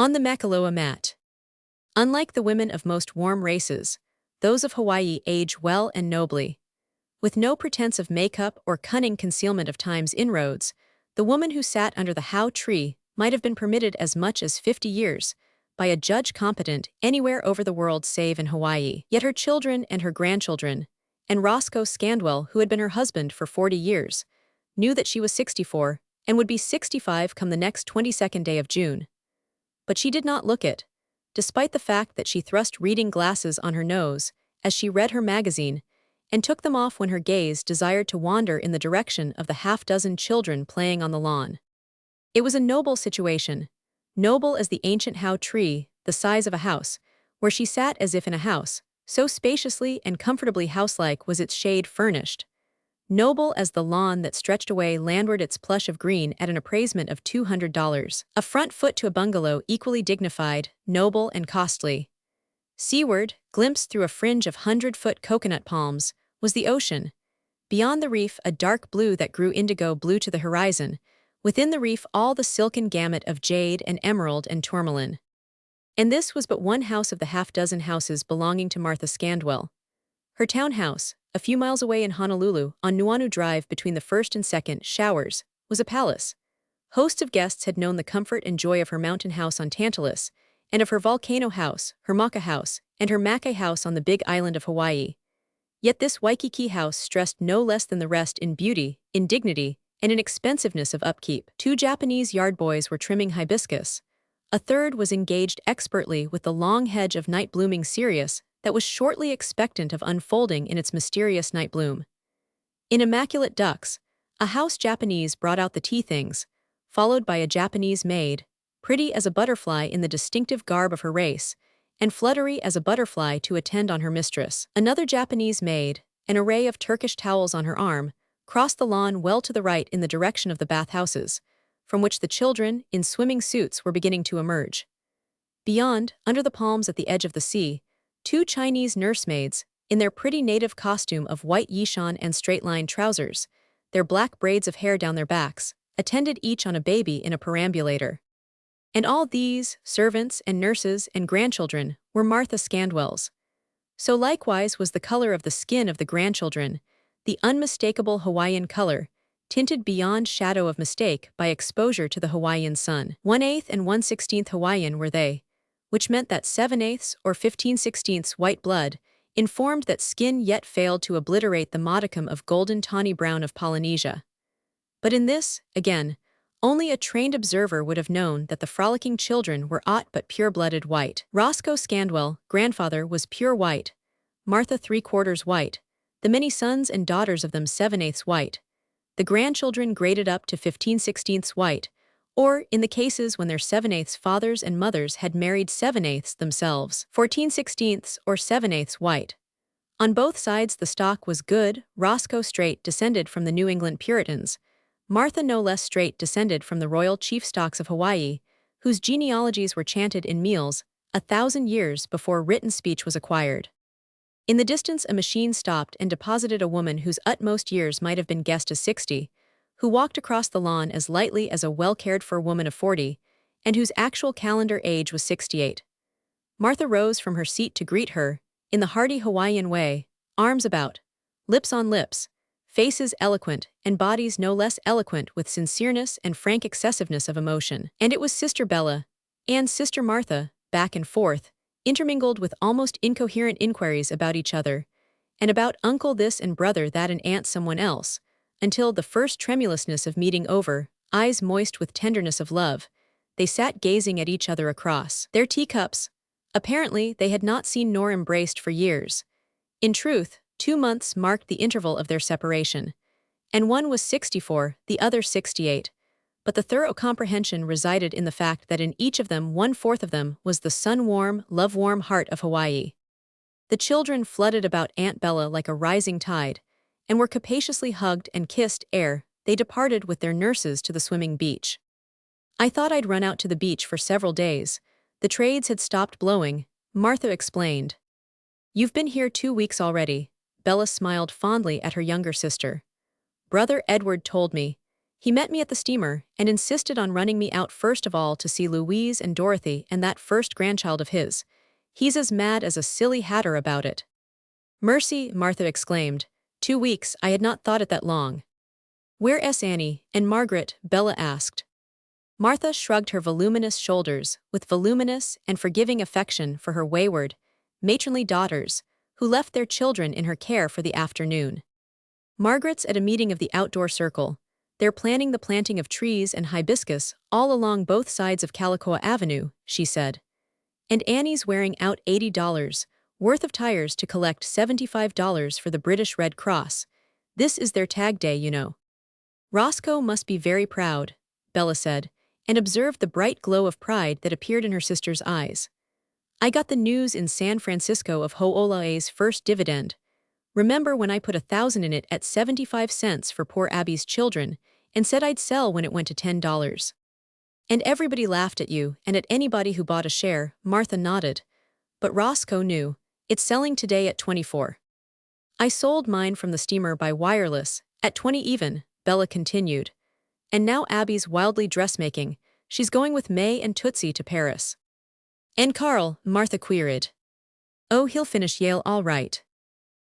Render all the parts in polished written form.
On the Makaloa Mat. Unlike the women of most warm races, those of Hawaii age well and nobly. With no pretense of makeup or cunning concealment of time's inroads, the woman who sat under the Hau tree might have been permitted as much as 50 years by a judge competent anywhere over the world save in Hawaii. Yet her children and her grandchildren, and Roscoe Scandwell, who had been her husband for 40 years, knew that she was 64 and would be 65 come the next 22nd day of June. But she did not look it, despite the fact that she thrust reading glasses on her nose as she read her magazine and took them off when her gaze desired to wander in the direction of the half-dozen children playing on the lawn. It was a noble situation, noble as the ancient Hau tree, the size of a house, where she sat as if in a house, so spaciously and comfortably house-like was its shade furnished. Noble as the lawn that stretched away landward its plush of green at an appraisement of $200. A front foot to a bungalow equally dignified, noble, and costly. Seaward, glimpsed through a fringe of 100-foot coconut palms, was the ocean. Beyond the reef, a dark blue that grew indigo blue to the horizon. Within the reef, all the silken gamut of jade and emerald and tourmaline. And this was but one house of the half-dozen houses belonging to Martha Scandwell. Her townhouse, a few miles away in Honolulu, on Nuuanu Drive between the first and second showers, was a palace. Hosts of guests had known the comfort and joy of her mountain house on Tantalus, and of her volcano house, her Maka house, and her Makai house on the big island of Hawaii. Yet this Waikiki house stressed no less than the rest in beauty, in dignity, and in expensiveness of upkeep. 2 Japanese yard boys were trimming hibiscus. A third was engaged expertly with the long hedge of night-blooming cereus that was shortly expectant of unfolding in its mysterious night bloom. In immaculate ducks, a house Japanese brought out the tea things, followed by a Japanese maid, pretty as a butterfly in the distinctive garb of her race, and fluttery as a butterfly to attend on her mistress. Another Japanese maid, an array of Turkish towels on her arm, crossed the lawn well to the right in the direction of the bathhouses, from which the children, in swimming suits, were beginning to emerge. Beyond, under the palms at the edge of the sea, 2 Chinese nursemaids, in their pretty native costume of white yishan and straight-line trousers, their black braids of hair down their backs, attended each on a baby in a perambulator. And all these, servants and nurses and grandchildren, were Martha Scandwell's. So likewise was the color of the skin of the grandchildren, the unmistakable Hawaiian color, tinted beyond shadow of mistake by exposure to the Hawaiian sun. 1/8 and 1/16 Hawaiian were they, which meant that 7/8 or 15/16 white blood informed that skin yet failed to obliterate the modicum of golden tawny brown of Polynesia. But in this, again, only a trained observer would have known that the frolicking children were aught but pure-blooded white. Roscoe Scandwell, grandfather, was pure white, Martha 3/4 white, the many sons and daughters of them 7/8 white, the grandchildren graded up to 15/16 white, or, in the cases when their 7/8 fathers and mothers had married 7/8 themselves, 14/16 or 7/8 white. On both sides the stock was good. Roscoe straight descended from the New England Puritans, Martha no less straight descended from the royal chief stocks of Hawaii, whose genealogies were chanted in meals 1,000 years before written speech was acquired. In the distance a machine stopped and deposited a woman whose utmost years might have been guessed as 60, who walked across the lawn as lightly as a well-cared-for woman of 40, and whose actual calendar age was 68. Martha rose from her seat to greet her, in the hearty Hawaiian way, arms about, lips on lips, faces eloquent, and bodies no less eloquent with sincereness and frank excessiveness of emotion. And it was Sister Bella and Sister Martha, back and forth, intermingled with almost incoherent inquiries about each other, and about uncle this and brother that and aunt someone else, until, the first tremulousness of meeting over, eyes moist with tenderness of love, they sat gazing at each other across their teacups. Apparently, they had not seen nor embraced for years. In truth, 2 months marked the interval of their separation, and one was 64, the other 68, but the thorough comprehension resided in the fact that in each of them 1/4 of them was the sun-warm, love-warm heart of Hawaii. The children flooded about Aunt Bella like a rising tide, and were capaciously hugged and kissed ere they departed with their nurses to the swimming beach. I thought I'd run out to the beach for several days. The trades had stopped blowing, Martha explained. You've been here 2 weeks already. Bella smiled fondly at her younger sister. Brother Edward told me. He met me at the steamer and insisted on running me out first of all to see Louise and Dorothy and that first grandchild of his. He's as mad as a silly hatter about it. Mercy, Martha exclaimed. 2 weeks, I had not thought it that long. Where's Annie and Margaret? Bella asked. Martha shrugged her voluminous shoulders with voluminous and forgiving affection for her wayward, matronly daughters, who left their children in her care for the afternoon. Margaret's at a meeting of the outdoor circle. They're planning the planting of trees and hibiscus all along both sides of Kalakaua Avenue, she said. And Annie's wearing out $80 worth of tires to collect $75 for the British Red Cross. This is their tag day, you know. Roscoe must be very proud, Bella said, and observed the bright glow of pride that appeared in her sister's eyes. I got the news in San Francisco of Ho'ola'e's first dividend. Remember when I put 1,000 in it at 75 cents for poor Abby's children and said I'd sell when it went to $10? And everybody laughed at you and at anybody who bought a share, Martha nodded. But Roscoe knew. It's selling today at 24. I sold mine from the steamer by wireless, at 20 even, Bella continued. And now Abby's wildly dressmaking. She's going with May and Tootsie to Paris. And Carl, Martha queried. Oh, he'll finish Yale all right.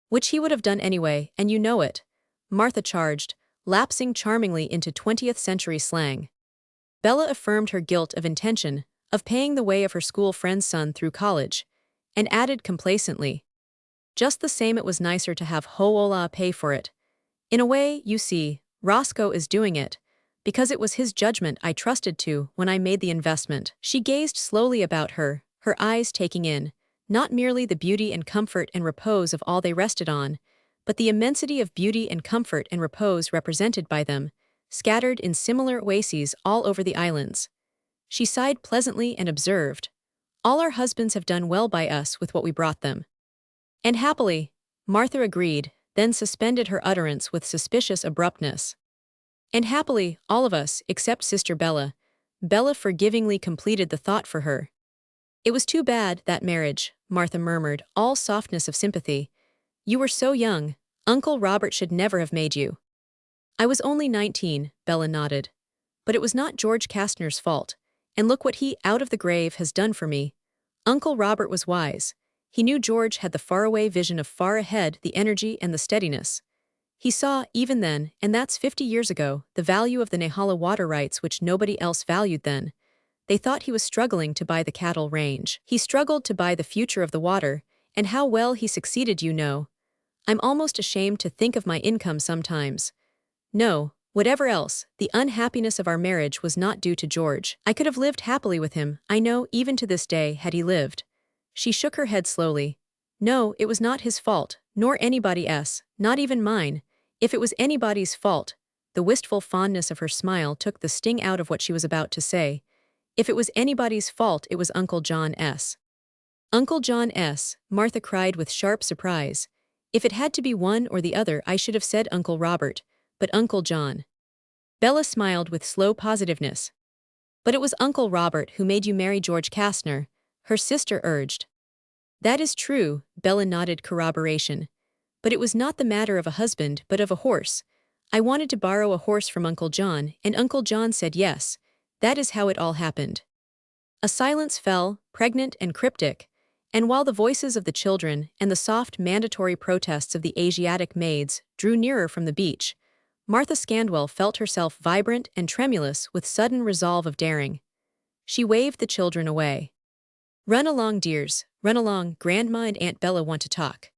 Which he would have done anyway, and you know it, Martha charged, lapsing charmingly into 20th century slang. Bella affirmed her guilt of intention, of paying the way of her school friend's son through college, and added complacently. Just the same it was nicer to have Ho'ola pay for it. In a way, you see, Roscoe is doing it, because it was his judgment I trusted to when I made the investment. She gazed slowly about her, her eyes taking in, not merely the beauty and comfort and repose of all they rested on, but the immensity of beauty and comfort and repose represented by them, scattered in similar oases all over the islands. She sighed pleasantly and observed, all our husbands have done well by us with what we brought them. And happily, Martha agreed, then suspended her utterance with suspicious abruptness. And happily, all of us, except Sister Bella. Bella forgivingly completed the thought for her. It was too bad, that marriage, Martha murmured, all softness of sympathy. You were so young. Uncle Robert should never have made you. I was only 19, Bella nodded. But it was not George Kastner's fault. And look what he, out of the grave, has done for me. Uncle Robert was wise. He knew George had the faraway vision of far ahead, the energy and the steadiness. He saw, even then, and that's 50 years ago, the value of the Nehala water rights which nobody else valued then. They thought he was struggling to buy the cattle range. He struggled to buy the future of the water, and how well he succeeded, you know. I'm almost ashamed to think of my income sometimes. No, whatever else, the unhappiness of our marriage was not due to George. I could have lived happily with him, I know, even to this day, had he lived. She shook her head slowly. No, it was not his fault, nor anybody's, not even mine. If it was anybody's fault, the wistful fondness of her smile took the sting out of what she was about to say. If it was anybody's fault, it was Uncle John's. Uncle John's, Martha cried with sharp surprise. If it had to be one or the other, I should have said Uncle Robert, but Uncle John. Bella smiled with slow positiveness. But it was Uncle Robert who made you marry George Kastner, her sister urged. That is true, Bella nodded corroboration. But it was not the matter of a husband but of a horse. I wanted to borrow a horse from Uncle John, and Uncle John said yes. That is how it all happened. A silence fell, pregnant and cryptic, and while the voices of the children and the soft mandatory protests of the Asiatic maids drew nearer from the beach, Martha Scandwell felt herself vibrant and tremulous with sudden resolve of daring. She waved the children away. Run along, dears, run along, Grandma and Aunt Bella want to talk.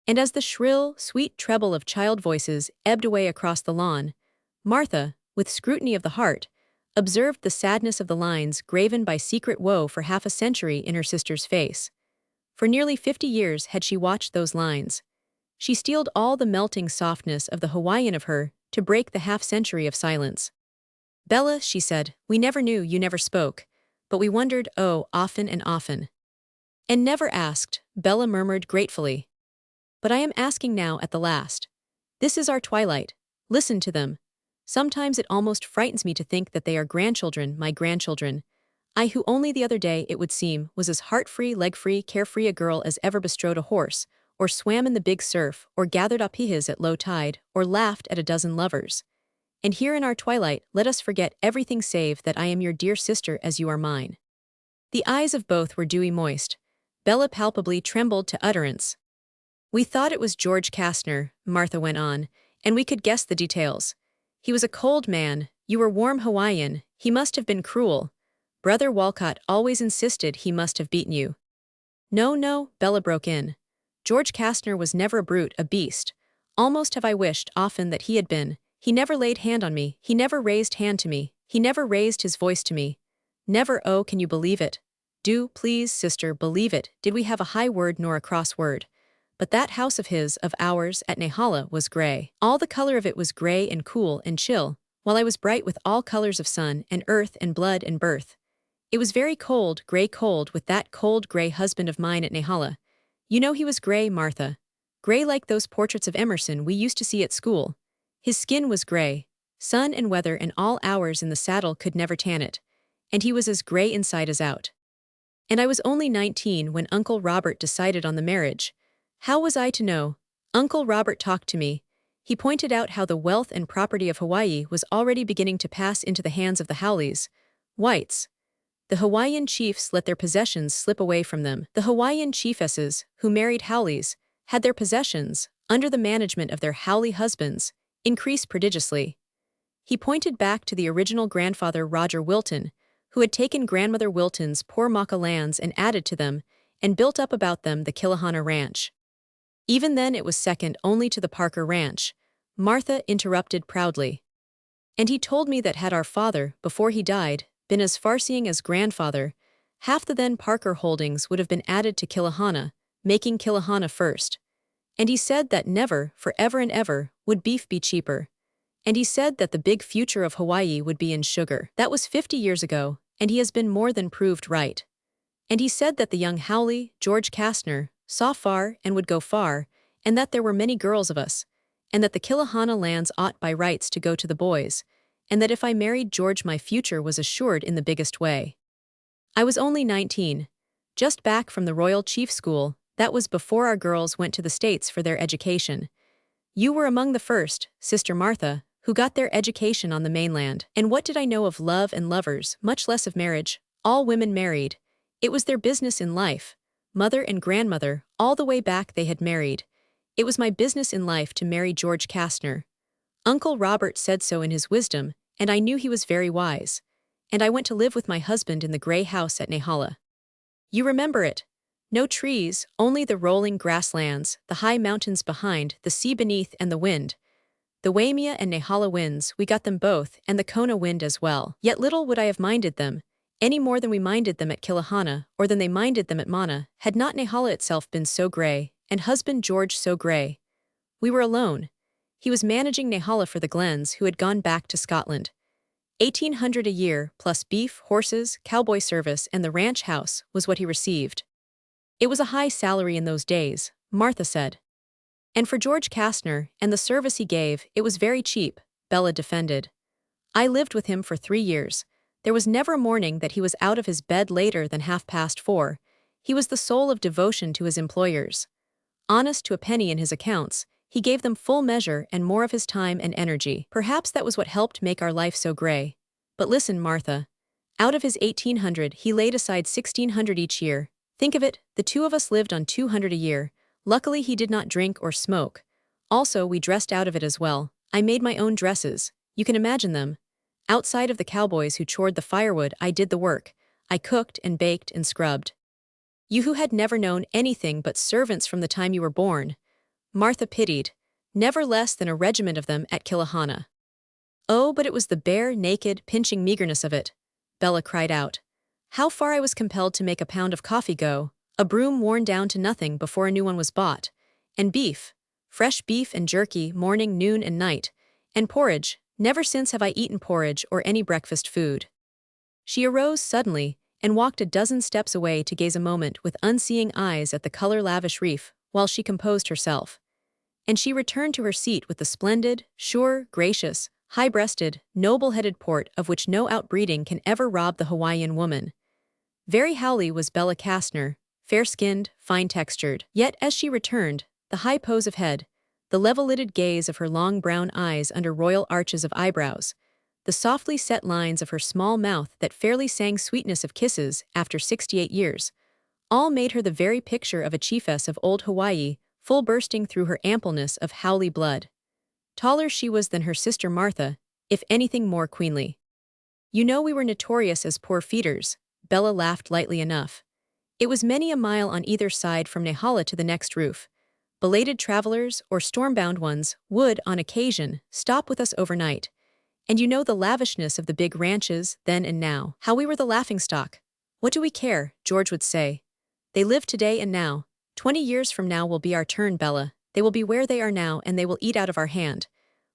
And as the shrill, sweet treble of child voices ebbed away across the lawn, Martha, with scrutiny of the heart, observed the sadness of the lines graven by secret woe for half a century in her sister's face. For nearly 50 years had she watched those lines. She steeled all the melting softness of the Hawaiian of her to break the half-century of silence. Bella, she said, we never knew, you never spoke, but we wondered, oh, often and often. And never asked, Bella murmured gratefully. But I am asking now at the last. This is our twilight. Listen to them. Sometimes it almost frightens me to think that they are grandchildren, my grandchildren. I who only the other day, it would seem, was as heart-free, leg-free, carefree a girl as ever bestrode a horse, or swam in the big surf, or gathered up his at low tide, or laughed at a dozen lovers. And here in our twilight, let us forget everything save that I am your dear sister as you are mine." The eyes of both were dewy moist. Bella palpably trembled to utterance. "We thought it was George Kastner," Martha went on, "and we could guess the details. He was a cold man, you were warm Hawaiian, he must have been cruel. Brother Walcott always insisted he must have beaten you." "No, no," Bella broke in. "George Kastner was never a brute, a beast. Almost have I wished often that he had been. He never laid hand on me, he never raised hand to me, he never raised his voice to me. Never, oh, can you believe it? Do, please, sister, believe it, did we have a high word nor a cross word. But that house of his, of ours, at Nehala, was gray. All the color of it was gray and cool and chill, while I was bright with all colors of sun and earth and blood and birth. It was very cold, gray cold, with that cold gray husband of mine at Nehala. You know he was gray, Martha. Gray like those portraits of Emerson we used to see at school. His skin was gray. Sun and weather and all hours in the saddle could never tan it. And he was as gray inside as out. And I was only 19 when Uncle Robert decided on the marriage. How was I to know? Uncle Robert talked to me. He pointed out how the wealth and property of Hawaii was already beginning to pass into the hands of the Howleys, whites. The Hawaiian chiefs let their possessions slip away from them. The Hawaiian chiefesses, who married Howleys, had their possessions, under the management of their Howley husbands, increase prodigiously. He pointed back to the original grandfather Roger Wilton, who had taken grandmother Wilton's poor Maka lands and added to them, and built up about them the Kilahana Ranch. Even then it was second only to the Parker Ranch, Martha interrupted proudly. And he told me that had our father, before he died, been as farseeing as grandfather, half the then Parker holdings would have been added to Kilahana, making Kilahana first. And he said that never, forever and ever, would beef be cheaper. And he said that the big future of Hawaii would be in sugar. That was 50 years ago, and he has been more than proved right. And he said that the young Howley, George Kastner, saw far and would go far, and that there were many girls of us, and that the Kilahana lands ought by rights to go to the boys, and that if I married George my future was assured in the biggest way. I was only 19, just back from the Royal Chief School, that was before our girls went to the States for their education. You were among the first, Sister Martha, who got their education on the mainland. And what did I know of love and lovers, much less of marriage? All women married. It was their business in life. Mother and grandmother, all the way back they had married. It was my business in life to marry George Kastner. Uncle Robert said so in his wisdom, and I knew he was very wise. And I went to live with my husband in the gray house at Nehala. You remember it. No trees, only the rolling grasslands, the high mountains behind, the sea beneath and the wind. The Waimea and Nehala winds, we got them both, and the Kona wind as well. Yet little would I have minded them, any more than we minded them at Kilahana, or than they minded them at Mana, had not Nehala itself been so gray, and husband George so gray. We were alone. He was managing Nehala for the Glens, who had gone back to Scotland. 1,800 a year, plus beef, horses, cowboy service, and the ranch house, was what he received. It was a high salary in those days, Martha said. And for George Kastner, and the service he gave, it was very cheap, Bella defended. I lived with him for 3 years. There was never a morning that he was out of his bed later than 4:30. He was the soul of devotion to his employers. Honest to a penny in his accounts, he gave them full measure and more of his time and energy. Perhaps that was what helped make our life so gray. But listen, Martha. Out of his 1,800, he laid aside 1,600 each year. Think of it, the two of us lived on 200 a year. Luckily he did not drink or smoke. Also, we dressed out of it as well. I made my own dresses. You can imagine them. Outside of the cowboys who chored the firewood, I did the work. I cooked and baked and scrubbed. You who had never known anything but servants from the time you were born. Martha pitied. Never less than a regiment of them at Kilahana. Oh, but it was the bare, naked, pinching meagerness of it. Bella cried out. How far I was compelled to make a pound of coffee go, a broom worn down to nothing before a new one was bought, and beef, fresh beef and jerky morning, noon, and night, and porridge. Never since have I eaten porridge or any breakfast food. She arose suddenly and walked a dozen steps away to gaze a moment with unseeing eyes at the color-lavish reef while she composed herself. And she returned to her seat with the splendid, sure, gracious, high-breasted, noble-headed port of which no outbreeding can ever rob the Hawaiian woman. Very Howley was Bella Kastner, fair-skinned, fine-textured. Yet as she returned, the high pose of head, The level-lidded gaze of her long brown eyes under royal arches of eyebrows, the softly set lines of her small mouth that fairly sang sweetness of kisses after 68 years, all made her the very picture of a chiefess of old Hawaii, full bursting through her ampleness of Howley blood. Taller she was than her sister Martha, if anything more queenly. You know we were notorious as poor feeders, Bella laughed lightly enough. It was many a mile on either side from Nehala to the next roof. Belated travelers, or stormbound ones, would, on occasion, stop with us overnight. And you know the lavishness of the big ranches, then and now. How we were the laughingstock. What do we care, George would say. They live today and now. 20 years from now will be our turn, Bella. They will be where they are now and they will eat out of our hand.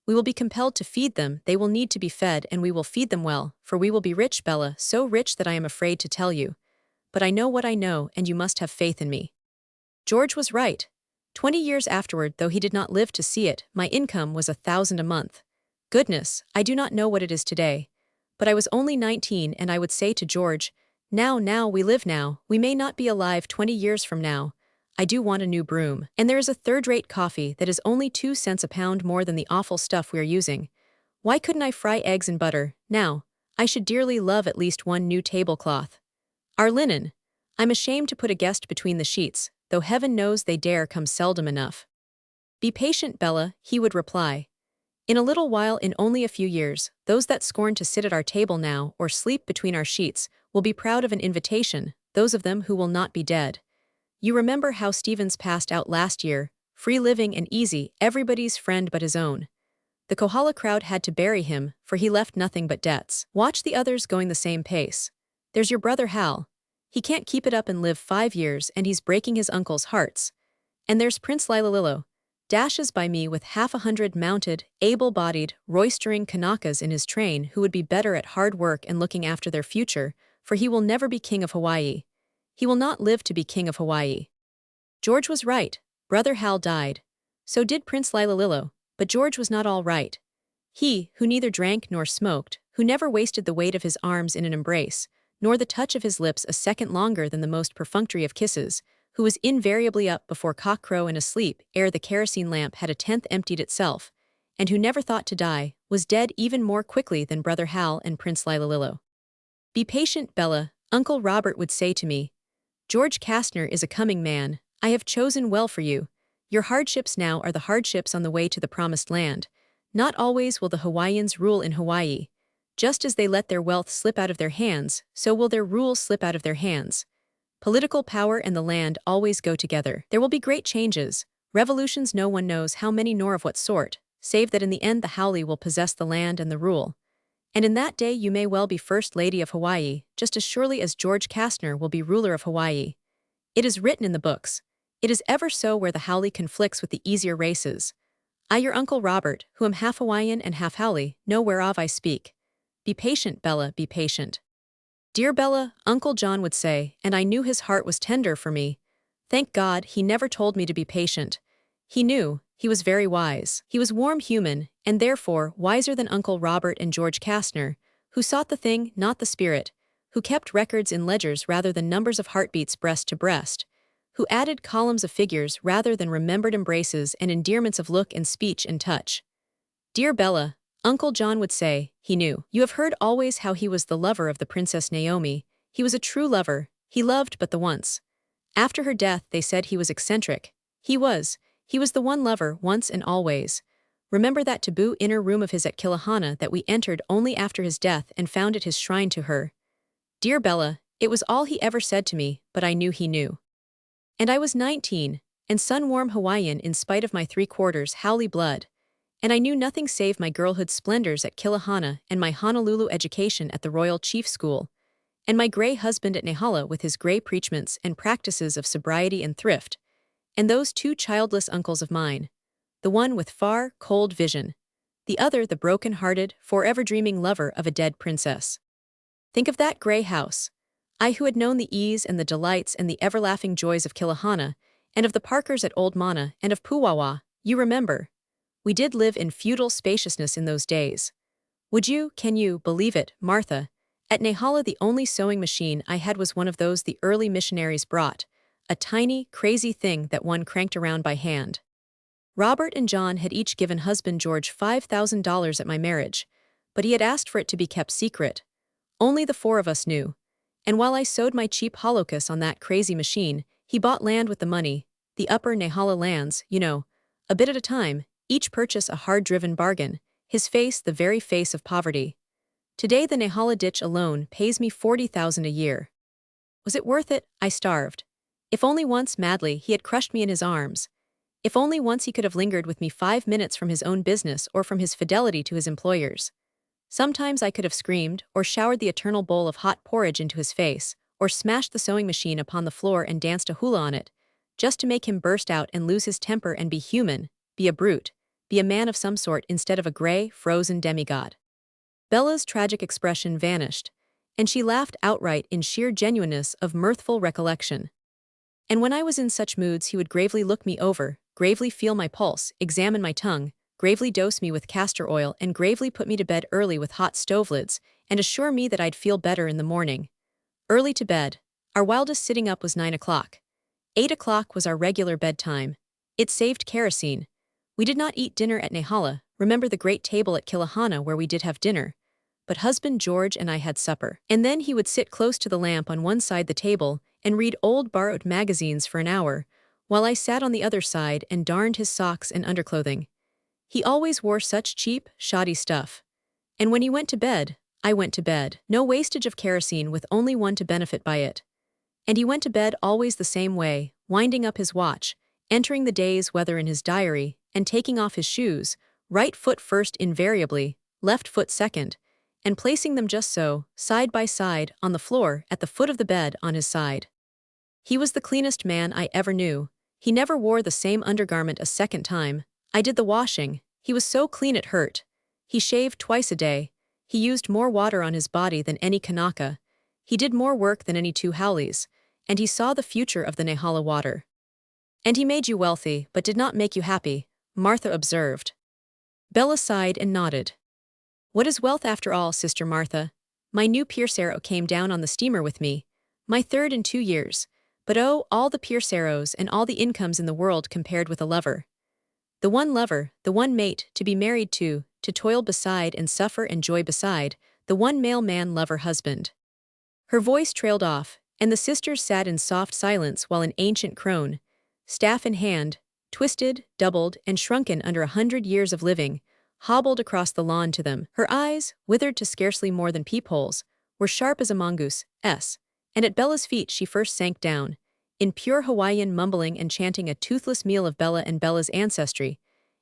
We will be compelled to feed them, they will need to be fed, and we will feed them well, for we will be rich, Bella, so rich that I am afraid to tell you. But I know what I know, and you must have faith in me. George was right. 20 years afterward, though he did not live to see it, my income was $1,000 a month. Goodness, I do not know what it is today. But I was only 19 and I would say to George, now, we live now, we may not be alive 20 years from now. I do want a new broom. And there is a third-rate coffee that is only 2 cents a pound more than the awful stuff we are using. Why couldn't I fry eggs in butter, now? I should dearly love at least one new tablecloth. Our linen. I'm ashamed to put a guest between the sheets, though heaven knows they dare come seldom enough. Be patient, Bella, he would reply. In a little while, in only a few years, those that scorn to sit at our table now or sleep between our sheets will be proud of an invitation, those of them who will not be dead. You remember how Stevens passed out last year, free living and easy, everybody's friend but his own. The Kohala crowd had to bury him, for he left nothing but debts. Watch the others going the same pace. There's your brother Hal. He can't keep it up and live 5 years and he's breaking his uncle's hearts. And there's Prince Lilalilo. Dashes by me with 100 mounted, able-bodied, roistering Kanakas in his train who would be better at hard work and looking after their future, for he will never be king of Hawaii. He will not live to be king of Hawaii. George was right. Brother Hal died. So did Prince Lilalilo, but George was not all right. He, who neither drank nor smoked, who never wasted the weight of his arms in an embrace, nor the touch of his lips a second longer than the most perfunctory of kisses, who was invariably up before cockcrow and asleep ere the kerosene lamp had a tenth emptied itself, and who never thought to die, was dead even more quickly than Brother Hal and Prince Lilalilo. Be patient, Bella, Uncle Robert would say to me. George Kastner is a coming man. I have chosen well for you. Your hardships now are the hardships on the way to the promised land. Not always will the Hawaiians rule in Hawaii. Just as they let their wealth slip out of their hands, so will their rule slip out of their hands. Political power and the land always go together. There will be great changes, revolutions no one knows how many nor of what sort, save that in the end the Howley will possess the land and the rule. And in that day you may well be First Lady of Hawaii, just as surely as George Kastner will be ruler of Hawaii. It is written in the books. It is ever so where the Howley conflicts with the easier races. I, your Uncle Robert, who am half Hawaiian and half Howley, know whereof I speak. Be patient, Bella, be patient. Dear Bella, Uncle John would say, and I knew his heart was tender for me. Thank God, he never told me to be patient. He knew, he was very wise. He was warm human, and therefore wiser than Uncle Robert and George Kastner, who sought the thing, not the spirit, who kept records in ledgers rather than numbers of heartbeats breast to breast, who added columns of figures rather than remembered embraces and endearments of look and speech and touch. Dear Bella, Uncle John would say, he knew. You have heard always how he was the lover of the Princess Naomi. He was a true lover. He loved but the once. After her death, they said he was eccentric. He was the one lover once and always. Remember that taboo inner room of his at Kilahana that we entered only after his death and found it his shrine to her. Dear Bella, it was all he ever said to me, but I knew he knew. And I was 19, and sun-warm Hawaiian in spite of my 3/4 Howley blood. And I knew nothing save my girlhood splendors at Kilahana and my Honolulu education at the Royal Chief School, and my gray husband at Nehala with his gray preachments and practices of sobriety and thrift, and those 2 childless uncles of mine, the one with far, cold vision, the other the broken-hearted, forever dreaming lover of a dead princess. Think of that gray house. I who had known the ease and the delights and the ever-laughing joys of Kilahana, and of the Parkers at Old Mana and of Puwawa, you remember. We did live in feudal spaciousness in those days. Can you, believe it, Martha? At Nehala the only sewing machine I had was one of those the early missionaries brought, a tiny, crazy thing that one cranked around by hand. Robert and John had each given husband George $5,000 at my marriage, but he had asked for it to be kept secret. Only the four of us knew. And while I sewed my cheap holocus on that crazy machine, he bought land with the money, the upper Nehala lands, a bit at a time, each purchase a hard-driven bargain, his face the very face of poverty. Today the Nehala ditch alone pays me $40,000 a year. Was it worth it? I starved. If only once, madly, he had crushed me in his arms. If only once he could have lingered with me 5 minutes from his own business or from his fidelity to his employers. Sometimes I could have screamed, or showered the eternal bowl of hot porridge into his face, or smashed the sewing machine upon the floor and danced a hula on it, just to make him burst out and lose his temper and be human, be a brute, be a man of some sort instead of a gray, frozen demigod. Bella's tragic expression vanished, and she laughed outright in sheer genuineness of mirthful recollection. And when I was in such moods he would gravely look me over, gravely feel my pulse, examine my tongue, gravely dose me with castor oil and gravely put me to bed early with hot stove lids, and assure me that I'd feel better in the morning. Early to bed. Our wildest sitting up was 9 o'clock. 8 o'clock was our regular bedtime. It saved kerosene. We did not eat dinner at Nehala, remember the great table at Kilahana where we did have dinner. But husband George and I had supper. And then he would sit close to the lamp on one side the table and read old borrowed magazines for an hour, while I sat on the other side and darned his socks and underclothing. He always wore such cheap, shoddy stuff. And when he went to bed, I went to bed. No wastage of kerosene with only one to benefit by it. And he went to bed always the same way, winding up his watch, entering the day's weather in his diary, and taking off his shoes, right foot first invariably, left foot second, and placing them just so, side by side, on the floor, at the foot of the bed on his side. He was the cleanest man I ever knew. He never wore the same undergarment a second time. I did the washing. He was so clean it hurt. He shaved twice a day. He used more water on his body than any Kanaka. He did more work than any two Howleys, and he saw the future of the Nehala water. And he made you wealthy, but did not make you happy, Martha observed. Bella sighed and nodded. What is wealth after all, Sister Martha? My new Piercero came down on the steamer with me, my third in 2 years, but oh, all the Pierceros and all the incomes in the world compared with a lover. The one lover, the one mate, to be married to toil beside and suffer and joy beside, the one male man lover husband. Her voice trailed off, and the sisters sat in soft silence while an ancient crone, staff in hand, twisted, doubled, and shrunken under 100 years of living, hobbled across the lawn to them. Her eyes, withered to scarcely more than peepholes, were sharp as a mongoose, and at Bella's feet she first sank down, in pure Hawaiian mumbling and chanting a toothless meal of Bella and Bella's ancestry,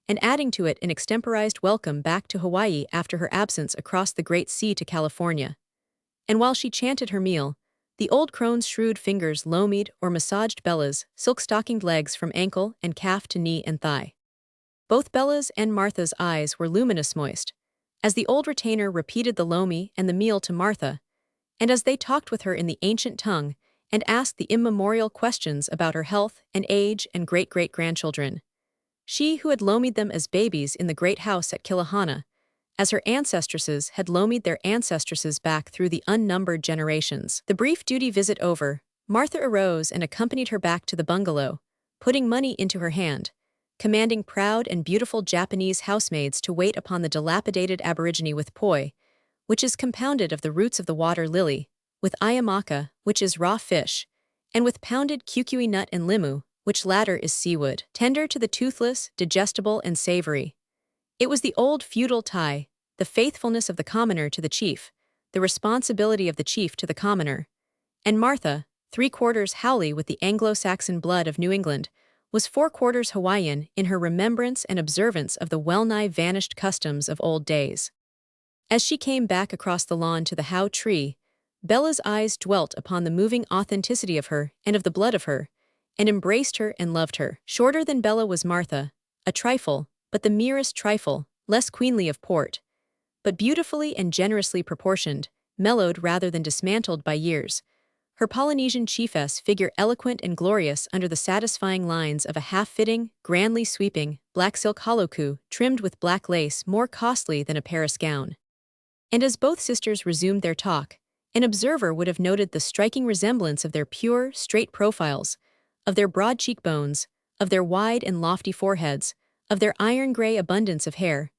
and adding to it an extemporized welcome back to Hawaii after her absence across the Great Sea to California. And while she chanted her meal, the old crone's shrewd fingers lomied or massaged Bella's silk-stockinged legs from ankle and calf to knee and thigh. Both Bella's and Martha's eyes were luminous moist, as the old retainer repeated the lomi and the meal to Martha, and as they talked with her in the ancient tongue and asked the immemorial questions about her health and age and great-great-grandchildren. She who had lomied them as babies in the great house at Kilahana, as her ancestresses had lomied their ancestresses back through the unnumbered generations. The brief duty visit over, Martha arose and accompanied her back to the bungalow, putting money into her hand, commanding proud and beautiful Japanese housemaids to wait upon the dilapidated aborigine with poi, which is compounded of the roots of the water lily, with ayamaka, which is raw fish, and with pounded kukui nut and limu, which latter is seawood, tender to the toothless, digestible, and savory. It was the old feudal tie, the faithfulness of the commoner to the chief, the responsibility of the chief to the commoner. And Martha, 3/4 Howley with the Anglo-Saxon blood of New England, was 4/4 Hawaiian in her remembrance and observance of the well-nigh vanished customs of old days. As she came back across the lawn to the How tree, Bella's eyes dwelt upon the moving authenticity of her and of the blood of her, and embraced her and loved her. Shorter than Bella was Martha, a trifle, but the merest trifle, less queenly of port, but beautifully and generously proportioned, mellowed rather than dismantled by years, her Polynesian chiefess figure eloquent and glorious under the satisfying lines of a half-fitting, grandly sweeping, black silk holoku trimmed with black lace more costly than a Paris gown. And as both sisters resumed their talk, an observer would have noted the striking resemblance of their pure, straight profiles, of their broad cheekbones, of their wide and lofty foreheads, of their iron-gray abundance of hair,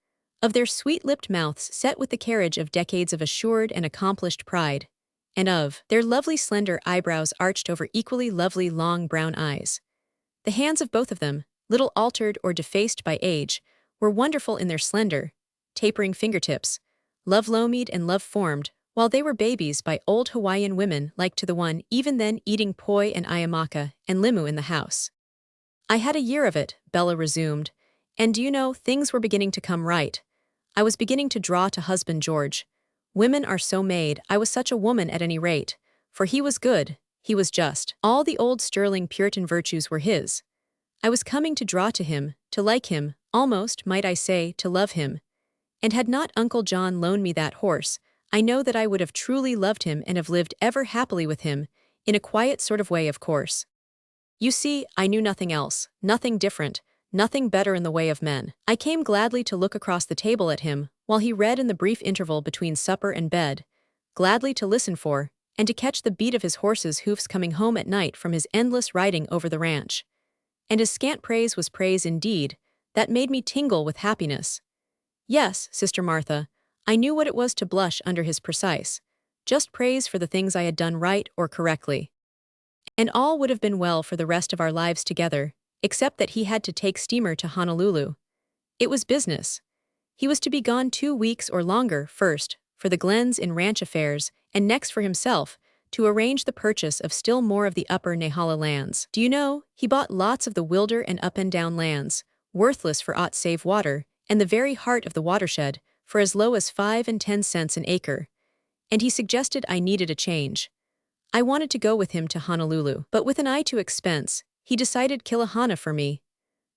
of their sweet-lipped mouths set with the carriage of decades of assured and accomplished pride, and of their lovely slender eyebrows arched over equally lovely long brown eyes. The hands of both of them, little altered or defaced by age, were wonderful in their slender, tapering fingertips, love-loamied and love-formed, while they were babies by old Hawaiian women like to the one even then eating poi and ayamaka and limu in the house. I had a year of it, Bella resumed, and do you know, things were beginning to come right. I was beginning to draw to husband George. Women are so made, I was such a woman at any rate, for he was good, he was just. All the old sterling Puritan virtues were his. I was coming to draw to him, to like him, almost, might I say, to love him. And had not Uncle John loaned me that horse, I know that I would have truly loved him and have lived ever happily with him, in a quiet sort of way, of course. You see, I knew nothing else, nothing different, nothing better in the way of men. I came gladly to look across the table at him, while he read in the brief interval between supper and bed, gladly to listen for, and to catch the beat of his horse's hoofs coming home at night from his endless riding over the ranch. And his scant praise was praise indeed, that made me tingle with happiness. Yes, Sister Martha, I knew what it was to blush under his precise, just praise for the things I had done right or correctly. And all would have been well for the rest of our lives together, except that he had to take steamer to Honolulu. It was business. He was to be gone 2 weeks or longer, first, for the Glens in ranch affairs, and next for himself, to arrange the purchase of still more of the upper Nehala lands. Do you know, he bought lots of the Wilder and up-and-down lands, worthless for aught save water, and the very heart of the watershed, for as low as 5 and 10 cents an acre. And he suggested I needed a change. I wanted to go with him to Honolulu, but with an eye to expense, he decided Kilahana for me.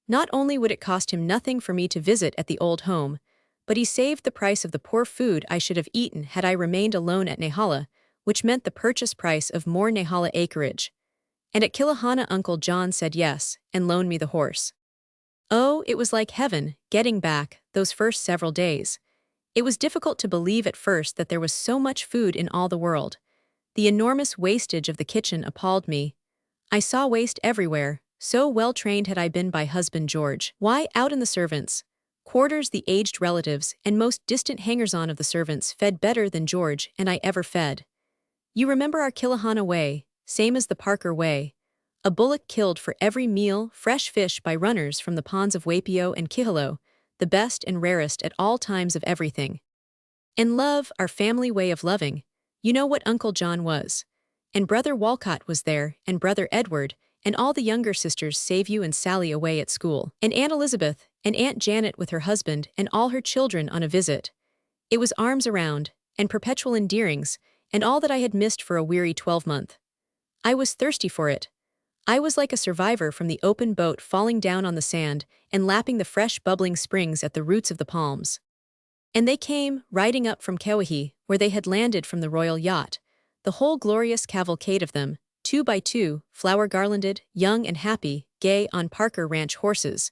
Not only would it cost him nothing for me to visit at the old home, but he saved the price of the poor food I should have eaten had I remained alone at Nehala, which meant the purchase price of more Nehala acreage. And at Kilahana Uncle John said yes, and loaned me the horse. Oh, it was like heaven, getting back, those first several days. It was difficult to believe at first that there was so much food in all the world. The enormous wastage of the kitchen appalled me. I saw waste everywhere, so well trained had I been by husband George. Why, out in the servants' quarters the aged relatives and most distant hangers-on of the servants fed better than George and I ever fed. You remember our Kilahana way, same as the Parker way. A bullock killed for every meal, fresh fish by runners from the ponds of Waipio and Kihilo, the best and rarest at all times of everything. And love, our family way of loving, you know what Uncle John was. And Brother Walcott was there, and Brother Edward, and all the younger sisters save you and Sally away at school, and Aunt Elizabeth, and Aunt Janet with her husband and all her children on a visit. It was arms around, and perpetual endearings, and all that I had missed for a weary 12-month. I was thirsty for it. I was like a survivor from the open boat falling down on the sand and lapping the fresh bubbling springs at the roots of the palms. And they came, riding up from Kauai, where they had landed from the royal yacht, the whole glorious cavalcade of them, 2 by 2, flower-garlanded, young and happy, gay on Parker Ranch horses,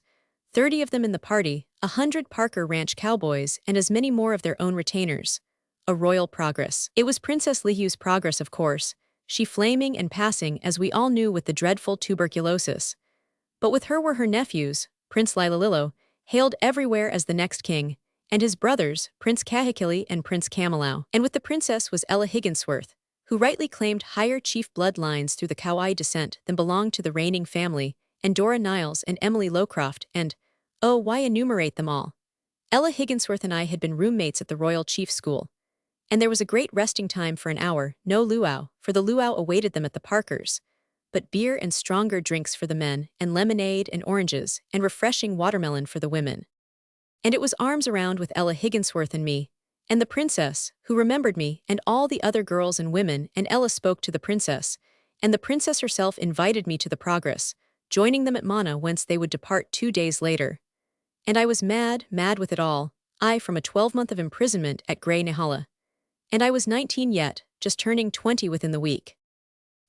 30 of them in the party, 100 Parker Ranch cowboys, and as many more of their own retainers. A royal progress. It was Princess Lihu's progress, of course, she flaming and passing as we all knew with the dreadful tuberculosis. But with her were her nephews, Prince Lilalilo, hailed everywhere as the next king, and his brothers, Prince Kahekili and Prince Kamilau. And with the princess was Ella Higginsworth, who rightly claimed higher chief bloodlines through the Kauai descent than belonged to the reigning family, and Dora Niles and Emily Lowcroft, and, oh, why enumerate them all? Ella Higginsworth and I had been roommates at the Royal Chief School. And there was a great resting time for an hour, no luau, for the luau awaited them at the Parkers, but beer and stronger drinks for the men, and lemonade and oranges, and refreshing watermelon for the women. And it was arms around with Ella Higginsworth and me, and the princess, who remembered me, and all the other girls and women, and Ella spoke to the princess, and the princess herself invited me to the progress, joining them at Mana whence they would depart 2 days later. And I was mad, mad with it all, I from a 12-month of imprisonment at Grey Nehala. And I was 19 yet, just turning 20 within the week.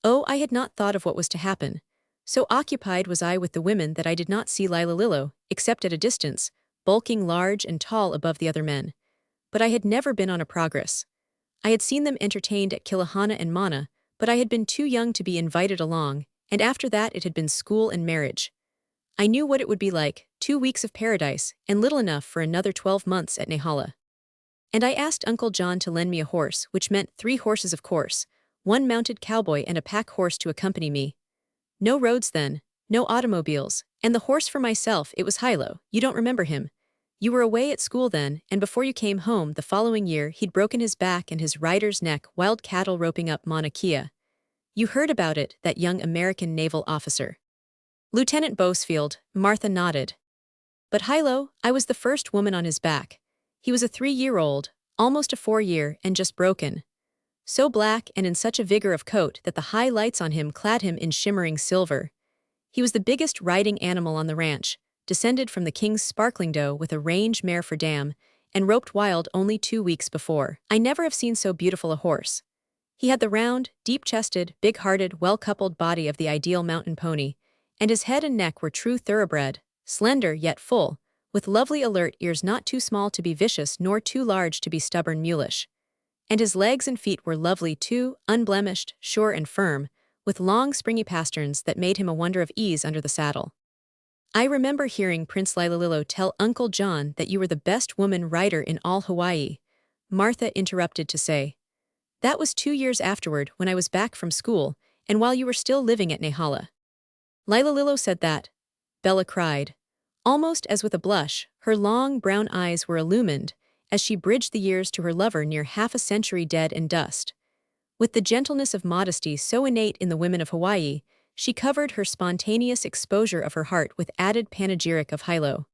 Oh, I had not thought of what was to happen. So occupied was I with the women that I did not see Lilalilo, except at a distance, bulking large and tall above the other men. But I had never been on a progress. I had seen them entertained at Kilahana and Mana, but I had been too young to be invited along, and after that it had been school and marriage. I knew what it would be like, 2 weeks of paradise, and little enough for another 12 months at Nehala. And I asked Uncle John to lend me a horse, which meant 3 horses of course, one mounted cowboy and a pack horse to accompany me. No roads then, no automobiles, and the horse for myself, it was Hilo. You don't remember him. You were away at school then, and before you came home the following year he'd broken his back and his rider's neck wild cattle roping up Mauna Kea. You heard about it, that young American naval officer. Lieutenant Bosefield, Martha nodded. But Hilo, I was the first woman on his back. He was a 3-year-old, almost a 4-year, and just broken. So black and in such a vigor of coat that the high lights on him clad him in shimmering silver. He was the biggest riding animal on the ranch, descended from the king's sparkling doe with a range mare for dam, and roped wild only 2 weeks before. I never have seen so beautiful a horse. He had the round, deep-chested, big-hearted, well-coupled body of the ideal mountain pony, and his head and neck were true thoroughbred, slender yet full, with lovely alert ears not too small to be vicious nor too large to be stubborn mulish. And his legs and feet were lovely too, unblemished, sure and firm, with long springy pasterns that made him a wonder of ease under the saddle. I remember hearing Prince Lilalilo tell Uncle John that you were the best woman rider in all Hawaii, Martha interrupted to say. That was 2 years afterward when I was back from school, and while you were still living at Nehala. Lilalilo said that. Bella cried. Almost as with a blush, her long brown eyes were illumined, as she bridged the years to her lover near half a century dead in dust. With the gentleness of modesty so innate in the women of Hawaii, she covered her spontaneous exposure of her heart with added panegyric of Hilo.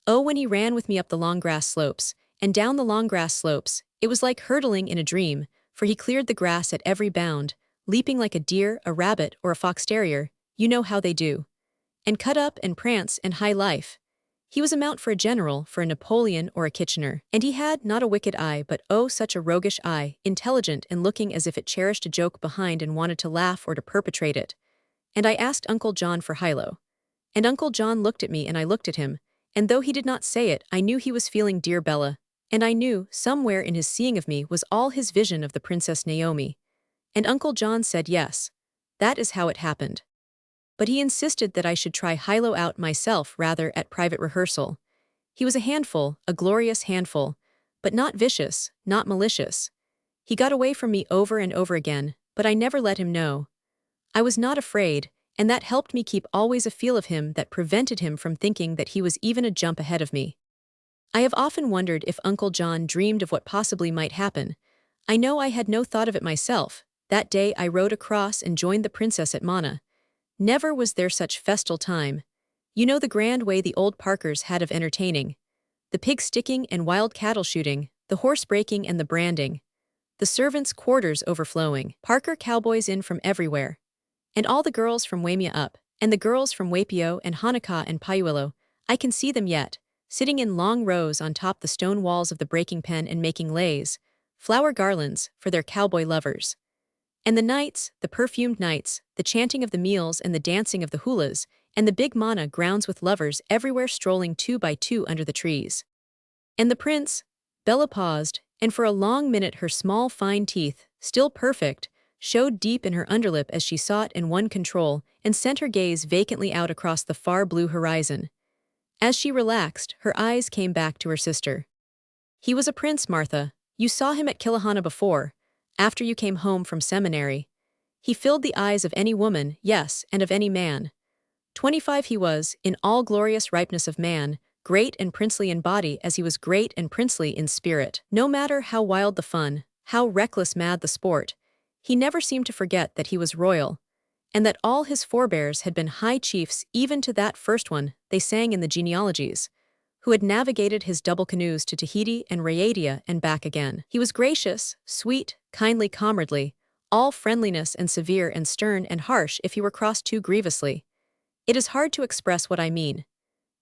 Oh, when he ran with me up the long grass slopes, and down the long grass slopes, it was like hurdling in a dream, for he cleared the grass at every bound, leaping like a deer, a rabbit, or a fox terrier, you know how they do. And cut up and prance and high life. He was a mount for a general, for a Napoleon or a Kitchener, and he had not a wicked eye but oh such a roguish eye, intelligent and looking as if it cherished a joke behind and wanted to laugh or to perpetrate it. And I asked Uncle John for Hilo. And Uncle John looked at me and I looked at him, and though he did not say it, I knew he was feeling dear Bella, and I knew, somewhere in his seeing of me was all his vision of the Princess Naomi. And Uncle John said yes. That is how it happened. But he insisted that I should try Hilo out myself rather at private rehearsal. He was a handful, a glorious handful, but not vicious, not malicious. He got away from me over and over again, but I never let him know. I was not afraid, and that helped me keep always a feel of him that prevented him from thinking that he was even a jump ahead of me. I have often wondered if Uncle John dreamed of what possibly might happen. I know I had no thought of it myself. That day I rode across and joined the princess at Mana. Never was there such festal time. You know the grand way the old Parkers had of entertaining. The pig sticking and wild cattle shooting, the horse breaking and the branding. The servants' quarters overflowing, Parker cowboys in from everywhere. And all the girls from Waimea up, and the girls from Waipio and Hanaka and Paiuelo, I can see them yet, sitting in long rows on top the stone walls of the breaking pen and making leis, flower garlands, for their cowboy lovers. And the nights, the perfumed nights, the chanting of the meals and the dancing of the hulas, and the big mana grounds with lovers everywhere strolling 2 by 2 under the trees. And the prince, Bella paused, and for a long minute her small fine teeth, still perfect, showed deep in her underlip as she sought and won control and sent her gaze vacantly out across the far blue horizon. As she relaxed, her eyes came back to her sister. He was a prince, Martha. You saw him at Kilahana before, after you came home from seminary. He filled the eyes of any woman, yes, and of any man. 25 he was, in all glorious ripeness of man, great and princely in body as he was great and princely in spirit. No matter how wild the fun, how reckless mad the sport, he never seemed to forget that he was royal, and that all his forebears had been high chiefs even to that first one, they sang in the genealogies, who had navigated his double canoes to Tahiti and Raiatea and back again. He was gracious, sweet, kindly, comradely, all friendliness and severe and stern and harsh if he were crossed too grievously. It is hard to express what I mean.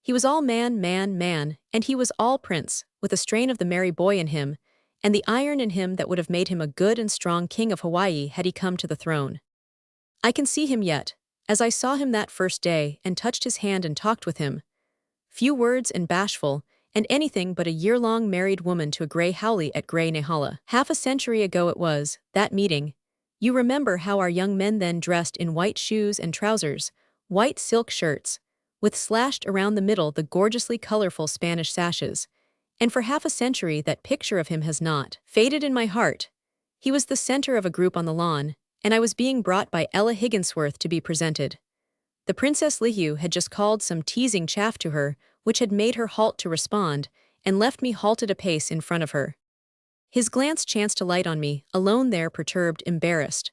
He was all man, and he was all prince, with a strain of the merry boy in him, and the iron in him that would have made him a good and strong king of Hawaii had he come to the throne. I can see him yet, as I saw him that first day and touched his hand and talked with him. Few words and bashful, and anything but a year-long married woman to a gray haole at Gray Nehala. Half a century ago it was, that meeting. You remember how our young men then dressed in white shoes and trousers, white silk shirts, with slashed around the middle the gorgeously colorful Spanish sashes. And for half a century that picture of him has not faded in my heart. He was the center of a group on the lawn, and I was being brought by Ella Higginsworth to be presented. The Princess Lihu had just called some teasing chaff to her, which had made her halt to respond, and left me halted a pace in front of her. His glance chanced to light on me, alone there, perturbed, embarrassed.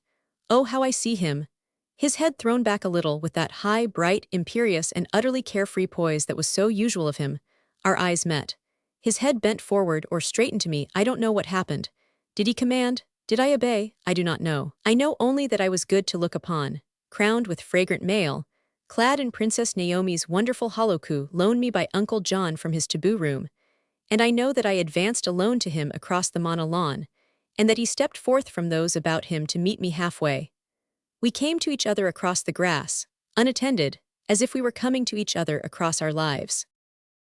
Oh, how I see him! His head thrown back a little with that high, bright, imperious, and utterly carefree poise that was so usual of him. Our eyes met. His head bent forward or straightened to me. I don't know what happened. Did he command? Did I obey? I do not know. I know only that I was good to look upon, crowned with fragrant mail, clad in Princess Naomi's wonderful holoku loaned me by Uncle John from his taboo room, and I know that I advanced alone to him across the Mana lawn, and that he stepped forth from those about him to meet me halfway. We came to each other across the grass, unattended, as if we were coming to each other across our lives.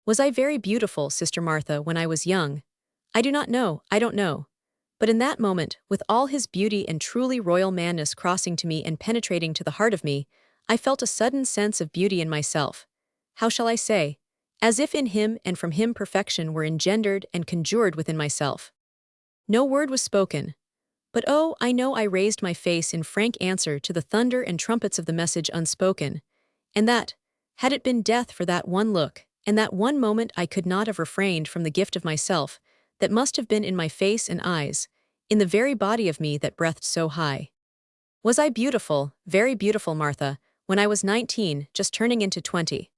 Was I very beautiful, Sister Martha, when I was young? I do not know, I don't know. But in that moment, with all his beauty and truly royal manness crossing to me and penetrating to the heart of me, I felt a sudden sense of beauty in myself. How shall I say? As if in him and from him perfection were engendered and conjured within myself. No word was spoken. But oh, I know I raised my face in frank answer to the thunder and trumpets of the message unspoken, and that, had it been death for that one look, and that one moment I could not have refrained from the gift of myself, that must have been in my face and eyes, in the very body of me that breathed so high. Was I beautiful, very beautiful, Martha, when I was 19, just turning into 20?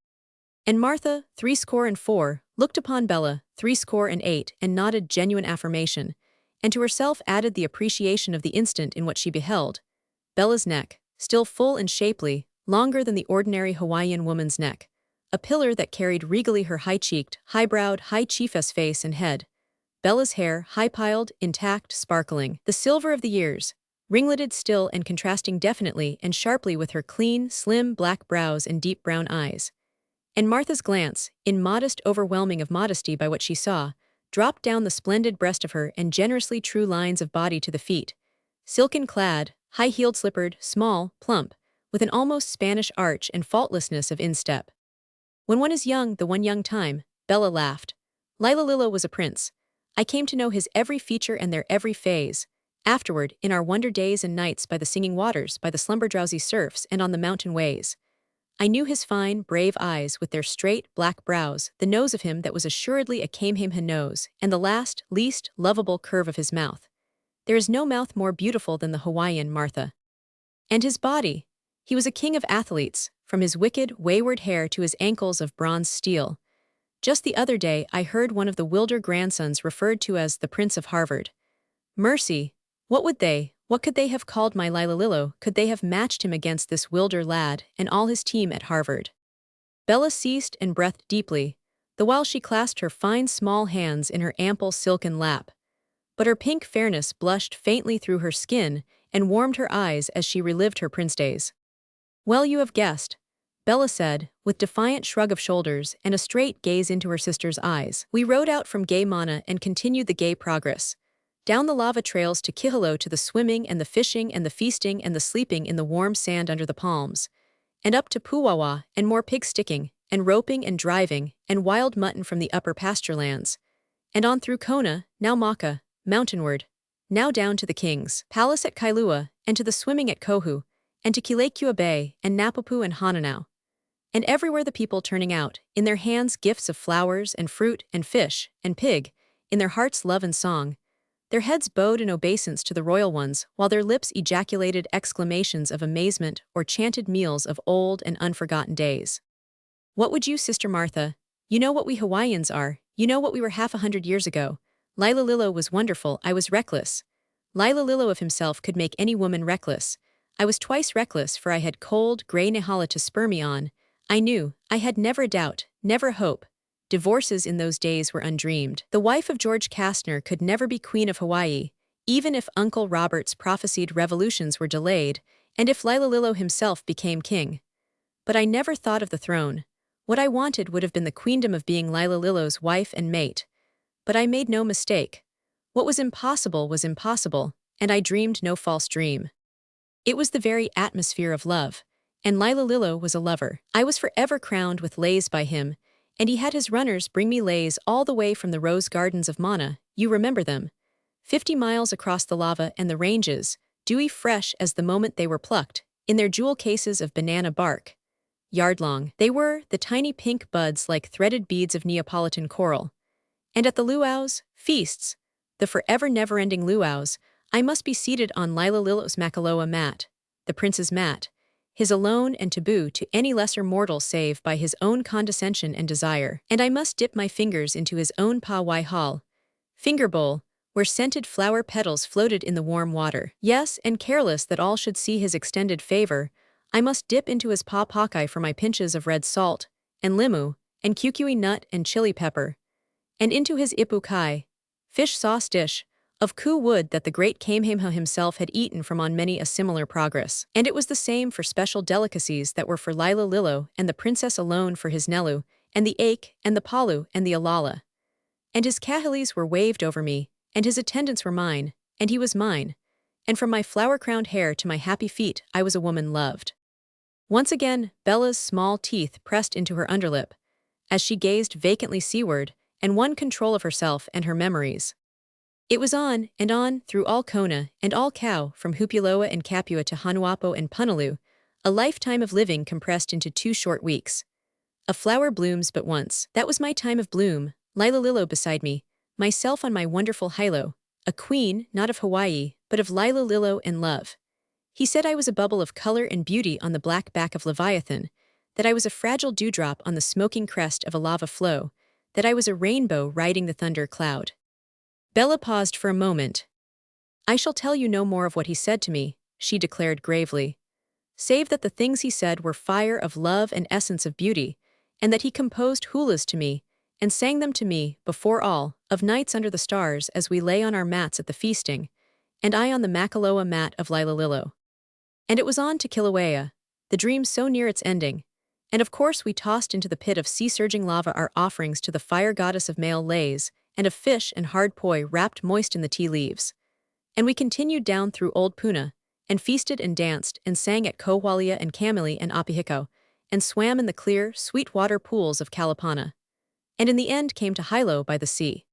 And Martha, 64, looked upon Bella, 68, and nodded genuine affirmation, and to herself added the appreciation of the instant in what she beheld. Bella's neck, still full and shapely, longer than the ordinary Hawaiian woman's neck, a pillar that carried regally her high-cheeked, high-browed, high-chiefess face and head. Bella's hair, high-piled, intact, sparkling, the silver of the years, ringleted still and contrasting definitely and sharply with her clean, slim black brows and deep brown eyes. And Martha's glance, in modest overwhelming of modesty by what she saw, dropped down the splendid breast of her and generously true lines of body to the feet, silken clad, high-heeled slippered, small, plump, with an almost Spanish arch and faultlessness of instep. When one is young, the one young time, Bella laughed. Lilalilo was a prince. I came to know his every feature and their every phase. Afterward, in our wonder days and nights by the singing waters, by the slumber-drowsy surfs, and on the mountain ways. I knew his fine, brave eyes with their straight, black brows, the nose of him that was assuredly a Kamehameha nose, and the last, least, lovable curve of his mouth. There is no mouth more beautiful than the Hawaiian, Martha. And his body. He was a king of athletes, from his wicked, wayward hair to his ankles of bronze steel. Just the other day I heard one of the Wilder grandsons referred to as the Prince of Harvard. Mercy! What could they have called my Lilalilo, could they have matched him against this Wilder lad and all his team at Harvard? Bella ceased and breathed deeply, the while she clasped her fine small hands in her ample silken lap. But her pink fairness blushed faintly through her skin and warmed her eyes as she relived her prince days. Well, you have guessed, Bella said, with defiant shrug of shoulders and a straight gaze into her sister's eyes. We rode out from gay Mana and continued the gay progress. Down the lava trails to Kihilo, to the swimming and the fishing and the feasting and the sleeping in the warm sand under the palms. And up to Puwawa, and more pig sticking, and roping and driving, and wild mutton from the upper pasture lands. And on through Kona, now Maka, mountainward, now down to the king's palace at Kailua, and to the swimming at Kohu, and to Kilekua Bay, and Napopu and Hananau. And everywhere the people turning out, in their hands gifts of flowers and fruit and fish and pig, in their hearts love and song, their heads bowed in obeisance to the royal ones, while their lips ejaculated exclamations of amazement or chanted meals of old and unforgotten days. What would you, Sister Martha? You know what we Hawaiians are, you know what we were 100 years ago. Lilalilo was wonderful, I was reckless. Lilalilo of himself could make any woman reckless. I was twice reckless, for I had cold, grey Nehala to spur me on. I knew, I had never a doubt, never hope. Divorces in those days were undreamed. The wife of George Kastner could never be Queen of Hawaii, even if Uncle Robert's prophesied revolutions were delayed, and if Lilalilo himself became king. But I never thought of the throne. What I wanted would have been the queendom of being Lilalilo's wife and mate. But I made no mistake. What was impossible, and I dreamed no false dream. It was the very atmosphere of love. And Lilalilo was a lover. I was forever crowned with lays by him, and he had his runners bring me lays all the way from the rose gardens of Mana, you remember them, 50 miles across the lava and the ranges, dewy fresh as the moment they were plucked, in their jewel cases of banana bark. Yard-long, they were, the tiny pink buds like threaded beads of Neapolitan coral. And at the luau's, feasts, the forever never-ending luau's, I must be seated on Lilalilo's Makaloa Mat, the prince's mat, his alone and taboo to any lesser mortal save by his own condescension and desire. And I must dip my fingers into his own pa-wai hall, finger bowl, where scented flower petals floated in the warm water. Yes, and careless that all should see his extended favor, I must dip into his pa-pakai for my pinches of red salt, and limu, and kukui nut and chili pepper, and into his ipu kai, fish sauce dish, of ku wood that the great Kamehameha himself had eaten from on many a similar progress. And it was the same for special delicacies that were for Lilalilo and the princess alone for his nelu, and the ake, and the palu, and the alala. And his kahilis were waved over me, and his attendants were mine, and he was mine, and from my flower-crowned hair to my happy feet I was a woman loved. Once again, Bella's small teeth pressed into her underlip, as she gazed vacantly seaward, and won control of herself and her memories. It was on, through all Kona and all Kau, from Hupuloa and Kapua to Hanuapo and Punaluu, a lifetime of living compressed into 2 short weeks. A flower blooms but once. That was my time of bloom, Lilalilo beside me, myself on my wonderful hilo, a queen, not of Hawaii, but of Lilalilo and love. He said I was a bubble of color and beauty on the black back of Leviathan, that I was a fragile dewdrop on the smoking crest of a lava flow, that I was a rainbow riding the thunder cloud. Bella paused for a moment. I shall tell you no more of what he said to me, she declared gravely, save that the things he said were fire of love and essence of beauty, and that he composed hulas to me, and sang them to me, before all, of nights under the stars as we lay on our mats at the feasting, and I on the Makaloa Mat of Lilalilo. And it was on to Kilauea, the dream so near its ending, and of course we tossed into the pit of sea-surging lava our offerings to the fire goddess of male lays, and of fish and hard poi wrapped moist in the tea leaves. And we continued down through Old Puna, and feasted and danced and sang at Kowalia and Kamili and Apihiko, and swam in the clear, sweet water pools of Kalapana. And in the end came to Hilo by the sea.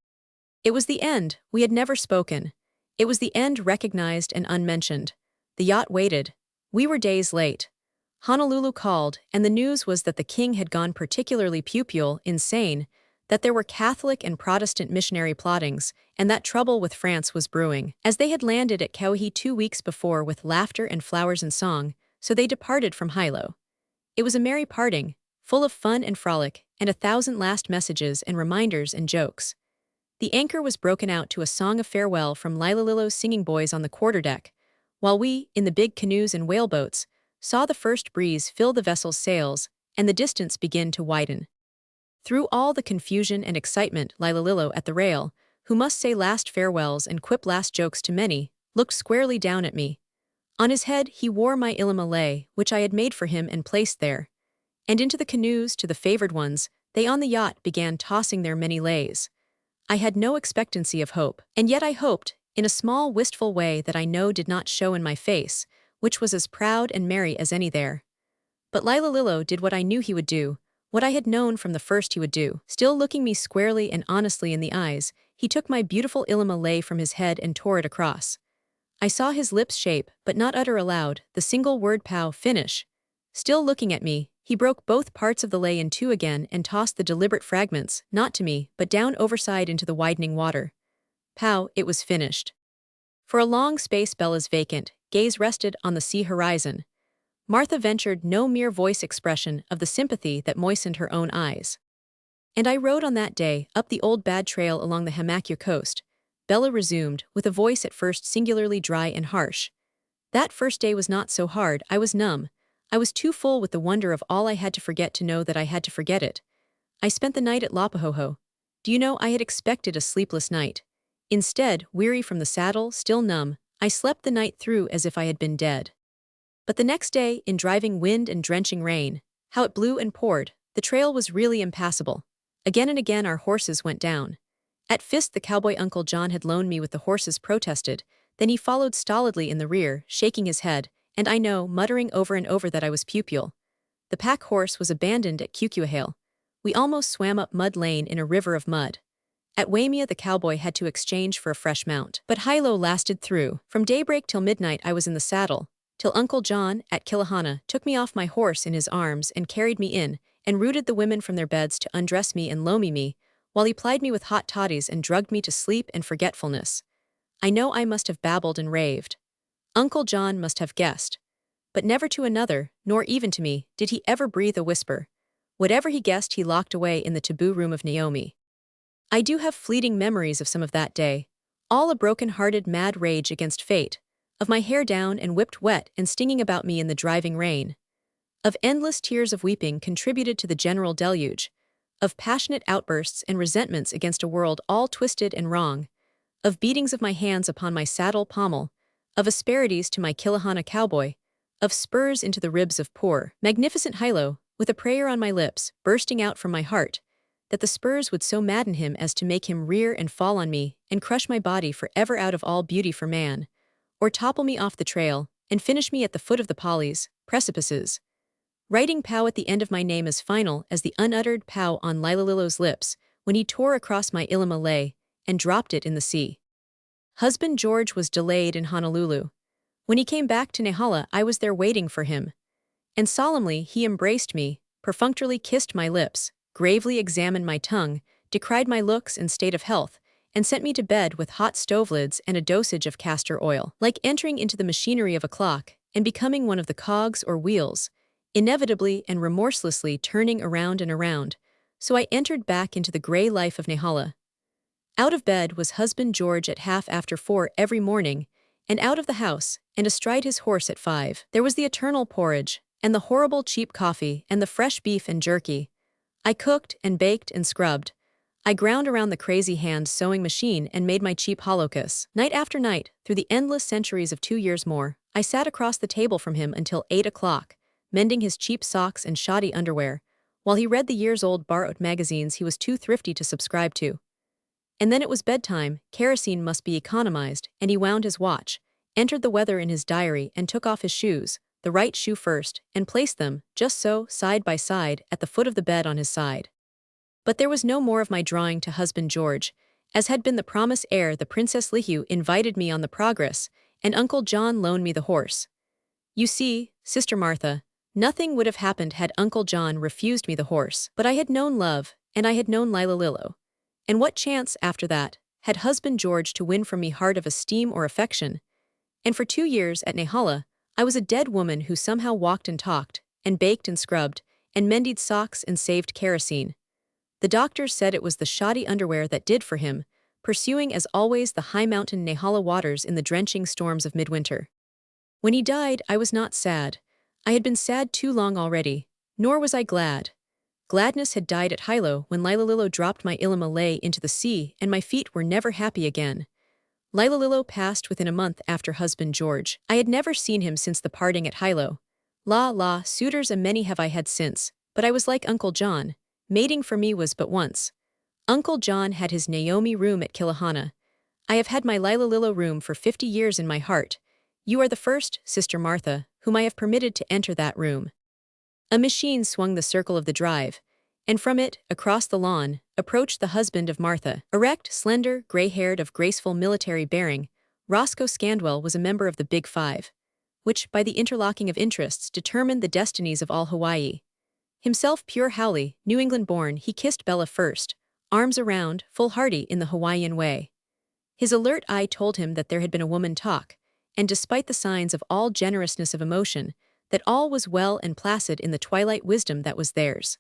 It was the end, we had never spoken. It was the end recognized and unmentioned. The yacht waited. We were days late. Honolulu called, and the news was that the king had gone particularly pupule, insane, that there were Catholic and Protestant missionary plottings, and that trouble with France was brewing. As they had landed at Kauai 2 weeks before with laughter and flowers and song, so they departed from Hilo. It was a merry parting, full of fun and frolic, and 1,000 last messages and reminders and jokes. The anchor was broken out to a song of farewell from Lilalilo's singing boys on the quarterdeck, while we, in the big canoes and whaleboats, saw the first breeze fill the vessel's sails, and the distance begin to widen. Through all the confusion and excitement, Lilalilo at the rail, who must say last farewells and quip last jokes to many, looked squarely down at me. On his head he wore my ilima, which I had made for him and placed there. And into the canoes, to the favored ones, they on the yacht began tossing their many lays. I had no expectancy of hope, and yet I hoped, in a small wistful way that I know did not show in my face, which was as proud and merry as any there. But Lilalilo did what I knew he would do, what I had known from the first he would do. Still looking me squarely and honestly in the eyes, he took my beautiful ilima from his head and tore it across. I saw his lips shape, but not utter aloud, the single word pow, finish. Still looking at me, he broke both parts of the lei in 2 again and tossed the deliberate fragments, not to me, but down overside into the widening water. Pow, it was finished. For a long space Bella's vacant gaze rested on the sea horizon. Martha ventured no mere voice expression of the sympathy that moistened her own eyes. And I rode on that day, up the old bad trail along the Hamakua coast. Bella resumed, with a voice at first singularly dry and harsh. That first day was not so hard, I was numb. I was too full with the wonder of all I had to forget to know that I had to forget it. I spent the night at Lapahoho. Do you know, I had expected a sleepless night. Instead, weary from the saddle, still numb, I slept the night through as if I had been dead. But the next day, in driving wind and drenching rain, how it blew and poured, the trail was really impassable. Again and again our horses went down. At Fist the cowboy Uncle John had loaned me with the horses protested, then he followed stolidly in the rear, shaking his head, and I know, muttering over and over that I was pupil. The pack horse was abandoned at Kukuahale. We almost swam up Mud Lane in a river of mud. At Waimea the cowboy had to exchange for a fresh mount. But Hilo lasted through. From daybreak till midnight I was in the saddle, till Uncle John, at Kilahana, took me off my horse in his arms and carried me in, and rooted the women from their beds to undress me and loamy me, while he plied me with hot toddies and drugged me to sleep and forgetfulness. I know I must have babbled and raved. Uncle John must have guessed. But never to another, nor even to me, did he ever breathe a whisper. Whatever he guessed he locked away in the taboo room of Naomi. I do have fleeting memories of some of that day, all a broken-hearted mad rage against fate, of my hair down and whipped wet and stinging about me in the driving rain, of endless tears of weeping contributed to the general deluge, of passionate outbursts and resentments against a world all twisted and wrong, of beatings of my hands upon my saddle pommel, of asperities to my Kilahana cowboy, of spurs into the ribs of poor, magnificent Hilo, with a prayer on my lips, bursting out from my heart, that the spurs would so madden him as to make him rear and fall on me and crush my body forever out of all beauty for man, or topple me off the trail and finish me at the foot of the pollies, precipices. Writing Pow at the end of my name as final as the unuttered Pow on Lilalillo's lips when he tore across my Ilima and dropped it in the sea. Husband George was delayed in Honolulu. When he came back to Nehala, I was there waiting for him. And solemnly he embraced me, perfunctorily kissed my lips, gravely examined my tongue, decried my looks and state of health, and sent me to bed with hot stove lids and a dosage of castor oil. Like entering into the machinery of a clock and becoming one of the cogs or wheels, inevitably and remorselessly turning around and around, so I entered back into the gray life of Nehala. Out of bed was husband George at 4:30 every morning, and out of the house, and astride his horse at 5. There was the eternal porridge, and the horrible cheap coffee, and the fresh beef and jerky. I cooked and baked and scrubbed. I ground around the crazy hand sewing machine and made my cheap holocaust. Night after night, through the endless centuries of 2 years more, I sat across the table from him until 8 o'clock, mending his cheap socks and shoddy underwear, while he read the years-old borrowed magazines he was too thrifty to subscribe to. And then it was bedtime, kerosene must be economized, and he wound his watch, entered the weather in his diary and took off his shoes, the right shoe first, and placed them, just so, side by side, at the foot of the bed on his side. But there was no more of my drawing to husband George, as had been the promise ere the Princess Lihu invited me on the Progress, and Uncle John loaned me the horse. You see, Sister Martha, nothing would have happened had Uncle John refused me the horse. But I had known love, and I had known Lilalillo. And what chance, after that, had husband George to win from me heart of esteem or affection? And for 2 years at Nehala, I was a dead woman who somehow walked and talked, and baked and scrubbed, and mended socks and saved kerosene. The doctors said it was the shoddy underwear that did for him, pursuing as always the high mountain Nehala waters in the drenching storms of midwinter. When he died, I was not sad. I had been sad too long already, nor was I glad. Gladness had died at Hilo when Lilalillo dropped my Ilima into the sea and my feet were never happy again. Lilalillo passed within a month after husband George. I had never seen him since the parting at Hilo. Suitors a many have I had since, but I was like Uncle John. Mating for me was but once. Uncle John had his Naomi room at Kilahana. I have had my Lilalillo room for 50 years in my heart. You are the first, Sister Martha, whom I have permitted to enter that room. A machine swung the circle of the drive, and from it, across the lawn, approached the husband of Martha. Erect, slender, gray-haired, of graceful military bearing, Roscoe Scandwell was a member of the Big Five, which, by the interlocking of interests, determined the destinies of all Hawaii. Himself pure Haole, New England-born, he kissed Bella first, arms around, foolhardy in the Hawaiian way. His alert eye told him that there had been a woman talk, and despite the signs of all generousness of emotion, that all was well and placid in the twilight wisdom that was theirs.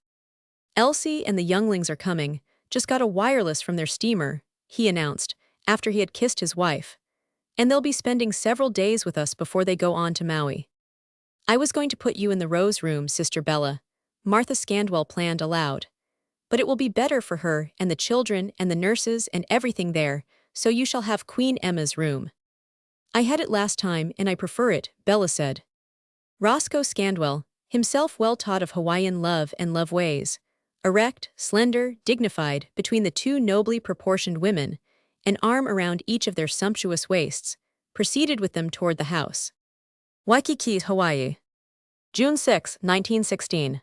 Elsie and the younglings are coming, just got a wireless from their steamer, he announced, after he had kissed his wife. And they'll be spending several days with us before they go on to Maui. I was going to put you in the Rose Room, Sister Bella, Martha Scandwell planned aloud. But it will be better for her and the children and the nurses and everything there, so you shall have Queen Emma's room. I had it last time and I prefer it, Bella said. Roscoe Scandwell, himself well taught of Hawaiian love and love ways, erect, slender, dignified, between the two nobly proportioned women, an arm around each of their sumptuous waists, proceeded with them toward the house. Waikiki, Hawaii. June 6, 1916.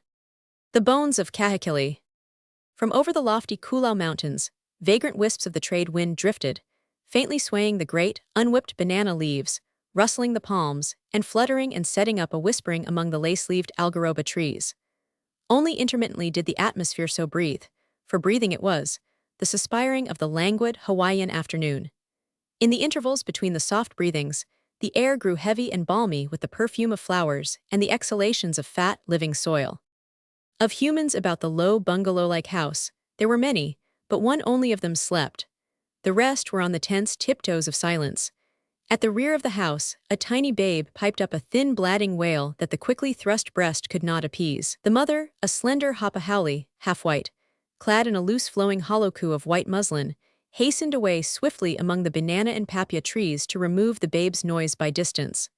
The bones of Kahekili. From over the lofty Koolau Mountains, vagrant wisps of the trade wind drifted, faintly swaying the great, unwhipped banana leaves, rustling the palms, and fluttering and setting up a whispering among the lace-leaved algaroba trees. Only intermittently did the atmosphere so breathe, for breathing it was, the suspiring of the languid Hawaiian afternoon. In the intervals between the soft breathings, the air grew heavy and balmy with the perfume of flowers and the exhalations of fat, living soil. Of humans about the low bungalow-like house, there were many, but one only of them slept. The rest were on the tense tiptoes of silence. At the rear of the house, a tiny babe piped up a thin blatting wail that the quickly thrust breast could not appease. The mother, a slender hapahauli, half-white, clad in a loose flowing holoku of white muslin, hastened away swiftly among the banana and papaya trees to remove the babe's noise by distance.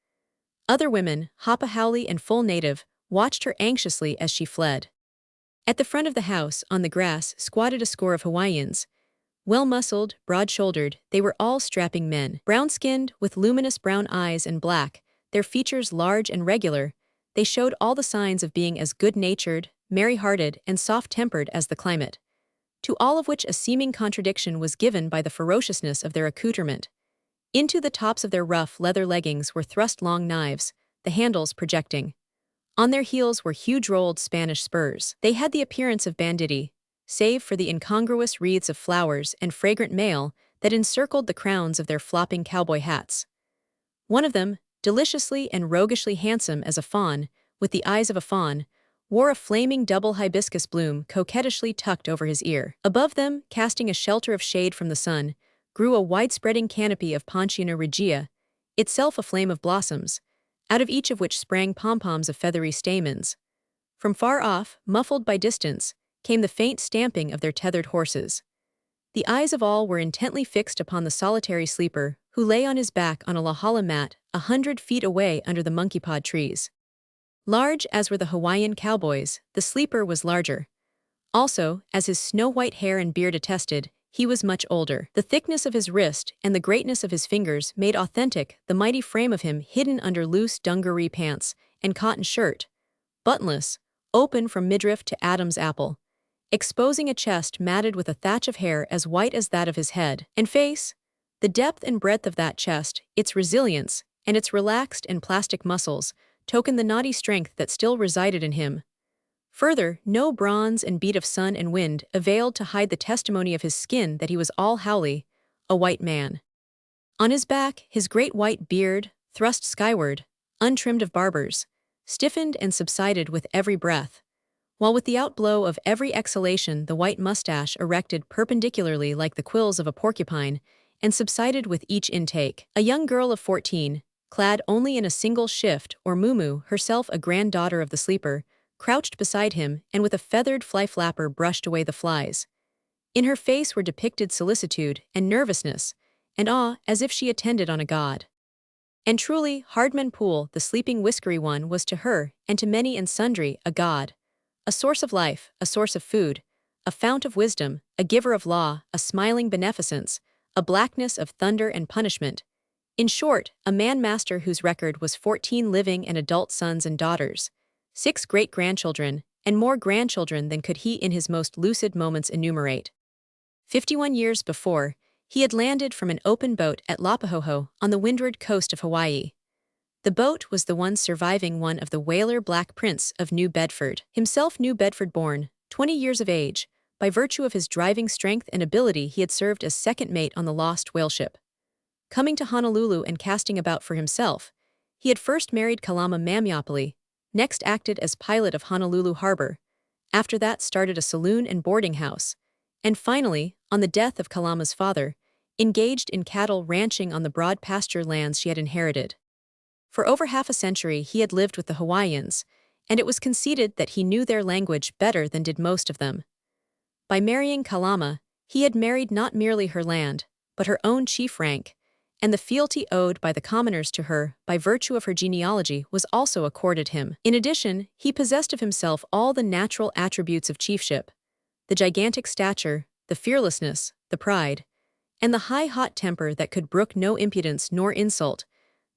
Other women, hapahauli and full native, watched her anxiously as she fled. At the front of the house, on the grass, squatted a score of Hawaiians. Well-muscled, broad-shouldered, they were all strapping men. Brown-skinned, with luminous brown eyes and black, their features large and regular, they showed all the signs of being as good-natured, merry-hearted, and soft-tempered as the climate. To all of which a seeming contradiction was given by the ferociousness of their accoutrement. Into the tops of their rough leather leggings were thrust long knives, the handles projecting. On their heels were huge rolled Spanish spurs. They had the appearance of banditti, save for the incongruous wreaths of flowers and fragrant mail that encircled the crowns of their flopping cowboy hats. One of them, deliciously and roguishly handsome as a fawn, with the eyes of a fawn, wore a flaming double hibiscus bloom coquettishly tucked over his ear. Above them, casting a shelter of shade from the sun, grew a wide-spreading canopy of Ponciana regia, itself a flame of blossoms, out of each of which sprang pom-poms of feathery stamens. From far off, muffled by distance, came the faint stamping of their tethered horses. The eyes of all were intently fixed upon the solitary sleeper, who lay on his back on a Makaloa Mat 100 feet away under the monkeypod trees. Large as were the Hawaiian cowboys, the sleeper was larger. Also, as his snow-white hair and beard attested, he was much older. The thickness of his wrist and the greatness of his fingers made authentic the mighty frame of him hidden under loose dungaree pants and cotton shirt, buttonless, open from midriff to Adam's apple, exposing a chest matted with a thatch of hair as white as that of his head and face. The depth and breadth of that chest, its resilience, and its relaxed and plastic muscles, tokened the knotty strength that still resided in him. Further, no bronze and beat of sun and wind availed to hide the testimony of his skin that he was all haole, a white man. On his back, his great white beard, thrust skyward, untrimmed of barbers, stiffened and subsided with every breath, while with the outblow of every exhalation the white mustache erected perpendicularly like the quills of a porcupine, and subsided with each intake. A young girl of 14, clad only in a single shift or muumuu, herself a granddaughter of the sleeper, crouched beside him and with a feathered fly flapper brushed away the flies. In her face were depicted solicitude and nervousness, and awe as if she attended on a god. And truly, Hardman Poole, the sleeping whiskery one, was to her, and to many and sundry, a god. A source of life, a source of food, a fount of wisdom, a giver of law, a smiling beneficence, a blackness of thunder and punishment. In short, a man-master whose record was 14 living and adult sons and daughters, 6 great-grandchildren, and more grandchildren than could he in his most lucid moments enumerate. 51 years before, he had landed from an open boat at Lapahoho on the windward coast of Hawaii. The boat was the one surviving one of the whaler Black Prince of New Bedford. Himself New Bedford-born, 20 years of age, by virtue of his driving strength and ability he had served as second mate on the lost whaleship. Coming to Honolulu and casting about for himself, he had first married Kalama Mamiopoli, next acted as pilot of Honolulu Harbor, after that started a saloon and boarding house, and finally, on the death of Kalama's father, engaged in cattle ranching on the broad pasture lands she had inherited. For over half a century he had lived with the Hawaiians, and it was conceded that he knew their language better than did most of them. By marrying Kalama, he had married not merely her land, but her own chief rank, and the fealty owed by the commoners to her by virtue of her genealogy was also accorded him. In addition, he possessed of himself all the natural attributes of chiefship, the gigantic stature, the fearlessness, the pride, and the high hot temper that could brook no impudence nor insult,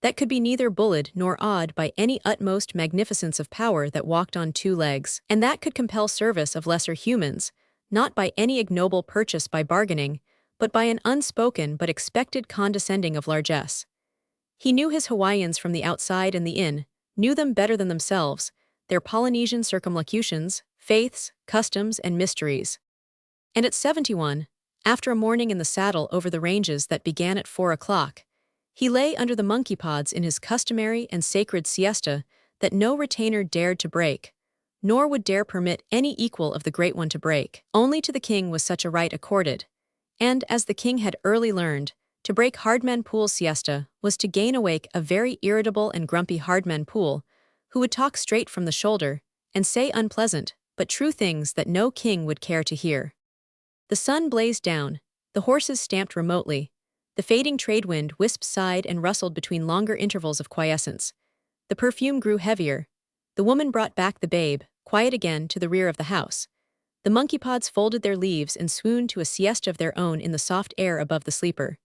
that could be neither bullied nor awed by any utmost magnificence of power that walked on two legs, and that could compel service of lesser humans, not by any ignoble purchase by bargaining, but by an unspoken but expected condescending of largesse. He knew his Hawaiians from the outside and the in, knew them better than themselves, their Polynesian circumlocutions, faiths, customs, and mysteries. And at 71, after a morning in the saddle over the ranges that began at 4 o'clock, he lay under the monkey pods in his customary and sacred siesta that no retainer dared to break, nor would dare permit any equal of the great one to break. Only to the king was such a right accorded, and, as the king had early learned, to break Hardman Pool's siesta was to gain awake a very irritable and grumpy Hardman Pool, who would talk straight from the shoulder, and say unpleasant, but true things that no king would care to hear. The sun blazed down, the horses stamped remotely, the fading trade wind wisped sighed and rustled between longer intervals of quiescence. The perfume grew heavier. The woman brought back the babe, quiet again, to the rear of the house. The monkey pods folded their leaves and swooned to a siesta of their own in the soft air above the sleeper.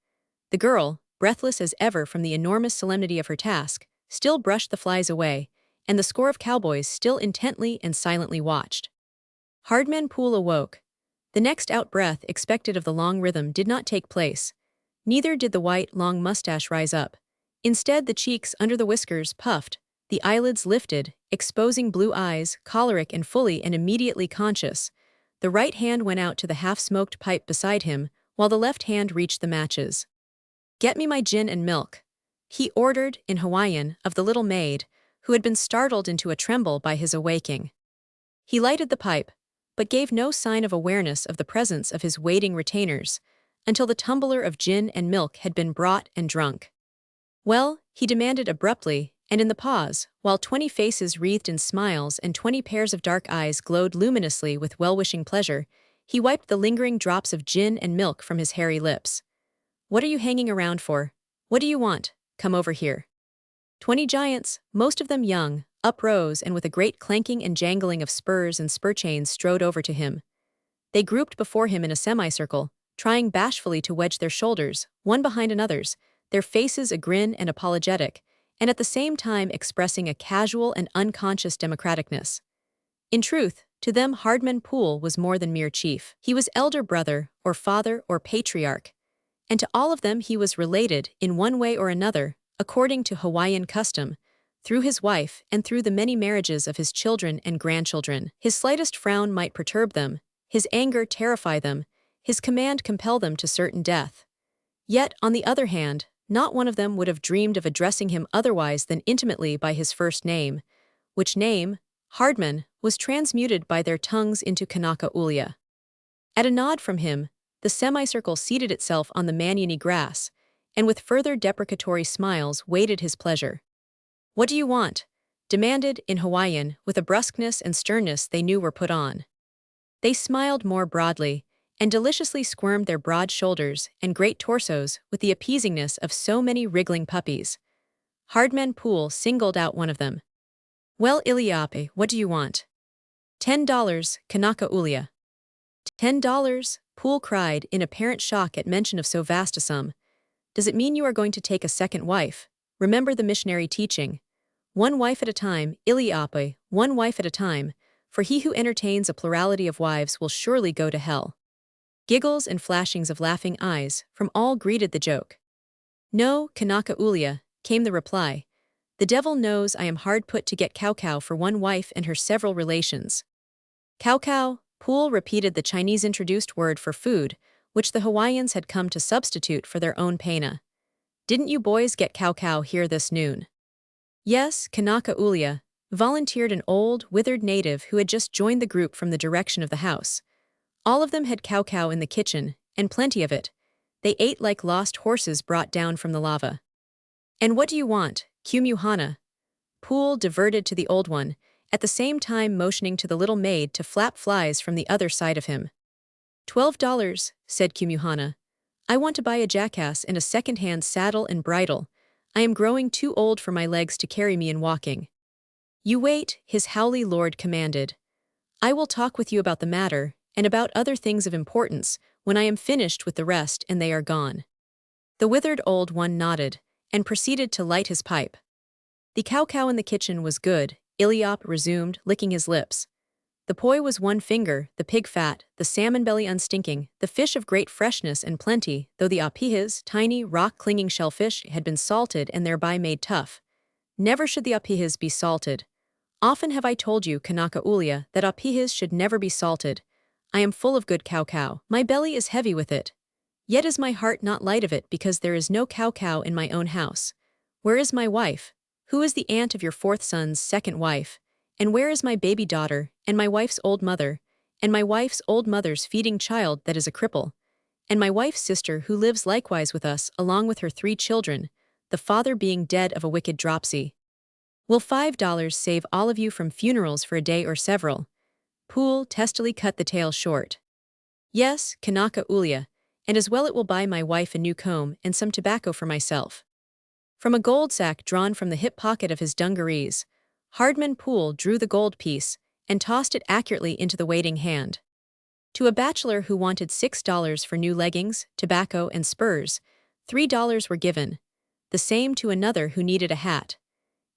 The girl, breathless as ever from the enormous solemnity of her task, still brushed the flies away, and the score of cowboys still intently and silently watched. Hardman Pool awoke. The next out-breath expected of the long rhythm did not take place. Neither did the white, long mustache rise up. Instead, the cheeks under the whiskers puffed, the eyelids lifted, exposing blue eyes, choleric and fully and immediately conscious. The right hand went out to the half-smoked pipe beside him, while the left hand reached the matches. "Get me my gin and milk," he ordered, in Hawaiian, of the little maid, who had been startled into a tremble by his awaking. He lighted the pipe, but gave no sign of awareness of the presence of his waiting retainers, until the tumbler of gin and milk had been brought and drunk. "Well," he demanded abruptly, and in the pause, while 20 faces wreathed in smiles and 20 pairs of dark eyes glowed luminously with well-wishing pleasure, he wiped the lingering drops of gin and milk from his hairy lips. "What are you hanging around for? What do you want? Come over here." 20 giants, most of them young, uprose and with a great clanking and jangling of spurs and spur chains strode over to him. They grouped before him in a semicircle, trying bashfully to wedge their shoulders, one behind another's, their faces a grin and apologetic, and at the same time expressing a casual and unconscious democraticness. In truth, to them Hardman Pool was more than mere chief. He was elder brother, or father, or patriarch, and to all of them he was related, in one way or another, according to Hawaiian custom, through his wife and through the many marriages of his children and grandchildren. His slightest frown might perturb them, his anger terrify them, his command compel them to certain death. Yet, on the other hand, not one of them would have dreamed of addressing him otherwise than intimately by his first name, which name, Hardman, was transmuted by their tongues into Kanaka Ulia. At a nod from him, the semicircle seated itself on the maniony grass, and with further deprecatory smiles waited his pleasure. "What do you want?" demanded, in Hawaiian, with a brusqueness and sternness they knew were put on. They smiled more broadly, and deliciously squirmed their broad shoulders and great torsos with the appeasingness of so many wriggling puppies. Hardman Pool singled out one of them. "Well, Iliape, what do you want?" $10, Kanaka Ulia. $10, Pool cried, in apparent shock at mention of so vast a sum. "Does it mean you are going to take a second wife? Remember the missionary teaching. One wife at a time, Iliape, one wife at a time, for he who entertains a plurality of wives will surely go to hell." Giggles and flashings of laughing eyes from all greeted the joke. "No, Kanaka Ulia," came the reply. "The devil knows I am hard put to get cow for one wife and her several relations." Cow, Pool repeated the Chinese-introduced word for food, which the Hawaiians had come to substitute for their own paina. "Didn't you boys get cow here this noon?" "Yes, Kanaka Ulia," volunteered an old, withered native who had just joined the group from the direction of the house. All of them had cow in the kitchen, and plenty of it. They ate like lost horses brought down from the lava. "And what do you want, Kumuhana?" Pool diverted to the old one, at the same time motioning to the little maid to flap flies from the other side of him. $12, said Kumuhana. "I want to buy a jackass and a second-hand saddle and bridle. I am growing too old for my legs to carry me in walking." "You wait," his howly lord commanded. "I will talk with you about the matter, and about other things of importance, when I am finished with the rest and they are gone." The withered old one nodded, and proceeded to light his pipe. The cow in the kitchen was good, Iliop resumed, licking his lips. The poi was one finger, the pig fat, the salmon belly unstinking, the fish of great freshness and plenty, though the apihis, tiny, rock-clinging shellfish, had been salted and thereby made tough. Never should the apihis be salted. Often have I told you, Kanaka Ulia, that apihis should never be salted. I am full of good cow. My belly is heavy with it. Yet is my heart not light of it, because there is no cow in my own house. Where is my wife? Who is the aunt of your fourth son's second wife? And where is my baby daughter, and my wife's old mother, and my wife's old mother's feeding child that is a cripple, and my wife's sister who lives likewise with us, along with her 3 children, the father being dead of a wicked dropsy? Will $5 save all of you from funerals for a day or several? Poole testily cut the tale short. Yes, Kanaka Ulia, and as well it will buy my wife a new comb and some tobacco for myself. From a gold sack drawn from the hip pocket of his dungarees, Hardman Poole drew the gold piece and tossed it accurately into the waiting hand. To a bachelor who wanted $6 for new leggings, tobacco, and spurs, $3 were given, the same to another who needed a hat.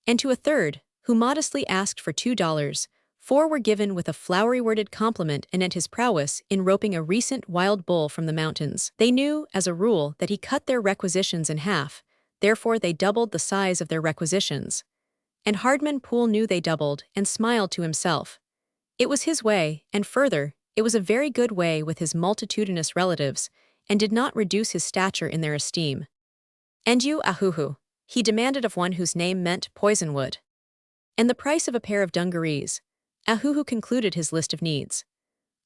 And to a third, who modestly asked for $2, 4 were given with a flowery-worded compliment anent his prowess in roping a recent wild bull from the mountains. They knew, as a rule, that he cut their requisitions in half, therefore they doubled the size of their requisitions. And Hardman Poole knew they doubled, and smiled to himself. It was his way, and further, it was a very good way with his multitudinous relatives, and did not reduce his stature in their esteem. And you, Ahuhu? He demanded of one whose name meant poisonwood. And the price of a pair of dungarees. Ahuhu concluded his list of needs.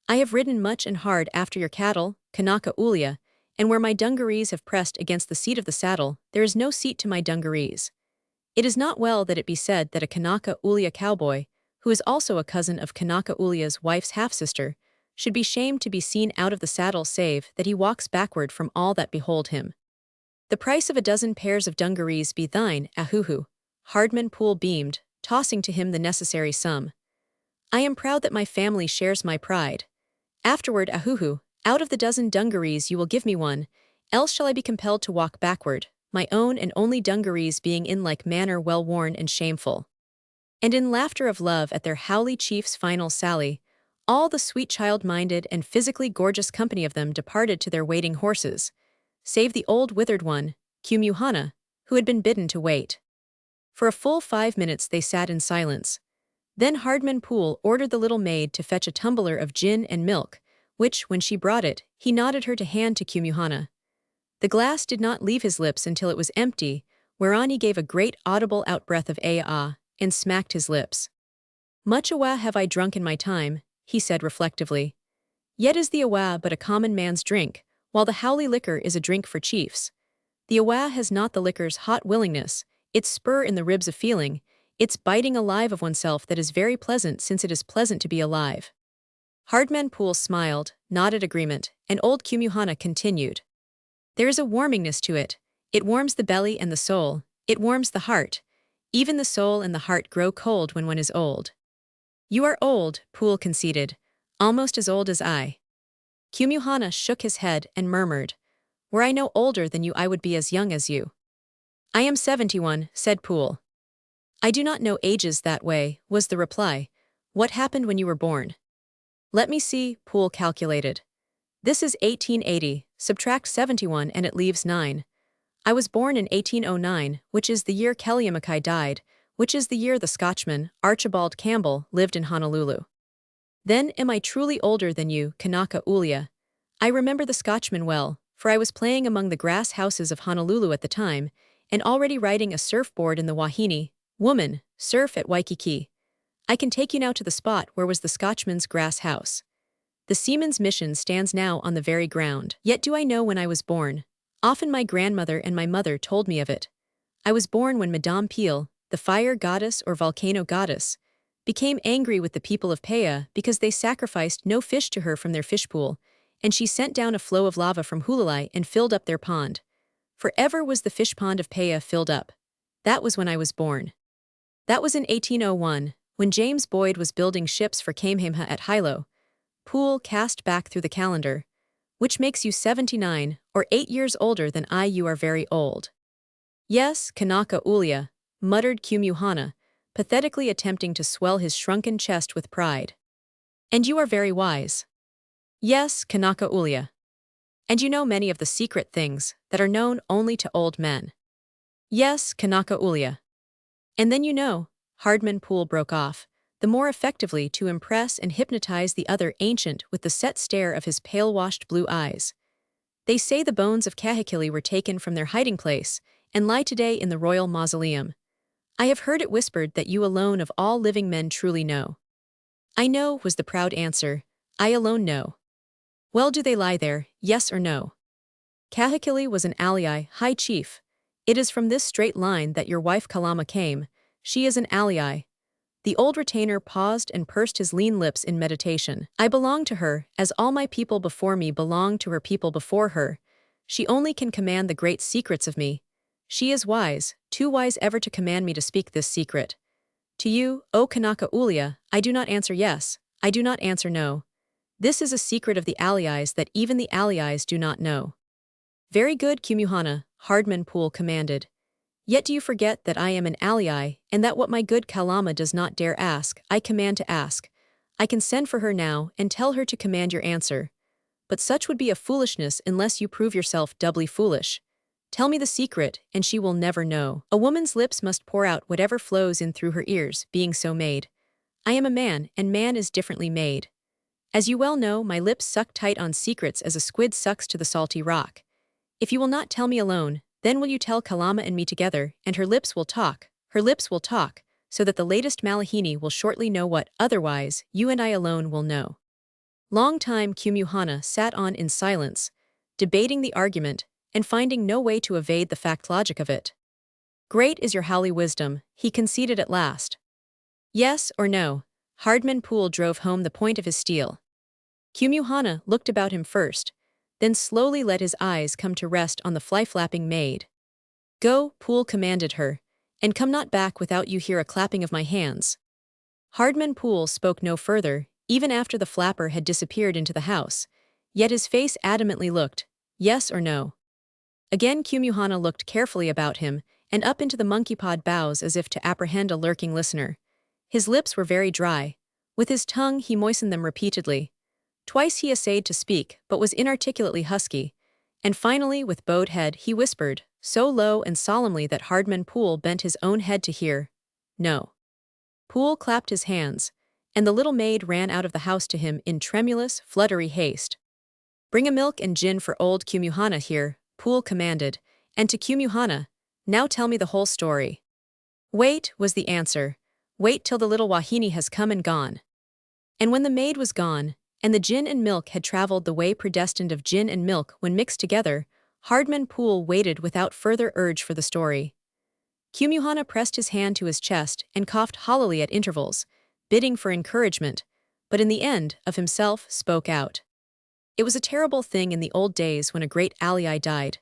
I have ridden much and hard after your cattle, Kanaka Ulia, and where my dungarees have pressed against the seat of the saddle, there is no seat to my dungarees. It is not well that it be said that a Kanaka Ulia cowboy, who is also a cousin of Kanaka Ulia's wife's half-sister, should be shamed to be seen out of the saddle save that he walks backward from all that behold him. The price of a dozen pairs of dungarees be thine, Ahuhu. Hardman Poole beamed, tossing to him the necessary sum. I am proud that my family shares my pride. Afterward, Ahuhu, out of the dozen dungarees you will give me one, else shall I be compelled to walk backward, my own and only dungarees being in like manner well worn and shameful. And in laughter of love at their howly chief's final sally, all the sweet child-minded and physically gorgeous company of them departed to their waiting horses, save the old withered one, Kumuhana, who had been bidden to wait. For a full 5 minutes they sat in silence. Then Hardman Poole ordered the little maid to fetch a tumbler of gin and milk, which, when she brought it, he nodded her to hand to Kumuhana. The glass did not leave his lips until it was empty, whereon he gave a great audible outbreath of ah, and smacked his lips. Much awa have I drunk in my time, he said reflectively. Yet is the awa but a common man's drink, while the howly liquor is a drink for chiefs. The awa has not the liquor's hot willingness, its spur in the ribs of feeling, its biting alive of oneself that is very pleasant since it is pleasant to be alive. Hardman Poole smiled, nodded agreement, and old Kumuhana continued. There is a warmingness to it. It warms the belly and the soul. It warms the heart. Even the soul and the heart grow cold when one is old. You are old, Poole conceded, almost as old as I. Kumuhana shook his head and murmured, Were I no older than you I would be as young as you. I am 71, said Poole. I do not know ages that way, was the reply. What happened when you were born? Let me see, Poole calculated. This is 1880, subtract 71 and it leaves 9. I was born in 1809, which is the year Kelliamakai died, which is the year the Scotchman, Archibald Campbell, lived in Honolulu. Then am I truly older than you, Kanaka Ulia. I remember the Scotchman well, for I was playing among the grass houses of Honolulu at the time, and already riding a surfboard in the Wahine, woman, surf at Waikiki. I can take you now to the spot where was the Scotchman's grass house. The seaman's mission stands now on the very ground. Yet do I know when I was born. Often my grandmother and my mother told me of it. I was born when Madame Peel, the fire goddess or volcano goddess, became angry with the people of Paia because they sacrificed no fish to her from their fish pool, and she sent down a flow of lava from Hulalai and filled up their pond. Forever was the fish pond of Paia filled up. That was when I was born. That was in 1801, when James Boyd was building ships for Kamehameha at Hilo. Poole cast back through the calendar. Which makes you 79, or 8 years older than I. You are very old. Yes, Kanaka Ulia, muttered Kumuhana, pathetically attempting to swell his shrunken chest with pride. And you are very wise. Yes, Kanaka Ulia. And you know many of the secret things that are known only to old men. Yes, Kanaka Ulia. And then you know, Hardman Poole broke off, the more effectively to impress and hypnotize the other ancient with the set stare of his pale-washed blue eyes. They say the bones of Kahekili were taken from their hiding place and lie today in the royal mausoleum. I have heard it whispered that you alone of all living men truly know. I know, was the proud answer. I alone know. Well, do they lie there, yes or no? Kahekili was an ally, high chief. It is from this straight line that your wife Kalama came. She is an ally. The old retainer paused and pursed his lean lips in meditation. I belong to her, as all my people before me belong to her people before her. She only can command the great secrets of me. She is wise, too wise ever to command me to speak this secret. To you, O Kanaka Ulia, I do not answer yes, I do not answer no. This is a secret of the allies that even the allies do not know. Very good, Kumuhana, Hardman Poole commanded. Yet do you forget that I am an ally, and that what my good Kalama does not dare ask, I command to ask. I can send for her now and tell her to command your answer. But such would be a foolishness unless you prove yourself doubly foolish. Tell me the secret, and she will never know. A woman's lips must pour out whatever flows in through her ears, being so made. I am a man, and man is differently made. As you well know, my lips suck tight on secrets as a squid sucks to the salty rock. If you will not tell me alone, then will you tell Kalama and me together, and her lips will talk, so that the latest Malahini will shortly know what, otherwise, you and I alone will know. Long time Kumuhana sat on in silence, debating the argument, and finding no way to evade the fact logic of it. Great is your Howley wisdom, he conceded at last. Yes or no, Hardman Poole drove home the point of his steel. Kumuhana looked about him first, then slowly let his eyes come to rest on the fly-flapping maid. Go, Poole commanded her, and come not back without you hear a clapping of my hands. Hardman Poole spoke no further, even after the flapper had disappeared into the house, yet his face adamantly looked, yes or no. Again Kumuhana looked carefully about him, and up into the monkey-pod boughs as if to apprehend a lurking listener. His lips were very dry. With his tongue he moistened them repeatedly. Twice he essayed to speak, but was inarticulately husky, and finally, with bowed head, he whispered, so low and solemnly that Hardman Poole bent his own head to hear. No. Poole clapped his hands, and the little maid ran out of the house to him in tremulous, fluttery haste. Bring a milk and gin for old Kumuhana here, Poole commanded, and to Kumuhana, now tell me the whole story. Wait, was the answer. Wait till the little Wahine has come and gone. And when the maid was gone, and the gin and milk had traveled the way predestined of gin and milk when mixed together, Hardman Poole waited without further urge for the story. Kumuhana pressed his hand to his chest and coughed hollowly at intervals, bidding for encouragement, but in the end, of himself, spoke out. It was a terrible thing in the old days when a great ally died.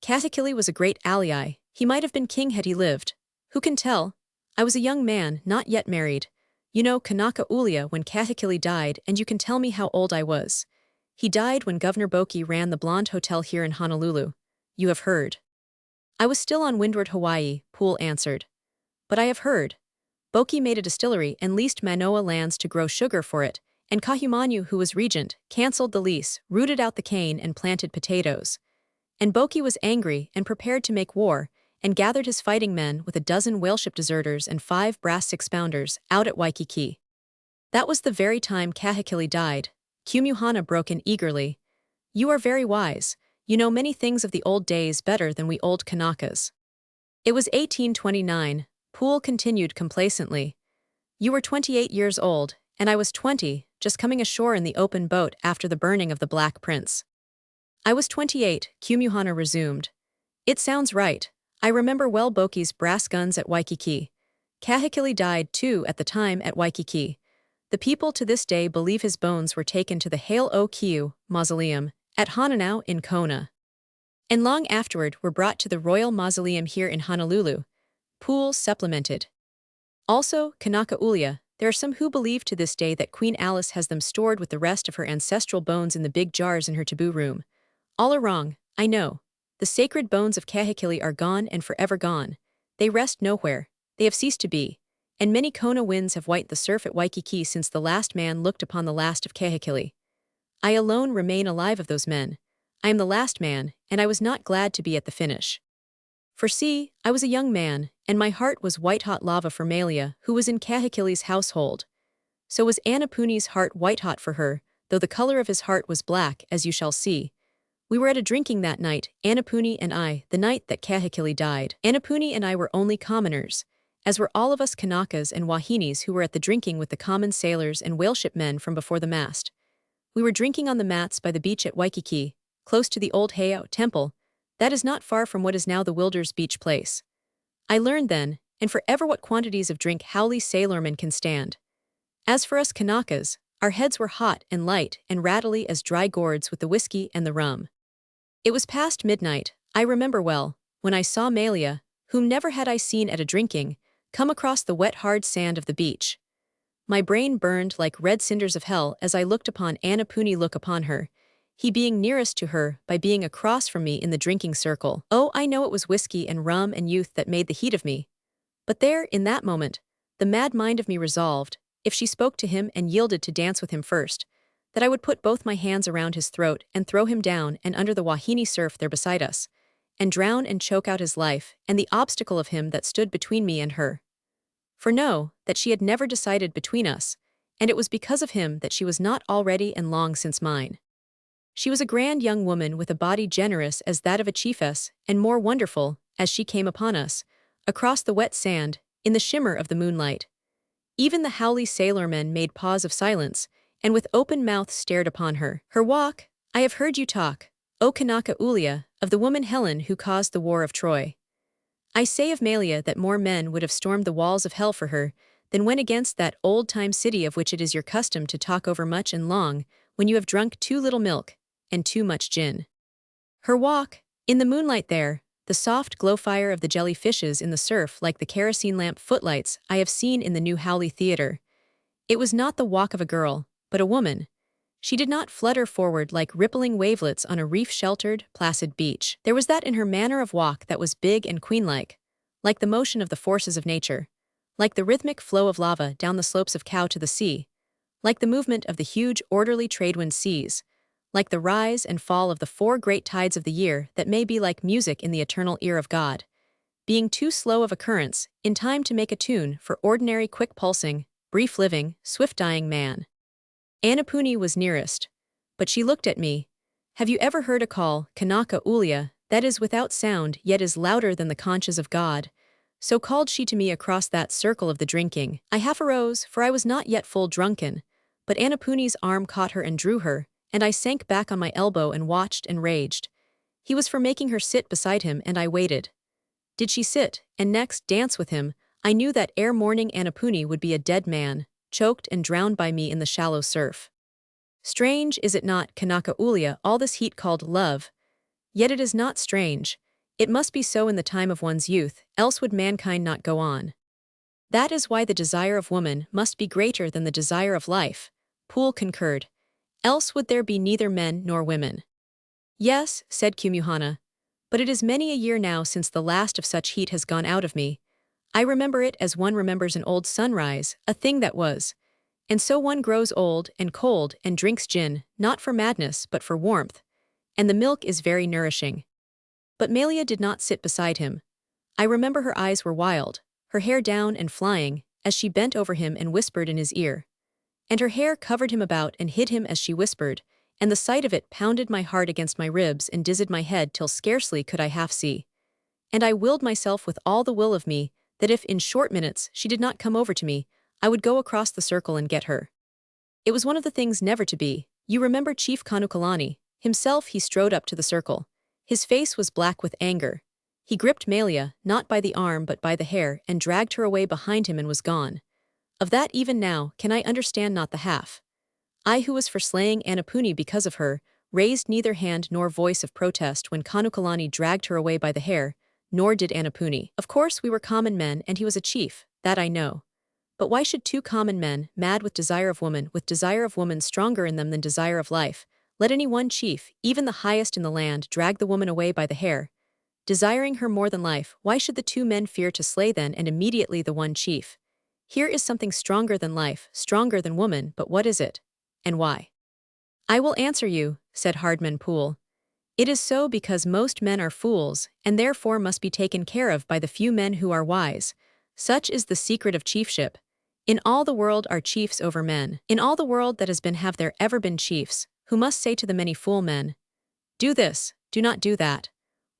Kahekili was a great ally. He might have been king had he lived. Who can tell? I was a young man, not yet married. You know Kanaka Ulia when Kahekili died, and you can tell me how old I was. He died when Governor Boki ran the Blonde Hotel here in Honolulu. You have heard. I was still on windward Hawaii, Poole answered. But I have heard. Boki made a distillery and leased Manoa lands to grow sugar for it, and Kahumanyu, who was regent, cancelled the lease, rooted out the cane and planted potatoes. And Boki was angry and prepared to make war, and gathered his fighting men with 12 whaleship deserters and 5 brass 6-pounders out at Waikiki. That was the very time Kahekili died. Kumuhana broke in eagerly. You are very wise. You know many things of the old days better than we old Kanakas. It was 1829, Poole continued complacently. You were 28 years old, and I was 20, just coming ashore in the open boat after the burning of the Black Prince. I was 28, Kumuhana resumed. It sounds right. I remember well Boki's brass guns at Waikiki. Kahekili died, too, at the time at Waikiki. The people to this day believe his bones were taken to the Hale o Kiu mausoleum at Hononau in Kona, and long afterward were brought to the Royal Mausoleum here in Honolulu. Poole supplemented. Also, Kanaka Ulia, there are some who believe to this day that Queen Alice has them stored with the rest of her ancestral bones in the big jars in her taboo room. All are wrong, I know. The sacred bones of Kahekili are gone and forever gone. They rest nowhere. They have ceased to be. And many Kona winds have white the surf at Waikiki since the last man looked upon the last of Kahekili. I alone remain alive of those men. I am the last man, and I was not glad to be at the finish. For see, I was a young man, and my heart was white-hot lava for Malia, who was in Kahekili's household. So was Annapuni's heart white-hot for her, though the color of his heart was black, as you shall see. We were at a drinking that night, Annapuni and I, the night that Kahekili died. Annapuni and I were only commoners, as were all of us Kanakas and Wahinis who were at the drinking with the common sailors and whaleship men from before the mast. We were drinking on the mats by the beach at Waikiki, close to the old Heiau temple, that is not far from what is now the Wilders Beach place. I learned then, and forever what quantities of drink haole sailormen can stand. As for us Kanakas, our heads were hot and light and rattly as dry gourds with the whiskey and the rum. It was past midnight, I remember well, when I saw Malia, whom never had I seen at a drinking, come across the wet hard sand of the beach. My brain burned like red cinders of hell as I looked upon Annapuni look upon her, he being nearest to her by being across from me in the drinking circle. Oh, I know it was whiskey and rum and youth that made the heat of me. But there, in that moment, the mad mind of me resolved, if she spoke to him and yielded to dance with him first, that I would put both my hands around his throat and throw him down and under the Wahine surf there beside us, and drown and choke out his life and the obstacle of him that stood between me and her. For know, that she had never decided between us, and it was because of him that she was not already and long since mine. She was a grand young woman with a body generous as that of a chiefess, and more wonderful, as she came upon us, across the wet sand, in the shimmer of the moonlight. Even the haole sailormen made pause of silence, and with open mouths stared upon her. Her walk, I have heard you talk, O Kanaka Ulia, of the woman Helen who caused the war of Troy. I say of Malia that more men would have stormed the walls of hell for her, than went against that old-time city of which it is your custom to talk over much and long, when you have drunk too little milk, and too much gin. Her walk, in the moonlight there, the soft glow fire of the jellyfishes in the surf like the kerosene lamp footlights I have seen in the new Howley Theatre. It was not the walk of a girl, but a woman. She did not flutter forward like rippling wavelets on a reef-sheltered, placid beach. There was that in her manner of walk that was big and queen-like the motion of the forces of nature, like the rhythmic flow of lava down the slopes of Kau to the sea, like the movement of the huge orderly tradewind seas, like the rise and fall of the four great tides of the year that may be like music in the eternal ear of God, being too slow of occurrence, in time to make a tune for ordinary quick-pulsing, brief-living, swift-dying man. Annapuni was nearest, but she looked at me. Have you ever heard a call, Kanaka Ulia, that is without sound yet is louder than the conches of God? So called she to me across that circle of the drinking. I half arose, for I was not yet full drunken, but Annapuni's arm caught her and drew her, and I sank back on my elbow and watched and raged. He was for making her sit beside him, and I waited. Did she sit, and next dance with him, I knew that ere morning Annapuni would be a dead man, choked and drowned by me in the shallow surf. Strange, is it not, Kanaka Ulia, all this heat called love? Yet it is not strange. It must be so in the time of one's youth, else would mankind not go on. That is why the desire of woman must be greater than the desire of life, Poole concurred. Else would there be neither men nor women. Yes, said Kumuhana, but it is many a year now since the last of such heat has gone out of me. I remember it as one remembers an old sunrise, a thing that was. And so one grows old and cold and drinks gin, not for madness but for warmth. And the milk is very nourishing. But Malia did not sit beside him. I remember her eyes were wild, her hair down and flying, as she bent over him and whispered in his ear. And her hair covered him about and hid him as she whispered, and the sight of it pounded my heart against my ribs and dizzied my head till scarcely could I half see. And I willed myself with all the will of me, that if in short minutes she did not come over to me, I would go across the circle and get her. It was one of the things never to be. You remember Chief Kanukalani. Himself he strode up to the circle. His face was black with anger. He gripped Malia, not by the arm but by the hair, and dragged her away behind him and was gone. Of that even now can I understand not the half. I who was for slaying Annapuni because of her, raised neither hand nor voice of protest when Kanukalani dragged her away by the hair, nor did Annapuni. Of course we were common men and he was a chief, that I know. But why should two common men, mad with desire of woman stronger in them than desire of life, Let any one chief, even the highest in the land, drag the woman away by the hair, desiring her more than life. Why should the two men fear to slay then and immediately the one chief? Here is something stronger than life, stronger than woman, but what is it? And why? I will answer you, said Hardman Poole. It is so because most men are fools, and therefore must be taken care of by the few men who are wise. Such is the secret of chiefship. In all the world are chiefs over men. In all the world that has been have there ever been chiefs, who must say to the many fool men, do this, do not do that.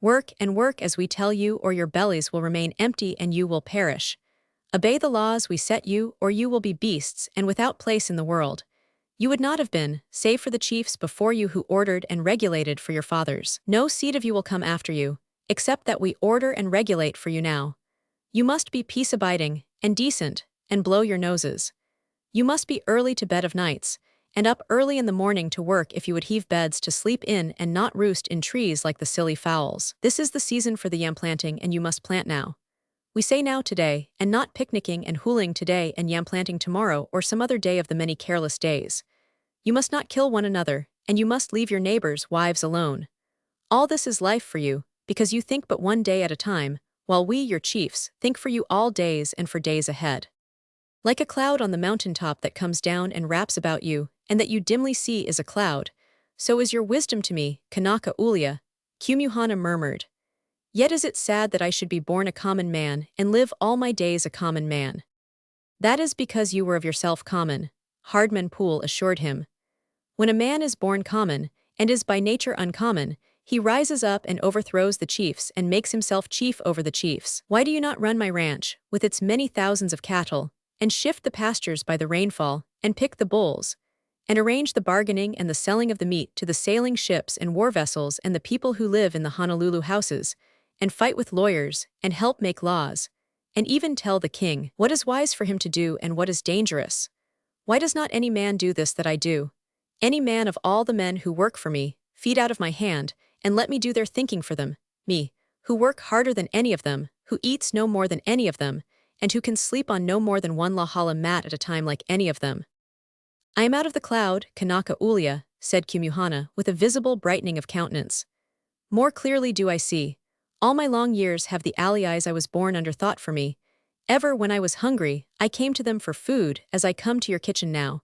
Work and work as we tell you, or your bellies will remain empty and you will perish. Obey the laws we set you, or you will be beasts and without place in the world. You would not have been, save for the chiefs before you who ordered and regulated for your fathers. No seed of you will come after you, except that we order and regulate for you now. You must be peace-abiding, and decent, and blow your noses. You must be early to bed of nights, and up early in the morning to work if you would heave beds to sleep in and not roost in trees like the silly fowls. This is the season for the yam planting and you must plant now. We say now today, and not picnicking and hooling today and yam planting tomorrow or some other day of the many careless days. You must not kill one another, and you must leave your neighbors' wives alone. All this is life for you, because you think but one day at a time, while we, your chiefs, think for you all days and for days ahead. Like a cloud on the mountain top that comes down and wraps about you, and that you dimly see is a cloud, so is your wisdom to me, Kanaka Ulia, Kumuhana murmured. Yet is it sad that I should be born a common man and live all my days a common man. That is because you were of yourself common, Hardman Poole assured him. When a man is born common, and is by nature uncommon, he rises up and overthrows the chiefs and makes himself chief over the chiefs. Why do you not run my ranch, with its many thousands of cattle, and shift the pastures by the rainfall, and pick the bulls, and arrange the bargaining and the selling of the meat to the sailing ships and war vessels and the people who live in the Honolulu houses, and fight with lawyers, and help make laws, and even tell the king what is wise for him to do and what is dangerous? Why does not any man do this that I do? Any man of all the men who work for me, feed out of my hand, and let me do their thinking for them, me, who work harder than any of them, who eats no more than any of them, and who can sleep on no more than one lahala mat at a time like any of them. I am out of the cloud, Kanaka Ulia, said Kumuhana, with a visible brightening of countenance. More clearly do I see. All my long years have the allies I was born under thought for me. Ever when I was hungry, I came to them for food, as I come to your kitchen now.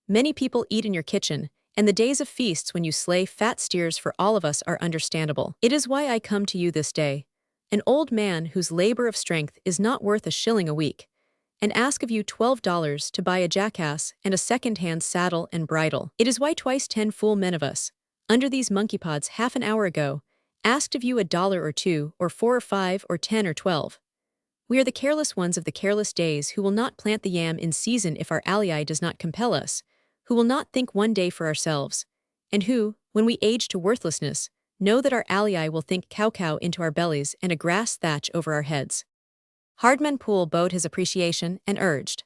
Many people eat in your kitchen, and the days of feasts when you slay fat steers for all of us are understandable. It is why I come to you this day, an old man whose labor of strength is not worth a shilling a week, and ask of you $12 to buy a jackass and a second-hand saddle and bridle. It is why twice 10 fool men of us, under these monkey pods half an hour ago, asked of you $1 or $2 or 4 or 5 or 10 or 12. We are the careless ones of the careless days who will not plant the yam in season if our ally does not compel us, who will not think one day for ourselves, and who, when we age to worthlessness, know that our ally will think cow into our bellies and a grass thatch over our heads. Hardman Poole bowed his appreciation and urged.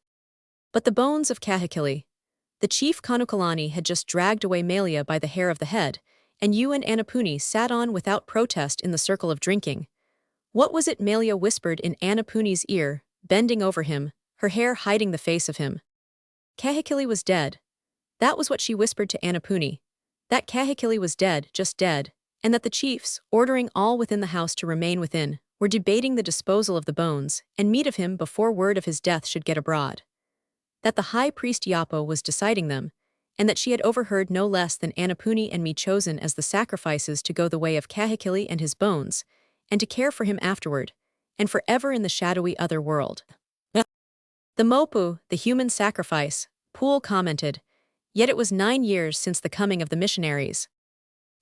But the bones of Kahekili. The chief Kanukalani had just dragged away Malia by the hair of the head, and you and Anapuni sat on without protest in the circle of drinking. What was it Malia whispered in Anapuni's ear, bending over him, her hair hiding the face of him? Kahekili was dead. That was what she whispered to Anapuni. That Kahekili was dead, just dead, and that the chiefs, ordering all within the house to remain within, were debating the disposal of the bones and meat of him before word of his death should get abroad. That the high priest Yapo was deciding them, and that she had overheard no less than Anapuni and me chosen as the sacrifices to go the way of Kahekili and his bones, and to care for him afterward, and forever in the shadowy other world. The mopu, the human sacrifice, Poole commented, yet it was 9 years since the coming of the missionaries.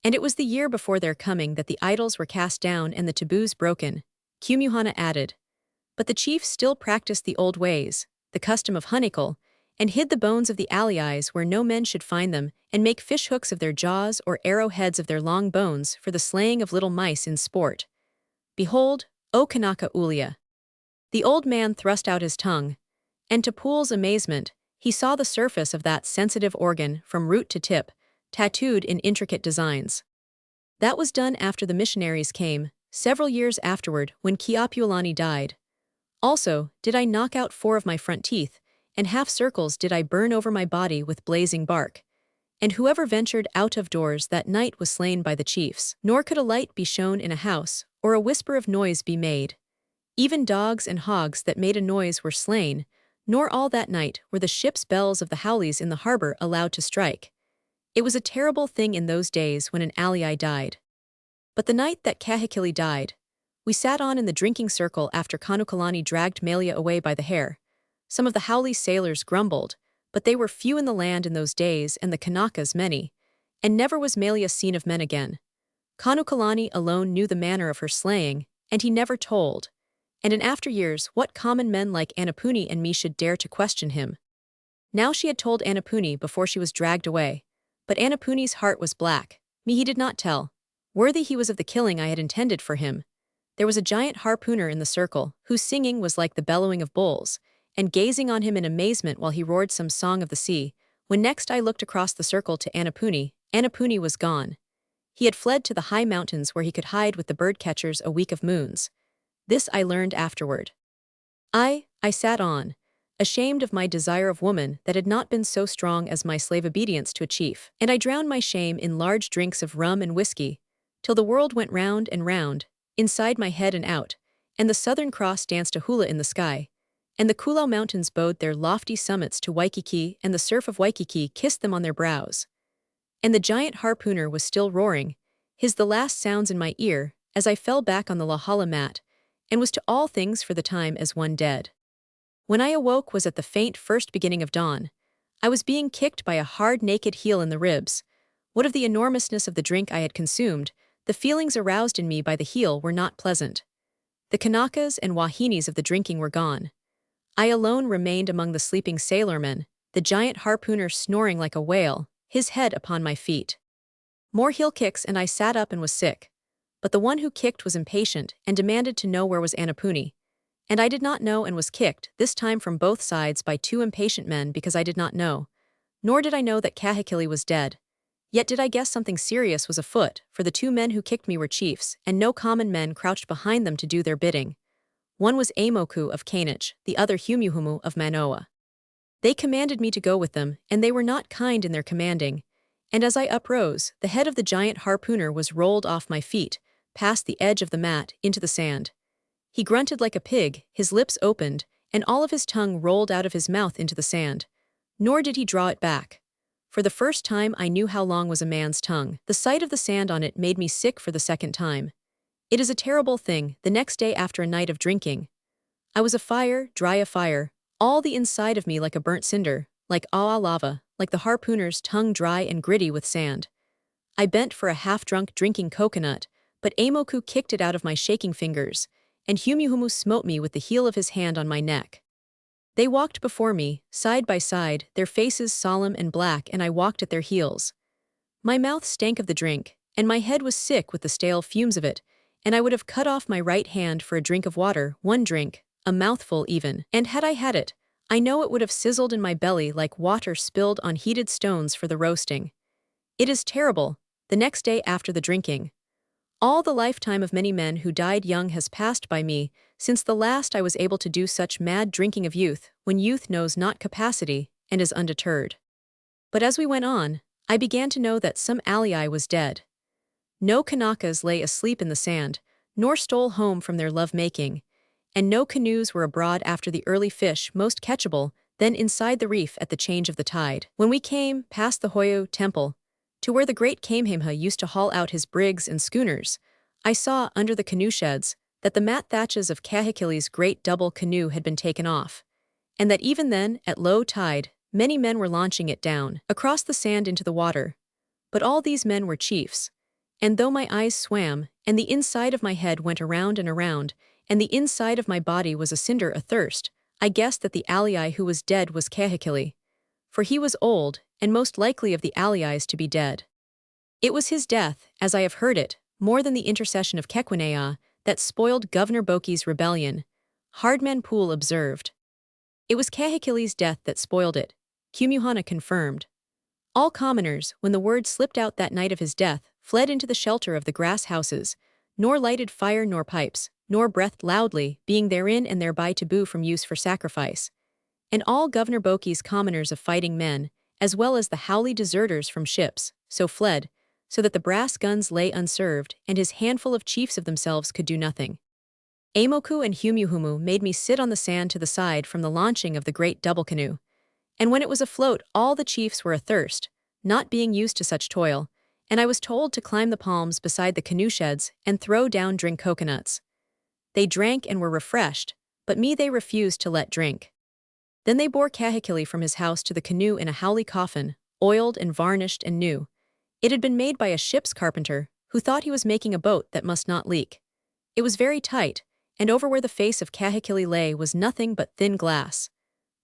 And it was the year before their coming that the idols were cast down and the taboos broken, Kumuhana added. But the chiefs still practiced the old ways, the custom of honeycomb, and hid the bones of the allies where no men should find them, and make fish hooks of their jaws or arrowheads of their long bones for the slaying of little mice in sport. Behold, O Kanaka Ulia. The old man thrust out his tongue, and to Poole's amazement, he saw the surface of that sensitive organ from root to tip, tattooed in intricate designs. That was done after the missionaries came, several years afterward when Keopuolani died. Also, did I knock out 4 of my front teeth, and half circles did I burn over my body with blazing bark. and whoever ventured out of doors that night was slain by the chiefs. Nor could a light be shown in a house, or a whisper of noise be made. Even dogs and hogs that made a noise were slain, nor all that night were the ship's bells of the howlies in the harbor allowed to strike. It was a terrible thing in those days when an alii died. But the night that Kahekili died, we sat on in the drinking circle after Kanukalani dragged Malia away by the hair. Some of the Howley sailors grumbled, but they were few in the land in those days and the Kanakas many, and never was Malia seen of men again. Kanukalani alone knew the manner of her slaying, and he never told. And in after years what common men like Anapuni and me should dare to question him? Now she had told Anapuni before she was dragged away, but Anapuni's heart was black. Me he did not tell. Worthy he was of the killing I had intended for him. There was a giant harpooner in the circle, whose singing was like the bellowing of bulls, and gazing on him in amazement while he roared some song of the sea. When next I looked across the circle to Anapuni, Anapuni was gone. He had fled to the high mountains where he could hide with the bird-catchers a week of moons. This I learned afterward. I sat on, ashamed of my desire of woman that had not been so strong as my slave obedience to a chief, and I drowned my shame in large drinks of rum and whiskey, till the world went round and round, inside my head and out, and the Southern Cross danced a hula in the sky, and the Kulau Mountains bowed their lofty summits to Waikiki, and the surf of Waikiki kissed them on their brows. And the giant harpooner was still roaring, his the last sounds in my ear, as I fell back on the Makaloa Mat, and was to all things for the time as one dead. When I awoke was at the faint first beginning of dawn. I was being kicked by a hard naked heel in the ribs. What of the enormousness of the drink I had consumed, the feelings aroused in me by the heel were not pleasant. The Kanakas and Wahinis of the drinking were gone. I alone remained among the sleeping sailormen, the giant harpooner snoring like a whale, his head upon my feet. More heel kicks and I sat up and was sick. But the one who kicked was impatient and demanded to know where was Anapuni. And I did not know and was kicked, this time from both sides by two impatient men because I did not know. Nor did I know that Kahekili was dead. Yet did I guess something serious was afoot, for the two men who kicked me were chiefs, and no common men crouched behind them to do their bidding. One was Amoku of Kainich, the other Humuhumu of Manoa. They commanded me to go with them, and they were not kind in their commanding. And as I uprose, the head of the giant harpooner was rolled off my feet, past the edge of the mat, into the sand. He grunted like a pig, his lips opened, and all of his tongue rolled out of his mouth into the sand. Nor did he draw it back. For the first time I knew how long was a man's tongue. The sight of the sand on it made me sick for the second time. It is a terrible thing, the next day after a night of drinking. I was afire, dry afire, all the inside of me like a burnt cinder, like lava, like the harpooner's tongue dry and gritty with sand. I bent for a half-drunk drinking coconut, but Amoku kicked it out of my shaking fingers, and Humuhumu smote me with the heel of his hand on my neck. They walked before me, side by side, their faces solemn and black, and I walked at their heels. My mouth stank of the drink, and my head was sick with the stale fumes of it, and I would have cut off my right hand for a drink of water, one drink, a mouthful even, and had I had it, I know it would have sizzled in my belly like water spilled on heated stones for the roasting. It is terrible, the next day after the drinking. All the lifetime of many men who died young has passed by me, since the last I was able to do such mad drinking of youth, when youth knows not capacity, and is undeterred. But as we went on, I began to know that some alii was dead. No Kanakas lay asleep in the sand, nor stole home from their love-making, and no canoes were abroad after the early fish most catchable, then inside the reef at the change of the tide. When we came past the Hoyo temple, to where the great Kamehameha used to haul out his brigs and schooners, I saw, under the canoe sheds, that the mat thatches of Kahekili's great double canoe had been taken off, and that even then, at low tide, many men were launching it down, across the sand into the water. But all these men were chiefs, and though my eyes swam, and the inside of my head went around and around, and the inside of my body was a cinder athirst, I guessed that the alii who was dead was Kahekili, for he was old, and most likely of the aliis to be dead. It was his death, as I have heard it, more than the intercession of Kekwinea, that spoiled Governor Boki's rebellion, Hardman Poole observed. It was Kahekili's death that spoiled it, Kumuhana confirmed. All commoners, when the word slipped out that night of his death, fled into the shelter of the grass houses, nor lighted fire nor pipes, nor breathed loudly, being therein and thereby taboo from use for sacrifice. And all Governor Boki's commoners of fighting men, as well as the Howley deserters from ships, so fled, so that the brass guns lay unserved, and his handful of chiefs of themselves could do nothing. Amoku and Humuhumu made me sit on the sand to the side from the launching of the great double canoe. And when it was afloat, all the chiefs were athirst, not being used to such toil, and I was told to climb the palms beside the canoe sheds and throw down drink coconuts. They drank and were refreshed, but me they refused to let drink. Then they bore Kahekili from his house to the canoe in a Howley coffin, oiled and varnished and new. It had been made by a ship's carpenter, who thought he was making a boat that must not leak. It was very tight, and over where the face of Kahekili lay was nothing but thin glass.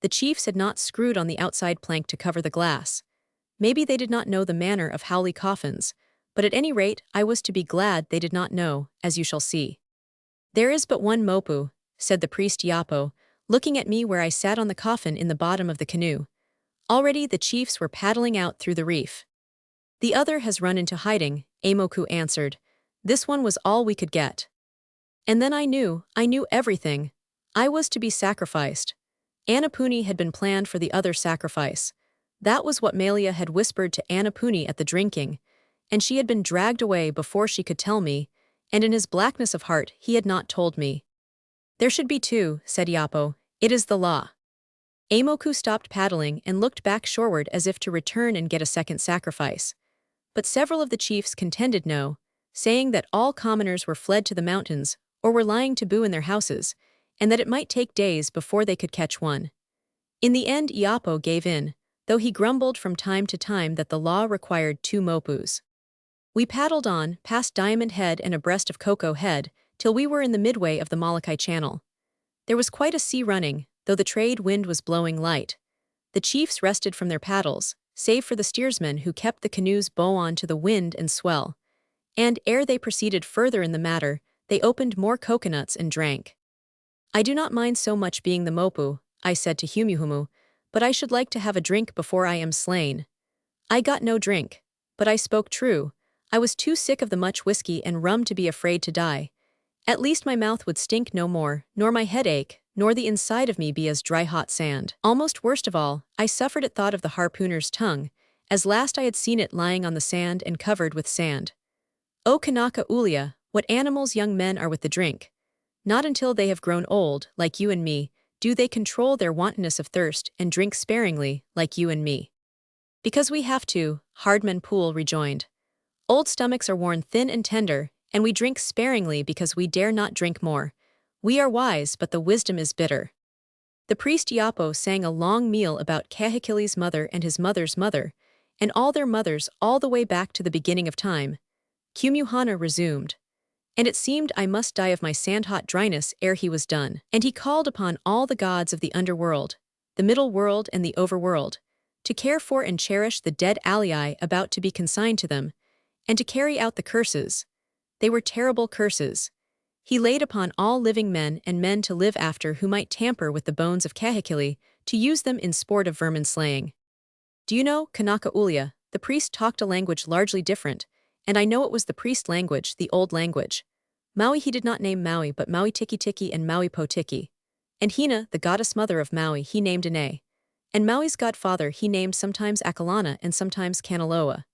The chiefs had not screwed on the outside plank to cover the glass. Maybe they did not know the manner of Howley coffins, but at any rate I was to be glad they did not know, as you shall see. "There is but one mopu," said the priest Yapo, looking at me where I sat on the coffin in the bottom of the canoe. Already the chiefs were paddling out through the reef. "The other has run into hiding," Amoku answered. "This one was all we could get." And then I knew everything. I was to be sacrificed. Anapuni had been planned for the other sacrifice. That was what Malia had whispered to Anapuni at the drinking, and she had been dragged away before she could tell me, and in his blackness of heart he had not told me. "There should be two," said Yapo. "It is the law." Amoku stopped paddling and looked back shoreward as if to return and get a second sacrifice. But several of the chiefs contended no, saying that all commoners were fled to the mountains or were lying taboo in their houses, and that it might take days before they could catch one. In the end Iapo gave in, though he grumbled from time to time that the law required 2 mopus. We paddled on, past Diamond Head and abreast of Cocoa Head, till we were in the midway of the Molokai Channel. There was quite a sea running, though the trade wind was blowing light. The chiefs rested from their paddles, save for the steersmen who kept the canoe's bow on to the wind and swell. And ere they proceeded further in the matter, they opened more coconuts and drank. "I do not mind so much being the mopu," I said to Humuhumu, "but I should like to have a drink before I am slain." I got no drink, but I spoke true. I was too sick of the much whiskey and rum to be afraid to die. At least my mouth would stink no more, nor my head ache, nor the inside of me be as dry hot sand. Almost worst of all, I suffered at thought of the harpooner's tongue, as last I had seen it lying on the sand and covered with sand. O Kanaka Ulia, what animals young men are with the drink. Not until they have grown old, like you and me, do they control their wantonness of thirst and drink sparingly, like you and me. "Because we have to," Hardman Poole rejoined. "Old stomachs are worn thin and tender, and we drink sparingly because we dare not drink more. We are wise, but the wisdom is bitter." The priest Yapo sang a long meal about Kahekili's mother and his mother's mother, and all their mothers all the way back to the beginning of time. Kumuhana resumed. "And it seemed I must die of my sand-hot dryness ere he was done. And he called upon all the gods of the underworld, the middle world and the overworld, to care for and cherish the dead alii about to be consigned to them, and to carry out the curses. They were terrible curses. He laid upon all living men and men to live after who might tamper with the bones of Kahekili, to use them in sport of vermin slaying. Do you know, Kanaka Ulia, the priest talked a language largely different, and I know it was the priest language, the old language. Maui he did not name Maui but Maui Tiki Tiki and Maui Po Tiki. And Hina, the goddess mother of Maui, he named Ane. And Maui's godfather he named sometimes Akalana and sometimes Kanaloa.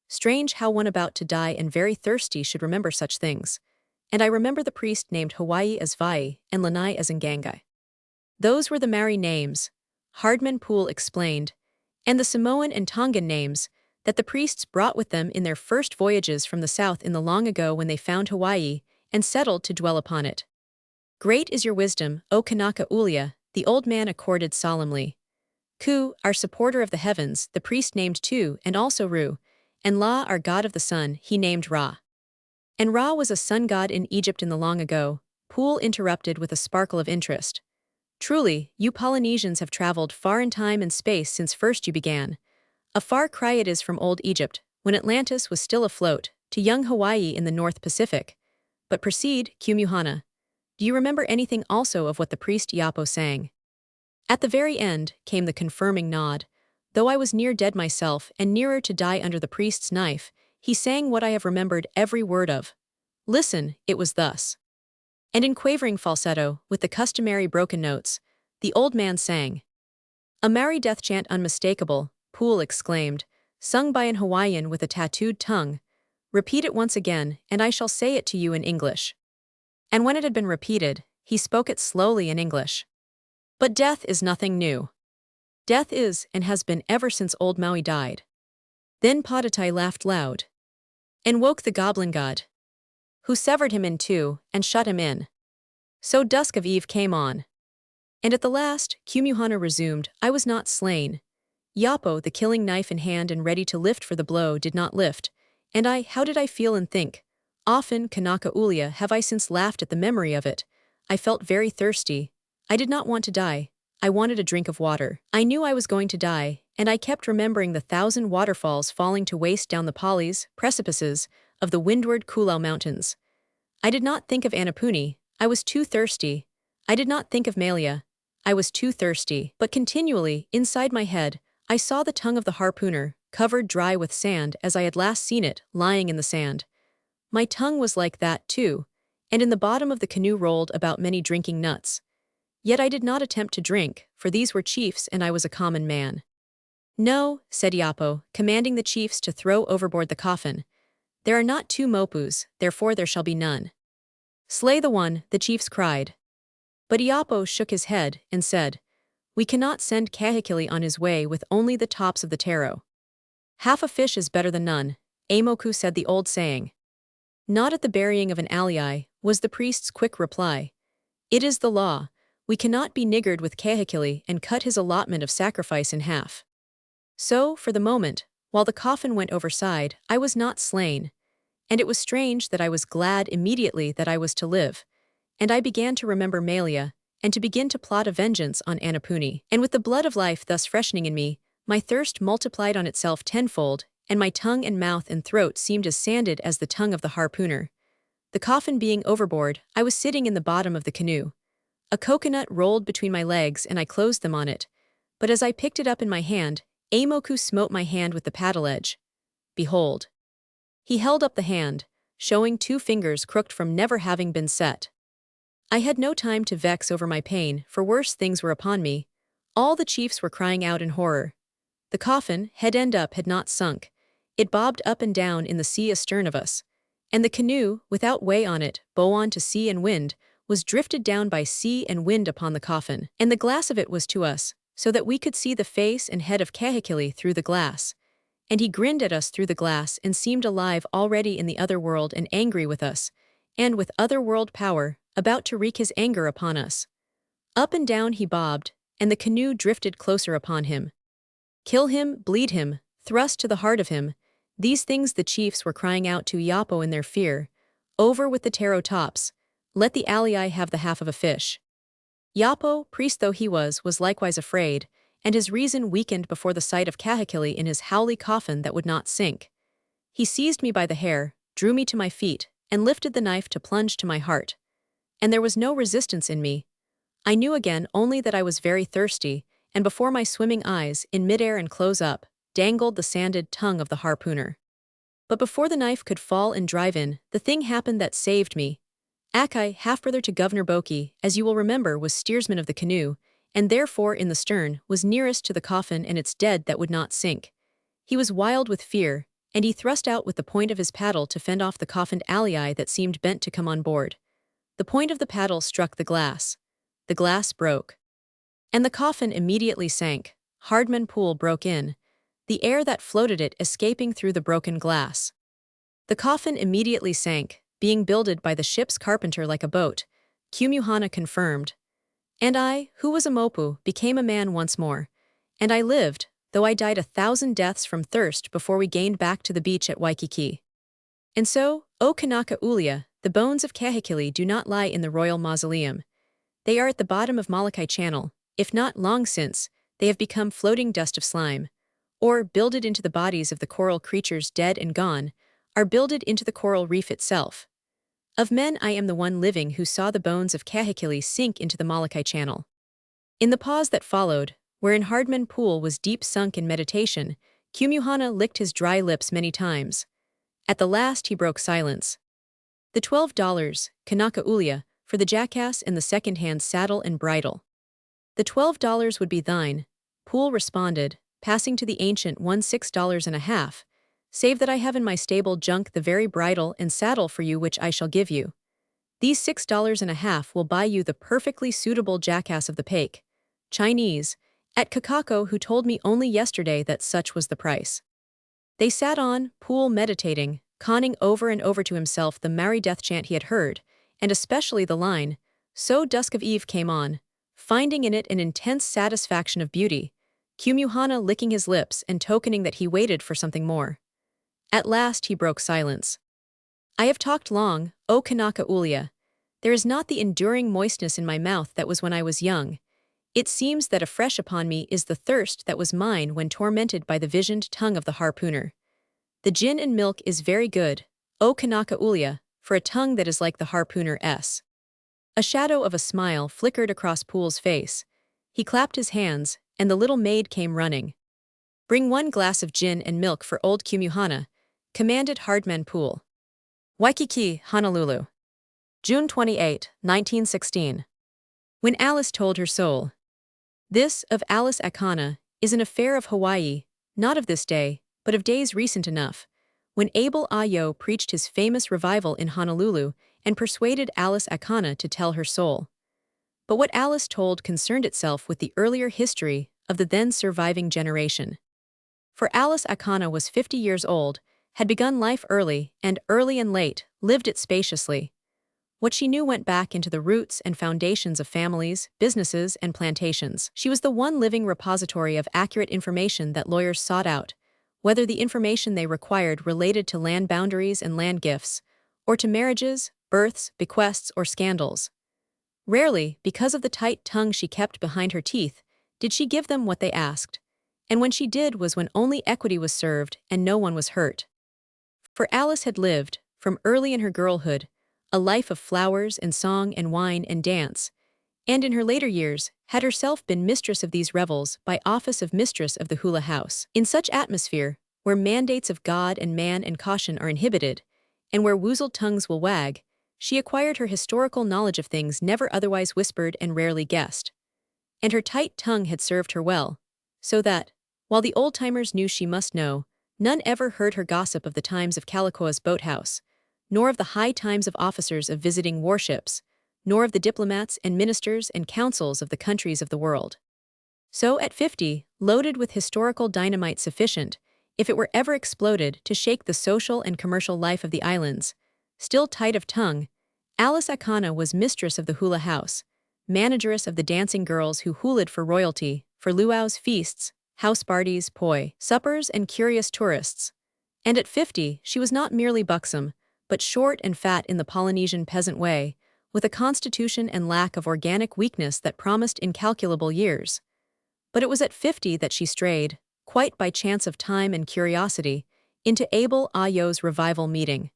Strange how one about to die and very thirsty should remember such things. And I remember the priest named Hawaii as Vai and Lanai as Ngangai. Those were the Maori names, Hardman Poole explained, and the Samoan and Tongan names that the priests brought with them in their first voyages from the south in the long ago when they found Hawaii and settled to dwell upon it. "Great is your wisdom, O Kanaka Ulia," the old man accorded solemnly. Ku, our supporter of the heavens, the priest named Tu and also Ru, and La, our god of the sun, he named Ra. And Ra was a sun god in Egypt in the long ago, Poole interrupted with a sparkle of interest. "Truly, you Polynesians have traveled far in time and space since first you began. A far cry it is from old Egypt, when Atlantis was still afloat, to young Hawaii in the North Pacific. But proceed, Kumuhana. Do you remember anything also of what the priest Yapo sang?" At the very end came the confirming nod. Though I was near dead myself and nearer to die under the priest's knife, he sang what I have remembered every word of. Listen, it was thus. And in quavering falsetto, with the customary broken notes, the old man sang. A Maori death chant unmistakable, Pool exclaimed, sung by an Hawaiian with a tattooed tongue. Repeat it once again, and I shall say it to you in English. And when it had been repeated, he spoke it slowly in English. But death is nothing new. Death is and has been ever since old Maui died. Then Padatai laughed loud and woke the goblin god, who severed him in two and shut him in. So dusk of eve came on. And at the last, Kumuhana resumed, I was not slain. Yapo, the killing knife in hand and ready to lift for the blow, did not lift. And how did I feel and think? Often, Kanaka Ulia, have I since laughed at the memory of it. I felt very thirsty. I did not want to die. I wanted a drink of water. I knew I was going to die, and I kept remembering the 1,000 waterfalls falling to waste down the polys, precipices, of the windward Kulau Mountains. I did not think of Annapuni. I was too thirsty. I did not think of Malia. I was too thirsty. But continually, inside my head, I saw the tongue of the harpooner, covered dry with sand as I had last seen it, lying in the sand. My tongue was like that, too, and in the bottom of the canoe rolled about many drinking nuts. Yet I did not attempt to drink, for these were chiefs and I was a common man. No, said Yapo, commanding the chiefs to throw overboard the coffin. There are not two mopus, therefore there shall be none. Slay the one, the chiefs cried. But Yapo shook his head and said, we cannot send Kahekili on his way with only the tops of the taro. Half a fish is better than none, Amoku said the old saying. Not at the burying of an alii, was the priest's quick reply. It is the law. We cannot be niggard with Kahekili and cut his allotment of sacrifice in half. So, for the moment, while the coffin went overside, I was not slain. And it was strange that I was glad immediately that I was to live. And I began to remember Malia, and to begin to plot a vengeance on Annapuni. And with the blood of life thus freshening in me, my thirst multiplied on itself tenfold, and my tongue and mouth and throat seemed as sanded as the tongue of the harpooner. The coffin being overboard, I was sitting in the bottom of the canoe. A coconut rolled between my legs and I closed them on it. But as I picked it up in my hand, Amoku smote my hand with the paddle edge. Behold. He held up the hand, showing 2 fingers crooked from never having been set. I had no time to vex over my pain, for worse things were upon me. All the chiefs were crying out in horror. The coffin, head end up, had not sunk. It bobbed up and down in the sea astern of us. And the canoe, without way on it, bow on to sea and wind, was drifted down by sea and wind upon the coffin. And the glass of it was to us, so that we could see the face and head of Kahekili through the glass. And he grinned at us through the glass and seemed alive already in the other world and angry with us, and with other world power, about to wreak his anger upon us. Up and down he bobbed, and the canoe drifted closer upon him. Kill him, bleed him, thrust to the heart of him. These things the chiefs were crying out to Yapo in their fear. Over with the taro tops. Let the alii have the half of a fish. Yapo, priest though he was likewise afraid, and his reason weakened before the sight of Kahekili in his howly coffin that would not sink. He seized me by the hair, drew me to my feet, and lifted the knife to plunge to my heart. And there was no resistance in me. I knew again only that I was very thirsty, and before my swimming eyes, in midair and close up, dangled the sanded tongue of the harpooner. But before the knife could fall and drive in, the thing happened that saved me. Akai, half-brother to Governor Boki, as you will remember, was steersman of the canoe, and therefore in the stern, was nearest to the coffin and its dead that would not sink. He was wild with fear, and he thrust out with the point of his paddle to fend off the coffined alii that seemed bent to come on board. The point of the paddle struck the glass. The glass broke. And the coffin immediately sank. Hardman Pool broke in, the air that floated it escaping through the broken glass. The coffin immediately sank, being builded by the ship's carpenter like a boat, Kumuhana confirmed. And I, who was a mopu, became a man once more. And I lived, though I died 1,000 deaths from thirst before we gained back to the beach at Waikiki. And so, O Kanaka Ulia, the bones of Kahekili do not lie in the royal mausoleum. They are at the bottom of Molokai Channel. If not long since, they have become floating dust of slime, or, builded into the bodies of the coral creatures dead and gone, are builded into the coral reef itself. Of men I am the one living who saw the bones of Kahekili sink into the Molokai Channel. In the pause that followed, wherein Hardman Pool was deep sunk in meditation, Kumuhana licked his dry lips many times. At the last he broke silence. The $12, Kanaka Ulia, for the jackass and the second-hand saddle and bridle. The $12 would be thine, Pool responded, passing to the ancient one $6.50, save that I have in my stable junk the very bridle and saddle for you which I shall give you. These $6.50 will buy you the perfectly suitable jackass of the pake, Chinese, at Kakako, who told me only yesterday that such was the price. They sat on, pool meditating, conning over and over to himself the merry death chant he had heard, and especially the line, "So dusk of eve came on," finding in it an intense satisfaction of beauty, Kumuhana licking his lips and tokening that he waited for something more. At last he broke silence. "I have talked long, O Kanaka Ulia. There is not the enduring moistness in my mouth that was when I was young. It seems that afresh upon me is the thirst that was mine when tormented by the visioned tongue of the harpooner. The gin and milk is very good, O Kanaka Ulia, for a tongue that is like the harpooner's." A shadow of a smile flickered across Pool's face. He clapped his hands, and the little maid came running. "Bring 1 glass of gin and milk for old Kumuhana," commanded Hardman Pool. Waikiki, Honolulu. June 28, 1916. When Alice told her soul. This, of Alice Akana, is an affair of Hawaii, not of this day, but of days recent enough, when Abel Ayo preached his famous revival in Honolulu and persuaded Alice Akana to tell her soul. But what Alice told concerned itself with the earlier history of the then surviving generation. For Alice Akana was 50 years old, had begun life early and late, lived it spaciously. What she knew went back into the roots and foundations of families, businesses, and plantations. She was the one living repository of accurate information that lawyers sought out, whether the information they required related to land boundaries and land gifts, or to marriages, births, bequests, or scandals. Rarely, because of the tight tongue she kept behind her teeth, did she give them what they asked, and when she did was when only equity was served and no one was hurt. For Alice had lived, from early in her girlhood, a life of flowers and song and wine and dance, and in her later years had herself been mistress of these revels by office of mistress of the hula house. In such atmosphere, where mandates of God and man and caution are inhibited, and where woozled tongues will wag, she acquired her historical knowledge of things never otherwise whispered and rarely guessed. And her tight tongue had served her well, so that, while the old-timers knew she must know, none ever heard her gossip of the times of Kalakaua boathouse, nor of the high times of officers of visiting warships, nor of the diplomats and ministers and councils of the countries of the world. So at 50, loaded with historical dynamite sufficient, if it were ever exploded, to shake the social and commercial life of the islands, still tight of tongue, Alice Akana was mistress of the hula house, manageress of the dancing girls who hulaed for royalty, for luau's feasts, house parties, poi, suppers, and curious tourists. And at 50, she was not merely buxom, but short and fat in the Polynesian peasant way, with a constitution and lack of organic weakness that promised incalculable years. But it was at 50 that she strayed, quite by chance of time and curiosity, into Abel Ayo's revival meeting.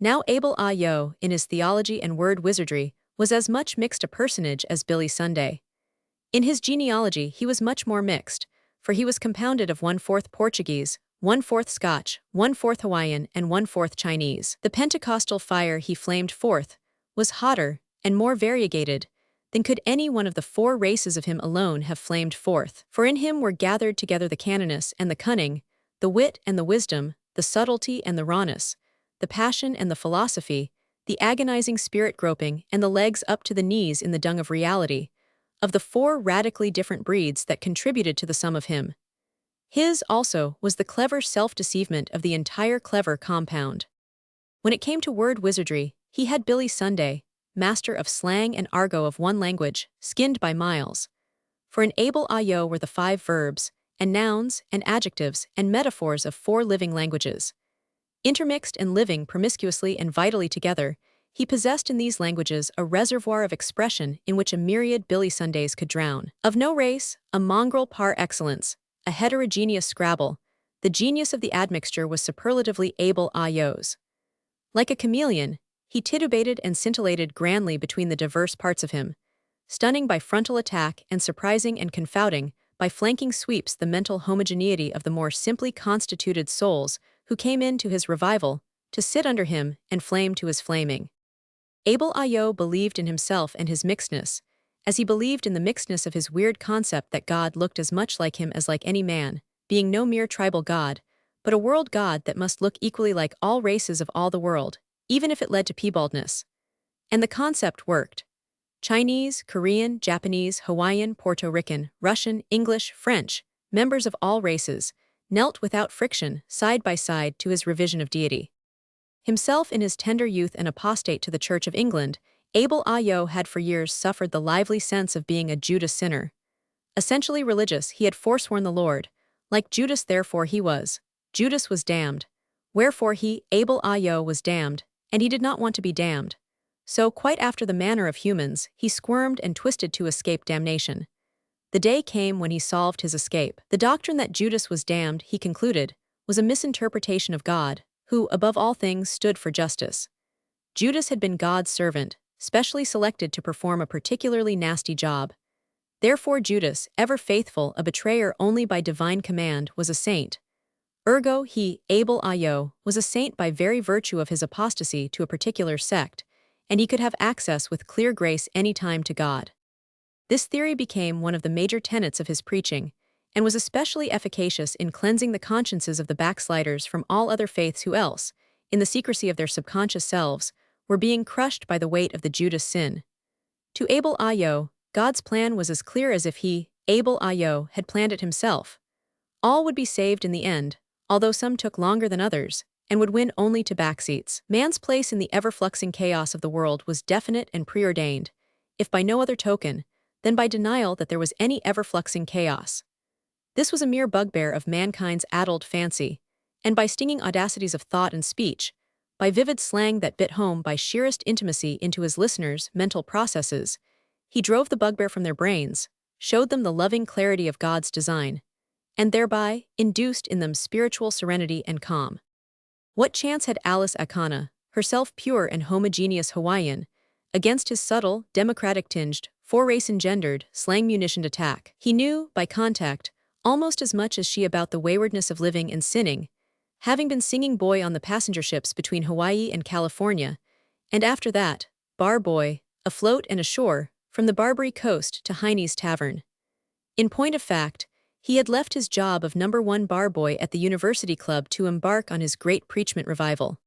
Now Abel Ayo, in his theology and word wizardry, was as much mixed a personage as Billy Sunday. In his genealogy he was much more mixed, for he was compounded of 1/4 Portuguese, 1/4 Scotch, 1/4 Hawaiian, and 1/4 Chinese. The Pentecostal fire he flamed forth was hotter and more variegated than could any one of the 4 races of him alone have flamed forth. For in him were gathered together the canniness and the cunning, the wit and the wisdom, the subtlety and the rawness, the passion and the philosophy, the agonizing spirit groping and the legs up to the knees in the dung of reality, of the 4 radically different breeds that contributed to the sum of him. His, also, was the clever self-deceivement of the entire clever compound. When it came to word wizardry, he had Billy Sunday, master of slang and argot of one language, skinned by miles. For in Abel Ayo were the 5 verbs, and nouns, and adjectives, and metaphors of 4 living languages. Intermixed and living promiscuously and vitally together, he possessed in these languages a reservoir of expression in which a myriad Billy Sundays could drown. Of no race, a mongrel par excellence, a heterogeneous scrabble, the genius of the admixture was superlatively Abel Ayo's. Like a chameleon, he titubated and scintillated grandly between the diverse parts of him, stunning by frontal attack and surprising and confounding by flanking sweeps the mental homogeneity of the more simply constituted souls who came in to his revival, to sit under him and flame to his flaming. Abel Ayo believed in himself and his mixedness, as he believed in the mixedness of his weird concept that God looked as much like him as like any man, being no mere tribal god, but a world god that must look equally like all races of all the world, even if it led to piebaldness. And the concept worked. Chinese, Korean, Japanese, Hawaiian, Puerto Rican, Russian, English, French, members of all races, knelt without friction, side by side to his revision of deity. Himself in his tender youth an apostate to the Church of England, Abel Ayo had for years suffered the lively sense of being a Judas sinner. Essentially religious, he had forsworn the Lord. Like Judas therefore he was. Judas was damned. Wherefore he, Abel Ayo, was damned, and he did not want to be damned. So, quite after the manner of humans, he squirmed and twisted to escape damnation. The day came when he solved his escape. The doctrine that Judas was damned, he concluded, was a misinterpretation of God, who, above all things, stood for justice. Judas had been God's servant, specially selected to perform a particularly nasty job. Therefore Judas, ever faithful, a betrayer only by divine command, was a saint. Ergo he, Abel Ayo, was a saint by very virtue of his apostasy to a particular sect, and he could have access with clear grace any time to God. This theory became one of the major tenets of his preaching, and was especially efficacious in cleansing the consciences of the backsliders from all other faiths who else, in the secrecy of their subconscious selves, were being crushed by the weight of the Judas sin. To Abel Ayo, God's plan was as clear as if he, Abel Ayo, had planned it himself. All would be saved in the end, although some took longer than others, and would win only to backseats. Man's place in the ever-fluxing chaos of the world was definite and preordained, if by no other token, then by denial that there was any ever-fluxing chaos. This was a mere bugbear of mankind's addled fancy, and by stinging audacities of thought and speech, by vivid slang that bit home by sheerest intimacy into his listeners' mental processes, he drove the bugbear from their brains, showed them the loving clarity of God's design, and thereby induced in them spiritual serenity and calm. What chance had Alice Akana, herself pure and homogeneous Hawaiian, against his subtle, democratic-tinged, for-race-engendered, slang-munitioned attack? He knew, by contact, almost as much as she about the waywardness of living and sinning, having been singing boy on the passenger ships between Hawaii and California, and after that, bar boy, afloat and ashore, from the Barbary Coast to Heine's Tavern. In point of fact, he had left his job of #1 bar boy at the University Club to embark on his great preachment revival.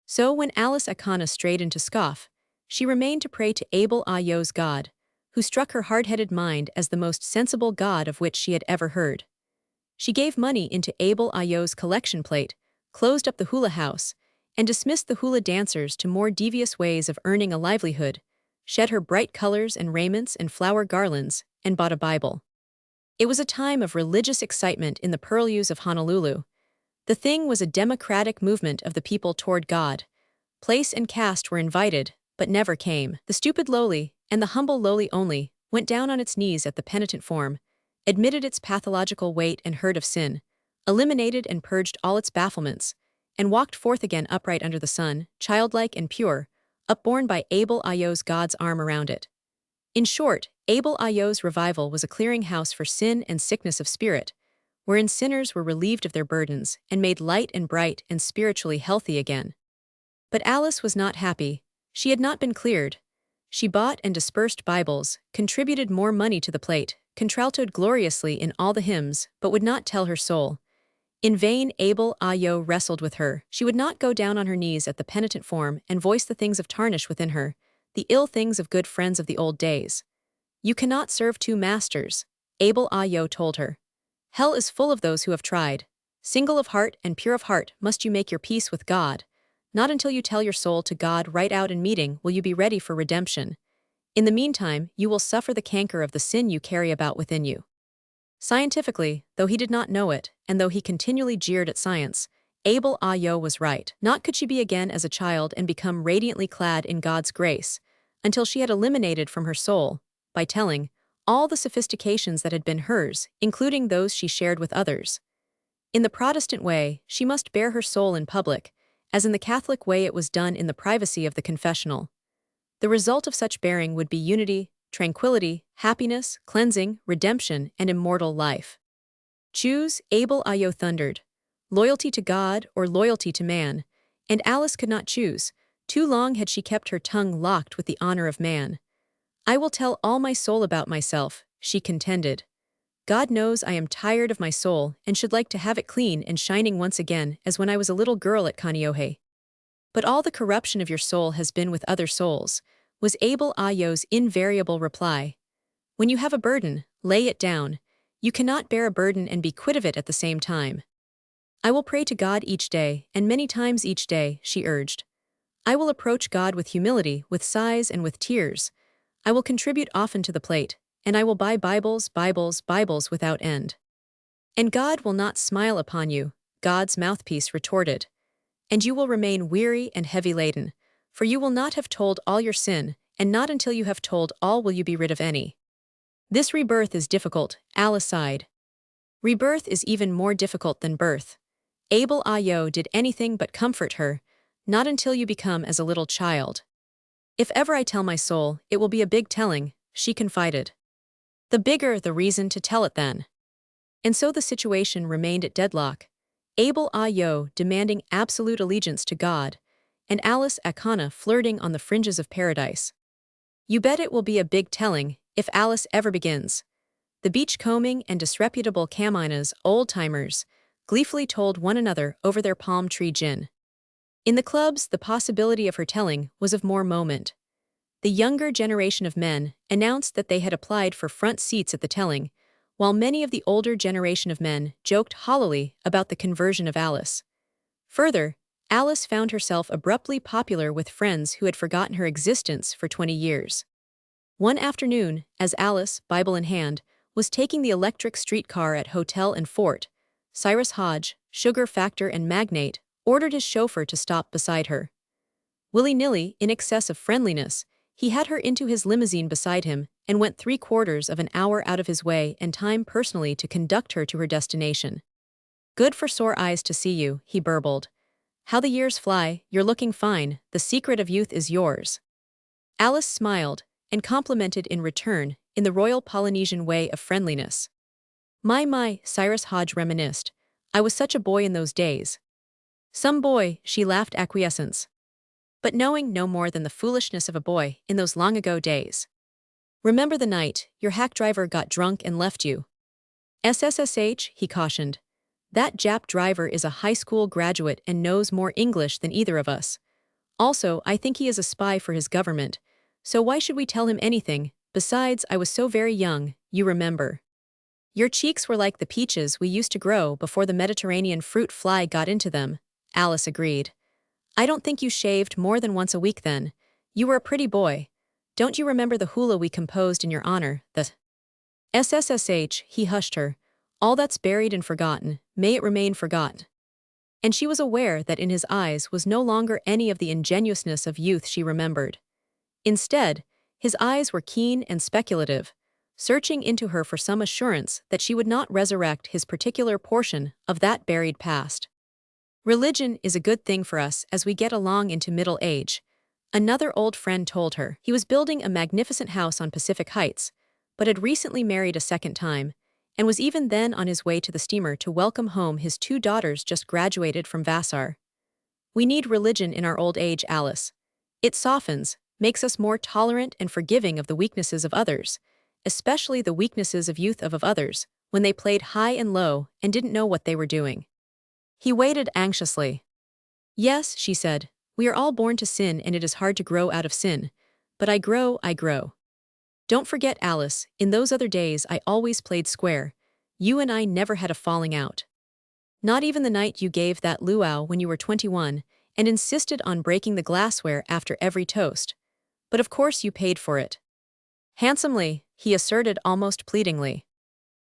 So when Alice Akana strayed into scoff, she remained to pray to Abel Ayo's God, who struck her hard-headed mind as the most sensible God of which she had ever heard. She gave money into Abel Ayo's collection plate, closed up the hula house, and dismissed the hula dancers to more devious ways of earning a livelihood, shed her bright colors and raiments and flower garlands, and bought a Bible. It was a time of religious excitement in the purlieus of Honolulu. The thing was a democratic movement of the people toward God. Place and caste were invited, but never came. The stupid lowly, and the humble lowly only, went down on its knees at the penitent form, admitted its pathological weight and hurt of sin, eliminated and purged all its bafflements, and walked forth again upright under the sun, childlike and pure, upborne by Abel Ayo's God's arm around it. In short, Abel Ayo's revival was a clearing-house for sin and sickness of spirit, wherein sinners were relieved of their burdens and made light and bright and spiritually healthy again. But Alice was not happy. She had not been cleared. She bought and dispersed Bibles, contributed more money to the plate, contraltoed gloriously in all the hymns, but would not tell her soul. In vain Abel Ayo wrestled with her. She would not go down on her knees at the penitent form and voice the things of tarnish within her, the ill things of good friends of the old days. You cannot serve two masters, Abel Ayo told her. Hell is full of those who have tried. Single of heart and pure of heart must you make your peace with God. Not until you tell your soul to God right out in meeting will you be ready for redemption. In the meantime, you will suffer the canker of the sin you carry about within you. Scientifically, though he did not know it, and though he continually jeered at science, Abel Ayo was right. Not could she be again as a child and become radiantly clad in God's grace, until she had eliminated from her soul, by telling, all the sophistications that had been hers, including those she shared with others. In the Protestant way, she must bear her soul in public, as in the Catholic way it was done in the privacy of the confessional. The result of such bearing would be unity, tranquility, happiness, cleansing, redemption, and immortal life. Choose, Abel Ayo thundered. Loyalty to God or loyalty to man, and Alice could not choose. Too long had she kept her tongue locked with the honor of man. I will tell all my soul about myself, she contended. God knows I am tired of my soul and should like to have it clean and shining once again as when I was a little girl at Kaneohe. But all the corruption of your soul has been with other souls, was Abel Ayo's invariable reply. When you have a burden, lay it down. You cannot bear a burden and be quit of it at the same time. I will pray to God each day, and many times each day, she urged. I will approach God with humility, with sighs and with tears. I will contribute often to the plate, and I will buy Bibles, Bibles, Bibles without end. And God will not smile upon you, God's mouthpiece retorted. And you will remain weary and heavy-laden, for you will not have told all your sin, and not until you have told all will you be rid of any. This rebirth is difficult, Alice sighed. Rebirth is even more difficult than birth. Abel Ayo did anything but comfort her, not until you become as a little child. If ever I tell my soul, it will be a big telling, she confided. The bigger the reason to tell it then. And so the situation remained at deadlock. Abel Ayo demanding absolute allegiance to God, and Alice Akana flirting on the fringes of paradise. You bet it will be a big telling, if Alice ever begins. The beachcombing and disreputable Kaminas old-timers gleefully told one another over their palm tree gin. In the clubs, the possibility of her telling was of more moment. The younger generation of men announced that they had applied for front seats at the telling, while many of the older generation of men joked hollowly about the conversion of Alice. Further, Alice found herself abruptly popular with friends who had forgotten her existence for 20 years. One afternoon, as Alice, Bible in hand, was taking the electric streetcar at Hotel and Fort, Cyrus Hodge, sugar factor and magnate, ordered his chauffeur to stop beside her. Willy-nilly, in excess of friendliness, he had her into his limousine beside him and went 3/4 of an hour out of his way and time personally to conduct her to her destination. Good for sore eyes to see you, he burbled. How the years fly, you're looking fine, the secret of youth is yours. Alice smiled, and complimented in return, in the royal Polynesian way of friendliness. My, Cyrus Hodge reminisced. I was such a boy in those days. Some boy, she laughed acquiescence. But knowing no more than the foolishness of a boy in those long-ago days. Remember the night your hack driver got drunk and left you. SSSH, he cautioned. That Jap driver is a high school graduate and knows more English than either of us. Also, I think he is a spy for his government, so why should we tell him anything? Besides, I was so very young, you remember. Your cheeks were like the peaches we used to grow before the Mediterranean fruit fly got into them, Alice agreed. I don't think you shaved more than once a week then. You were a pretty boy. Don't you remember the hula we composed in your honor, the SSSH, he hushed her. All that's buried and forgotten, may it remain forgotten. And she was aware that in his eyes was no longer any of the ingenuousness of youth she remembered. Instead, his eyes were keen and speculative, searching into her for some assurance that she would not resurrect his particular portion of that buried past. Religion is a good thing for us as we get along into middle age, another old friend told her. He was building a magnificent house on Pacific Heights, but had recently married a second time, and was even then on his way to the steamer to welcome home his 2 daughters just graduated from Vassar. We need religion in our old age, Alice. It softens, makes us more tolerant and forgiving of the weaknesses of others, especially the weaknesses of youth of others, when they played high and low and didn't know what they were doing. He waited anxiously. Yes, she said, we are all born to sin and it is hard to grow out of sin, but I grow. Don't forget, Alice, in those other days I always played square. You and I never had a falling out. Not even the night you gave that luau when you were 21 and insisted on breaking the glassware after every toast. But of course you paid for it. Handsomely, he asserted almost pleadingly.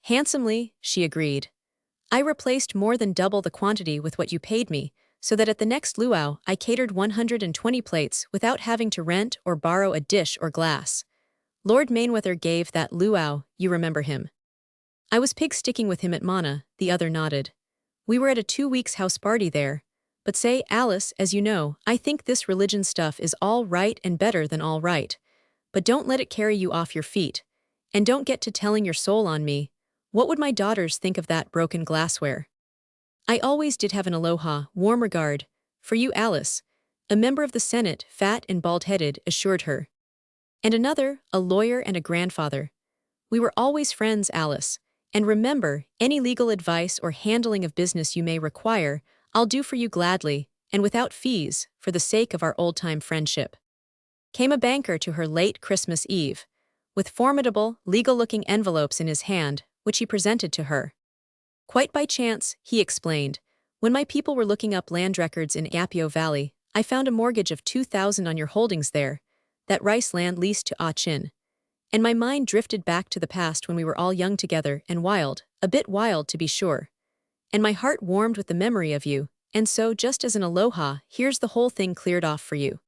Handsomely, she agreed. I replaced more than double the quantity with what you paid me, so that at the next luau I catered 120 plates without having to rent or borrow a dish or glass. Lord Mainwether gave that luau, you remember him. I was pig-sticking with him at Mana, the other nodded. We were at a 2 weeks house party there. But say, Alice, as you know, I think this religion stuff is all right and better than all right. But don't let it carry you off your feet. And don't get to telling your soul on me. What would my daughters think of that broken glassware? I always did have an aloha, warm regard, for you, Alice. A member of the Senate, fat and bald-headed, assured her. And another, a lawyer and a grandfather. We were always friends, Alice. And remember, any legal advice or handling of business you may require, I'll do for you gladly, and without fees, for the sake of our old-time friendship. Came a banker to her late Christmas Eve, with formidable, legal-looking envelopes in his hand, which he presented to her. Quite by chance, he explained, when my people were looking up land records in Apio Valley, I found a mortgage of 2,000 on your holdings there, that rice land leased to Ah Chin. And my mind drifted back to the past when we were all young together and wild, a bit wild to be sure. And my heart warmed with the memory of you, and so just as an aloha, here's the whole thing cleared off for you.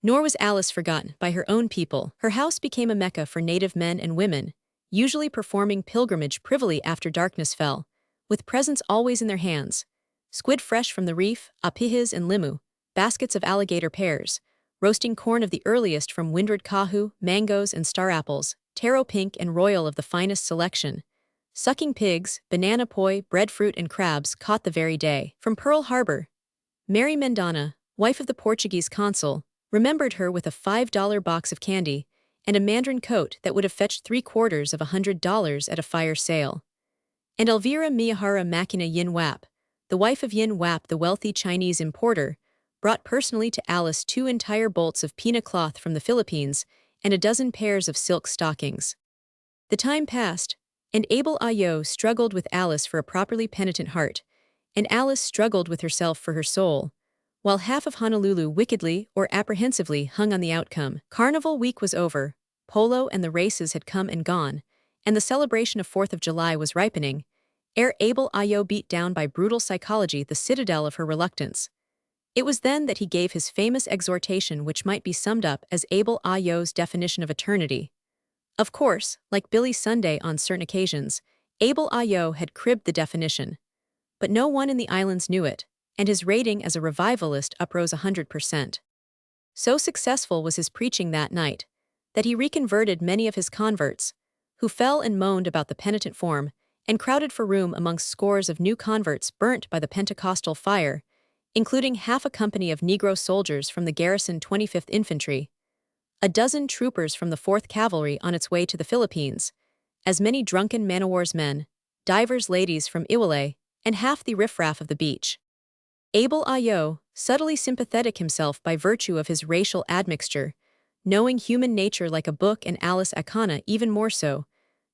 Nor was Alice forgotten by her own people. Her house became a mecca for native men and women, usually performing pilgrimage privily after darkness fell, with presents always in their hands. Squid fresh from the reef, apihis and limu, baskets of alligator pears, roasting corn of the earliest from windward kahu, mangoes and star apples, taro pink and royal of the finest selection, sucking pigs, banana poi, breadfruit and crabs caught the very day. From Pearl Harbor, Mary Mendana, wife of the Portuguese consul, remembered her with a $5 box of candy and a mandarin coat that would have fetched $750 at a fire sale. And Elvira Miyahara Makina Yin Wap, the wife of Yin Wap, the wealthy Chinese importer, brought personally to Alice 2 entire bolts of pina cloth from the Philippines and a dozen pairs of silk stockings. The time passed, and Abel Ayo struggled with Alice for a properly penitent heart, and Alice struggled with herself for her soul, while half of Honolulu wickedly or apprehensively hung on the outcome. Carnival week was over, polo and the races had come and gone, and the celebration of 4th of July was ripening, ere Abel Ayo beat down by brutal psychology the citadel of her reluctance. It was then that he gave his famous exhortation, which might be summed up as Abel Ayo's definition of eternity. Of course, like Billy Sunday on certain occasions, Abel Ayo had cribbed the definition. But no one in the islands knew it, and his rating as a revivalist uprose 100%. So successful was his preaching that night, that he reconverted many of his converts, who fell and moaned about the penitent form, and crowded for room amongst scores of new converts burnt by the Pentecostal fire, including half a company of Negro soldiers from the garrison 25th Infantry, a dozen troopers from the 4th Cavalry on its way to the Philippines, as many drunken man-o'-war's men, divers ladies from Iwalay, and half the riffraff of the beach. Abel Ayo, subtly sympathetic himself by virtue of his racial admixture, knowing human nature like a book and Alice Akana even more so,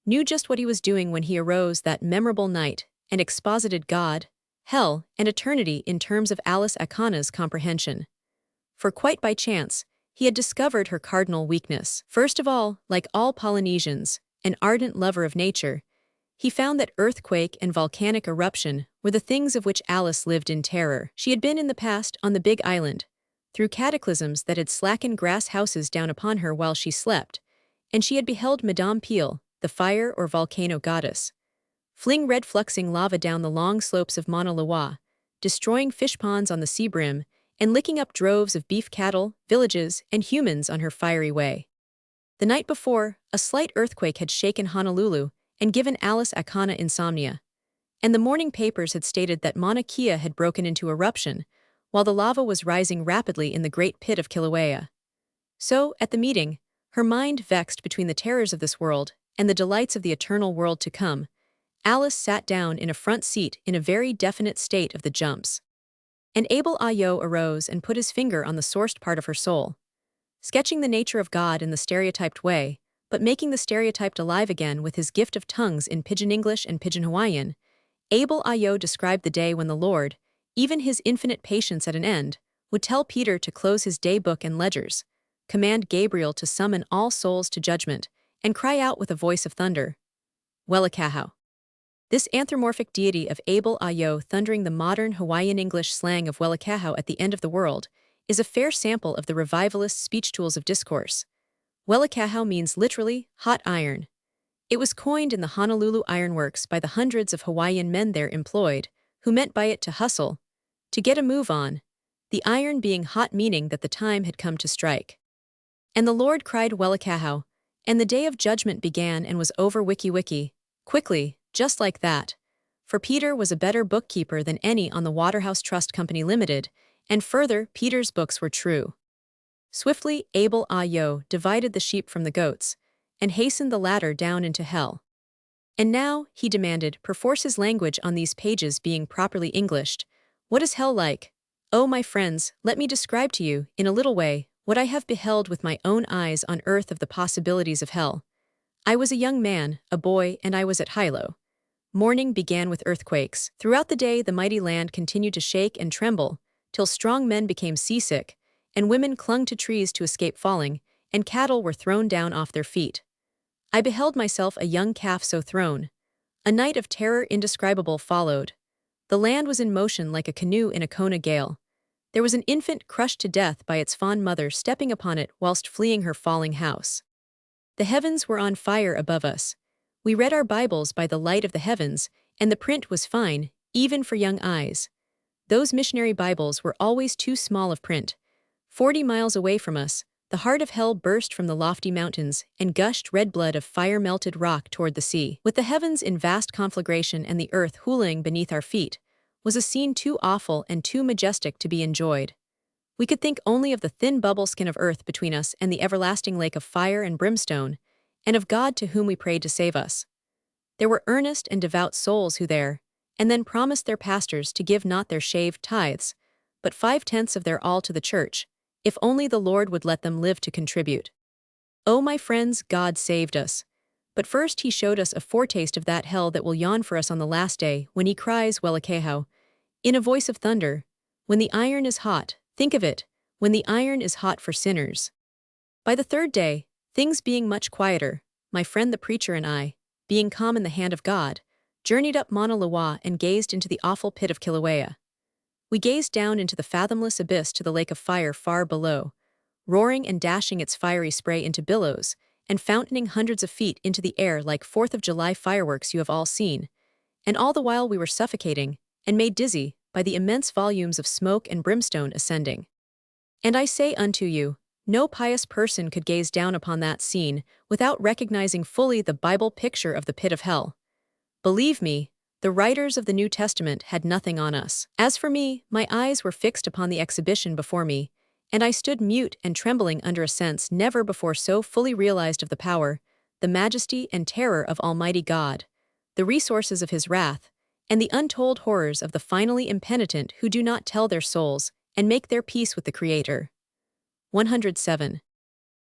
knew just what he was doing when he arose that memorable night and exposited God, hell, and eternity in terms of Alice Akana's comprehension. For quite by chance, he had discovered her cardinal weakness. First of all, like all Polynesians, an ardent lover of nature, he found that earthquake and volcanic eruption were the things of which Alice lived in terror. She had been in the past on the Big Island, through cataclysms that had slackened grass houses down upon her while she slept, and she had beheld Madame Peel, the fire or volcano goddess, fling red fluxing lava down the long slopes of Mauna Loa, destroying fish ponds on the sea brim, and licking up droves of beef cattle, villages, and humans on her fiery way. The night before, a slight earthquake had shaken Honolulu and given Alice Akana insomnia, and the morning papers had stated that Mauna Kea had broken into eruption, while the lava was rising rapidly in the great pit of Kilauea. So, at the meeting, her mind vexed between the terrors of this world and the delights of the eternal world to come, Alice sat down in a front seat in a very definite state of the jumps. And Abel Ayo arose and put his finger on the sourced part of her soul, sketching the nature of God in the stereotyped way, but making the stereotyped alive again with his gift of tongues in Pidgin English and Pidgin Hawaiian. Abel Ayo described the day when the Lord, even his infinite patience at an end, would tell Peter to close his day book and ledgers, command Gabriel to summon all souls to judgment, and cry out with a voice of thunder, Welakahau. This anthropomorphic deity of Abel Ayo thundering the modern Hawaiian English slang of Welakahau at the end of the world is a fair sample of the revivalist speech tools of discourse. Welakahau means literally hot iron. It was coined in the Honolulu ironworks by the hundreds of Hawaiian men there employed, who meant by it to hustle, to get a move on, the iron being hot meaning that the time had come to strike. And the Lord cried Welakahau, and the day of judgment began and was over wiki, quickly, just like that. For Peter was a better bookkeeper than any on the Waterhouse Trust Company Limited, and further, Peter's books were true. Swiftly, Abel Ayo divided the sheep from the goats, and hastened the latter down into hell. And now, he demanded, perforce his language on these pages being properly Englished. What is hell like? Oh, my friends, let me describe to you, in a little way, what I have beheld with my own eyes on earth of the possibilities of hell. I was a young man, a boy, and I was at Hilo. Morning began with earthquakes. Throughout the day the mighty land continued to shake and tremble, till strong men became seasick, and women clung to trees to escape falling, and cattle were thrown down off their feet. I beheld myself a young calf so thrown. A night of terror indescribable followed. The land was in motion like a canoe in a Kona gale. There was an infant crushed to death by its fond mother stepping upon it whilst fleeing her falling house. The heavens were on fire above us. We read our Bibles by the light of the heavens, and the print was fine, even for young eyes. Those missionary Bibles were always too small of print. 40 miles away from us, the heart of hell burst from the lofty mountains and gushed red blood of fire-melted rock toward the sea. With the heavens in vast conflagration and the earth hooling beneath our feet, was a scene too awful and too majestic to be enjoyed. We could think only of the thin bubble skin of earth between us and the everlasting lake of fire and brimstone, and of God to whom we prayed to save us. There were earnest and devout souls who there, and then promised their pastors to give not their shaved tithes, but 5/10 of their all to the church, if only the Lord would let them live to contribute. Oh, my friends, God saved us. But first he showed us a foretaste of that hell that will yawn for us on the last day, when he cries, Welakehau, in a voice of thunder, when the iron is hot, think of it, when the iron is hot for sinners. By the third day, things being much quieter, my friend the preacher and I, being calm in the hand of God, journeyed up Mauna Loa and gazed into the awful pit of Kilauea. We gazed down into the fathomless abyss to the lake of fire far below, roaring and dashing its fiery spray into billows, and fountaining hundreds of feet into the air like 4th of July fireworks you have all seen, and all the while we were suffocating, and made dizzy, by the immense volumes of smoke and brimstone ascending. And I say unto you, no pious person could gaze down upon that scene without recognizing fully the Bible picture of the pit of hell. Believe me, the writers of the New Testament had nothing on us. As for me, my eyes were fixed upon the exhibition before me, and I stood mute and trembling under a sense never before so fully realized of the power, the majesty and terror of Almighty God, the resources of his wrath, and the untold horrors of the finally impenitent who do not tell their souls and make their peace with the Creator. 107.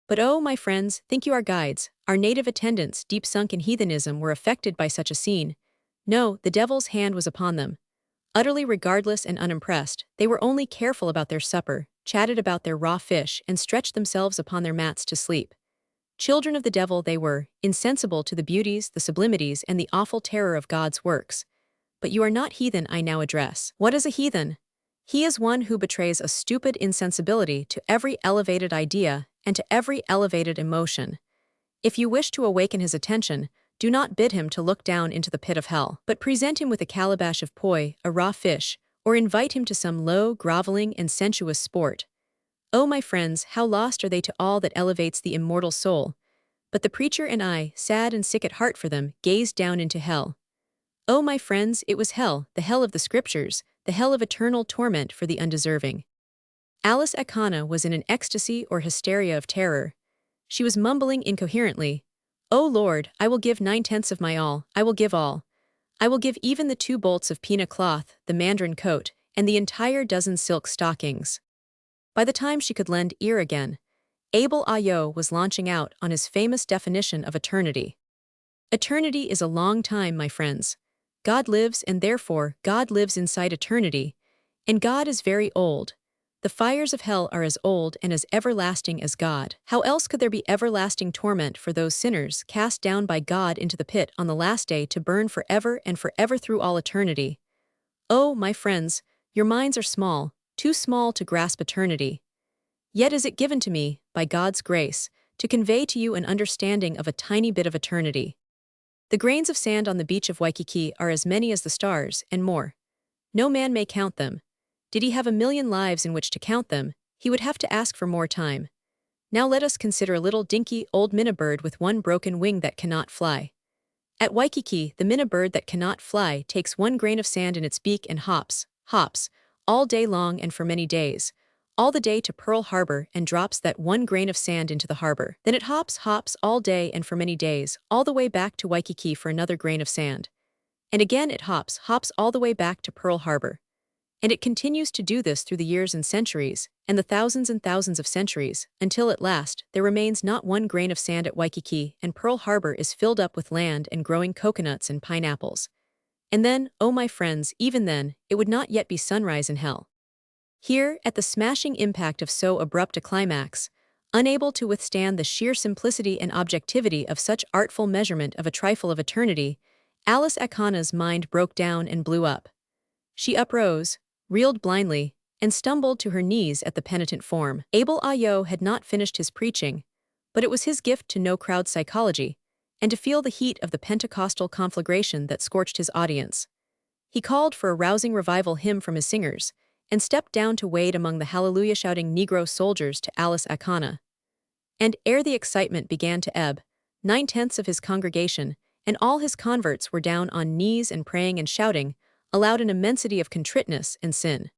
But oh, my friends, think you our guides, our native attendants deep sunk in heathenism were affected by such a scene? No, the devil's hand was upon them. Utterly regardless and unimpressed, they were only careful about their supper, chatted about their raw fish, and stretched themselves upon their mats to sleep. Children of the devil they were, insensible to the beauties, the sublimities, and the awful terror of God's works. But you are not heathen I now address. What is a heathen? He is one who betrays a stupid insensibility to every elevated idea and to every elevated emotion. If you wish to awaken his attention, do not bid him to look down into the pit of hell, but present him with a calabash of poi, a raw fish, or invite him to some low, groveling, and sensuous sport. Oh, my friends, how lost are they to all that elevates the immortal soul! But the preacher and I, sad and sick at heart for them, gazed down into hell. Oh, my friends, it was hell, the hell of the Scriptures, the hell of eternal torment for the undeserving. Alice Akana was in an ecstasy or hysteria of terror. She was mumbling incoherently, "O Lord, I will give 9/10 of my all, I will give all. I will give even the 2 bolts of pina cloth, the mandarin coat, and the entire dozen silk stockings." By the time she could lend ear again, Abel Ayo was launching out on his famous definition of eternity. Eternity is a long time, my friends. God lives, and therefore God lives inside eternity, and God is very old. The fires of hell are as old and as everlasting as God. How else could there be everlasting torment for those sinners cast down by God into the pit on the last day to burn forever and forever through all eternity? Oh, my friends, your minds are small, too small to grasp eternity. Yet is it given to me, by God's grace, to convey to you an understanding of a tiny bit of eternity. The grains of sand on the beach of Waikiki are as many as the stars, and more. No man may count them. Did he have 1,000,000 lives in which to count them, he would have to ask for more time. Now let us consider a little dinky old minna bird with one broken wing that cannot fly. At Waikiki, the minna bird that cannot fly takes 1 grain of sand in its beak and hops, all day long and for many days, all the day to Pearl Harbor and drops that one grain of sand into the harbor. Then it hops all day and for many days, all the way back to Waikiki for another grain of sand. And again it hops all the way back to Pearl Harbor. And it continues to do this through the years and centuries, and the thousands and thousands of centuries, until at last there remains not one grain of sand at Waikiki and Pearl Harbor is filled up with land and growing coconuts and pineapples. And then, oh my friends, even then, it would not yet be sunrise in hell. Here, at the smashing impact of so abrupt a climax, unable to withstand the sheer simplicity and objectivity of such artful measurement of a trifle of eternity, Alice Akana's mind broke down and blew up. She uprose, reeled blindly, and stumbled to her knees at the penitent form. Abel Ayo had not finished his preaching, but it was his gift to know crowd psychology, and to feel the heat of the Pentecostal conflagration that scorched his audience. He called for a rousing revival hymn from his singers, and stepped down to wade among the hallelujah-shouting Negro soldiers to Alice Akana. And ere the excitement began to ebb, 9/10 of his congregation, and all his converts were down on knees and praying and shouting, aloud an immensity of contriteness and sin.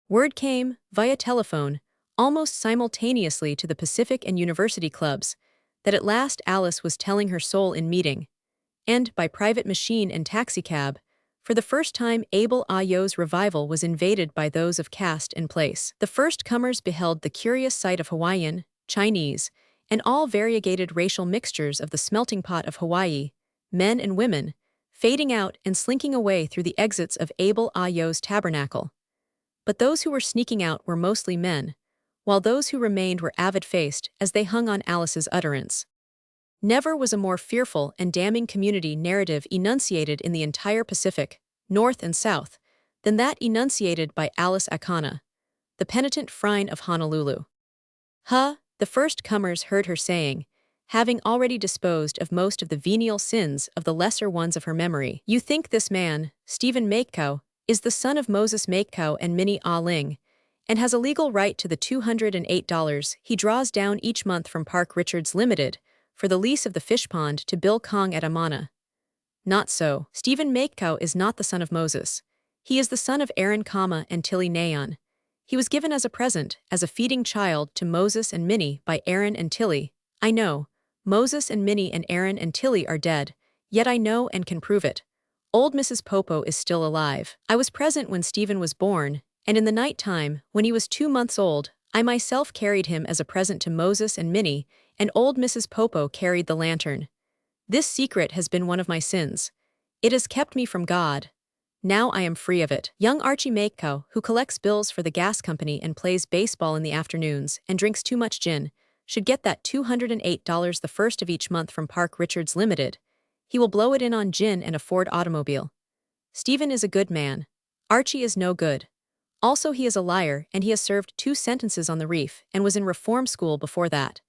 Word came, via telephone, almost simultaneously to the Pacific and University clubs, that at last Alice was telling her soul in meeting, and, by private machine and taxicab, for the first time Abel Ayo's revival was invaded by those of caste and place. The first comers beheld the curious sight of Hawaiian, Chinese, and all variegated racial mixtures of the smelting pot of Hawaii, men and women, fading out and slinking away through the exits of Abel Ayo's tabernacle. But those who were sneaking out were mostly men, while those who remained were avid-faced as they hung on Alice's utterance. Never was a more fearful and damning community narrative enunciated in the entire Pacific, North and South, than that enunciated by Alice Akana, the penitent Frine of Honolulu. The first comers heard her saying, having already disposed of most of the venial sins of the lesser ones of her memory, "You think this man, Stephen Makaloa, is the son of Moses Makaloa and Minnie Ah Ling, and has a legal right to the $208 he draws down each month from Park Richards Limited for the lease of the fish pond to Bill Kong at Amana. Not so. Stephen Makaloa is not the son of Moses. He is the son of Aaron, and Tilly Nayon. He was given as a present, as a feeding child, to Moses and Minnie by Aaron and Tilly. I know. Moses and Minnie and Aaron and Tilly are dead, yet I know and can prove it. Old Mrs. Popo is still alive. I was present when Stephen was born, and in the night time, when he was 2 months old, I myself carried him as a present to Moses and Minnie, and old Mrs. Popo carried the lantern. This secret has been one of my sins. It has kept me from God. Now I am free of it. Young Archie Makaloa, who collects bills for the gas company and plays baseball in the afternoons and drinks too much gin, should get that $208 the first of each month from Park Richards Limited. He will blow it in on gin and a Ford automobile. Stephen is a good man. Archie is no good. Also he is a liar, and he has served 2 sentences on the reef and was in reform school before that.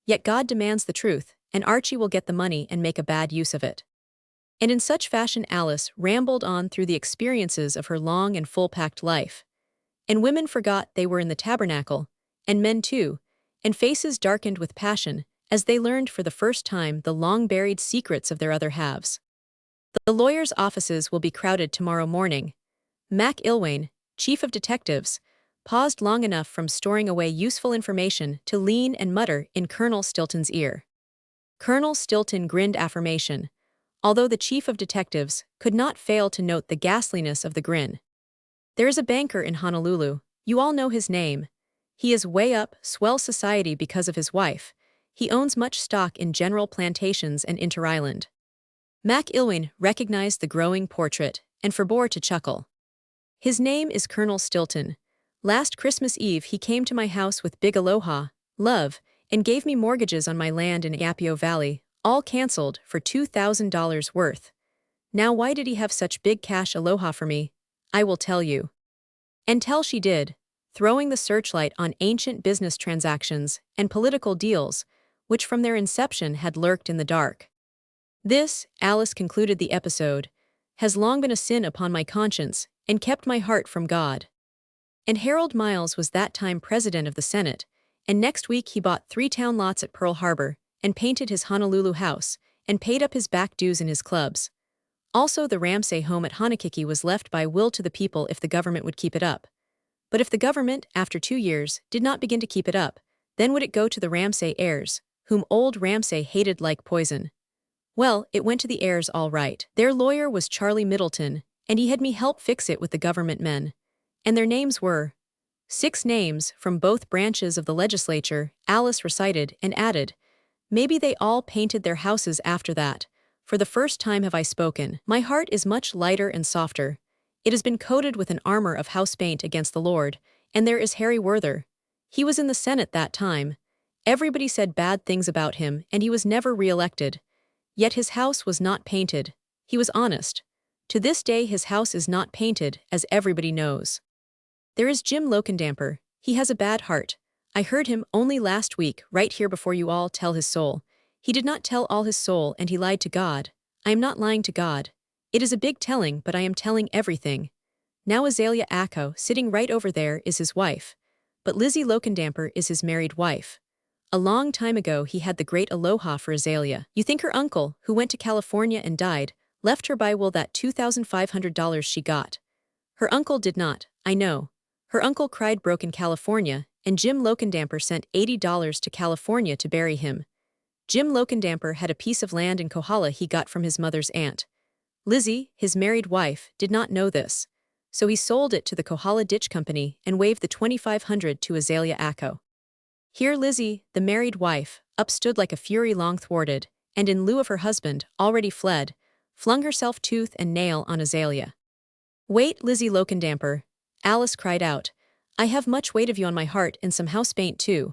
Yet God demands the truth, and Archie will get the money and make a bad use of it." And in such fashion Alice rambled on through the experiences of her long and full-packed life. And women forgot they were in the tabernacle, and men too, and faces darkened with passion as they learned for the first time the long-buried secrets of their other halves. The lawyers' offices will be crowded tomorrow morning. Mac Ilwain, chief of detectives, paused long enough from storing away useful information to lean and mutter in Colonel Stilton's ear. Colonel Stilton grinned affirmation, although the chief of detectives could not fail to note the ghastliness of the grin. "There is a banker in Honolulu. You all know his name. He is way up, swell society because of his wife. He owns much stock in General Plantations and Inter-Island." Mac Ilwain recognized the growing portrait and forbore to chuckle. "His name is Colonel Stilton. Last Christmas Eve he came to my house with big aloha, love, and gave me mortgages on my land in Apio Valley, all canceled for $2,000 worth. Now why did he have such big cash aloha for me? I will tell you." And tell she did, throwing the searchlight on ancient business transactions and political deals, which from their inception had lurked in the dark. "This," Alice concluded the episode, "has long been a sin upon my conscience, and kept my heart from God." And Harold Miles was that time president of the Senate, and next week he bought 3 town lots at Pearl Harbor, and painted his Honolulu house, and paid up his back dues in his clubs. Also the Ramsay home at Hanakiki was left by will to the people if the government would keep it up. But if the government, after 2 years, did not begin to keep it up, then would it go to the Ramsay heirs, whom old Ramsay hated like poison? Well, it went to the heirs all right. Their lawyer was Charlie Middleton, and he had me help fix it with the government men. And their names were 6 names from both branches of the legislature, Alice recited and added. Maybe they all painted their houses after that. For the first time have I spoken. My heart is much lighter and softer. It has been coated with an armor of house paint against the Lord, and there is Harry Werther. He was in the Senate that time. Everybody said bad things about him, and he was never re-elected. Yet his house was not painted. He was honest. To this day his house is not painted, as everybody knows. There is Jim Lokendamper. He has a bad heart. I heard him only last week, right here before you all, tell his soul. He did not tell all his soul, and he lied to God. I am not lying to God. It is a big telling, but I am telling everything. Now Azalea Acko, sitting right over there, is his wife. But Lizzie Lokendamper is his married wife. A long time ago he had the great aloha for Azalea. You think her uncle, who went to California and died, left her by will that $2,500 she got. Her uncle did not, I know. Her uncle cried broke in California, and Jim Lokendamper sent $80 to California to bury him. Jim Lokendamper had a piece of land in Kohala he got from his mother's aunt. Lizzie, his married wife, did not know this. So he sold it to the Kohala Ditch Company and waved the $2,500 to Azalea Acko. Here Lizzie, the married wife, upstood like a fury long thwarted, and in lieu of her husband, already fled, flung herself tooth and nail on Azalea. Wait, Lizzie Lokendamper, Alice cried out. I have much weight of you on my heart and some house paint too.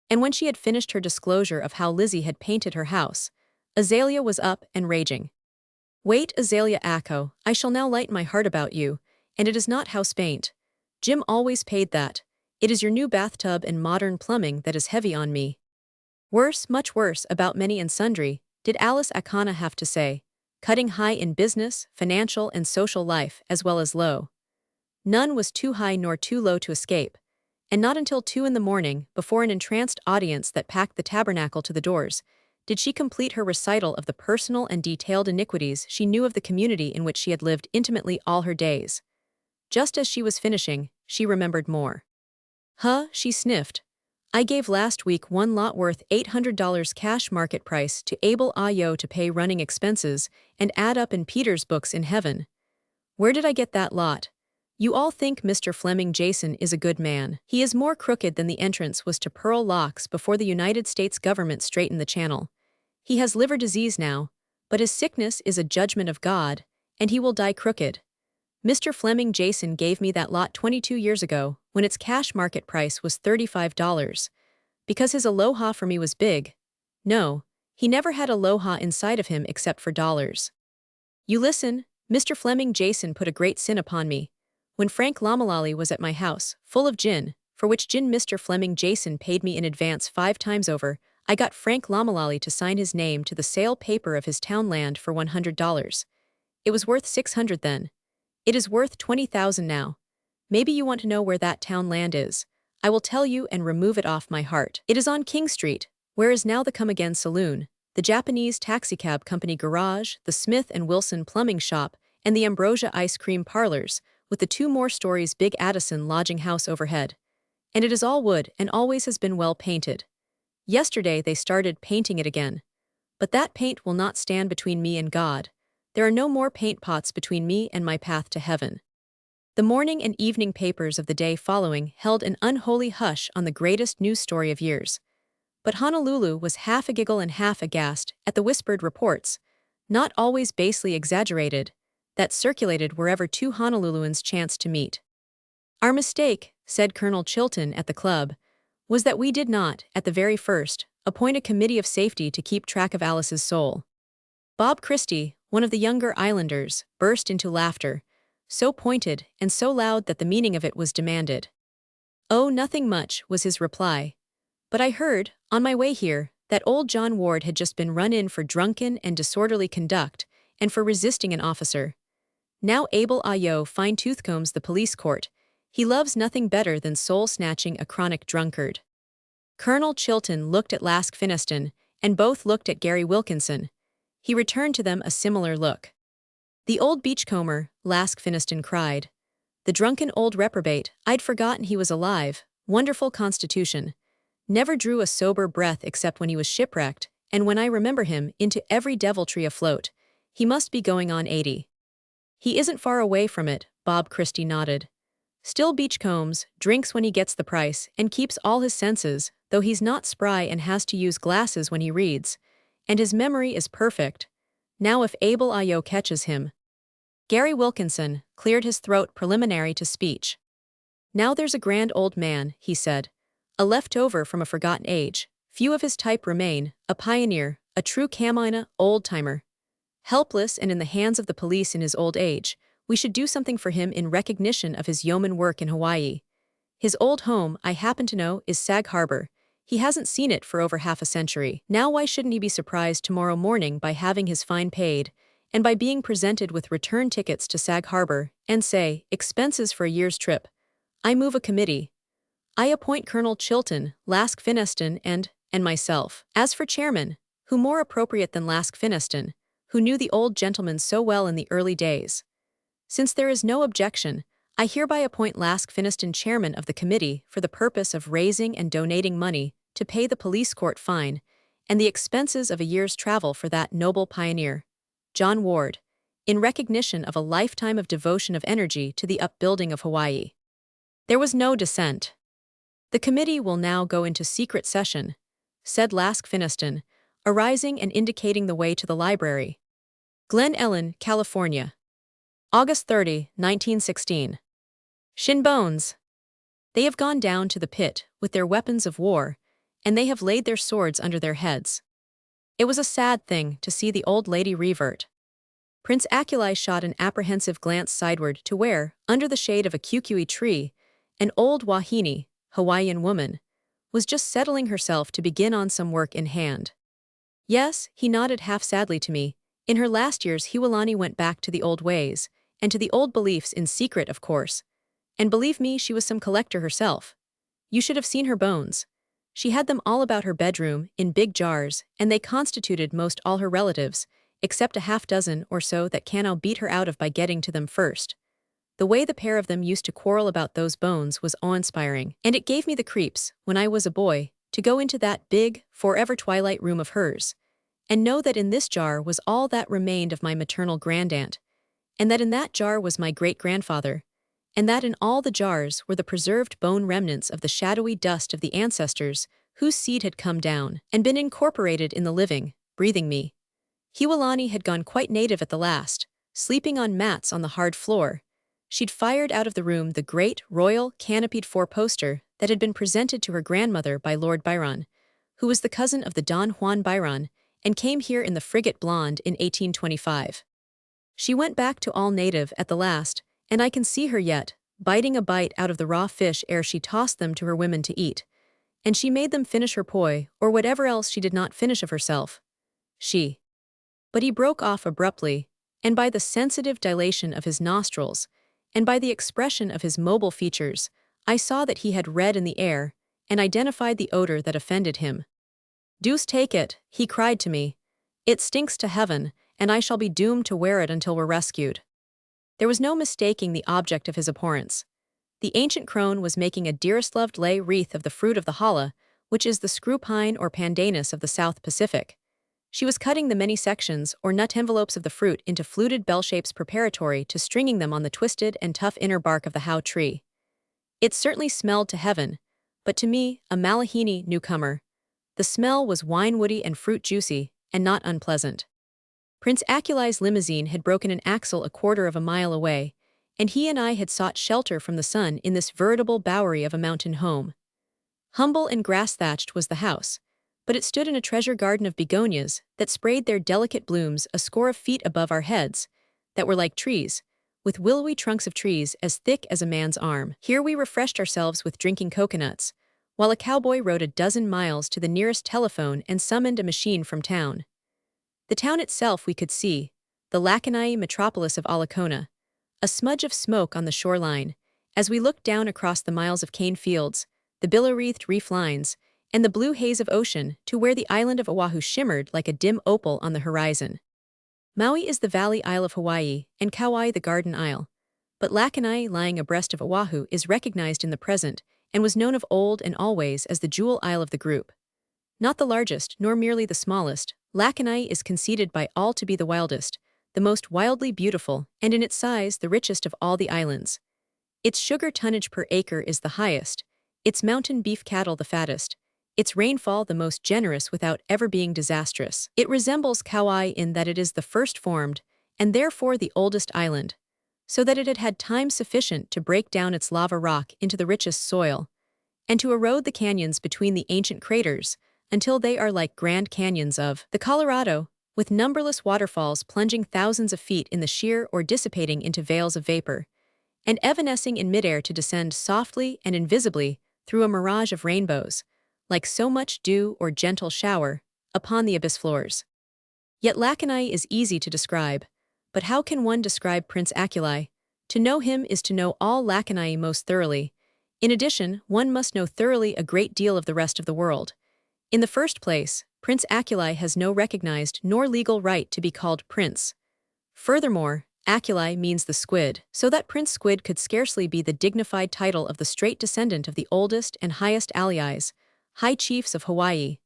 And when she had finished her disclosure of how Lizzie had painted her house, Azalea was up and raging. Wait, Azalea Acko, I shall now lighten my heart about you, and it is not house paint. Jim always paid that. It is your new bathtub and modern plumbing that is heavy on me. Worse, much worse, about many and sundry, did Alice Akana have to say, cutting high in business, financial and social life as well as low. None was too high nor too low to escape, and not until 2 in the morning, before an entranced audience that packed the tabernacle to the doors, did she complete her recital of the personal and detailed iniquities she knew of the community in which she had lived intimately all her days. Just as she was finishing, she remembered more. Huh, she sniffed. I gave last week one lot worth $800 cash market price to Abel Ayo to pay running expenses and add up in Peter's books in heaven. Where did I get that lot? You all think Mr. Fleming Jason is a good man. He is more crooked than the entrance was to Pearl Locks before the United States government straightened the channel. He has liver disease now, but his sickness is a judgment of God, and he will die crooked. Mr. Fleming Jason gave me that lot 22 years ago, when its cash market price was $35. Because his aloha for me was big. No, he never had aloha inside of him except for dollars. You listen, Mr. Fleming Jason put a great sin upon me. When Frank Lamalali was at my house, full of gin, for which gin Mr. Fleming Jason paid me in advance 5 times over, I got Frank Lamalali to sign his name to the sale paper of his town land for $100. It was worth $600 then. It is worth $20,000 now. Maybe you want to know where that town land is. I will tell you and remove it off my heart. It is on King Street, where is now the Come Again Saloon, the Japanese taxicab company garage, the Smith & Wilson plumbing shop, and the Ambrosia ice cream parlors, with the 2 more stories big Addison lodging house overhead. And it is all wood and always has been well painted. Yesterday they started painting it again. But that paint will not stand between me and God. There are no more paint pots between me and my path to heaven. The morning and evening papers of the day following held an unholy hush on the greatest news story of years. But Honolulu was half a giggle and half aghast at the whispered reports, not always basely exaggerated, that circulated wherever 2 Honoluluans chanced to meet. Our mistake, said Colonel Chilton at the club, was that we did not, at the very first, appoint a committee of safety to keep track of Alice's soul. Bob Christie, one of the younger islanders, burst into laughter, so pointed and so loud that the meaning of it was demanded. Oh, nothing much, was his reply. But I heard, on my way here, that old John Ward had just been run in for drunken and disorderly conduct and for resisting an officer. Now Abel Ayo fine-tooth combs the police court. He loves nothing better than soul-snatching a chronic drunkard. Colonel Chilton looked at Lask Fineston, and both looked at Gary Wilkinson. He returned to them a similar look. The old beachcomber, Lask Fineston cried. The drunken old reprobate, I'd forgotten he was alive, wonderful constitution. Never drew a sober breath except when he was shipwrecked, and when I remember him, into every deviltry afloat. He must be going on 80. He isn't far away from it, Bob Christie nodded. Still beachcombs, drinks when he gets the price, and keeps all his senses, though he's not spry and has to use glasses when he reads. And his memory is perfect. Now if Abel Ayo catches him. Gary Wilkinson cleared his throat preliminary to speech. Now there's a grand old man, he said. A leftover from a forgotten age. Few of his type remain, a pioneer, a true Kamina, old-timer. Helpless and in the hands of the police in his old age, we should do something for him in recognition of his yeoman work in Hawaii. His old home, I happen to know, is Sag Harbor. He hasn't seen it for over half a century. Now why shouldn't he be surprised tomorrow morning by having his fine paid, and by being presented with return tickets to Sag Harbor, and say, expenses for a year's trip. I move a committee. I appoint Colonel Chilton, Lask Fineston, and myself. As for chairman, who more appropriate than Lask Fineston, who knew the old gentleman so well in the early days. Since there is no objection, I hereby appoint Lask Fineston chairman of the committee for the purpose of raising and donating money to pay the police court fine and the expenses of a year's travel for that noble pioneer, John Ward, in recognition of a lifetime of devotion of energy to the upbuilding of Hawaii. There was no dissent. The committee will now go into secret session, said Lask Fineston, arising and indicating the way to the library. Glen Ellen, California. August 30, 1916. Shin bones. They have gone down to the pit with their weapons of war, and they have laid their swords under their heads. It was a sad thing to see the old lady revert. Prince Akulai shot an apprehensive glance sideward to where, under the shade of a kukui tree, an old wahine, Hawaiian woman, was just settling herself to begin on some work in hand. Yes, he nodded half sadly to me. In her last years Hiwalani went back to the old ways, and to the old beliefs in secret, of course. And believe me, she was some collector herself. You should have seen her bones. She had them all about her bedroom, in big jars, and they constituted most all her relatives, except a half-dozen or so that Kano beat her out of by getting to them first. The way the pair of them used to quarrel about those bones was awe-inspiring, and it gave me the creeps, when I was a boy, to go into that big, forever twilight room of hers, and know that in this jar was all that remained of my maternal grandaunt, and that in that jar was my great-grandfather, and that in all the jars were the preserved bone remnants of the shadowy dust of the ancestors whose seed had come down and been incorporated in the living, breathing me. Hiwalani had gone quite native at the last, sleeping on mats on the hard floor. She'd fired out of the room the great, royal, canopied four-poster that had been presented to her grandmother by Lord Byron, who was the cousin of the Don Juan Byron, and came here in the frigate Blonde in 1825. She went back to all native at the last, and I can see her yet, biting a bite out of the raw fish ere she tossed them to her women to eat. And she made them finish her poi, or whatever else she did not finish of herself. But he broke off abruptly, and by the sensitive dilation of his nostrils, and by the expression of his mobile features, I saw that he had read in the air, and identified the odor that offended him. "Deuce take it," he cried to me. "It stinks to heaven, and I shall be doomed to wear it until we're rescued." There was no mistaking the object of his abhorrence. The ancient crone was making a dearest-loved lei wreath of the fruit of the hala, which is the screw pine or pandanus of the South Pacific. She was cutting the many sections or nut envelopes of the fruit into fluted bell shapes preparatory to stringing them on the twisted and tough inner bark of the hau tree. It certainly smelled to heaven, but to me, a Malahini newcomer, the smell was wine-woody and fruit-juicy, and not unpleasant. Prince Akulai's limousine had broken an axle a quarter of a mile away, and he and I had sought shelter from the sun in this veritable bowery of a mountain home. Humble and grass-thatched was the house, but it stood in a treasure garden of begonias that sprayed their delicate blooms a score of feet above our heads, that were like trees, with willowy trunks of trees as thick as a man's arm. Here we refreshed ourselves with drinking coconuts, while a cowboy rode a dozen miles to the nearest telephone and summoned a machine from town. The town itself we could see, the Lakanai metropolis of Alakona, a smudge of smoke on the shoreline, as we looked down across the miles of cane fields, the billow-wreathed reef lines, and the blue haze of ocean to where the island of Oahu shimmered like a dim opal on the horizon. Maui is the Valley Isle of Hawaii, and Kauai the Garden Isle. But Lakanai, lying abreast of Oahu, is recognized in the present and was known of old and always as the jewel isle of the group. Not the largest, nor merely the smallest, Lakanai is conceded by all to be the wildest, the most wildly beautiful, and in its size the richest of all the islands. Its sugar tonnage per acre is the highest, its mountain beef cattle the fattest, its rainfall the most generous without ever being disastrous. It resembles Kauai in that it is the first formed, and therefore the oldest island, so that it had had time sufficient to break down its lava rock into the richest soil, and to erode the canyons between the ancient craters, until they are like grand canyons of the Colorado, with numberless waterfalls plunging thousands of feet in the sheer or dissipating into veils of vapor, and evanescing in midair to descend softly and invisibly through a mirage of rainbows, like so much dew or gentle shower, upon the abyss floors. Yet Lakanai is easy to describe, but how can one describe Prince Akulai? To know him is to know all Lakanai most thoroughly. In addition, one must know thoroughly a great deal of the rest of the world. In the first place, Prince Akulai has no recognized nor legal right to be called prince. Furthermore, Akulai means the squid, so that Prince Squid could scarcely be the dignified title of the straight descendant of the oldest and highest alii, high chiefs of Hawaii,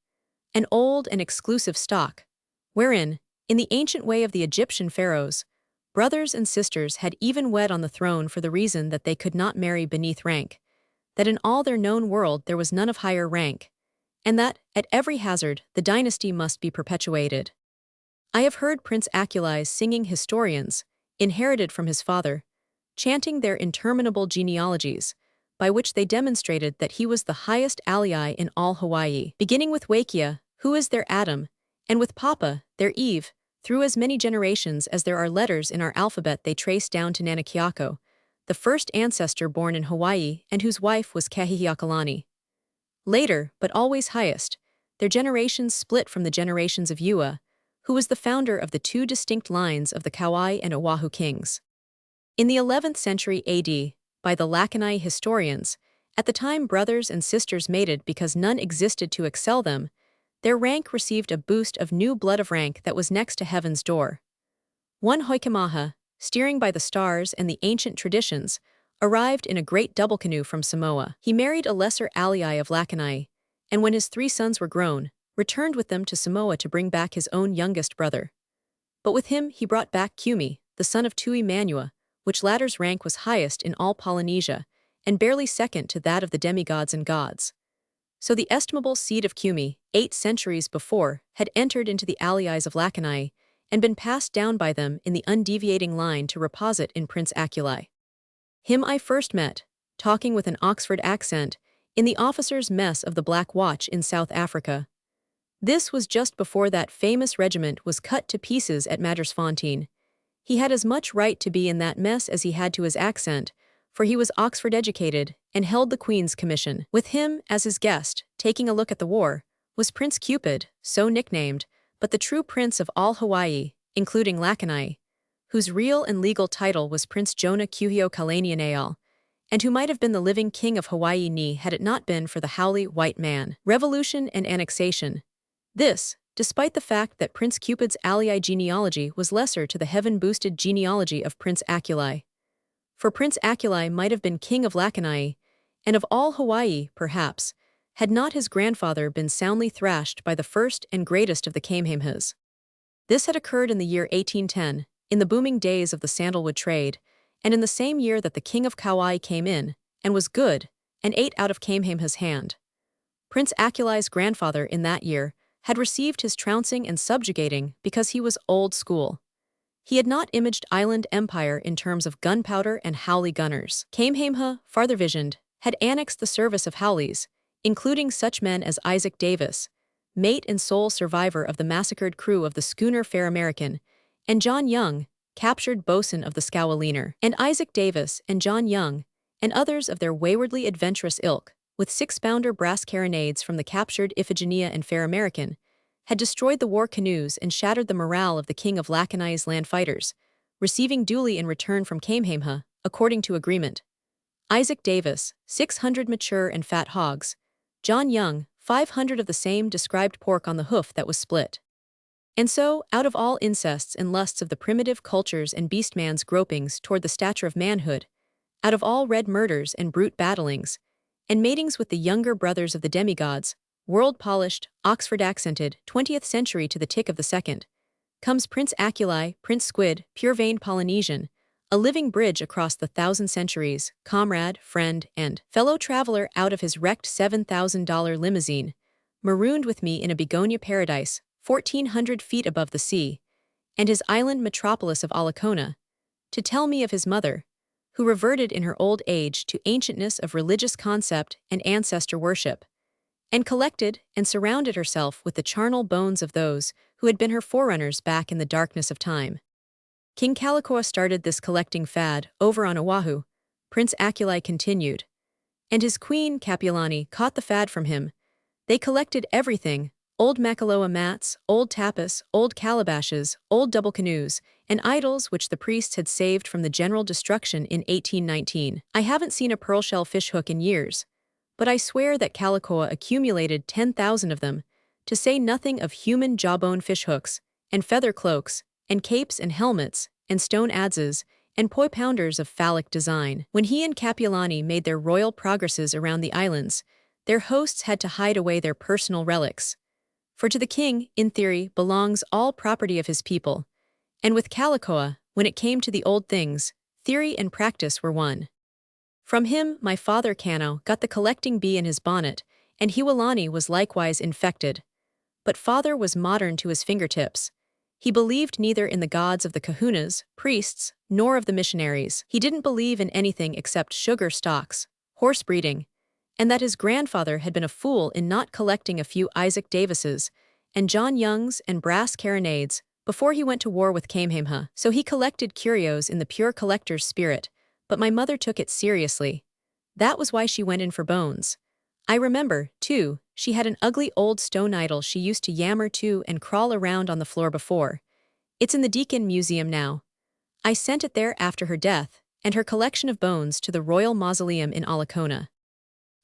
an old and exclusive stock, wherein, in the ancient way of the Egyptian pharaohs, brothers and sisters had even wed on the throne for the reason that they could not marry beneath rank, that in all their known world there was none of higher rank, and that, at every hazard, the dynasty must be perpetuated. I have heard Prince Akulai's singing historians, inherited from his father, chanting their interminable genealogies, by which they demonstrated that he was the highest alii in all Hawaii, beginning with Wakea, who is their Adam, and with Papa, their Eve, through as many generations as there are letters in our alphabet they trace down to Nanakiako, the first ancestor born in Hawaii and whose wife was Kahihiakalani. Later, but always highest, their generations split from the generations of Ua, who was the founder of the two distinct lines of the Kauai and Oahu kings. In the 11th century AD, by the Lakanai historians, at the time brothers and sisters mated because none existed to excel them, their rank received a boost of new blood of rank that was next to heaven's door. One Hoikamaha, steering by the stars and the ancient traditions, arrived in a great double canoe from Samoa. He married a lesser alii of Lakanai, and when his 3 sons were grown, returned with them to Samoa to bring back his own youngest brother. But with him he brought back Kumi, the son of Tui Manua, which latter's rank was highest in all Polynesia, and barely second to that of the demigods and gods. So the estimable seed of Kumi, 8 centuries before, had entered into the allies of Lakanai, and been passed down by them in the undeviating line to reposit in Prince Akulai. Him I first met, talking with an Oxford accent, in the officers' mess of the Black Watch in South Africa. This was just before that famous regiment was cut to pieces at Magersfontein. He had as much right to be in that mess as he had to his accent, for he was Oxford-educated and held the Queen's commission. With him, as his guest, taking a look at the war, was Prince Cupid, so nicknamed, but the true prince of all Hawaii, including Lakanai, whose real and legal title was Prince Jonah Kuhio Kalanianaeal, and who might have been the living king of Hawaii ni had it not been for the haole white man. Revolution and annexation. This, despite the fact that Prince Cupid's alii genealogy was lesser to the heaven-boosted genealogy of Prince Akulai. For Prince Akulai might have been king of Lakanai, and of all Hawaii, perhaps, had not his grandfather been soundly thrashed by the first and greatest of the Kamehamehas. This had occurred in the year 1810, in the booming days of the sandalwood trade, and in the same year that the king of Kauai came in, and was good, and ate out of Kamehameha's hand. Prince Akulai's grandfather in that year had received his trouncing and subjugating because he was old school. He had not imaged island empire in terms of gunpowder and haole gunners. Kamehameha, farther visioned, had annexed the service of haoles, including such men as Isaac Davis, mate and sole survivor of the massacred crew of the schooner Fair American, and John Young, captured boatswain of the Skowaliner. And Isaac Davis and John Young, and others of their waywardly adventurous ilk, with 6-pounder brass carronades from the captured Iphigenia and Fair American, had destroyed the war canoes and shattered the morale of the king of Lakanai's land fighters, receiving duly in return from Kamehameha, according to agreement, Isaac Davis, 600 mature and fat hogs, John Young, 500 of the same described pork on the hoof that was split. And so, out of all incests and lusts of the primitive cultures and beastman's gropings toward the stature of manhood, out of all red murders and brute battlings, and matings with the younger brothers of the demigods, world-polished, Oxford-accented, 20th century to the tick of the second, comes Prince Aculi, Prince Squid, pure-veined Polynesian, a living bridge across the 1,000 centuries, comrade, friend, and fellow traveler out of his wrecked $7,000 limousine, marooned with me in a begonia paradise, 1,400 feet above the sea, and his island metropolis of Alacona, to tell me of his mother, who reverted in her old age to ancientness of religious concept and ancestor worship, and collected and surrounded herself with the charnel bones of those who had been her forerunners back in the darkness of time. King Kalakaua started this collecting fad over on Oahu, Prince Aculi continued, and his queen, Kapiolani, caught the fad from him. They collected everything: old Makaloa mats, old tapas, old calabashes, old double canoes, and idols which the priests had saved from the general destruction in 1819. I haven't seen a pearl-shell fishhook in years, but I swear that Kalakaua accumulated 10,000 of them, to say nothing of human jawbone fishhooks, and feather cloaks, and capes and helmets, and stone adzes, and poi-pounders of phallic design. When he and Kapiolani made their royal progresses around the islands, their hosts had to hide away their personal relics. For to the king, in theory, belongs all property of his people, and with Kalakaua, when it came to the old things, theory and practice were one. From him, my father Kano got the collecting bee in his bonnet, and Hiwalani was likewise infected. But father was modern to his fingertips. He believed neither in the gods of the kahunas, priests, nor of the missionaries. He didn't believe in anything except sugar stocks, horse breeding, and that his grandfather had been a fool in not collecting a few Isaac Davises and John Youngs and brass carronades before he went to war with Kamehameha. So he collected curios in the pure collector's spirit, but my mother took it seriously. That was why she went in for bones. I remember, too, she had an ugly old stone idol she used to yammer to and crawl around on the floor before. It's in the Deakin Museum now. I sent it there after her death, and her collection of bones to the Royal Mausoleum in Alacona.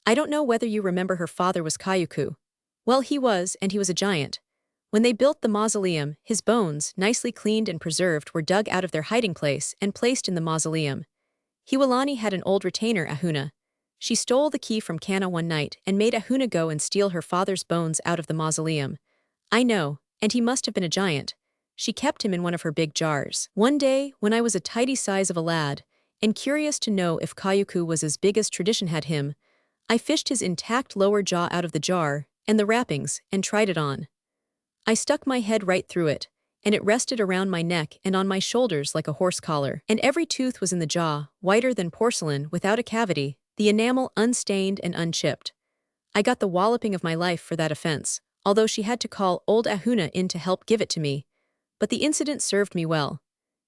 I don't know whether you remember her father was Kayuku. Well, he was, and he was a giant. When they built the mausoleum, his bones, nicely cleaned and preserved, were dug out of their hiding place and placed in the mausoleum. Hiwalani had an old retainer, Ahuna. She stole the key from Kana one night and made Ahuna go and steal her father's bones out of the mausoleum. I know, and he must have been a giant. She kept him in one of her big jars. One day, when I was a tidy size of a lad, and curious to know if Kayuku was as big as tradition had him, I fished his intact lower jaw out of the jar, and the wrappings, and tried it on. I stuck my head right through it, and it rested around my neck and on my shoulders like a horse collar. And every tooth was in the jaw, whiter than porcelain, without a cavity, the enamel unstained and unchipped. I got the walloping of my life for that offense, although she had to call old Ahuna in to help give it to me. But the incident served me well.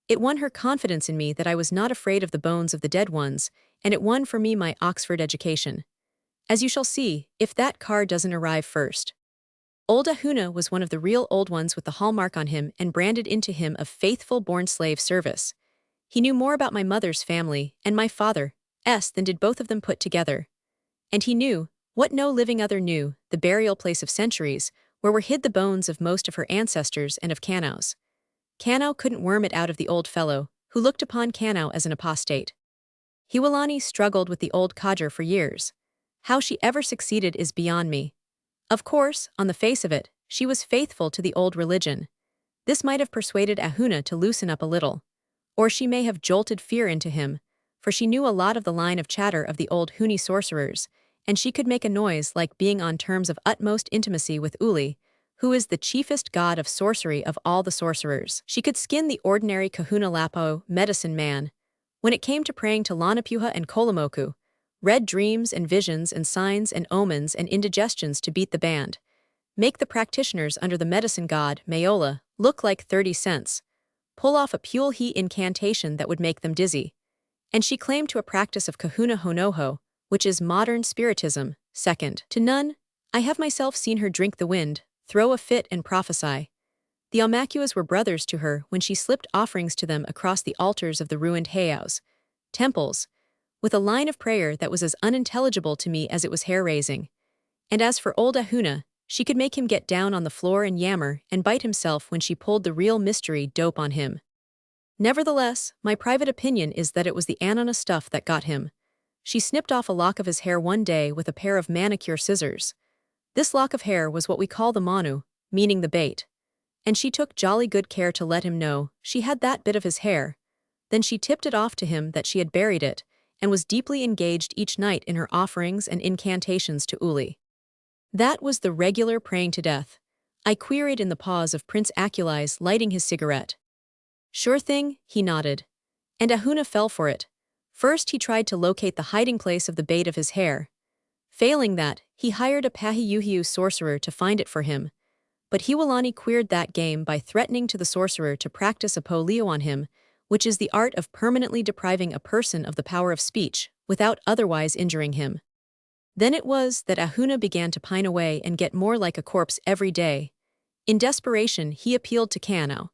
It won her confidence in me that I was not afraid of the bones of the dead ones, and it won for me my Oxford education. As you shall see, if that car doesn't arrive first. Old Ahuna was one of the real old ones with the hallmark on him and branded into him of faithful born slave service. He knew more about my mother's family and my father's than did both of them put together. And he knew, what no living other knew, the burial place of centuries, where were hid the bones of most of her ancestors and of Kano's. Kano couldn't worm it out of the old fellow, who looked upon Kano as an apostate. Hiwalani struggled with the old codger for years. How she ever succeeded is beyond me. Of course, on the face of it, she was faithful to the old religion. This might have persuaded Ahuna to loosen up a little. Or she may have jolted fear into him, for she knew a lot of the line of chatter of the old Huni sorcerers, and she could make a noise like being on terms of utmost intimacy with Uli, who is the chiefest god of sorcery of all the sorcerers. She could skin the ordinary kahuna lapo, medicine man. When it came to praying to Lanapuha and Kolomoku, read dreams and visions and signs and omens and indigestions to beat the band. Make the practitioners under the medicine god, Mayola, look like 30 cents. Pull off a Pule-He incantation that would make them dizzy. And she claimed to a practice of kahuna honoho, which is modern spiritism, second to none. I have myself seen her drink the wind, throw a fit and prophesy. The Aumakuas were brothers to her when she slipped offerings to them across the altars of the ruined heiaus, temples, with a line of prayer that was as unintelligible to me as it was hair-raising. And as for old Ahuna, She could make him get down on the floor and yammer and bite himself when she pulled the real mystery dope on him. Nevertheless, my private opinion is that it was the Anana stuff that got him. She snipped off a lock of his hair one day with a pair of manicure scissors. This lock of hair was what we call the manu, meaning the bait. And she took jolly good care to let him know she had that bit of his hair. Then she tipped it off to him that she had buried it, and was deeply engaged each night in her offerings and incantations to Uli. That was the regular praying to death. I queried in the pause of Prince Akulai's lighting his cigarette. Sure thing, he nodded. And Ahuna fell for it. First he tried to locate the hiding place of the bait of his hair. Failing that, he hired a Pahiyuhiu sorcerer to find it for him. But Hiwalani queered that game by threatening to the sorcerer to practice a polio on him, which is the art of permanently depriving a person of the power of speech, without otherwise injuring him. Then it was that Ahuna began to pine away and get more like a corpse every day. In desperation, he appealed to Kano.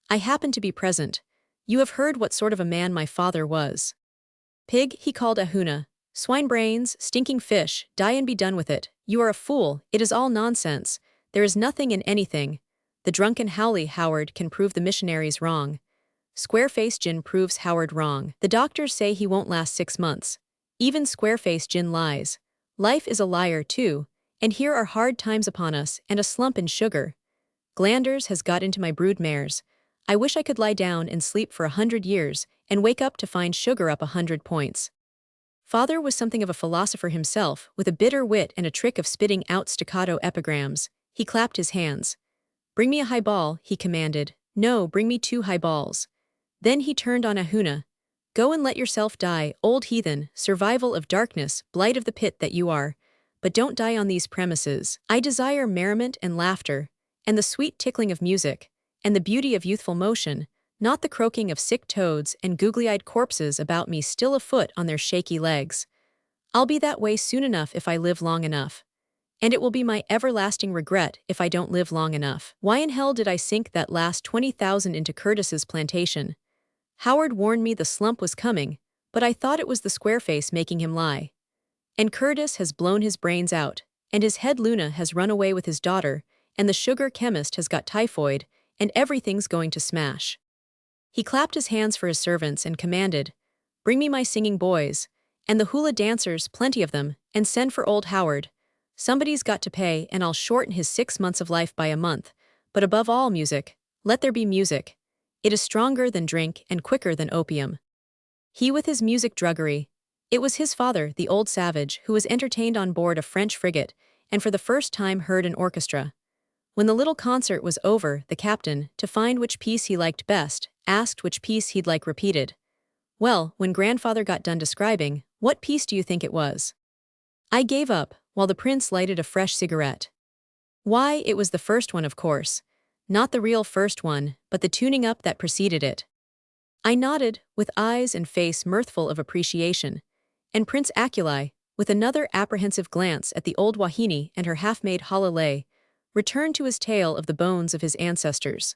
I happened to be present. You have heard what sort of a man my father was. Pig, he called Ahuna. Swine brains, stinking fish, die and be done with it. You are a fool, it is all nonsense. There is nothing in anything. The drunken Howley Howard can prove the missionaries wrong. Square-face Jin proves Howard wrong. The doctors say he won't last 6 months. Even square-face Jin lies. Life is a liar too, and here are hard times upon us and a slump in sugar. Glanders has got into my brood mares. I wish I could lie down and sleep for 100 years and wake up to find sugar up 100 points. Father was something of a philosopher himself, with a bitter wit and a trick of spitting out staccato epigrams. He clapped his hands. Bring me a highball, he commanded. No, bring me 2 highballs. Then he turned on Ahuna. Go and let yourself die, old heathen, survival of darkness, blight of the pit that you are. But don't die on these premises. I desire merriment and laughter, and the sweet tickling of music, and the beauty of youthful motion, not the croaking of sick toads and googly-eyed corpses about me still afoot on their shaky legs. I'll be that way soon enough if I live long enough. And it will be my everlasting regret if I don't live long enough. Why in hell did I sink that last 20,000 into Curtis's plantation? Howard warned me the slump was coming, but I thought it was the square-face making him lie. And Curtis has blown his brains out, and his head Luna has run away with his daughter, and the sugar chemist has got typhoid, and everything's going to smash. He clapped his hands for his servants and commanded, Bring me my singing boys, and the hula dancers, plenty of them, and send for old Howard. Somebody's got to pay, and I'll shorten his 6 months of life by a month, but above all music, let there be music. It is stronger than drink and quicker than opium. He with his music druggery. It was his father, the old savage, who was entertained on board a French frigate, and for the first time heard an orchestra. When the little concert was over, the captain, to find which piece he liked best, asked which piece he'd like repeated. Well, when grandfather got done describing, what piece do you think it was? I gave up, while the prince lighted a fresh cigarette. Why, it was the first one, of course. Not the real first one, but the tuning up that preceded it. I nodded, with eyes and face mirthful of appreciation, and Prince Akulai, with another apprehensive glance at the old Wahine and her half-made halalei, returned to his tale of the bones of his ancestors.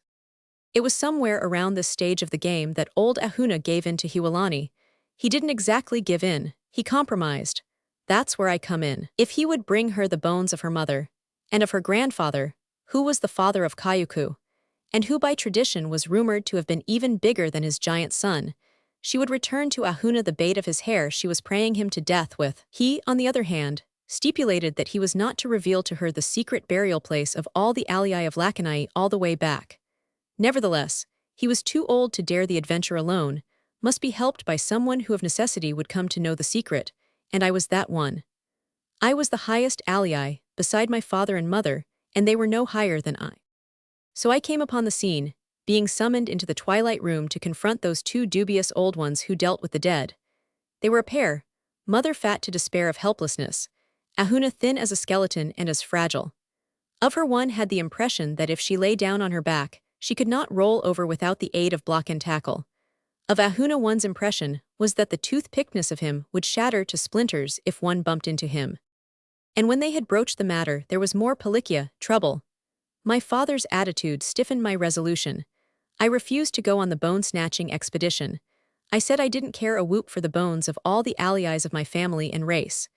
It was somewhere around this stage of the game that old Ahuna gave in to Hiwalani. He didn't exactly give in, he compromised. That's where I come in. If he would bring her the bones of her mother, and of her grandfather, who was the father of Kayuku, and who by tradition was rumored to have been even bigger than his giant son, she would return to Ahuna the bait of his hair she was praying him to death with. He, on the other hand, stipulated that he was not to reveal to her the secret burial place of all the alii of Lakanai all the way back. Nevertheless, he was too old to dare the adventure alone, must be helped by someone who of necessity would come to know the secret, and I was that one. I was the highest alii, beside my father and mother, and they were no higher than I. So I came upon the scene, being summoned into the twilight room to confront those 2 dubious old ones who dealt with the dead. They were a pair, mother fat to despair of helplessness, Ahuna thin as a skeleton and as fragile. Of her one had the impression that if she lay down on her back, she could not roll over without the aid of block and tackle. Of Ahuna one's impression was that the toothpickedness of him would shatter to splinters if one bumped into him. And when they had broached the matter, there was more palikia, trouble. My father's attitude stiffened my resolution. I refused to go on the bone-snatching expedition. I said I didn't care a whoop for the bones of all the allies of my family and race.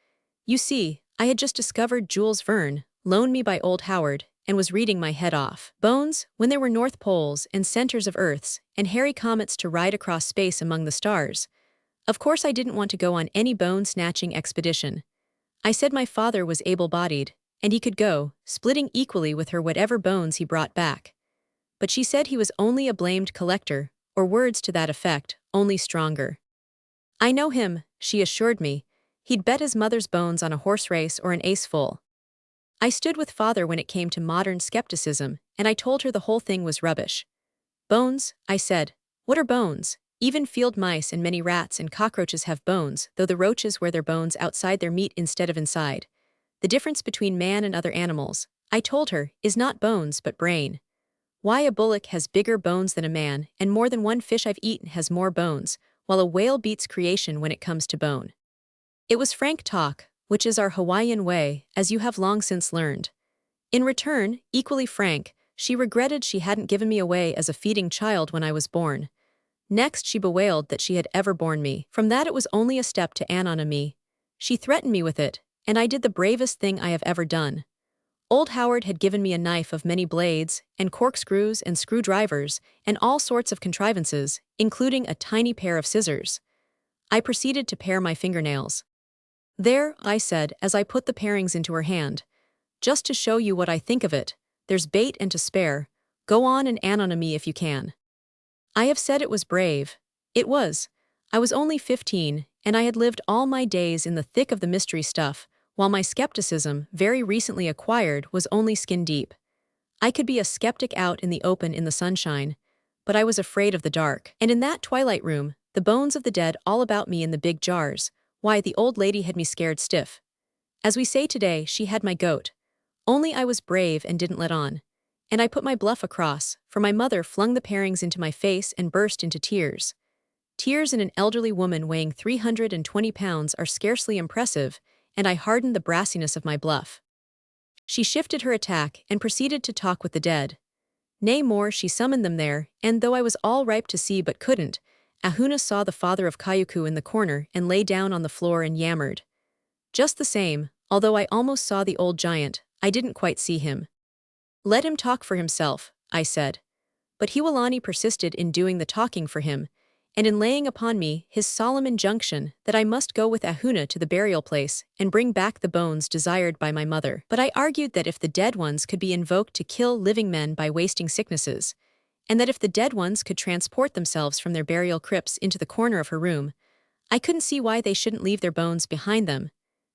You see, I had just discovered Jules Verne, loaned me by old Howard, and was reading my head off. Bones, when there were North Poles and centers of Earths, and hairy comets to ride across space among the stars. Of course I didn't want to go on any bone-snatching expedition. I said my father was able-bodied, and he could go, splitting equally with her whatever bones he brought back. But she said he was only a blamed collector, or words to that effect, only stronger. I know him, she assured me. He'd bet his mother's bones on a horse race or an ace full. I stood with father when it came to modern skepticism, and I told her the whole thing was rubbish. Bones, I said. What are bones? Even field mice and many rats and cockroaches have bones, though the roaches wear their bones outside their meat instead of inside. The difference between man and other animals, I told her, is not bones but brain. Why a bullock has bigger bones than a man, and more than one fish I've eaten has more bones, while a whale beats creation when it comes to bone. It was frank talk, which is our Hawaiian way, as you have long since learned. In return, equally frank, she regretted she hadn't given me away as a feeding child when I was born. Next she bewailed that she had ever borne me. From that it was only a step to anonomy. She threatened me with it, and I did the bravest thing I have ever done. Old Howard had given me a knife of many blades, and corkscrews and screwdrivers, and all sorts of contrivances, including a tiny pair of scissors. I proceeded to pare my fingernails. There, I said, as I put the parings into her hand. Just to show you what I think of it, there's bait and to spare. Go on and anonomy if you can. I have said it was brave. It was. I was only 15, and I had lived all my days in the thick of the mystery stuff, while my skepticism, very recently acquired, was only skin deep. I could be a skeptic out in the open in the sunshine, but I was afraid of the dark. And in that twilight room, the bones of the dead all about me in the big jars, why, the old lady had me scared stiff. As we say today, she had my goat. Only I was brave and didn't let on. And I put my bluff across, for my mother flung the parings into my face and burst into tears. Tears in an elderly woman weighing 320 pounds are scarcely impressive, and I hardened the brassiness of my bluff. She shifted her attack and proceeded to talk with the dead. Nay more, she summoned them there, and though I was all ripe to see but couldn't, Ahuna saw the father of Kayuku in the corner and lay down on the floor and yammered. Just the same, although I almost saw the old giant, I didn't quite see him. Let him talk for himself, I said. But Hiwalani persisted in doing the talking for him, and in laying upon me his solemn injunction that I must go with Ahuna to the burial place and bring back the bones desired by my mother. But I argued that if the dead ones could be invoked to kill living men by wasting sicknesses, and that if the dead ones could transport themselves from their burial crypts into the corner of her room, I couldn't see why they shouldn't leave their bones behind them,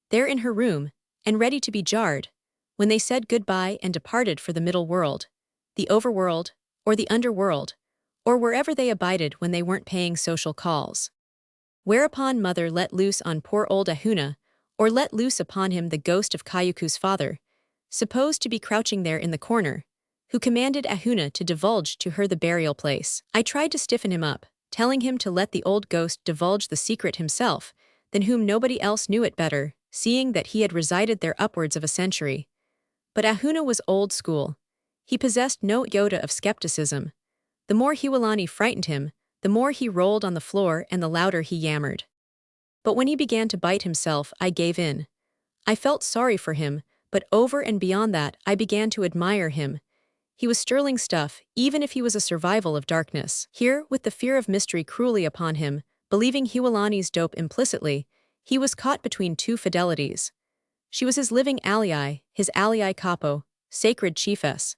there in her room, and ready to be jarred, when they said goodbye and departed for the middle world, the overworld, or the underworld, or wherever they abided when they weren't paying social calls. Whereupon mother let loose on poor old Ahuna, or let loose upon him the ghost of Kayuku's father, supposed to be crouching there in the corner, who commanded Ahuna to divulge to her the burial place. I tried to stiffen him up, telling him to let the old ghost divulge the secret himself, than whom nobody else knew it better, seeing that he had resided there upwards of a century. But Ahuna was old school. He possessed no iota of skepticism. The more Hiwalani frightened him, the more he rolled on the floor and the louder he yammered. But when he began to bite himself, I gave in. I felt sorry for him, but over and beyond that, I began to admire him. He was sterling stuff, even if he was a survival of darkness. Here, with the fear of mystery cruelly upon him, believing Hiwalani's dope implicitly, he was caught between two fidelities. She was his living ally, his ally capo, sacred chiefess.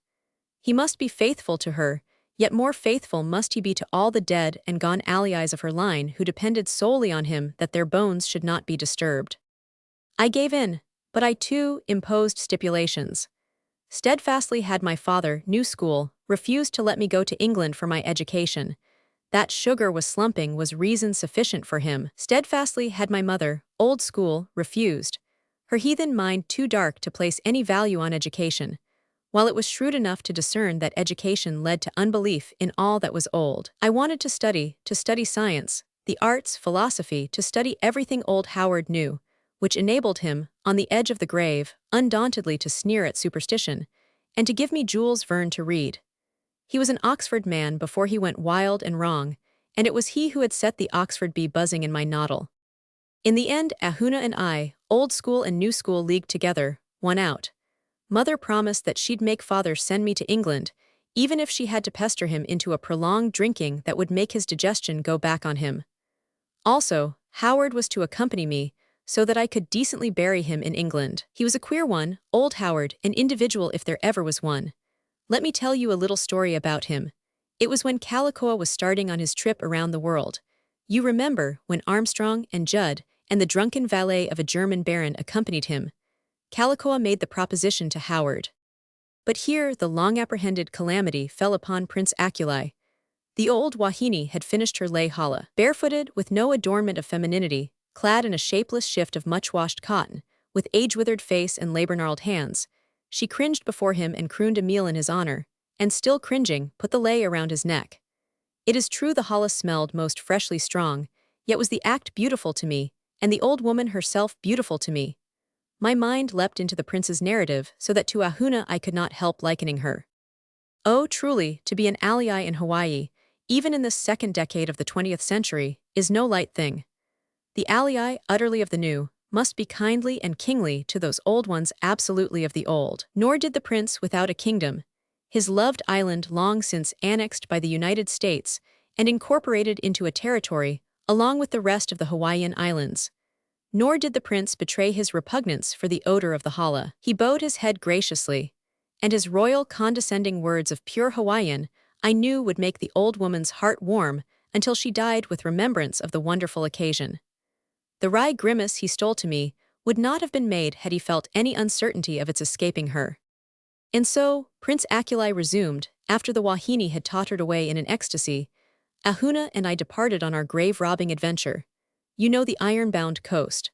He must be faithful to her, yet more faithful must he be to all the dead and gone allies of her line who depended solely on him that their bones should not be disturbed. I gave in, but I too imposed stipulations. Steadfastly had my father, new school, refused to let me go to England for my education. That sugar was slumping was reason sufficient for him. Steadfastly had my mother, old school, refused. Her heathen mind too dark to place any value on education, while it was shrewd enough to discern that education led to unbelief in all that was old. I wanted to study science, the arts, philosophy, to study everything old Howard knew, which enabled him, on the edge of the grave, undauntedly to sneer at superstition, and to give me Jules Verne to read. He was an Oxford man before he went wild and wrong, and it was he who had set the Oxford bee buzzing in my noddle. In the end, Ahuna and I, old school and new school, leagued together, won out. Mother promised that she'd make father send me to England, even if she had to pester him into a prolonged drinking that would make his digestion go back on him. Also, Howard was to accompany me, so that I could decently bury him in England. He was a queer one, old Howard, an individual if there ever was one. Let me tell you a little story about him. It was when Kalakaua was starting on his trip around the world. You remember when Armstrong and Judd and the drunken valet of a German baron accompanied him. Kalakaua made the proposition to Howard. But here the long-apprehended calamity fell upon Prince Akuli. The old Wahine had finished her lay hala. Barefooted, with no adornment of femininity, clad in a shapeless shift of much-washed cotton, with age-withered face and labor-gnarled hands, she cringed before him and crooned a meal in his honor, and still cringing, put the lei around his neck. It is true the hala smelled most freshly strong, yet was the act beautiful to me, and the old woman herself beautiful to me. My mind leapt into the prince's narrative so that to Ahuna I could not help likening her. Oh, truly, to be an alii in Hawaii, even in this second decade of the 20th century, is no light thing. The alii, utterly of the new, must be kindly and kingly to those old ones absolutely of the old. Nor did the prince without a kingdom, his loved island long since annexed by the United States and incorporated into a territory along with the rest of the Hawaiian Islands. Nor did the prince betray his repugnance for the odor of the hala. He bowed his head graciously, and his royal condescending words of pure Hawaiian I knew would make the old woman's heart warm until she died with remembrance of the wonderful occasion. The wry grimace he stole to me would not have been made had he felt any uncertainty of its escaping her. And so, Prince Akuli resumed, after the Wahine had tottered away in an ecstasy, Ahuna and I departed on our grave-robbing adventure. You know the iron-bound coast.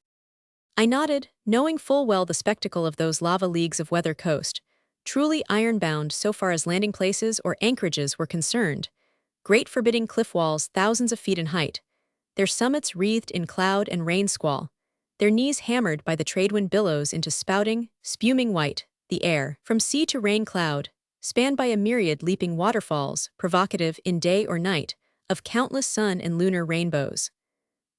I nodded, knowing full well the spectacle of those lava leagues of weather coast, truly iron-bound so far as landing places or anchorages were concerned, great forbidding cliff walls thousands of feet in height, their summits wreathed in cloud and rain squall, their knees hammered by the tradewind billows into spouting, spuming white, the air, from sea to rain cloud, spanned by a myriad leaping waterfalls, provocative in day or night, of countless sun and lunar rainbows.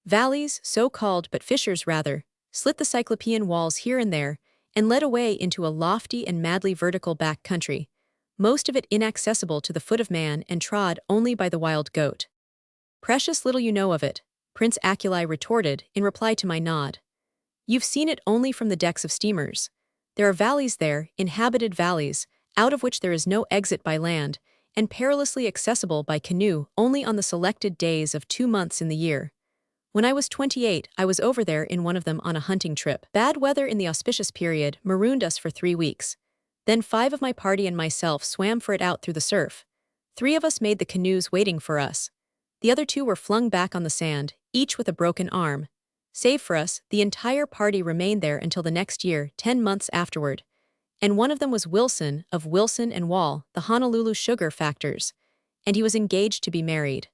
Valleys, so called but fissures rather, slit the cyclopean walls here and there, and led away into a lofty and madly vertical back country, most of it inaccessible to the foot of man and trod only by the wild goat. Precious little you know of it, Prince Akuli retorted in reply to my nod. You've seen it only from the decks of steamers. There are valleys there, inhabited valleys, out of which there is no exit by land, and perilously accessible by canoe only on the selected days of 2 months in the year. When I was 28, I was over there in one of them on a hunting trip. Bad weather in the auspicious period marooned us for 3 weeks. Then 5 of my party and myself swam for it out through the surf. 3 of us made the canoes waiting for us. The other 2 were flung back on the sand, each with a broken arm. Save for us, the entire party remained there until the next year, 10 months afterward. And one of them was Wilson, of Wilson and Wall, the Honolulu sugar factors. And he was engaged to be married.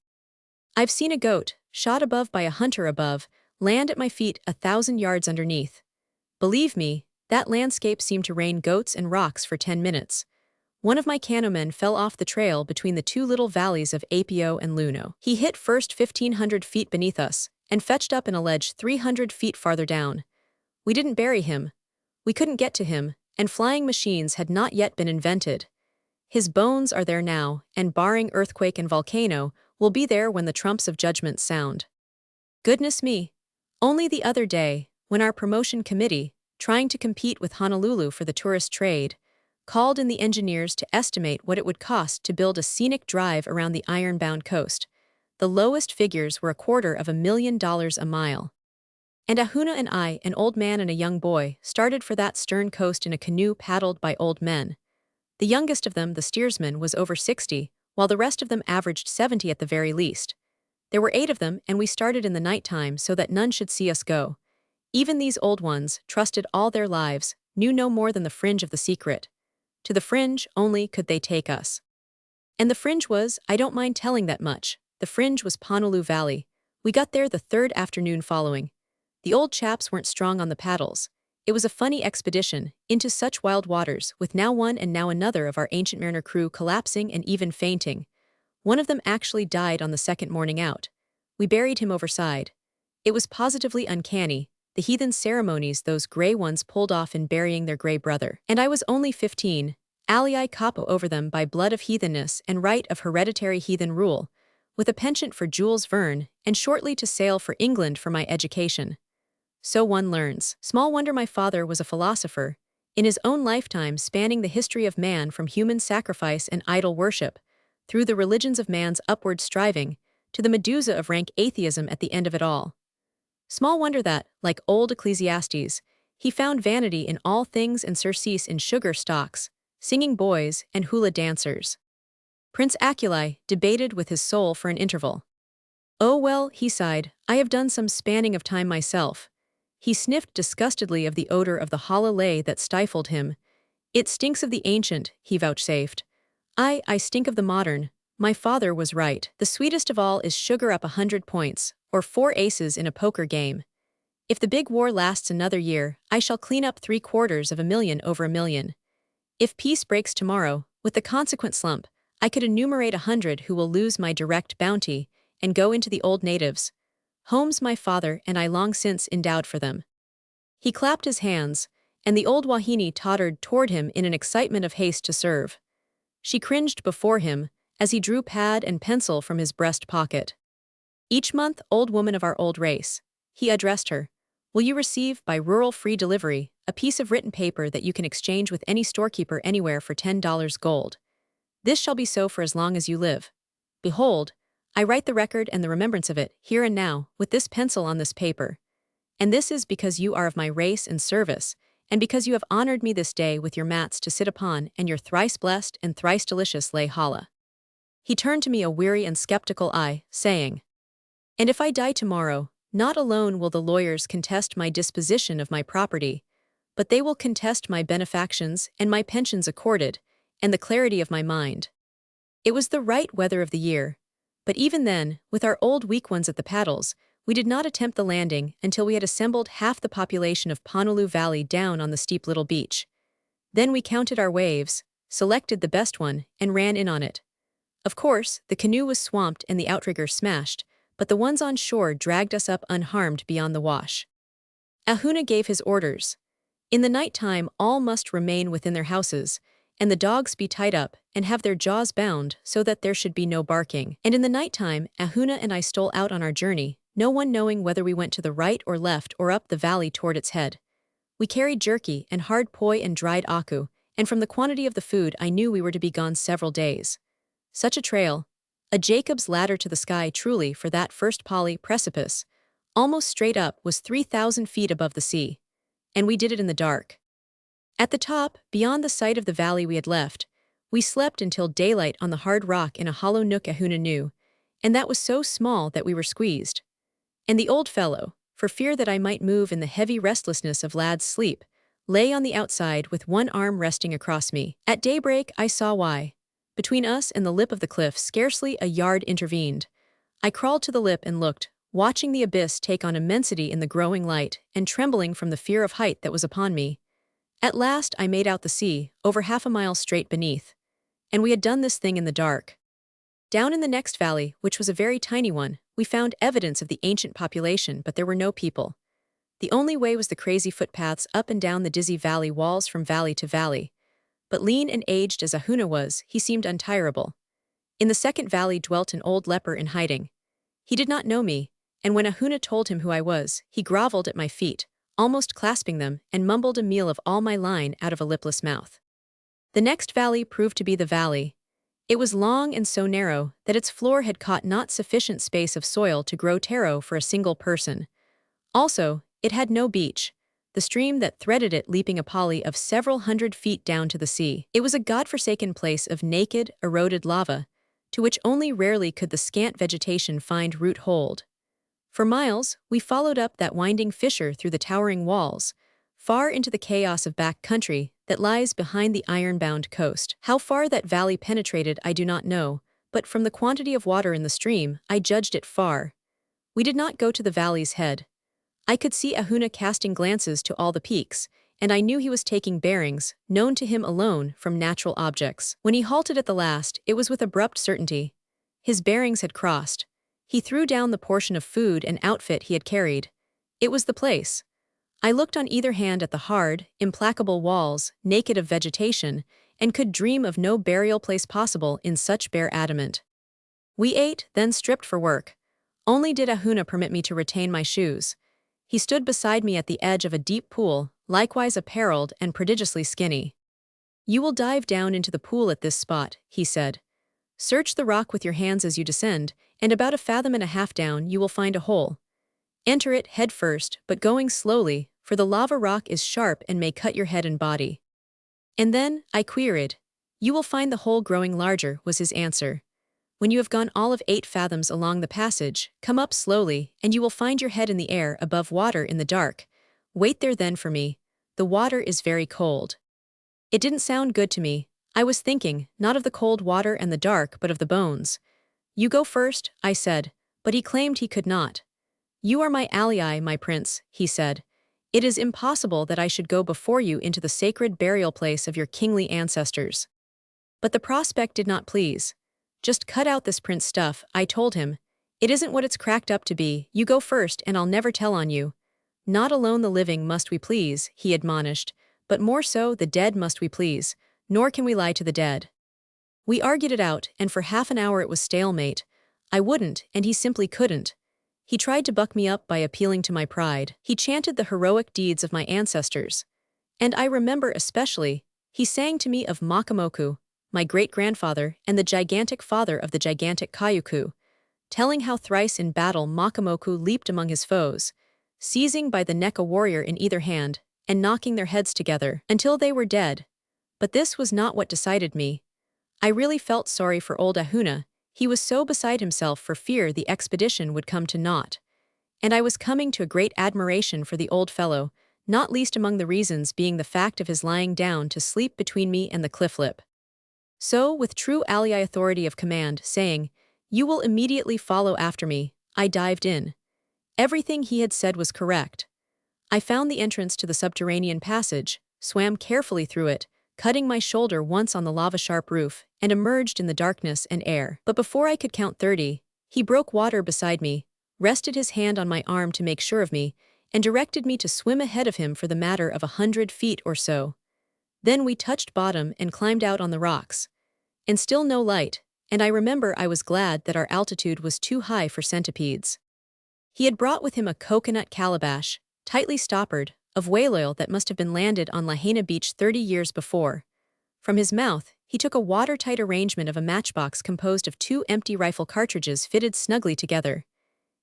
I've seen a goat, shot above by a hunter above, land at my feet 1,000 yards underneath. Believe me, that landscape seemed to rain goats and rocks for 10 minutes. One of my canoemen fell off the trail between the 2 little valleys of Apio and Luno. He hit first 1,500 feet beneath us, and fetched up in a ledge 300 feet farther down. We didn't bury him. We couldn't get to him, and flying machines had not yet been invented. His bones are there now, and barring earthquake and volcano, will be there when the trumps of judgment sound. Goodness me! Only the other day, when our promotion committee, trying to compete with Honolulu for the tourist trade, called in the engineers to estimate what it would cost to build a scenic drive around the iron-bound coast, the lowest figures were $250,000 a mile. And Ahuna and I, an old man and a young boy, started for that stern coast in a canoe paddled by old men. The youngest of them, the steersman, was over 60, while the rest of them averaged 70 at the very least. There were 8 of them, and we started in the nighttime so that none should see us go. Even these old ones, trusted all their lives, knew no more than the fringe of the secret. To the fringe only could they take us. And the fringe was, I don't mind telling that much, the fringe was Honolulu Valley. We got there the 3rd afternoon following. The old chaps weren't strong on the paddles. It was a funny expedition, into such wild waters, with now one and now another of our Ancient Mariner crew collapsing and even fainting. One of them actually died on the 2nd morning out. We buried him overside. It was positively uncanny, the heathen ceremonies those gray ones pulled off in burying their gray brother. And I was only 15, alii capo over them by blood of heathenness and right of hereditary heathen rule, with a penchant for Jules Verne, and shortly to sail for England for my education. So one learns. Small wonder my father was a philosopher, in his own lifetime spanning the history of man from human sacrifice and idol worship, through the religions of man's upward striving, to the Medusa of rank atheism at the end of it all. Small wonder that, like old Ecclesiastes, he found vanity in all things and surcease in sugar stocks, singing boys, and hula dancers. Prince Aculi debated with his soul for an interval. "Oh well," he sighed, "I have done some spanning of time myself." He sniffed disgustedly of the odor of the hollow lay that stifled him. "It stinks of the ancient," he vouchsafed. I stink of the modern. My father was right. The sweetest of all is sugar up 100 points, or 4 aces in a poker game. If the big war lasts another year, I shall clean up 750,000 over 1,000,000. If peace breaks tomorrow, with the consequent slump, I could enumerate 100 who will lose my direct bounty, and go into the old natives. Homes my father and I long since endowed for them." He clapped his hands, and the old Wahine tottered toward him in an excitement of haste to serve. She cringed before him, as he drew pad and pencil from his breast pocket. "Each month, old woman of our old race," he addressed her, "will you receive, by rural free delivery, a piece of written paper that you can exchange with any storekeeper anywhere for $10 gold. This shall be so for as long as you live. Behold, I write the record and the remembrance of it, here and now, with this pencil on this paper. And this is because you are of my race and service, and because you have honored me this day with your mats to sit upon and your thrice blessed and thrice delicious lay hala." He turned to me a weary and skeptical eye, saying, "And if I die tomorrow, not alone will the lawyers contest my disposition of my property, but they will contest my benefactions and my pensions accorded, and the clarity of my mind." It was the right weather of the year, but even then, with our old weak ones at the paddles, we did not attempt the landing until we had assembled half the population of Honolulu Valley down on the steep little beach. Then we counted our waves, selected the best one, and ran in on it. Of course, the canoe was swamped and the outrigger smashed, but the ones on shore dragged us up unharmed beyond the wash. Ahuna gave his orders. In the night time all must remain within their houses, and the dogs be tied up and have their jaws bound so that there should be no barking. And in the night time Ahuna and I stole out on our journey, no one knowing whether we went to the right or left or up the valley toward its head. We carried jerky and hard poi and dried aku, and from the quantity of the food I knew we were to be gone several days. Such a trail, a Jacob's ladder to the sky truly for that first poly precipice, almost straight up, was 3,000 feet above the sea. And we did it in the dark. At the top, beyond the sight of the valley we had left, we slept until daylight on the hard rock in a hollow nook Ahuna knew, and that was so small that we were squeezed. And the old fellow, for fear that I might move in the heavy restlessness of lad's sleep, lay on the outside with one arm resting across me. At daybreak I saw why. Between us and the lip of the cliff scarcely a yard intervened. I crawled to the lip and looked, watching the abyss take on immensity in the growing light, and trembling from the fear of height that was upon me. At last I made out the sea, over half a mile straight beneath. And we had done this thing in the dark. Down in the next valley, which was a very tiny one, we found evidence of the ancient population, but there were no people. The only way was the crazy footpaths up and down the dizzy valley walls from valley to valley. But lean and aged as Ahuna was, he seemed untirable. In the second valley dwelt an old leper in hiding. He did not know me, and when Ahuna told him who I was, he groveled at my feet, almost clasping them, and mumbled a meal of all my line out of a lipless mouth. The next valley proved to be the valley. It was long and so narrow that its floor had caught not sufficient space of soil to grow taro for a single person. Also, it had no beach, the stream that threaded it leaping a poly of several hundred feet down to the sea. It was a godforsaken place of naked, eroded lava, to which only rarely could the scant vegetation find root hold. For miles, we followed up that winding fissure through the towering walls, far into the chaos of back country that lies behind the iron-bound coast. How far that valley penetrated I do not know, but from the quantity of water in the stream, I judged it far. We did not go to the valley's head. I could see Ahuna casting glances to all the peaks, and I knew he was taking bearings, known to him alone, from natural objects. When he halted at the last, it was with abrupt certainty. His bearings had crossed. He threw down the portion of food and outfit he had carried. It was the place. I looked on either hand at the hard, implacable walls, naked of vegetation, and could dream of no burial place possible in such bare adamant. We ate, then stripped for work. Only did Ahuna permit me to retain my shoes. He stood beside me at the edge of a deep pool, likewise apparelled and prodigiously skinny. You will dive down into the pool at this spot, he said. Search the rock with your hands as you descend, and about a fathom and a half down you will find a hole. Enter it head first, but going slowly, for the lava rock is sharp and may cut your head and body. And then, I queried. You will find the hole growing larger, was his answer. When you have gone all of 8 fathoms along the passage, come up slowly, and you will find your head in the air above water in the dark. Wait there then for me. The water is very cold. It didn't sound good to me. I was thinking, not of the cold water and the dark, but of the bones. You go first, I said, but he claimed he could not. You are my ally, my prince, he said. It is impossible that I should go before you into the sacred burial place of your kingly ancestors. But the prospect did not please. Just cut out this prince stuff, I told him. It isn't what it's cracked up to be. You go first and I'll never tell on you. Not alone the living must we please, he admonished, but more so the dead must we please, nor can we lie to the dead. We argued it out, and for half an hour it was stalemate. I wouldn't, and he simply couldn't. He tried to buck me up by appealing to my pride. He chanted the heroic deeds of my ancestors. And I remember especially, he sang to me of Makamoku, my great-grandfather, and the gigantic father of the gigantic Kayuku, telling how thrice in battle Makamoku leaped among his foes, seizing by the neck a warrior in either hand, and knocking their heads together, until they were dead. But this was not what decided me. I really felt sorry for old Ahuna. He was so beside himself for fear the expedition would come to naught. And I was coming to a great admiration for the old fellow, not least among the reasons being the fact of his lying down to sleep between me and the cliff lip. So, with true ally authority of command, saying, "You will immediately follow after me," I dived in. Everything he had said was correct. I found the entrance to the subterranean passage, swam carefully through it, cutting my shoulder once on the lava-sharp roof, and emerged in the darkness and air. But before I could count 30, he broke water beside me, rested his hand on my arm to make sure of me, and directed me to swim ahead of him for the matter of 100 feet or so. Then we touched bottom and climbed out on the rocks. And still no light, and I remember I was glad that our altitude was too high for centipedes. He had brought with him a coconut calabash, tightly stoppered, of whale oil that must have been landed on Lahaina Beach 30 years before. From his mouth, he took a watertight arrangement of a matchbox composed of 2 empty rifle cartridges fitted snugly together.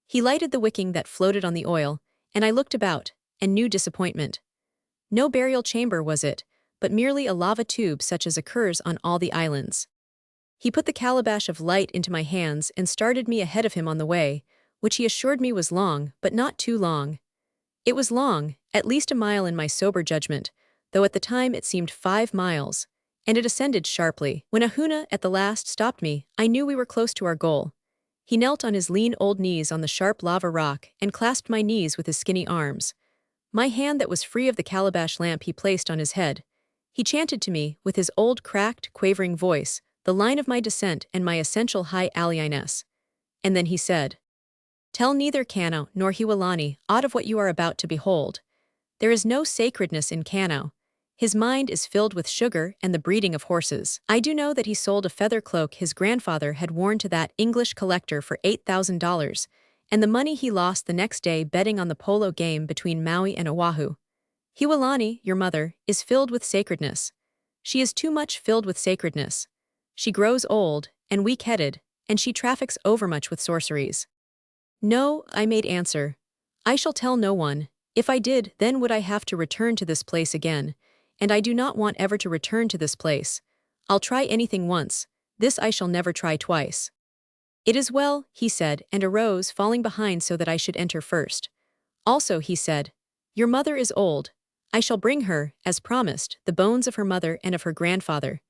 He lighted the wicking that floated on the oil, and I looked about, and knew disappointment. No burial chamber was it, but merely a lava tube such as occurs on all the islands. He put the calabash of light into my hands and started me ahead of him on the way, which he assured me was long, but not too long. It was long, at least a mile in my sober judgment, though at the time it seemed 5 miles, and it ascended sharply. When Ahuna at the last stopped me, I knew we were close to our goal. He knelt on his lean old knees on the sharp lava rock and clasped my knees with his skinny arms. My hand that was free of the calabash lamp he placed on his head. He chanted to me, with his old cracked, quavering voice, the line of my descent and my essential high alliiness. And then he said, "Tell neither Kano nor Hiwalani aught of what you are about to behold. There is no sacredness in Kano. His mind is filled with sugar and the breeding of horses. I do know that he sold a feather cloak his grandfather had worn to that English collector for $8,000, and the money he lost the next day betting on the polo game between Maui and Oahu. Hiwalani, your mother, is filled with sacredness. She is too much filled with sacredness. She grows old and weak-headed, and she traffics overmuch with sorceries." "No," I made answer. "I shall tell no one. If I did, then would I have to return to this place again, and I do not want ever to return to this place. I'll try anything once, this I shall never try twice." "It is well," he said, and arose, falling behind so that I should enter first. "Also," he said, "your mother is old. I shall bring her, as promised, the bones of her mother and of her grandfather.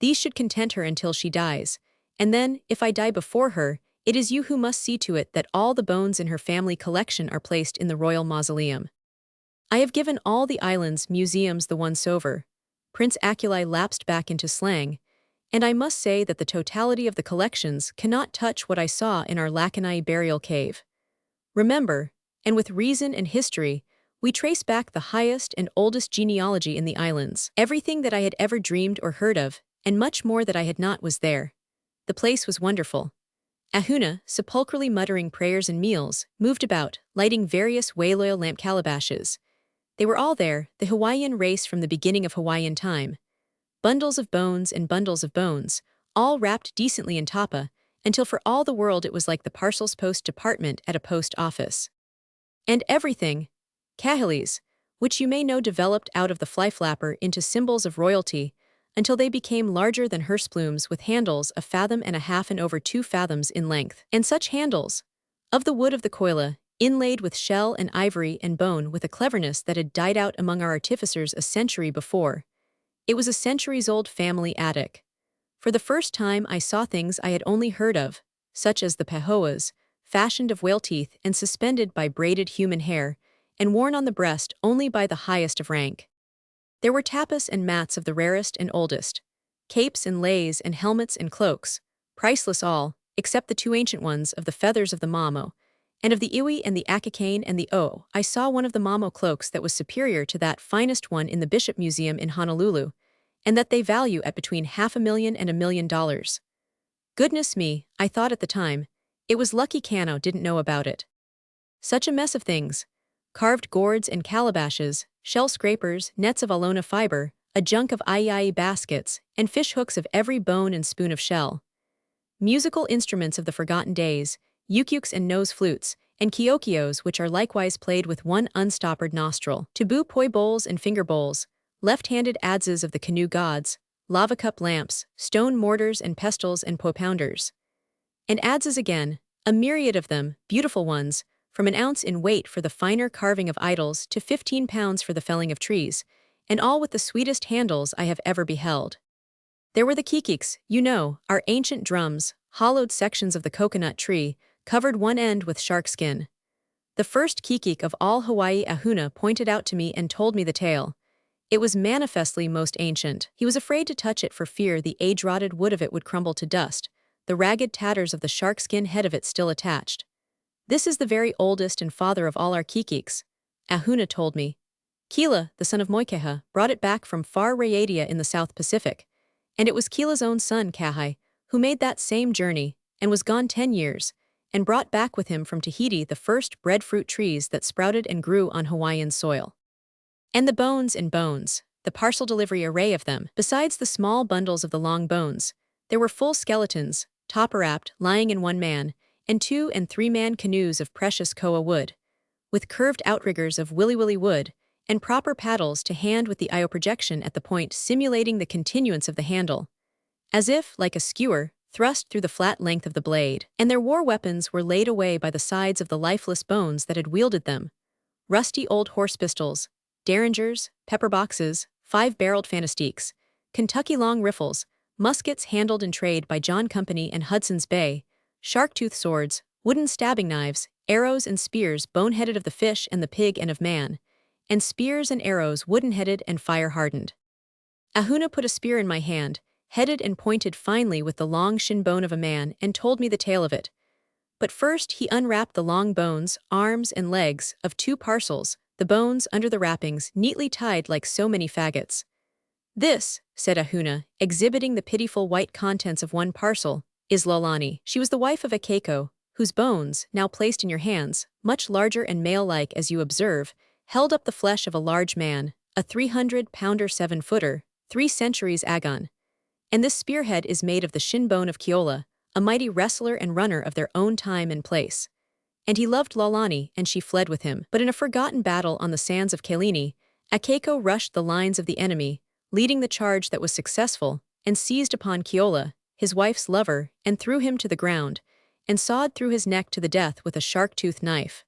These should content her until she dies, and then, if I die before her, it is you who must see to it that all the bones in her family collection are placed in the royal mausoleum. I have given all the islands museums the once over." Prince Akulai lapsed back into slang, "and I must say that the totality of the collections cannot touch what I saw in our Lakanai burial cave. Remember, and with reason and history, We trace back the highest and oldest genealogy in the islands. Everything that I had ever dreamed or heard of, and much more that I had not, was there. The place was wonderful. Ahuna, sepulchrally muttering prayers and meals, moved about, lighting various wailoil lamp calabashes. They were all there, the Hawaiian race from the beginning of Hawaiian time. Bundles of bones and bundles of bones, all wrapped decently in tapa, until for all the world it was like the parcels post department at a post office. And everything, kahilis, which you may know developed out of the fly flapper into symbols of royalty, until they became larger than hearse plumes with handles a fathom and a half and over 2 fathoms in length. And such handles, of the wood of the koila, inlaid with shell and ivory and bone with a cleverness that had died out among our artificers a century before. It was a centuries-old family attic. For the first time I saw things I had only heard of, such as the pahoas, fashioned of whale teeth and suspended by braided human hair, and worn on the breast only by the highest of rank. There were tapas and mats of the rarest and oldest, capes and leis and helmets and cloaks, priceless all, except the 2 ancient ones of the feathers of the mamo, and of the iwi and the akakane and the o. I saw one of the mamo cloaks that was superior to that finest one in the Bishop Museum in Honolulu, and that they value at between $500,000 and $1 million. Goodness me, I thought at the time, it was lucky Kano didn't know about it. Such a mess of things. Carved gourds and calabashes, shell scrapers, nets of alona fiber, a junk of ai baskets, and fish hooks of every bone and spoon of shell. Musical instruments of the forgotten days, ukyuks and nose flutes, and kiokios which are likewise played with one unstoppered nostril. Tubu poi bowls and finger bowls, left-handed adzes of the canoe gods, lava cup lamps, stone mortars and pestles and po-pounders. And adzes again, a myriad of them, beautiful ones, from an ounce in weight for the finer carving of idols to 15 pounds for the felling of trees, and all with the sweetest handles I have ever beheld. There were the kikiks, you know, our ancient drums, hollowed sections of the coconut tree, covered one end with shark skin. The first kikik of all Hawaii, Ahuna, pointed out to me and told me the tale. It was manifestly most ancient. He was afraid to touch it for fear the age-rotted wood of it would crumble to dust, the ragged tatters of the shark skin head of it still attached. This is the very oldest and father of all our kikiks, Ahuna told me. Kila, the son of Moikeha, brought it back from far Raiatea in the South Pacific, and it was Kila's own son, Kahai, who made that same journey, and was gone 10 years, and brought back with him from Tahiti the first breadfruit trees that sprouted and grew on Hawaiian soil. And the bones and bones, the parcel delivery array of them, besides the small bundles of the long bones, there were full skeletons, topper-wrapped, lying in 1 man, and 2- and 3-man canoes of precious koa wood, with curved outriggers of willy-willy wood, and proper paddles to hand with the io projection at the point simulating the continuance of the handle, as if, like a skewer, thrust through the flat length of the blade. And their war weapons were laid away by the sides of the lifeless bones that had wielded them. Rusty old horse pistols, derringers, pepper boxes, 5-barreled fanastiques, Kentucky long rifles, muskets handled in trade by John Company and Hudson's Bay, shark-tooth swords, wooden stabbing knives, arrows and spears bone-headed of the fish and the pig and of man, and spears and arrows wooden-headed and fire-hardened. Ahuna put a spear in my hand, headed and pointed finely with the long shin bone of a man, and told me the tale of it. But first he unwrapped the long bones, arms, and legs of 2 parcels, the bones under the wrappings neatly tied like so many faggots. This, said Ahuna, exhibiting the pitiful white contents of 1 parcel, is Lolani. She was the wife of Akeko, whose bones, now placed in your hands, much larger and male-like as you observe, held up the flesh of a large man, a 300-pounder 7-footer, 3 centuries agon. And this spearhead is made of the shin bone of Keola, a mighty wrestler and runner of their own time and place. And he loved Lolani, and she fled with him. But in a forgotten battle on the sands of Kelini, Akeko rushed the lines of the enemy, leading the charge that was successful, and seized upon Keola, his wife's lover, and threw him to the ground, and sawed through his neck to the death with a shark-tooth knife.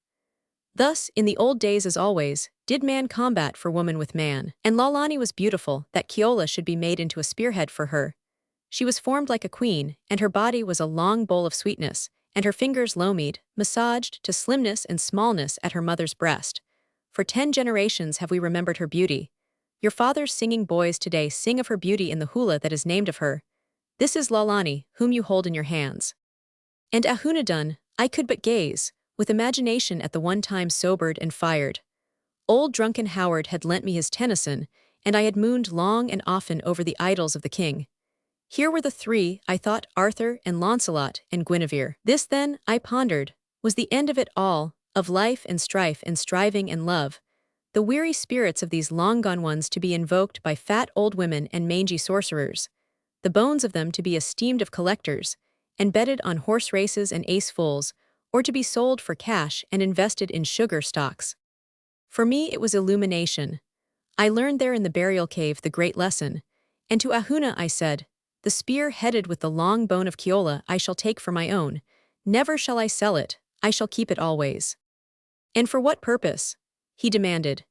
Thus, in the old days as always, did man combat for woman with man. And Lolani was beautiful, that Keola should be made into a spearhead for her. She was formed like a queen, and her body was a long bowl of sweetness, and her fingers lomied, massaged to slimness and smallness at her mother's breast. For 10 generations have we remembered her beauty. Your father's singing boys today sing of her beauty in the hula that is named of her. This is Lolani, whom you hold in your hands. And Ahunadun, I could but gaze, with imagination at the one time sobered and fired. Old drunken Howard had lent me his Tennyson, and I had mooned long and often over the idylls of the king. Here were the three, I thought, Arthur and Launcelot and Guinevere. This then, I pondered, was the end of it all, of life and strife and striving and love, the weary spirits of these long-gone ones to be invoked by fat old women and mangy sorcerers, the bones of them to be esteemed of collectors, and betted on horse races and ace-fulls, or to be sold for cash and invested in sugar stocks. For me it was illumination. I learned there in the burial cave the great lesson, and to Ahuna I said, "The spear headed with the long bone of Keola I shall take for my own, never shall I sell it, I shall keep it always." "And for what purpose?" he demanded,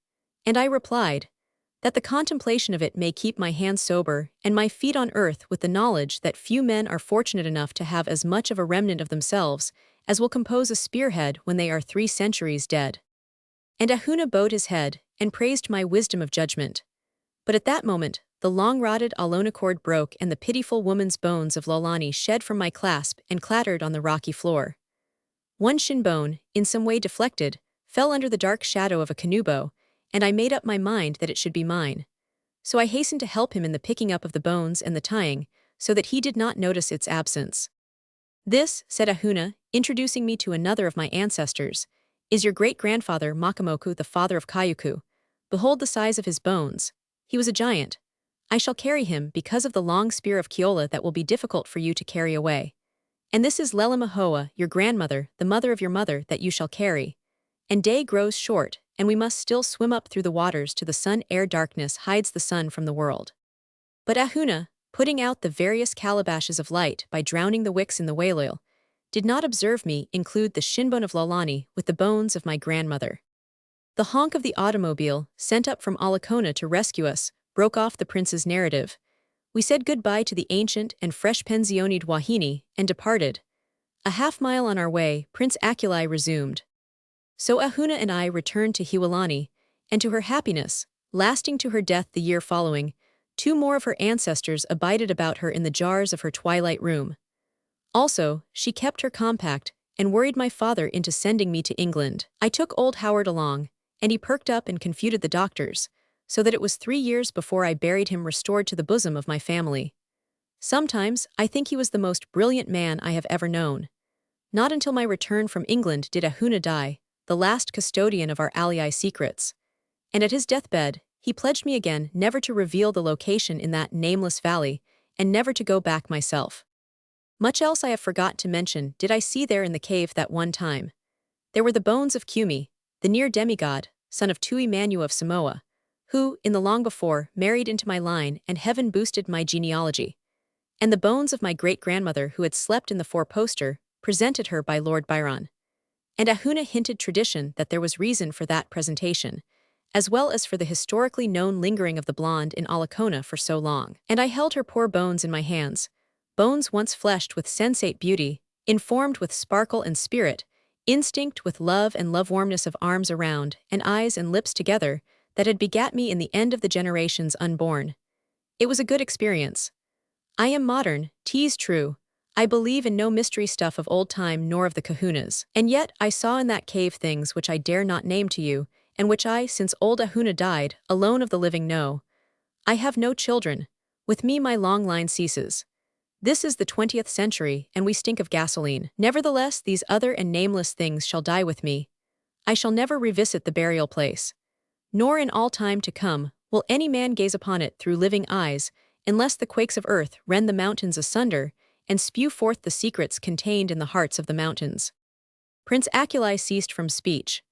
and I replied, "That the contemplation of it may keep my hands sober and my feet on earth with the knowledge that few men are fortunate enough to have as much of a remnant of themselves as will compose a spearhead when they are 3 centuries dead." And Ahuna bowed his head and praised my wisdom of judgment. But at that moment, the long-rotted alona cord broke and the pitiful woman's bones of Lolani shed from my clasp and clattered on the rocky floor. One shin bone, in some way deflected, fell under the dark shadow of a canoe bow, and I made up my mind that it should be mine. So I hastened to help him in the picking up of the bones and the tying, so that he did not notice its absence. "This," said Ahuna, introducing me to another of my ancestors, "is your great-grandfather Makamoku, the father of Kayuku. Behold the size of his bones. He was a giant. I shall carry him because of the long spear of Keola that will be difficult for you to carry away. And this is Lelemahoa, your grandmother, the mother of your mother, that you shall carry. And day grows short, and we must still swim up through the waters to the sun ere darkness hides the sun from the world." But Ahuna, putting out the various calabashes of light by drowning the wicks in the whale oil, did not observe me include the shinbone of Lolani with the bones of my grandmother. The honk of the automobile, sent up from Alakona to rescue us, broke off the prince's narrative. We said goodbye to the ancient and fresh pensionied Wahine and departed. A half-mile on our way, Prince Akulai resumed. "So Ahuna and I returned to Hiwalani, and to her happiness, lasting to her death the year following, 2 more of her ancestors abided about her in the jars of her twilight room. Also, she kept her compact and worried my father into sending me to England. I took old Howard along, and he perked up and confuted the doctors, so that it was 3 years before I buried him restored to the bosom of my family. Sometimes I think he was the most brilliant man I have ever known. Not until my return from England did Ahuna die, the last custodian of our alii secrets. And at his deathbed, he pledged me again never to reveal the location in that nameless valley, and never to go back myself. Much else I have forgot to mention did I see there in the cave that one time. There were the bones of Kumi, the near demigod, son of Tui Manu of Samoa, who, in the long before, married into my line and heaven boosted my genealogy. And the bones of my great-grandmother who had slept in the four-poster, presented her by Lord Byron. And Ahuna hinted tradition that there was reason for that presentation, as well as for the historically known lingering of the blonde in Alakona for so long. And I held her poor bones in my hands, bones once fleshed with sensate beauty, informed with sparkle and spirit, instinct with love and love-warmness of arms around, and eyes and lips together, that had begat me in the end of the generations unborn. It was a good experience. I am modern, 'tis true. I believe in no mystery stuff of old time nor of the kahunas. And yet I saw in that cave things which I dare not name to you, and which I, since old Ahuna died, alone of the living know. I have no children. With me my long line ceases. This is the 20th century, and we stink of gasoline. Nevertheless, these other and nameless things shall die with me. I shall never revisit the burial place. Nor in all time to come will any man gaze upon it through living eyes, unless the quakes of earth rend the mountains asunder, and spew forth the secrets contained in the hearts of the mountains." Prince Akulai ceased from speech.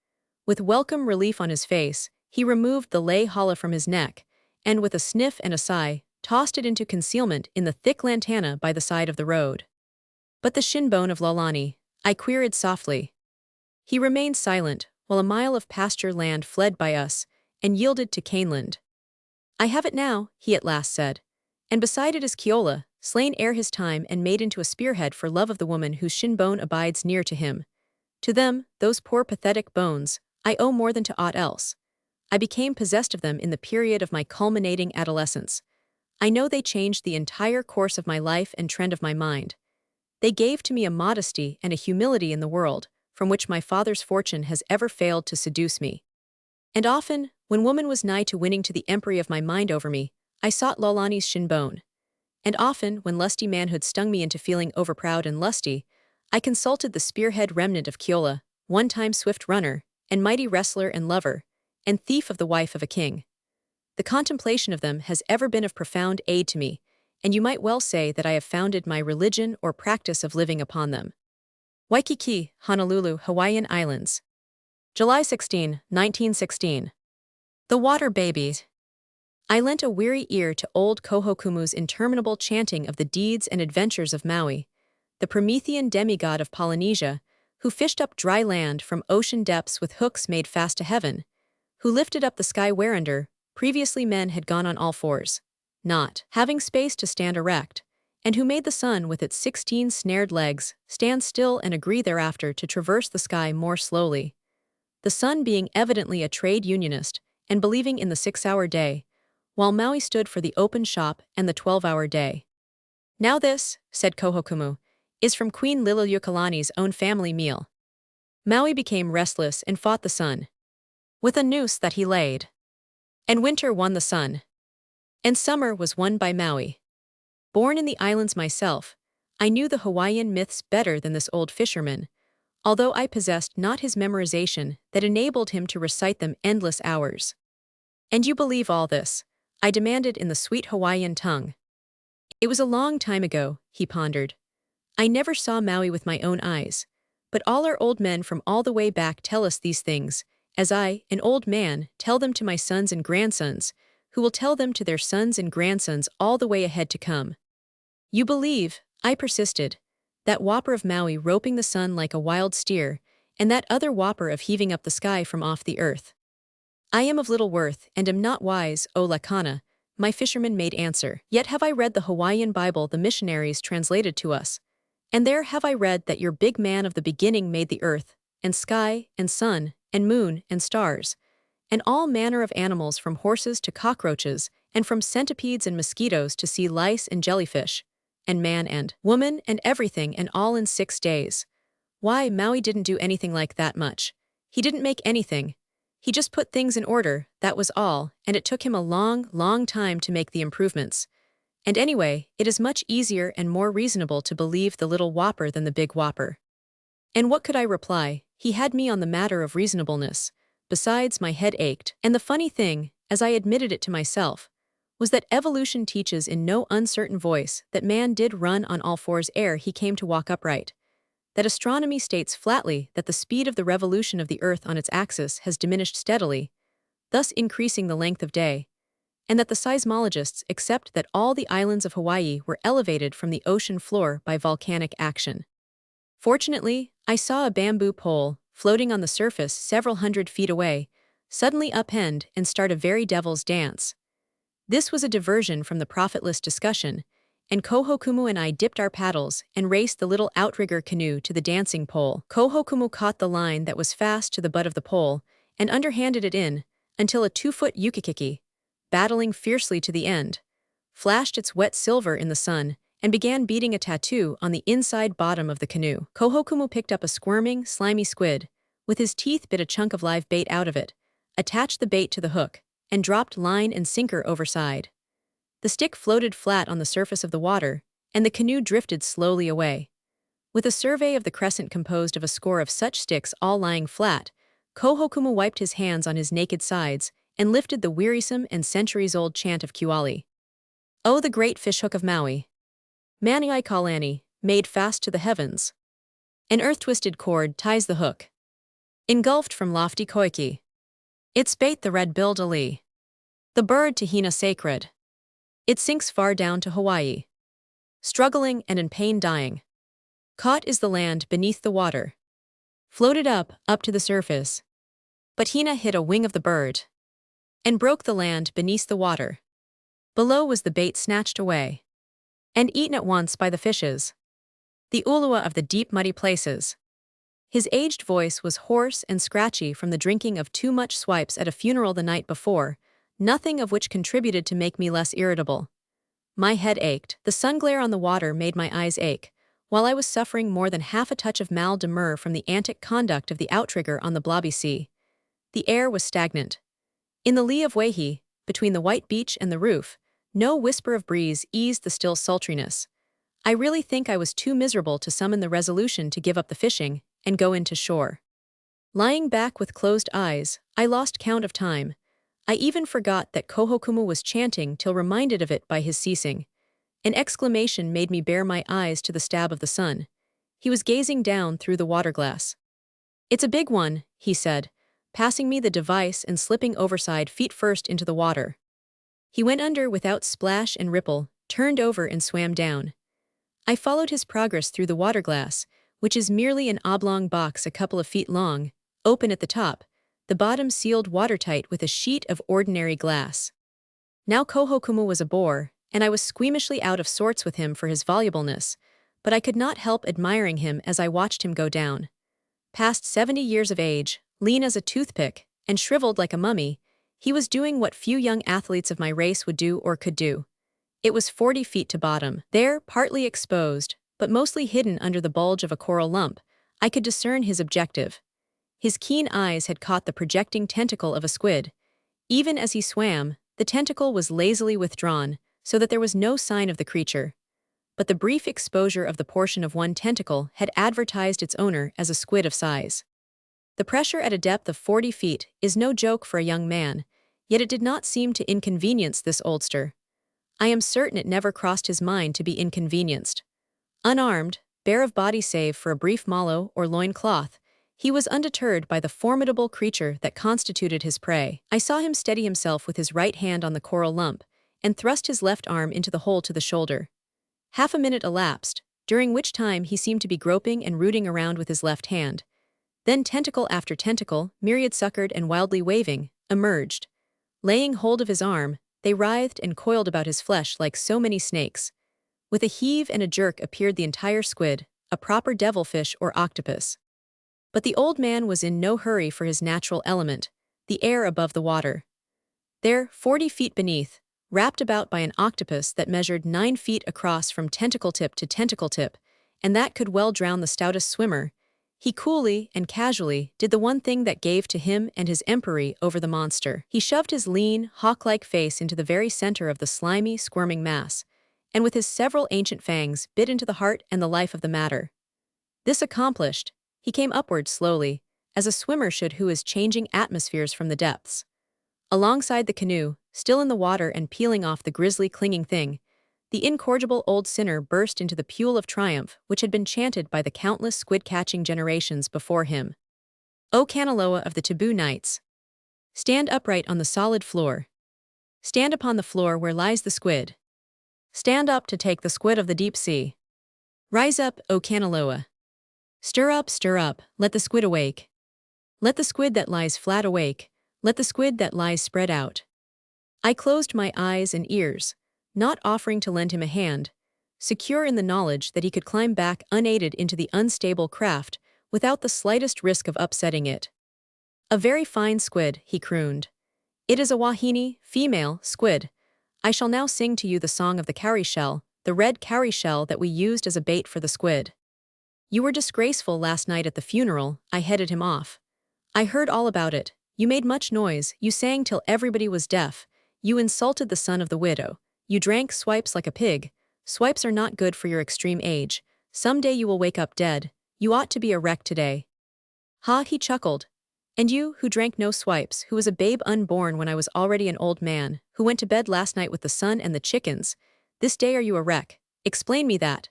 With welcome relief on his face, he removed the lei hala from his neck, and with a sniff and a sigh, tossed it into concealment in the thick lantana by the side of the road. "But the shin bone of Lolani," I queried softly. He remained silent, while a mile of pasture land fled by us, and yielded to caneland. "I have it now," he at last said, "and beside it is Keola, slain ere his time and made into a spearhead for love of the woman whose shin bone abides near to him. To them, those poor pathetic bones, I owe more than to aught else. I became possessed of them in the period of my culminating adolescence. I know they changed the entire course of my life and trend of my mind. They gave to me a modesty and a humility in the world, from which my father's fortune has ever failed to seduce me. And often, when woman was nigh to winning to the empery of my mind over me, I sought Lolani's shin bone. And often, when lusty manhood stung me into feeling overproud and lusty, I consulted the spearhead remnant of Kiola, one-time swift runner, and mighty wrestler and lover, and thief of the wife of a king. The contemplation of them has ever been of profound aid to me, and you might well say that I have founded my religion or practice of living upon them. Waikiki, Honolulu, Hawaiian Islands. July 16, 1916. The Water Babies. I lent a weary ear to old Kohokumu's interminable chanting of the deeds and adventures of Maui, the Promethean demigod of Polynesia, who fished up dry land from ocean depths with hooks made fast to heaven, who lifted up the sky whereunder previously men had gone on all fours, not having space to stand erect, and who made the sun with its 16 snared legs stand still and agree thereafter to traverse the sky more slowly. The sun being evidently a trade unionist and believing in the 6-hour day, while Maui stood for the open shop and the 12-hour day. Now this, said Kohokumu, is from Queen Liliuokalani's own family meal. Maui became restless and fought the sun with a noose that he laid. And winter won the sun. And summer was won by Maui. Born in the islands myself, I knew the Hawaiian myths better than this old fisherman, although I possessed not his memorization that enabled him to recite them endless hours. And you believe all this? I demanded in the sweet Hawaiian tongue. It was a long time ago, he pondered. I never saw Maui with my own eyes, but all our old men from all the way back tell us these things, as I, an old man, tell them to my sons and grandsons, who will tell them to their sons and grandsons all the way ahead to come. You believe, I persisted, that whopper of Maui roping the sun like a wild steer, and that other whopper of heaving up the sky from off the earth. I am of little worth and am not wise, O Lakana, my fisherman made answer. Yet have I read the Hawaiian Bible the missionaries translated to us, and there have I read that your big man of the beginning made the earth, and sky, and sun, and moon, and stars, and all manner of animals from horses to cockroaches, and from centipedes and mosquitoes to sea lice and jellyfish, and man and woman and everything and all in 6 days. Why, Maui didn't do anything like that much. He didn't make anything. He just put things in order, that was all, and it took him a long, long time to make the improvements. And anyway, it is much easier and more reasonable to believe the little whopper than the big whopper. And what could I reply? He had me on the matter of reasonableness. Besides, my head ached, and the funny thing, as I admitted it to myself, was that evolution teaches in no uncertain voice that man did run on all fours ere he came to walk upright. That astronomy states flatly that the speed of the revolution of the Earth on its axis has diminished steadily, thus increasing the length of day, and that the seismologists accept that all the islands of Hawaii were elevated from the ocean floor by volcanic action. Fortunately, I saw a bamboo pole, floating on the surface several hundred feet away, suddenly upend and start a very devil's dance. This was a diversion from the profitless discussion, and Kohokumu and I dipped our paddles and raced the little outrigger canoe to the dancing pole. Kohokumu caught the line that was fast to the butt of the pole and underhanded it in until a 2-foot yukikiki, battling fiercely to the end, flashed its wet silver in the sun and began beating a tattoo on the inside bottom of the canoe. Kohokumu picked up a squirming, slimy squid, with his teeth bit a chunk of live bait out of it, attached the bait to the hook, and dropped line and sinker overside. The stick floated flat on the surface of the water, and the canoe drifted slowly away. With a survey of the crescent composed of a score of such sticks all lying flat, Kohokumu wiped his hands on his naked sides and lifted the wearisome and centuries-old chant of Kuali. Oh, the great fishhook of Maui! Maniai Kalani, made fast to the heavens. An earth-twisted cord ties the hook. Engulfed from lofty Koiki. Its bait the red-billed ali. The bird Tahina sacred. It sinks far down to Hawaii. Struggling and in pain dying. Caught is the land beneath the water. Floated up to the surface. But Hina hit a wing of the bird. And broke the land beneath the water. Below was the bait snatched away. And eaten at once by the fishes. The ulua of the deep muddy places. His aged voice was hoarse and scratchy from the drinking of too much swipes at a funeral the night before, nothing of which contributed to make me less irritable. My head ached, the sun glare on the water made my eyes ache, while I was suffering more than half a touch of mal de mer from the antic conduct of the outrigger on the blobby sea. The air was stagnant. In the lee of Waihi, between the white beach and the roof, no whisper of breeze eased the still sultriness. I really think I was too miserable to summon the resolution to give up the fishing and go into shore. Lying back with closed eyes, I lost count of time. I even forgot that Kohokumu was chanting till reminded of it by his ceasing. An exclamation made me bare my eyes to the stab of the sun. He was gazing down through the water glass. "It's a big one," he said, passing me the device and slipping overside feet first into the water. He went under without splash and ripple, turned over and swam down. I followed his progress through the water glass, which is merely an oblong box a couple of feet long, open at the top, the bottom sealed watertight with a sheet of ordinary glass. Now Kohokumu was a bore, and I was squeamishly out of sorts with him for his volubleness, but I could not help admiring him as I watched him go down. Past 70 years of age, lean as a toothpick, and shriveled like a mummy, he was doing what few young athletes of my race would do or could do. It was 40 feet to bottom. There, partly exposed, but mostly hidden under the bulge of a coral lump, I could discern his objective. His keen eyes had caught the projecting tentacle of a squid. Even as he swam, the tentacle was lazily withdrawn, so that there was no sign of the creature. But the brief exposure of the portion of one tentacle had advertised its owner as a squid of size. The pressure at a depth of 40 feet is no joke for a young man, yet it did not seem to inconvenience this oldster. I am certain it never crossed his mind to be inconvenienced. Unarmed, bare of body save for a brief malo or loin cloth, he was undeterred by the formidable creature that constituted his prey. I saw him steady himself with his right hand on the coral lump, and thrust his left arm into the hole to the shoulder. Half a minute elapsed, during which time he seemed to be groping and rooting around with his left hand. Then tentacle after tentacle, myriad-suckered and wildly waving, emerged. Laying hold of his arm, they writhed and coiled about his flesh like so many snakes. With a heave and a jerk appeared the entire squid, a proper devilfish or octopus. But the old man was in no hurry for his natural element, the air above the water. There, 40 feet beneath, wrapped about by an octopus that measured 9 feet across from tentacle tip to tentacle tip, and that could well drown the stoutest swimmer, he coolly and casually did the one thing that gave to him and his empery over the monster. He shoved his lean, hawk-like face into the very center of the slimy, squirming mass, and with his several ancient fangs bit into the heart and the life of the matter. This accomplished, he came upward slowly, as a swimmer should who is changing atmospheres from the depths. Alongside the canoe, still in the water and peeling off the grisly clinging thing, the incorrigible old sinner burst into the peal of triumph which had been chanted by the countless squid-catching generations before him. O Kanaloa of the taboo nights! Stand upright on the solid floor. Stand upon the floor where lies the squid. Stand up to take the squid of the deep sea. Rise up, O Kanaloa! Stir up, let the squid awake. Let the squid that lies flat awake, let the squid that lies spread out. I closed my eyes and ears, not offering to lend him a hand, secure in the knowledge that he could climb back unaided into the unstable craft without the slightest risk of upsetting it. A very fine squid, he crooned. It is a wahine, female, squid. I shall now sing to you the song of the cowrie shell, the red cowrie shell that we used as a bait for the squid. You were disgraceful last night at the funeral, I headed him off. I heard all about it. You made much noise, you sang till everybody was deaf, you insulted the son of the widow, you drank swipes like a pig. Swipes are not good for your extreme age. Some day you will wake up dead. You ought to be a wreck today. Ha, he chuckled. And you, who drank no swipes, who was a babe unborn when I was already an old man, who went to bed last night with the sun and the chickens, this day are you a wreck? Explain me that.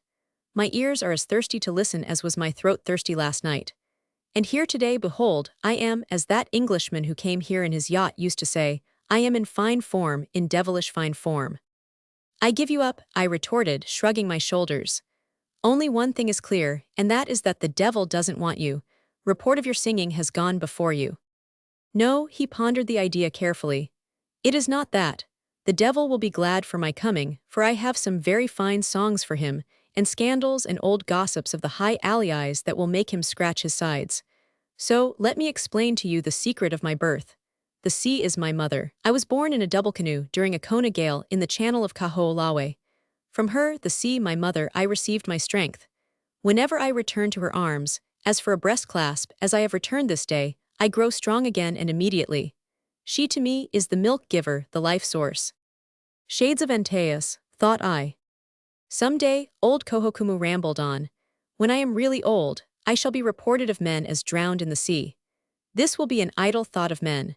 My ears are as thirsty to listen as was my throat thirsty last night. And here today, behold, I am, as that Englishman who came here in his yacht used to say, I am in fine form, in devilish fine form. I give you up, I retorted, shrugging my shoulders. Only one thing is clear, and that is that the devil doesn't want you. Report of your singing has gone before you. No, he pondered the idea carefully. It is not that. The devil will be glad for my coming, for I have some very fine songs for him, and scandals and old gossips of the high allies that will make him scratch his sides. So, let me explain to you the secret of my birth. The sea is my mother. I was born in a double canoe during a Kona gale in the channel of Kahoolawe. From her, the sea, my mother, I received my strength. Whenever I returned to her arms, as for a breast clasp, as I have returned this day, I grow strong again and immediately. She to me is the milk giver, the life source. Shades of Antaeus, thought I. Someday, old Kohokumu rambled on. When I am really old, I shall be reported of men as drowned in the sea. This will be an idle thought of men.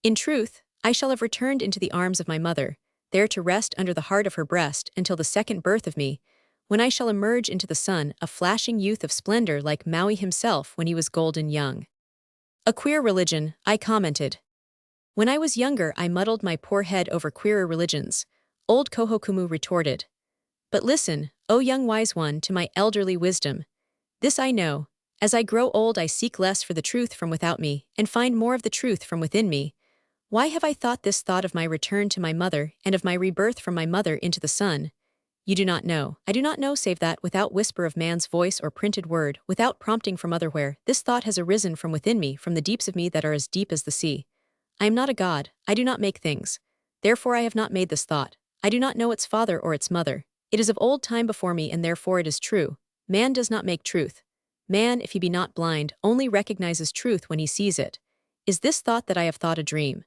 In truth, I shall have returned into the arms of my mother, there to rest under the heart of her breast until the second birth of me, when I shall emerge into the sun a flashing youth of splendor like Maui himself when he was golden young. A queer religion, I commented. When I was younger I muddled my poor head over queerer religions, old Kohokumu retorted. But listen, O young wise one, to my elderly wisdom. This I know, as I grow old I seek less for the truth from without me, and find more of the truth from within me. Why have I thought this thought of my return to my mother and of my rebirth from my mother into the sun? You do not know. I do not know save that, without whisper of man's voice or printed word, without prompting from otherwhere, this thought has arisen from within me, from the deeps of me that are as deep as the sea. I am not a god, I do not make things. Therefore I have not made this thought. I do not know its father or its mother. It is of old time before me and therefore it is true. Man does not make truth. Man, if he be not blind, only recognizes truth when he sees it. Is this thought that I have thought a dream?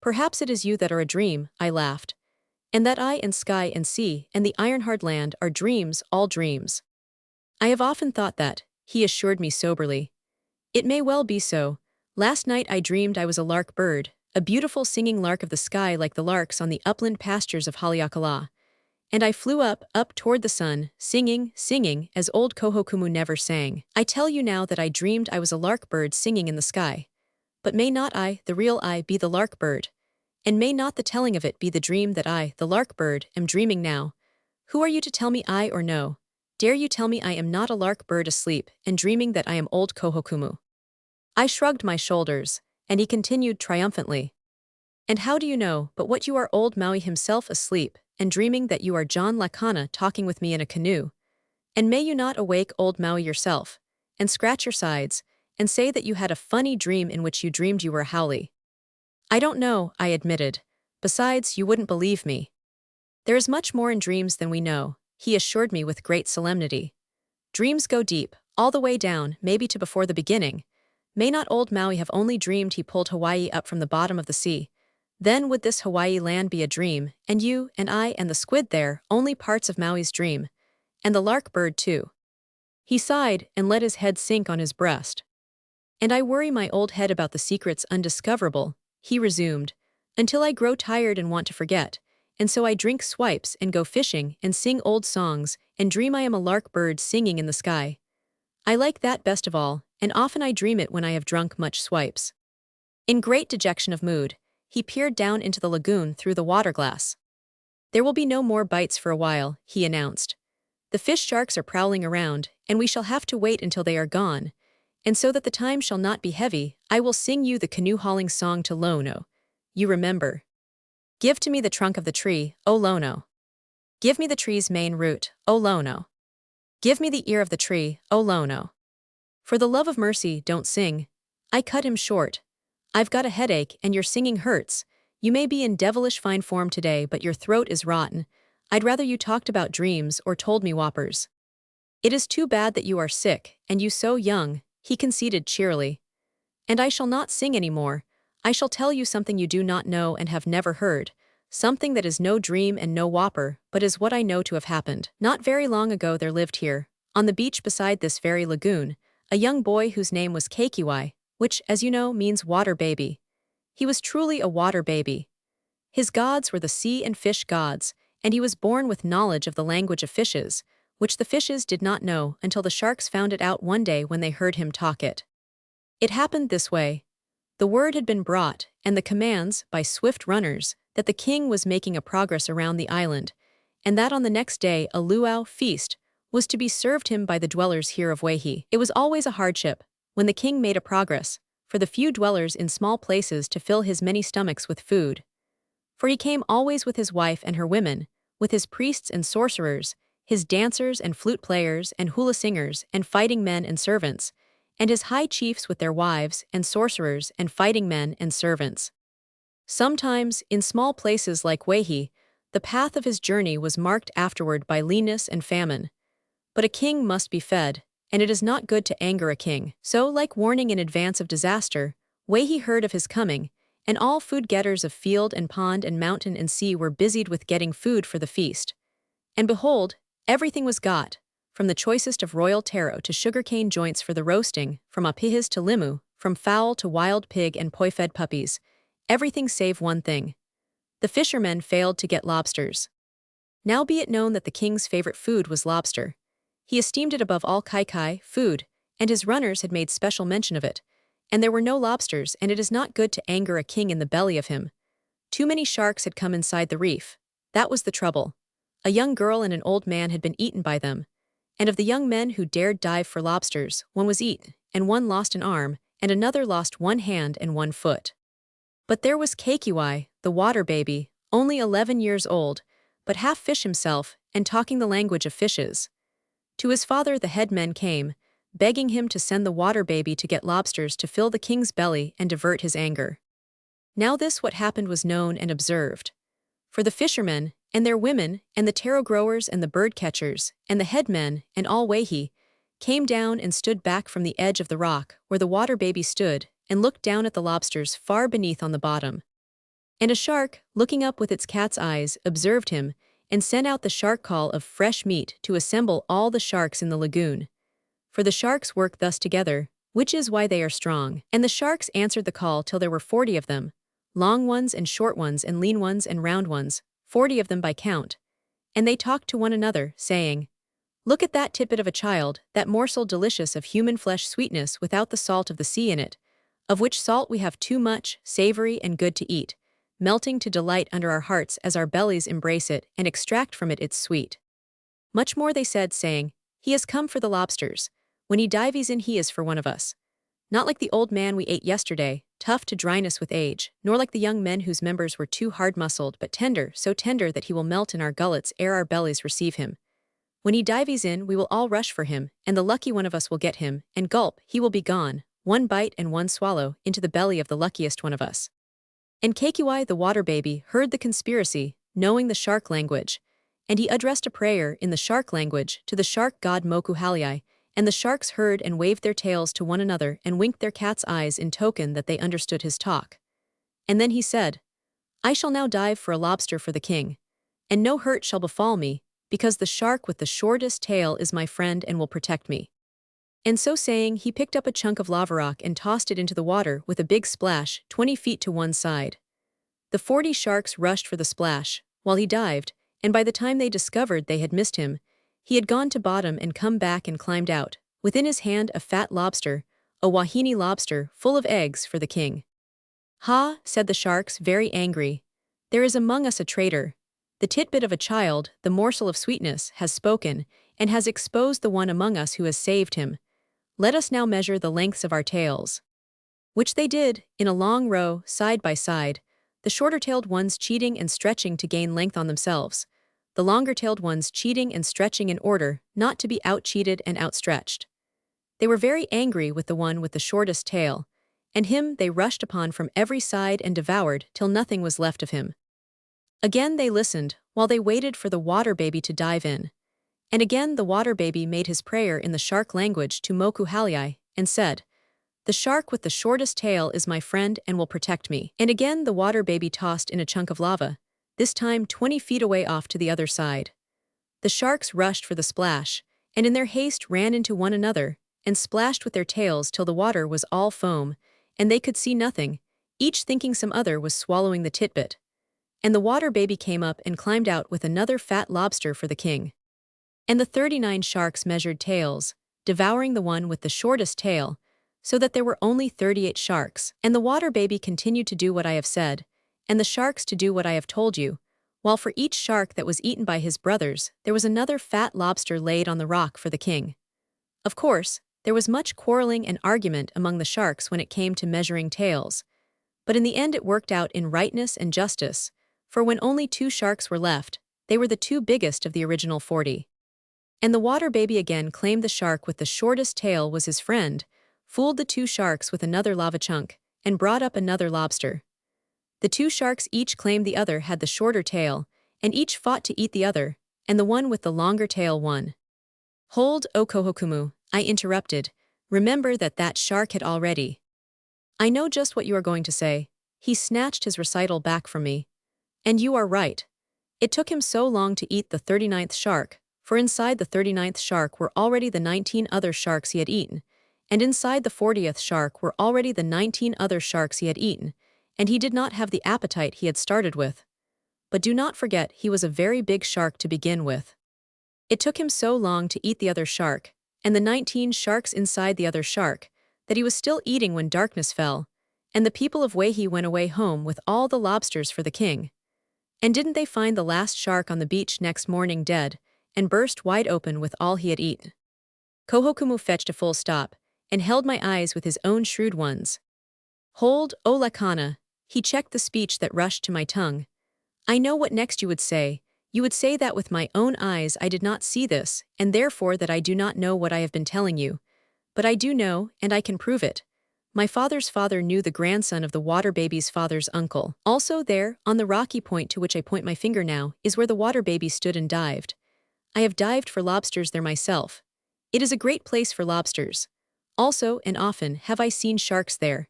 Perhaps it is you that are a dream, I laughed. And that I and sky and sea and the iron-hard land are dreams, all dreams. I have often thought that, he assured me soberly. It may well be so. Last night I dreamed I was a lark bird, a beautiful singing lark of the sky like the larks on the upland pastures of Haleakala. And I flew up toward the sun, singing, singing, as old Kohokumu never sang. I tell you now that I dreamed I was a lark bird singing in the sky. But may not I, the real I, be the lark bird? And may not the telling of it be the dream that I, the lark bird, am dreaming now? Who are you to tell me I or no? Dare you tell me I am not a lark bird asleep and dreaming that I am old Kohokumu? I shrugged my shoulders, and he continued triumphantly. And how do you know but what you are old Maui himself asleep, and dreaming that you are John Lakana talking with me in a canoe? And may you not awake old Maui yourself, and scratch your sides, and say that you had a funny dream in which you dreamed you were a haole? I don't know, I admitted. Besides, you wouldn't believe me. There is much more in dreams than we know, he assured me with great solemnity. Dreams go deep, all the way down, maybe to before the beginning. May not old Maui have only dreamed he pulled Hawaii up from the bottom of the sea? Then would this Hawaii land be a dream, and you, and I, and the squid there, only parts of Maui's dream? And the lark bird too. He sighed and let his head sink on his breast. And I worry my old head about the secrets undiscoverable, he resumed, until I grow tired and want to forget, and so I drink swipes and go fishing and sing old songs and dream I am a lark bird singing in the sky. I like that best of all, and often I dream it when I have drunk much swipes. In great dejection of mood, he peered down into the lagoon through the water glass. There will be no more bites for a while, he announced. The fish sharks are prowling around, and we shall have to wait until they are gone. And so that the time shall not be heavy, I will sing you the canoe-hauling song to Lono. You remember. Give to me the trunk of the tree, O Lono. Give me the tree's main root, O Lono. Give me the ear of the tree, O Lono. For the love of mercy, don't sing. I cut him short. I've got a headache and your singing hurts. You may be in devilish fine form today, but your throat is rotten. I'd rather you talked about dreams or told me whoppers. It is too bad that you are sick, and you so young, he conceded cheerily. And I shall not sing any more. I shall tell you something you do not know and have never heard, something that is no dream and no whopper, but is what I know to have happened. Not very long ago there lived here, on the beach beside this very lagoon, a young boy whose name was Kekiwai, which, as you know, means water baby. He was truly a water baby. His gods were the sea and fish gods, and he was born with knowledge of the language of fishes, which the fishes did not know until the sharks found it out one day when they heard him talk it. It happened this way. The word had been brought, and the commands, by swift runners, that the king was making a progress around the island, and that on the next day a luau feast was to be served him by the dwellers here of Waihi. It was always a hardship, when the king made a progress, for the few dwellers in small places to fill his many stomachs with food. For he came always with his wife and her women, with his priests and sorcerers, his dancers and flute players and hula singers and fighting men and servants, and his high chiefs with their wives and sorcerers and fighting men and servants. Sometimes, in small places like Waihi, the path of his journey was marked afterward by leanness and famine. But a king must be fed, and it is not good to anger a king. So, like warning in advance of disaster, Wei heard of his coming, and all food-getters of field and pond and mountain and sea were busied with getting food for the feast. And behold, everything was got, from the choicest of royal taro to sugar-cane joints for the roasting, from apihis to limu, from fowl to wild pig and poi-fed puppies, everything save one thing. The fishermen failed to get lobsters. Now be it known that the king's favorite food was lobster. He esteemed it above all kai food, and his runners had made special mention of it. And there were no lobsters, and it is not good to anger a king in the belly of him. Too many sharks had come inside the reef. That was the trouble. A young girl and an old man had been eaten by them. And of the young men who dared dive for lobsters, one was eaten, and one lost an arm, and another lost one hand and one foot. But there was Kekiwai, the water baby, only 11 years old, but half fish himself, and talking the language of fishes. To his father the headmen came, begging him to send the water baby to get lobsters to fill the king's belly and divert his anger. Now this what happened was known and observed. For the fishermen, and their women, and the taro growers and the bird catchers, and the headmen, and all Wehi, came down and stood back from the edge of the rock where the water baby stood, and looked down at the lobsters far beneath on the bottom. And a shark, looking up with its cat's eyes, observed him, and sent out the shark call of fresh meat to assemble all the sharks in the lagoon. For the sharks work thus together, which is why they are strong. And the sharks answered the call till there were 40 of them, long ones and short ones and lean ones and round ones, 40 of them by count. And they talked to one another, saying, "Look at that tidbit of a child, that morsel delicious of human flesh sweetness without the salt of the sea in it, of which salt we have too much, savory and good to eat, melting to delight under our hearts as our bellies embrace it and extract from it its sweet." Much more they said, saying, "He has come for the lobsters. When he dives in he is for one of us. Not like the old man we ate yesterday, tough to dryness with age, nor like the young men whose members were too hard-muscled, but tender, so tender that he will melt in our gullets ere our bellies receive him. When he dives in we will all rush for him, and the lucky one of us will get him, and gulp, he will be gone, one bite and one swallow, into the belly of the luckiest one of us." And Kekiwai the water baby heard the conspiracy, knowing the shark language, and he addressed a prayer in the shark language to the shark god Mokuhaliai, and the sharks heard and waved their tails to one another and winked their cat's eyes in token that they understood his talk. And then he said, "I shall now dive for a lobster for the king, and no hurt shall befall me, because the shark with the shortest tail is my friend and will protect me." And so saying, he picked up a chunk of lava rock and tossed it into the water with a big splash, 20 feet to one side. The 40 sharks rushed for the splash, while he dived, and by the time they discovered they had missed him, he had gone to bottom and come back and climbed out, within his hand a fat lobster, a wahine lobster, full of eggs for the king. "Ha," said the sharks, very angry, "there is among us a traitor. The titbit of a child, the morsel of sweetness, has spoken, and has exposed the one among us who has saved him. Let us now measure the lengths of our tails." Which they did, in a long row, side by side, the shorter-tailed ones cheating and stretching to gain length on themselves, the longer-tailed ones cheating and stretching in order not to be out-cheated and outstretched. They were very angry with the one with the shortest tail, and him they rushed upon from every side and devoured till nothing was left of him. Again they listened, while they waited for the water baby to dive in. And again the water baby made his prayer in the shark language to Mokuhaliai, and said, "The shark with the shortest tail is my friend and will protect me." And again the water baby tossed in a chunk of lava, this time 20 feet away off to the other side. The sharks rushed for the splash, and in their haste ran into one another, and splashed with their tails till the water was all foam, and they could see nothing, each thinking some other was swallowing the titbit. And the water baby came up and climbed out with another fat lobster for the king. And the 39 sharks measured tails, devouring the one with the shortest tail, so that there were only 38 sharks. And the water baby continued to do what I have said, and the sharks to do what I have told you, while for each shark that was eaten by his brothers there was another fat lobster laid on the rock for the king. Of course, there was much quarreling and argument among the sharks when it came to measuring tails, but in the end it worked out in rightness and justice, for when only 2 sharks were left, they were the 2 biggest of the original 40. And the water baby again claimed the shark with the shortest tail was his friend, fooled the 2 sharks with another lava chunk, and brought up another lobster. The 2 sharks each claimed the other had the shorter tail, and each fought to eat the other, and the one with the longer tail won. "Hold, O Kohokumu," I interrupted, "remember that that shark had already I know just what you are going to say. He snatched his recital back from me. And you are right. It took him so long to eat the 39th shark, for inside the 39th shark were already the 19 other sharks he had eaten, and inside the 40th shark were already the 19 other sharks he had eaten, and he did not have the appetite he had started with. But do not forget he was a very big shark to begin with. It took him so long to eat the other shark, and the 19 sharks inside the other shark, that he was still eating when darkness fell, and the people of Waihi went away home with all the lobsters for the king. And didn't they find the last shark on the beach next morning dead, and burst wide open with all he had eaten? Kohokumu fetched a full stop, and held my eyes with his own shrewd ones. Hold, O Lakana, he checked the speech that rushed to my tongue. I know what next you would say. You would say that with my own eyes I did not see this, and therefore that I do not know what I have been telling you. But I do know, and I can prove it. My father's father knew the grandson of the water baby's father's uncle. Also there, on the rocky point to which I point my finger now, is where the water baby stood and dived. I have dived for lobsters there myself. It is a great place for lobsters. Also, and often, have I seen sharks there.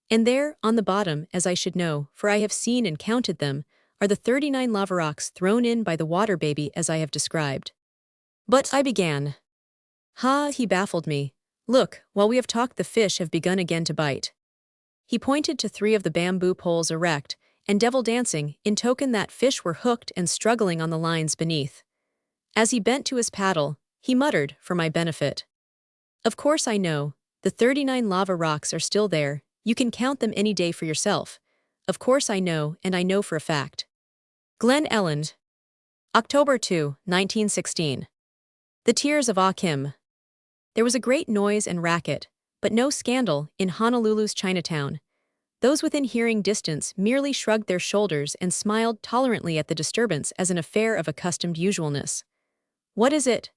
And there, on the bottom, as I should know, for I have seen and counted them, are the 39 lava rocks thrown in by the water baby as I have described. But I began. Ha, he baffled me. Look, while we have talked the fish have begun again to bite. He pointed to 3 of the bamboo poles erect, and devil dancing, in token that fish were hooked and struggling on the lines beneath. As he bent to his paddle, he muttered, for my benefit. Of course I know, the 39 lava rocks are still there, you can count them any day for yourself. Of course I know, and I know for a fact. Glen Ellen. October 2, 1916. The Tears of Ah Kim. There was a great noise and racket, but no scandal, in Honolulu's Chinatown. Those within hearing distance merely shrugged their shoulders and smiled tolerantly at the disturbance as an affair of accustomed usualness. What is it?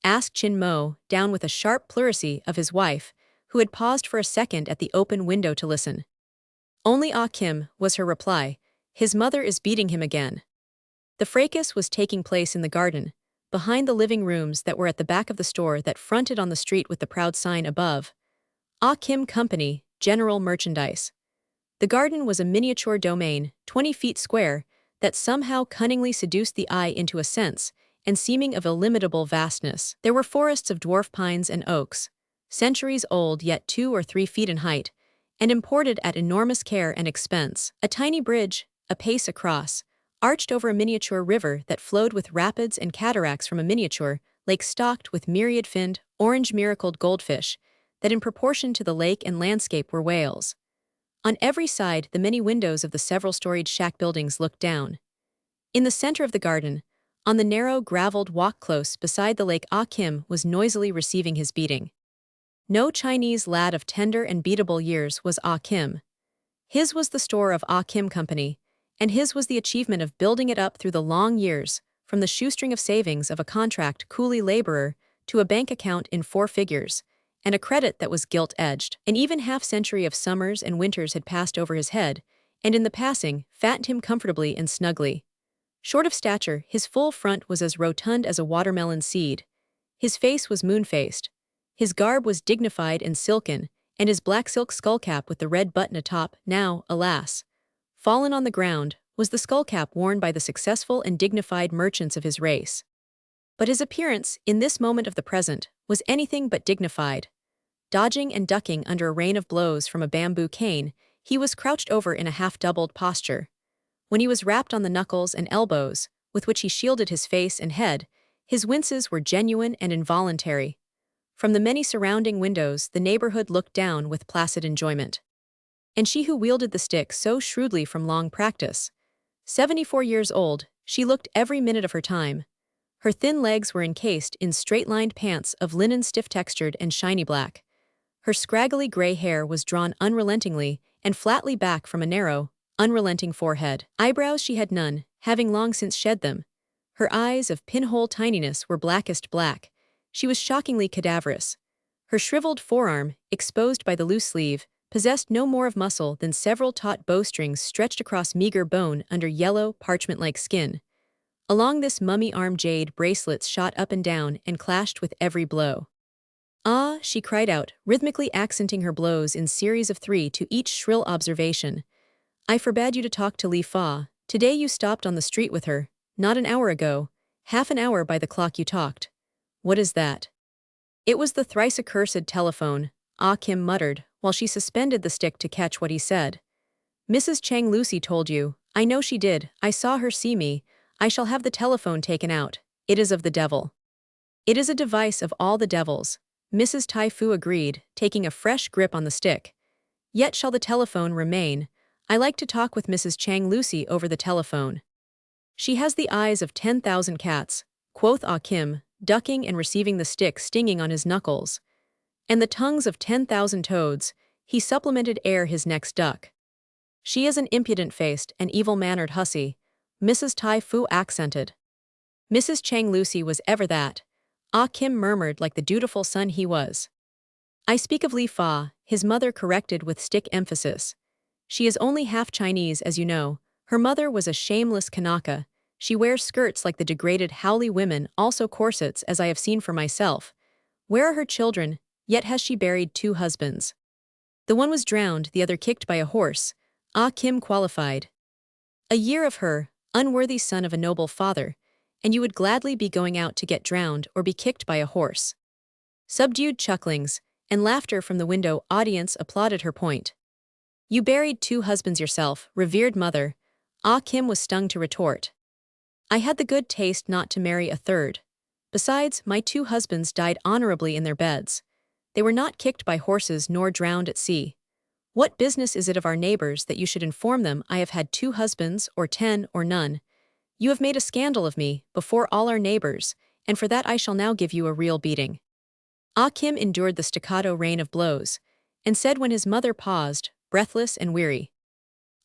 Asked Chin Mo, down with a sharp pleurisy of his wife, who had paused for a second at the open window to listen. Only Ah Kim, was her reply. His mother is beating him again. The fracas was taking place in the garden, behind the living rooms that were at the back of the store that fronted on the street with the proud sign above. Ah Kim Company, General Merchandise. The garden was a miniature domain, 20 feet square, that somehow cunningly seduced the eye into a sense, and seeming of illimitable vastness. There were forests of dwarf pines and oaks, centuries old yet 2 or 3 feet in height, and imported at enormous care and expense. A tiny bridge, a pace across, arched over a miniature river that flowed with rapids and cataracts from a miniature lake stocked with myriad-finned, orange-miracled goldfish, that in proportion to the lake and landscape were whales. On every side, the many windows of the several-storied shack buildings looked down. In the center of the garden, on the narrow, graveled walk close beside the lake, Ah Kim was noisily receiving his beating. No Chinese lad of tender and beatable years was Ah Kim. His was the store of Ah Kim Company, and his was the achievement of building it up through the long years, from the shoestring of savings of a contract coolie laborer to a bank account in 4 figures, and a credit that was gilt-edged. An even half-century of summers and winters had passed over his head, and in the passing, fattened him comfortably and snugly. Short of stature, his full front was as rotund as a watermelon seed. His face was moon-faced. His garb was dignified and silken, and his black silk skullcap with the red button atop, now, alas, fallen on the ground, was the skullcap worn by the successful and dignified merchants of his race. But his appearance, in this moment of the present, was anything but dignified. Dodging and ducking under a rain of blows from a bamboo cane, he was crouched over in a half-doubled posture. When he was rapped on the knuckles and elbows, with which he shielded his face and head, his winces were genuine and involuntary. From the many surrounding windows the neighborhood looked down with placid enjoyment. And she who wielded the stick so shrewdly from long practice, 74 years old, she looked every minute of her time. Her thin legs were encased in straight-lined pants of linen stiff-textured and shiny black. Her scraggly gray hair was drawn unrelentingly and flatly back from a narrow, unrelenting forehead. Eyebrows she had none, having long since shed them. Her eyes of pinhole tininess were blackest black. She was shockingly cadaverous. Her shriveled forearm, exposed by the loose sleeve, possessed no more of muscle than several taut bowstrings stretched across meager bone under yellow, parchment-like skin. Along this mummy arm jade bracelets shot up and down and clashed with every blow. Ah, she cried out, rhythmically accenting her blows in series of 3 to each shrill observation. I forbade you to talk to Li Fa. Today you stopped on the street with her. Not an hour ago. Half an hour by the clock you talked. What is that? It was the thrice accursed telephone, Ah Kim muttered, while she suspended the stick to catch what he said. Mrs. Chang Lucy told you. I know she did. I saw her see me. I shall have the telephone taken out. It is of the devil. It is a device of all the devils. Mrs. Tai Fu agreed, taking a fresh grip on the stick. Yet shall the telephone remain. I like to talk with Mrs. Chang Lucy over the telephone. She has the eyes of 10,000 cats, quoth Ah Kim, ducking and receiving the stick stinging on his knuckles. And the tongues of 10,000 toads, he supplemented ere his next duck. She is an impudent-faced and evil-mannered hussy, Mrs. Tai Fu accented. Mrs. Chang Lucy was ever that, Ah Kim murmured like the dutiful son he was. I speak of Li Fa, his mother corrected with stick emphasis. She is only half Chinese, as you know. Her mother was a shameless Kanaka. She wears skirts like the degraded Howley women, also corsets, as I have seen for myself. Where are her children? Yet has she buried 2 husbands. The one was drowned, the other kicked by a horse. Ah Kim qualified. A year of her, unworthy son of a noble father, and you would gladly be going out to get drowned or be kicked by a horse. Subdued chucklings and laughter from the window audience applauded her point. You buried 2 husbands yourself, revered mother. Ah Kim was stung to retort. I had the good taste not to marry a third. Besides, my 2 husbands died honorably in their beds. They were not kicked by horses nor drowned at sea. What business is it of our neighbors that you should inform them I have had 2 husbands, or 10, or none? You have made a scandal of me, before all our neighbors, and for that I shall now give you a real beating. Ah Kim endured the staccato rain of blows, and said when his mother paused, breathless and weary.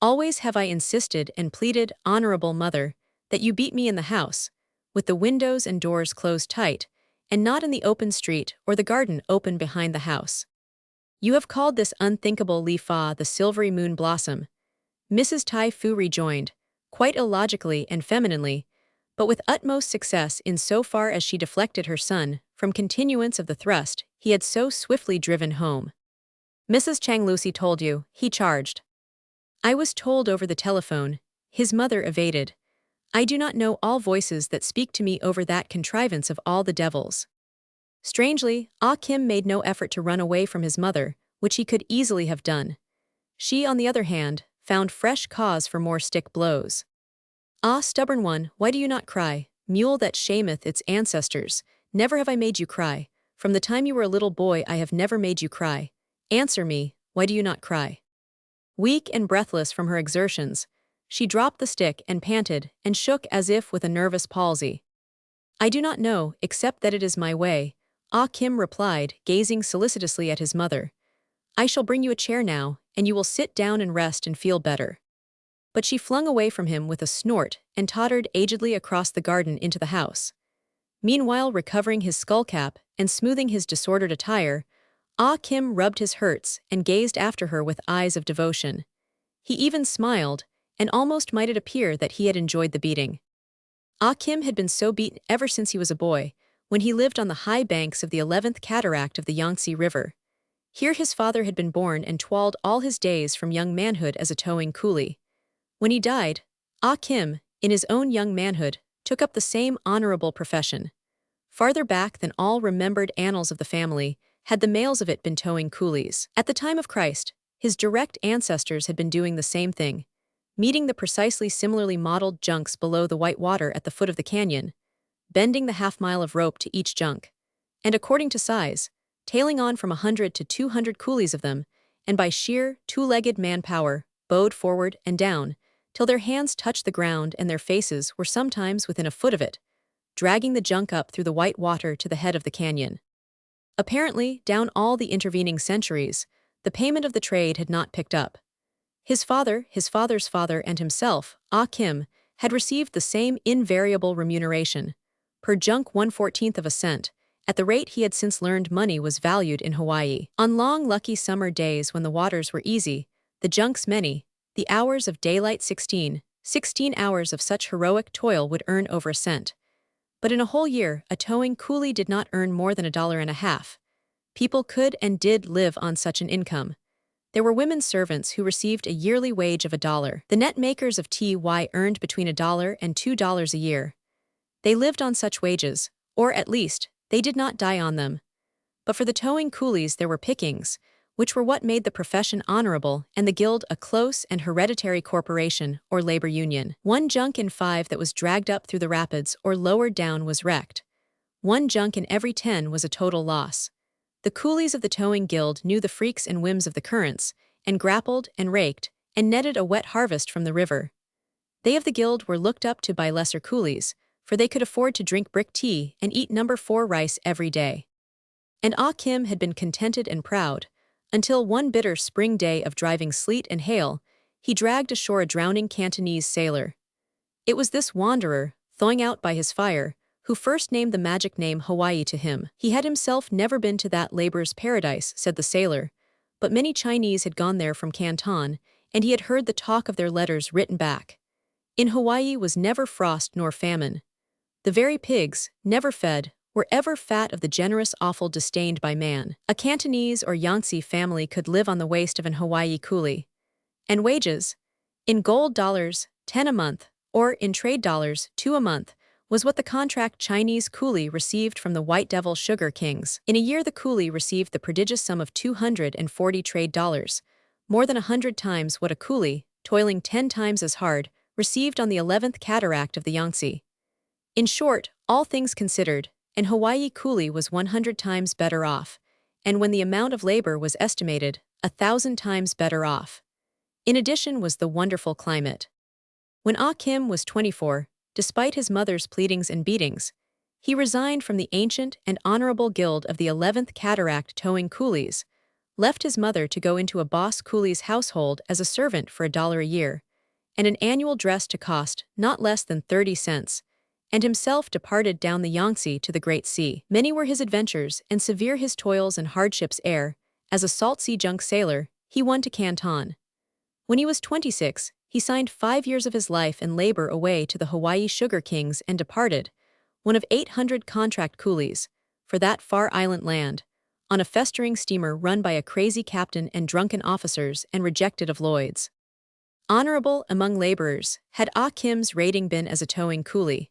Always have I insisted and pleaded, honorable mother, that you beat me in the house, with the windows and doors closed tight, and not in the open street or the garden open behind the house. You have called this unthinkable Li Fa the silvery moon blossom. Mrs. Tai Fu rejoined, quite illogically and femininely, but with utmost success in so far as she deflected her son from continuance of the thrust he had so swiftly driven home. Mrs. Chang Lucy told you, he charged. I was told over the telephone, his mother evaded. I do not know all voices that speak to me over that contrivance of all the devils. Strangely, Ah Kim made no effort to run away from his mother, which he could easily have done. She, on the other hand, found fresh cause for more stick blows. Ah, stubborn one, why do you not cry? Mule that shameth its ancestors, never have I made you cry. From the time you were a little boy I have never made you cry. Answer me, why do you not cry? Weak and breathless from her exertions, she dropped the stick and panted and shook as if with a nervous palsy. I do not know, except that it is my way, Ah Kim replied, gazing solicitously at his mother. I shall bring you a chair now, and you will sit down and rest and feel better. But she flung away from him with a snort and tottered agedly across the garden into the house. Meanwhile, recovering his skullcap and smoothing his disordered attire, Ah Kim rubbed his hurts and gazed after her with eyes of devotion. He even smiled, and almost might it appear that he had enjoyed the beating. Ah Kim had been so beaten ever since he was a boy, when he lived on the high banks of the 11th cataract of the Yangtze River. Here his father had been born and toiled all his days from young manhood as a towing coolie. When he died, Ah Kim, in his own young manhood, took up the same honorable profession. Farther back than all remembered annals of the family had the males of it been towing coolies. At the time of Christ, his direct ancestors had been doing the same thing, meeting the precisely similarly modeled junks below the white water at the foot of the canyon, bending the half-mile of rope to each junk, and according to size, tailing on from 100 to 200 coolies of them, and by sheer, 2-legged manpower, bowed forward and down, till their hands touched the ground and their faces were sometimes within a foot of it, dragging the junk up through the white water to the head of the canyon. Apparently, down all the intervening centuries, the payment of the trade had not picked up. His father, his father's father, and himself, Ah Kim, had received the same invariable remuneration, per junk 1/14 of a cent, at the rate he had since learned money was valued in Hawaii. On long lucky summer days when the waters were easy, the junks many, the hours of daylight 16 hours of such heroic toil would earn over a cent. But in a whole year, a towing coolie did not earn more than $1.50. people could and did live on such an income. There were women servants who received a yearly wage of $1. The net makers of tea earned between $1 and $2 a year. They lived on such wages, or at least, they did not die on them. But for the towing coolies there were pickings, which were what made the profession honorable and the guild a close and hereditary corporation or labor union. One junk in 5 that was dragged up through the rapids or lowered down was wrecked. One junk in every 10 was a total loss. The coolies of the towing guild knew the freaks and whims of the currents, and grappled and raked and netted a wet harvest from the river. They of the guild were looked up to by lesser coolies, for they could afford to drink brick tea and eat No. 4 rice every day. And Ah Kim had been contented and proud, until one bitter spring day of driving sleet and hail, he dragged ashore a drowning Cantonese sailor. It was this wanderer, thawing out by his fire, who first named the magic name Hawaii to him. He had himself never been to that labor's paradise, said the sailor, but many Chinese had gone there from Canton, and he had heard the talk of their letters written back. In Hawaii was never frost nor famine. The very pigs, never fed, were ever fat of the generous offal disdained by man. A Cantonese or Yangtze family could live on the waist of an Hawaii coolie. And wages? In gold dollars, 10 a month, or in trade dollars, 2 a month, was what the contract Chinese coolie received from the White Devil Sugar Kings. In a year the coolie received the prodigious sum of 240 trade dollars, more than 100 times what a coolie, toiling 10 times as hard, received on the 11th cataract of the Yangtze. In short, all things considered, an Hawaii coolie was 100 times better off, and when the amount of labor was estimated, 1,000 times better off. In addition was the wonderful climate. When Ah Kim was 24, despite his mother's pleadings and beatings, he resigned from the ancient and honorable guild of the 11th cataract towing coolies, left his mother to go into a boss coolie's household as a servant for $1 a year, and an annual dress to cost not less than 30 cents, and himself departed down the Yangtze to the Great Sea. Many were his adventures, and severe his toils and hardships ere, as a salt sea junk sailor, he won to Canton. When he was 26, he signed 5 years of his life and labor away to the Hawaii Sugar Kings and departed, one of 800 contract coolies, for that far island land, on a festering steamer run by a crazy captain and drunken officers and rejected of Lloyd's. Honorable among laborers had Ah Kim's rating been as a towing coolie.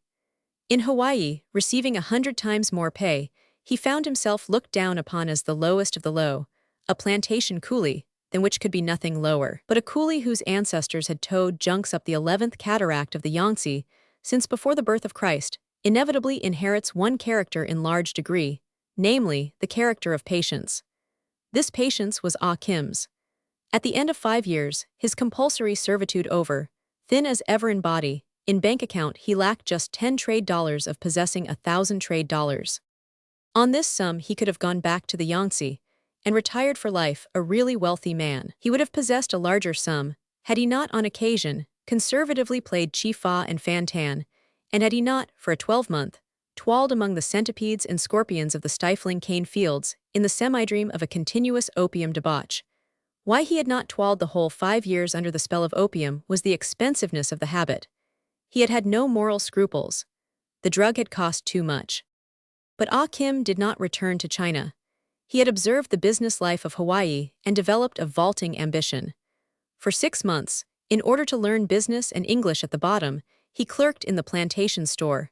In Hawaii, receiving 100 times more pay, he found himself looked down upon as the lowest of the low, a plantation coolie, than which could be nothing lower. But a coolie whose ancestors had towed junks up the 11th cataract of the Yangtze since before the birth of Christ, inevitably inherits one character in large degree, namely, the character of patience. This patience was Ah Kim's. At the end of 5 years, his compulsory servitude over, thin as ever in body, in bank account he lacked just 10 trade dollars of possessing 1,000 trade dollars. On this sum he could have gone back to the Yangtze, and retired for life a really wealthy man. He would have possessed a larger sum, had he not on occasion, conservatively played chi-fa and fan-tan, and had he not, for a 12-month, twalled among the centipedes and scorpions of the stifling cane fields, in the semi-dream of a continuous opium debauch. Why he had not twalled the whole 5 years under the spell of opium was the expensiveness of the habit. He had had no moral scruples. The drug had cost too much. But Ah Kim did not return to China. He had observed the business life of Hawaii and developed a vaulting ambition. For 6 months, in order to learn business and English at the bottom, he clerked in the plantation store.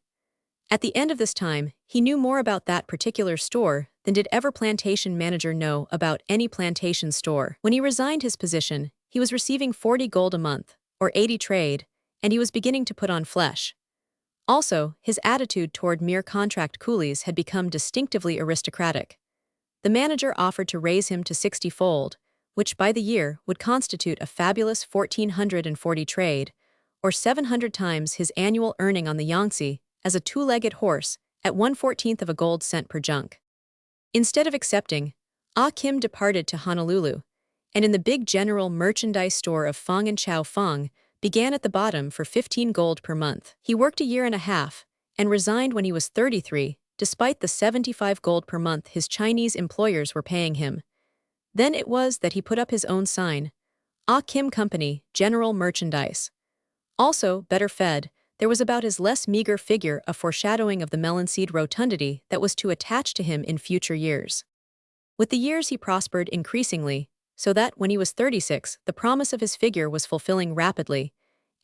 At the end of this time, he knew more about that particular store than did ever plantation manager know about any plantation store. When he resigned his position, he was receiving 40 gold a month, or 80 trade, and he was beginning to put on flesh. Also, his attitude toward mere contract coolies had become distinctively aristocratic. The manager offered to raise him to 60-fold, which by the year would constitute a fabulous 1,440 trade, or 700 times his annual earning on the Yangtze, as a 2-legged horse, at 1/14 of a gold cent per junk. Instead of accepting, Ah Kim departed to Honolulu, and in the big general merchandise store of Fong and Chow Fong, began at the bottom for 15 gold per month. He worked a year and a half, and resigned when he was 33, despite the 75 gold per month his Chinese employers were paying him. Then it was that he put up his own sign, Ah Kim Company, General Merchandise. Also, better fed, there was about his less meager figure a foreshadowing of the melon seed rotundity that was to attach to him in future years. With the years he prospered increasingly, so that, when he was 36, the promise of his figure was fulfilling rapidly,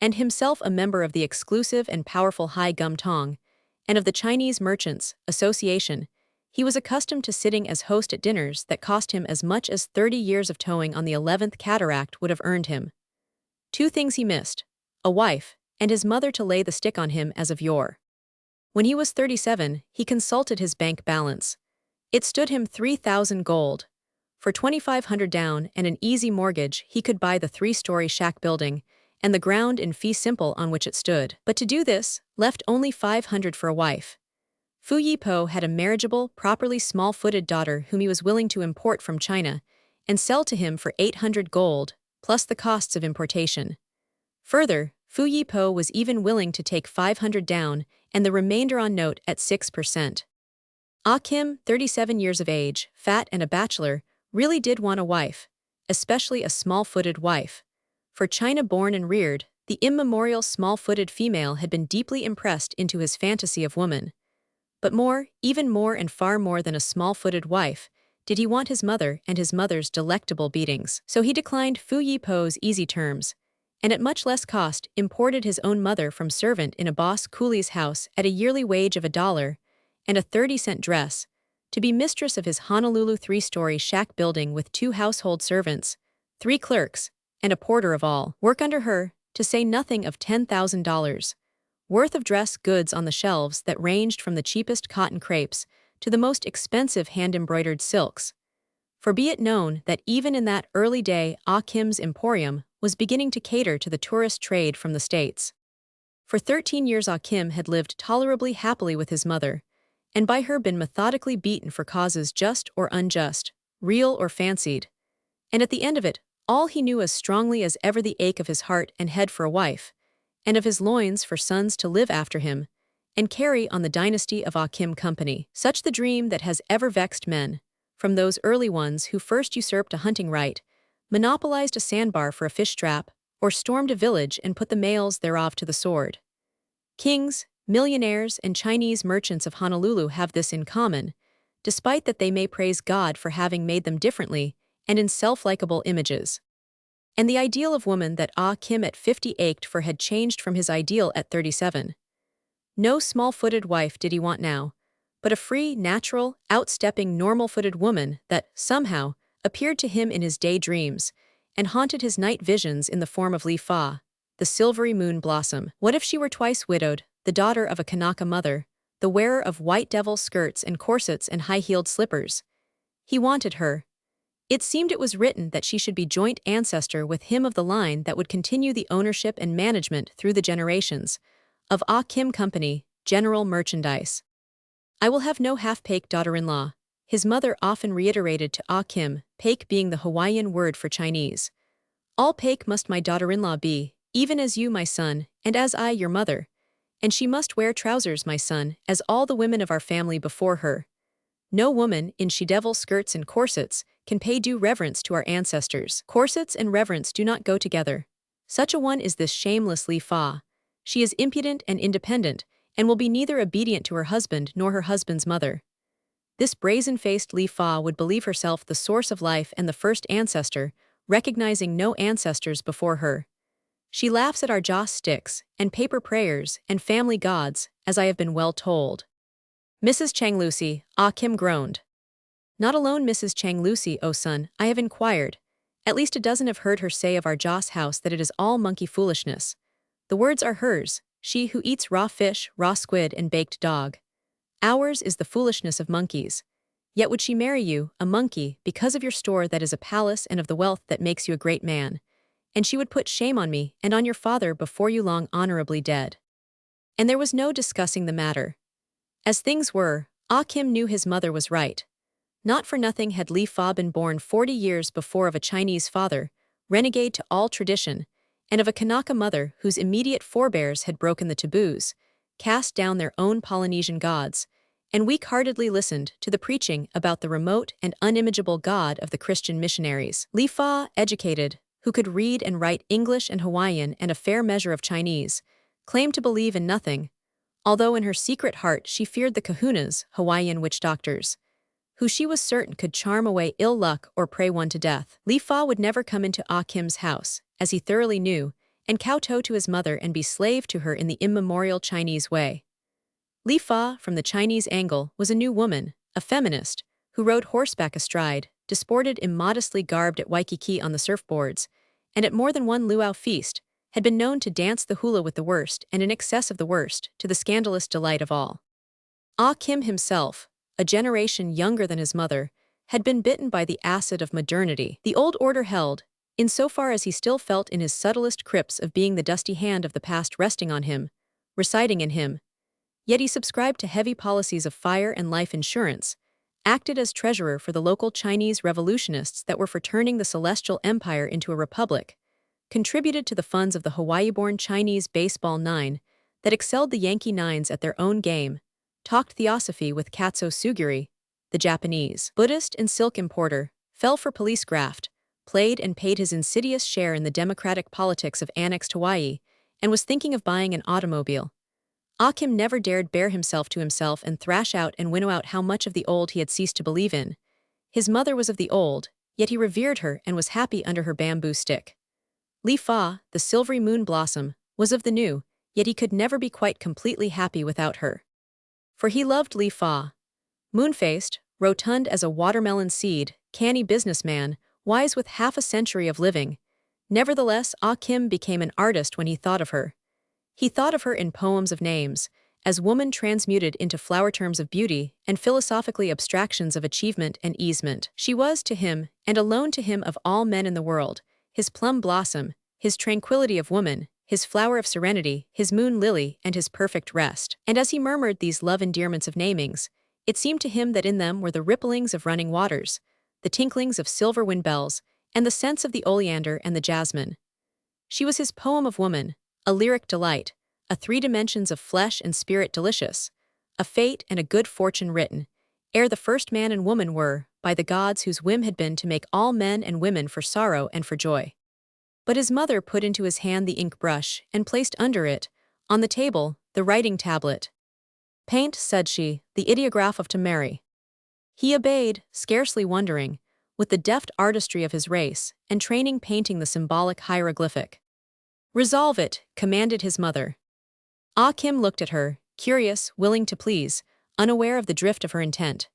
and himself a member of the exclusive and powerful Hai Gum Tong, and of the Chinese Merchants Association, he was accustomed to sitting as host at dinners that cost him as much as 30 years of towing on the 11th cataract would have earned him. Two things he missed: a wife, and his mother to lay the stick on him as of yore. When he was 37, he consulted his bank balance. It stood him 3,000 gold. For 2,500 down and an easy mortgage, he could buy the 3-story shack building and the ground in fee simple on which it stood. But to do this, left only 500 for a wife. Fu Yipo had a marriageable, properly small-footed daughter whom he was willing to import from China and sell to him for 800 gold, plus the costs of importation. Further, Fu Yipo was even willing to take 500 down and the remainder on note at 6%. Ah Kim, 37 years of age, fat and a bachelor, really did want a wife, especially a small-footed wife. For China-born and reared, the immemorial small-footed female had been deeply impressed into his fantasy of woman. But more, even more and far more than a small-footed wife, did he want his mother and his mother's delectable beatings. So he declined Fu Yipo's easy terms, and at much less cost imported his own mother from servant in a boss coolie's house at a yearly wage of $1 and a 30-cent dress, to be mistress of his Honolulu 3-story shack building with 2 household servants, 3 clerks, and a porter of all work under her, to say nothing of $10,000 worth of dress goods on the shelves that ranged from the cheapest cotton crepes to the most expensive hand-embroidered silks. For be it known that even in that early day Ah Kim's emporium was beginning to cater to the tourist trade from the States. For 13 years Ah Kim had lived tolerably happily with his mother, and by her been methodically beaten for causes just or unjust, real or fancied. And at the end of it, all he knew as strongly as ever the ache of his heart and head for a wife, and of his loins for sons to live after him, and carry on the dynasty of Ah Kim Company. Such the dream that has ever vexed men, from those early ones who first usurped a hunting right, monopolized a sandbar for a fish trap, or stormed a village and put the males thereof to the sword. Kings, millionaires, and Chinese merchants of Honolulu have this in common, despite that they may praise God for having made them differently and in self-likable images. And the ideal of woman that Ah Kim at 50 ached for had changed from his ideal at 37. No small-footed wife did he want now, but a free, natural, outstepping, normal-footed woman that, somehow, appeared to him in his daydreams and haunted his night visions in the form of Li Fa, the silvery moon blossom. What if she were twice widowed, the daughter of a Kanaka mother, the wearer of white devil skirts and corsets and high-heeled slippers? He wanted her. It seemed it was written that she should be joint ancestor with him of the line that would continue the ownership and management through the generations of Ah Kim Company, General Merchandise. I will have no half-pake daughter-in-law, his mother often reiterated to Ah Kim, pake being the Hawaiian word for Chinese. All pake must my daughter-in-law be, even as you my son, and as I your mother. And she must wear trousers my son, as all the women of our family before her. No woman, in she-devil skirts and corsets, can pay due reverence to our ancestors. Corsets and reverence do not go together. Such a one is this shameless Li Fa. She is impudent and independent, and will be neither obedient to her husband nor her husband's mother. This brazen-faced Li Fa would believe herself the source of life and the first ancestor, recognizing no ancestors before her. She laughs at our joss sticks, and paper prayers, and family gods, as I have been well told. Mrs. Chang Lucy, Ah Kim groaned. Not alone Mrs. Chang Lucy, O son, I have inquired. At least a dozen have heard her say of our Joss house that it is all monkey foolishness. The words are hers, she who eats raw fish, raw squid, and baked dog. Ours is the foolishness of monkeys. Yet would she marry you, a monkey, because of your store that is a palace and of the wealth that makes you a great man. And she would put shame on me and on your father before you long honorably dead. And there was no discussing the matter. As things were, Ah Kim knew his mother was right. Not for nothing had Li Fa been born 40 years before of a Chinese father, renegade to all tradition, and of a Kanaka mother whose immediate forebears had broken the taboos, cast down their own Polynesian gods, and weak-heartedly listened to the preaching about the remote and unimageable God of the Christian missionaries. Li Fa, educated, who could read and write English and Hawaiian and a fair measure of Chinese, claimed to believe in nothing, although in her secret heart she feared the kahunas, Hawaiian witch doctors. who she was certain could charm away ill luck or pray one to death. Li Fa would never come into Ah Kim's house, as he thoroughly knew, and kowtow to his mother and be slave to her in the immemorial Chinese way. Li Fa, from the Chinese angle, was a new woman, a feminist, who rode horseback astride, disported immodestly garbed at Waikiki on the surfboards, and at more than one luau feast, had been known to dance the hula with the worst and in excess of the worst, to the scandalous delight of all. Ah Kim himself, a generation younger than his mother, had been bitten by the acid of modernity. The old order held, insofar as he still felt in his subtlest crypts of being the dusty hand of the past resting on him, residing in him. Yet he subscribed to heavy policies of fire and life insurance, acted as treasurer for the local Chinese revolutionists that were for turning the Celestial Empire into a republic, contributed to the funds of the Hawaii-born Chinese baseball nine that excelled the Yankee nines at their own game, talked theosophy with Katsuo Sugiri, the Japanese Buddhist and silk importer, fell for police graft, played and paid his insidious share in the democratic politics of annexed Hawaii, and was thinking of buying an automobile. Ah Kim never dared bear himself to himself and thrash out and winnow out how much of the old he had ceased to believe in. His mother was of the old, yet he revered her and was happy under her bamboo stick. Li Fa, the silvery moon blossom, was of the new, yet he could never be quite completely happy without her. For he loved Li Fa. Moon-faced, rotund as a watermelon seed, canny businessman, wise with half a century of living. Nevertheless, Ah Kim became an artist when he thought of her. He thought of her in poems of names, as woman transmuted into flower terms of beauty and philosophically abstractions of achievement and easement. She was to him, and alone to him of all men in the world, his plum blossom, his tranquility of woman, his flower of serenity, his moon lily, and his perfect rest. And as he murmured these love endearments of namings, it seemed to him that in them were the ripplings of running waters, the tinklings of silver wind bells, and the scents of the oleander and the jasmine. She was his poem of woman, a lyric delight, a 3 dimensions of flesh and spirit delicious, a fate and a good fortune written, ere the first man and woman were, by the gods whose whim had been to make all men and women for sorrow and for joy. But his mother put into his hand the ink brush and placed under it, on the table, the writing tablet. "Paint," said she, "the ideograph of to Mary." He obeyed, scarcely wondering, with the deft artistry of his race, and training painting the symbolic hieroglyphic. "Resolve it," commanded his mother. Ah Kim looked at her, curious, willing to please, unaware of the drift of her intent.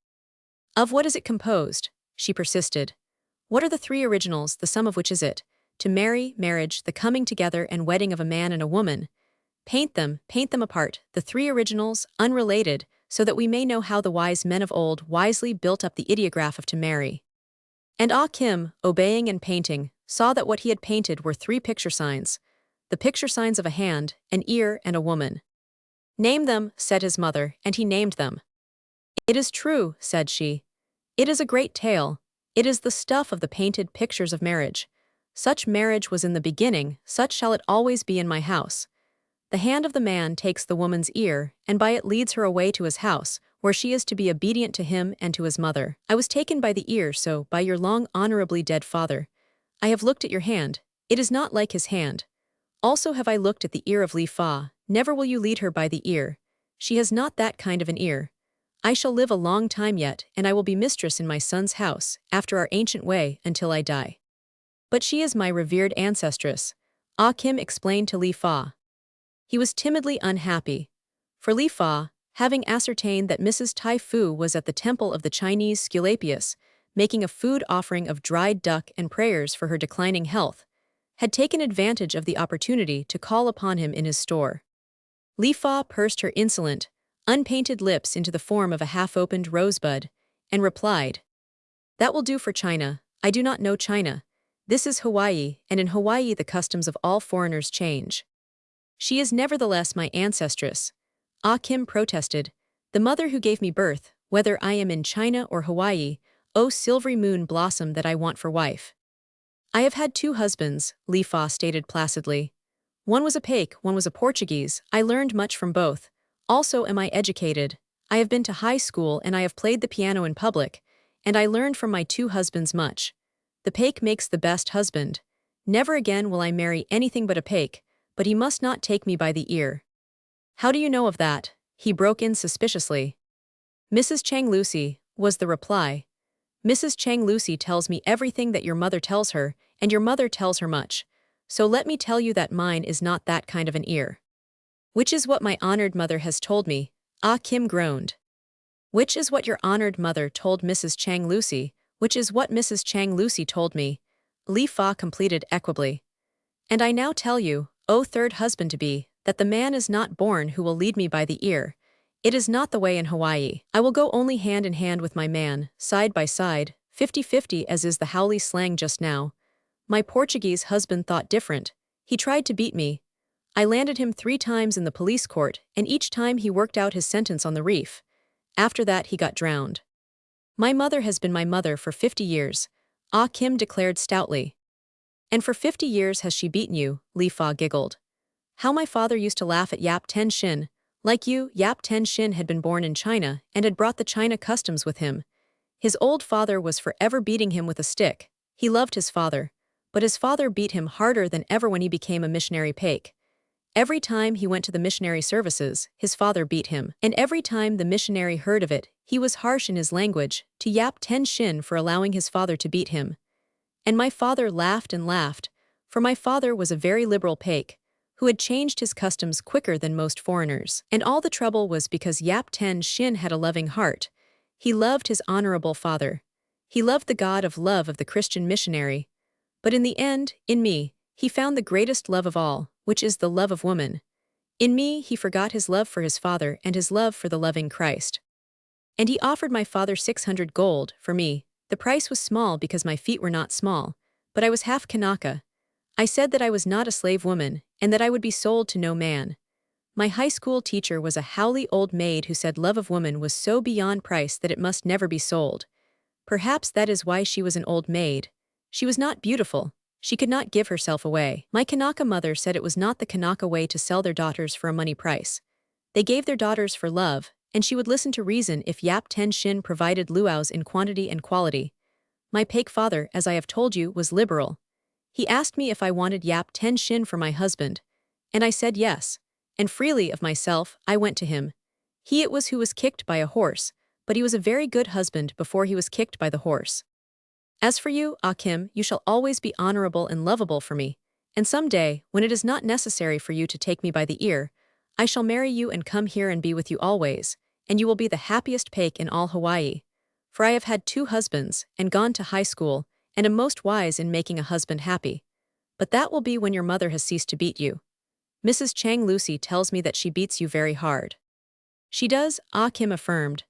"Of what is it composed?" she persisted. "What are the 3 originals, the sum of which is it? To marry, marriage, the coming together and wedding of a man and a woman. Paint them apart, the 3 originals, unrelated, so that we may know how the wise men of old wisely built up the ideograph of to marry." And Ah Kim, obeying and painting, saw that what he had painted were 3 picture signs, the picture signs of a hand, an ear, and a woman. "Name them," said his mother, and he named them. "It is true," said she. "It is a great tale. It is the stuff of the painted pictures of marriage. Such marriage was in the beginning, such shall it always be in my house. The hand of the man takes the woman's ear, and by it leads her away to his house, where she is to be obedient to him and to his mother. I was taken by the ear, so, by your long honorably dead father. I have looked at your hand. It is not like his hand. Also have I looked at the ear of Li Fa. Never will you lead her by the ear. She has not that kind of an ear. I shall live a long time yet, and I will be mistress in my son's house, after our ancient way, until I die. But she is my revered ancestress," Ah Kim explained to Li Fa. He was timidly unhappy. For Li Fa, having ascertained that Mrs. Tai Fu was at the temple of the Chinese Sculappius, making a food offering of dried duck and prayers for her declining health, had taken advantage of the opportunity to call upon him in his store. Li Fa pursed her insolent, unpainted lips into the form of a half-opened rosebud, and replied, "That will do for China. I do not know China. This is Hawaii, and in Hawaii the customs of all foreigners change." "She is nevertheless my ancestress," Ah Kim protested, "the mother who gave me birth, whether I am in China or Hawaii, O silvery moon blossom that I want for wife." "I have had 2 husbands," Li Fa stated placidly. "One was a Paik, one was a Portuguese. I learned much from both. Also am I educated. I have been to high school and I have played the piano in public, and I learned from my 2 husbands much. The Paik makes the best husband. Never again will I marry anything but a Paik, but he must not take me by the ear." "How do you know of that?" he broke in suspiciously. "Mrs. Chang Lucy, was the reply. Mrs. Chang Lucy tells me everything that your mother tells her, and your mother tells her much. So let me tell you that mine is not that kind of an ear. Which is what my honored mother has told me, Ah Kim groaned. Which is what your honored mother told Mrs. Chang Lucy, which is what Mrs. Chang Lucy told me, Li Fa completed equably. And I now tell you, O third husband-to-be, that the man is not born who will lead me by the ear. It is not the way in Hawaii. I will go only hand in hand with my man, side by side, 50-50 as is the Howley slang just now. My Portuguese husband thought different. He tried to beat me. I landed him 3 times in the police court, and each time he worked out his sentence on the reef. After that he got drowned. My mother has been my mother for 50 years, Ah Kim declared stoutly. And for 50 years has she beaten you, Li Fa giggled. How my father used to laugh at Yap Ten Shin. Like you, Yap Ten Shin had been born in China and had brought the China customs with him. His old father was forever beating him with a stick. He loved his father, but his father beat him harder than ever when he became a missionary pake. Every time he went to the missionary services, his father beat him, and every time the missionary heard of it, he was harsh in his language to Yap Ten Shin for allowing his father to beat him. And my father laughed and laughed, for my father was a very liberal pake, who had changed his customs quicker than most foreigners. And all the trouble was because Yap Ten Shin had a loving heart. He loved his honorable father. He loved the God of love of the Christian missionary. But in the end, in me, he found the greatest love of all, which is the love of woman. In me he forgot his love for his father and his love for the loving Christ. And he offered my father 600 gold, for me. The price was small because my feet were not small, but I was half Kanaka. I said that I was not a slave woman, and that I would be sold to no man. My high school teacher was a howly old maid who said love of woman was so beyond price that it must never be sold. Perhaps that is why she was an old maid. She was not beautiful. She could not give herself away. My Kanaka mother said it was not the Kanaka way to sell their daughters for a money price. They gave their daughters for love, and she would listen to reason if Yap Ten Shin provided luaus in quantity and quality. My pake father, as I have told you, was liberal. He asked me if I wanted Yap Ten Shin for my husband, and I said yes, and freely of myself I went to him. He it was who was kicked by a horse, but he was a very good husband before he was kicked by the horse. As for you, Ah Kim, you shall always be honorable and lovable for me, and some day, when it is not necessary for you to take me by the ear, I shall marry you and come here and be with you always, and you will be the happiest pake in all Hawaii. For I have had 2 husbands, and gone to high school, and am most wise in making a husband happy. But that will be when your mother has ceased to beat you. Mrs. Chang Lucy tells me that she beats you very hard. She does, Ah Kim affirmed.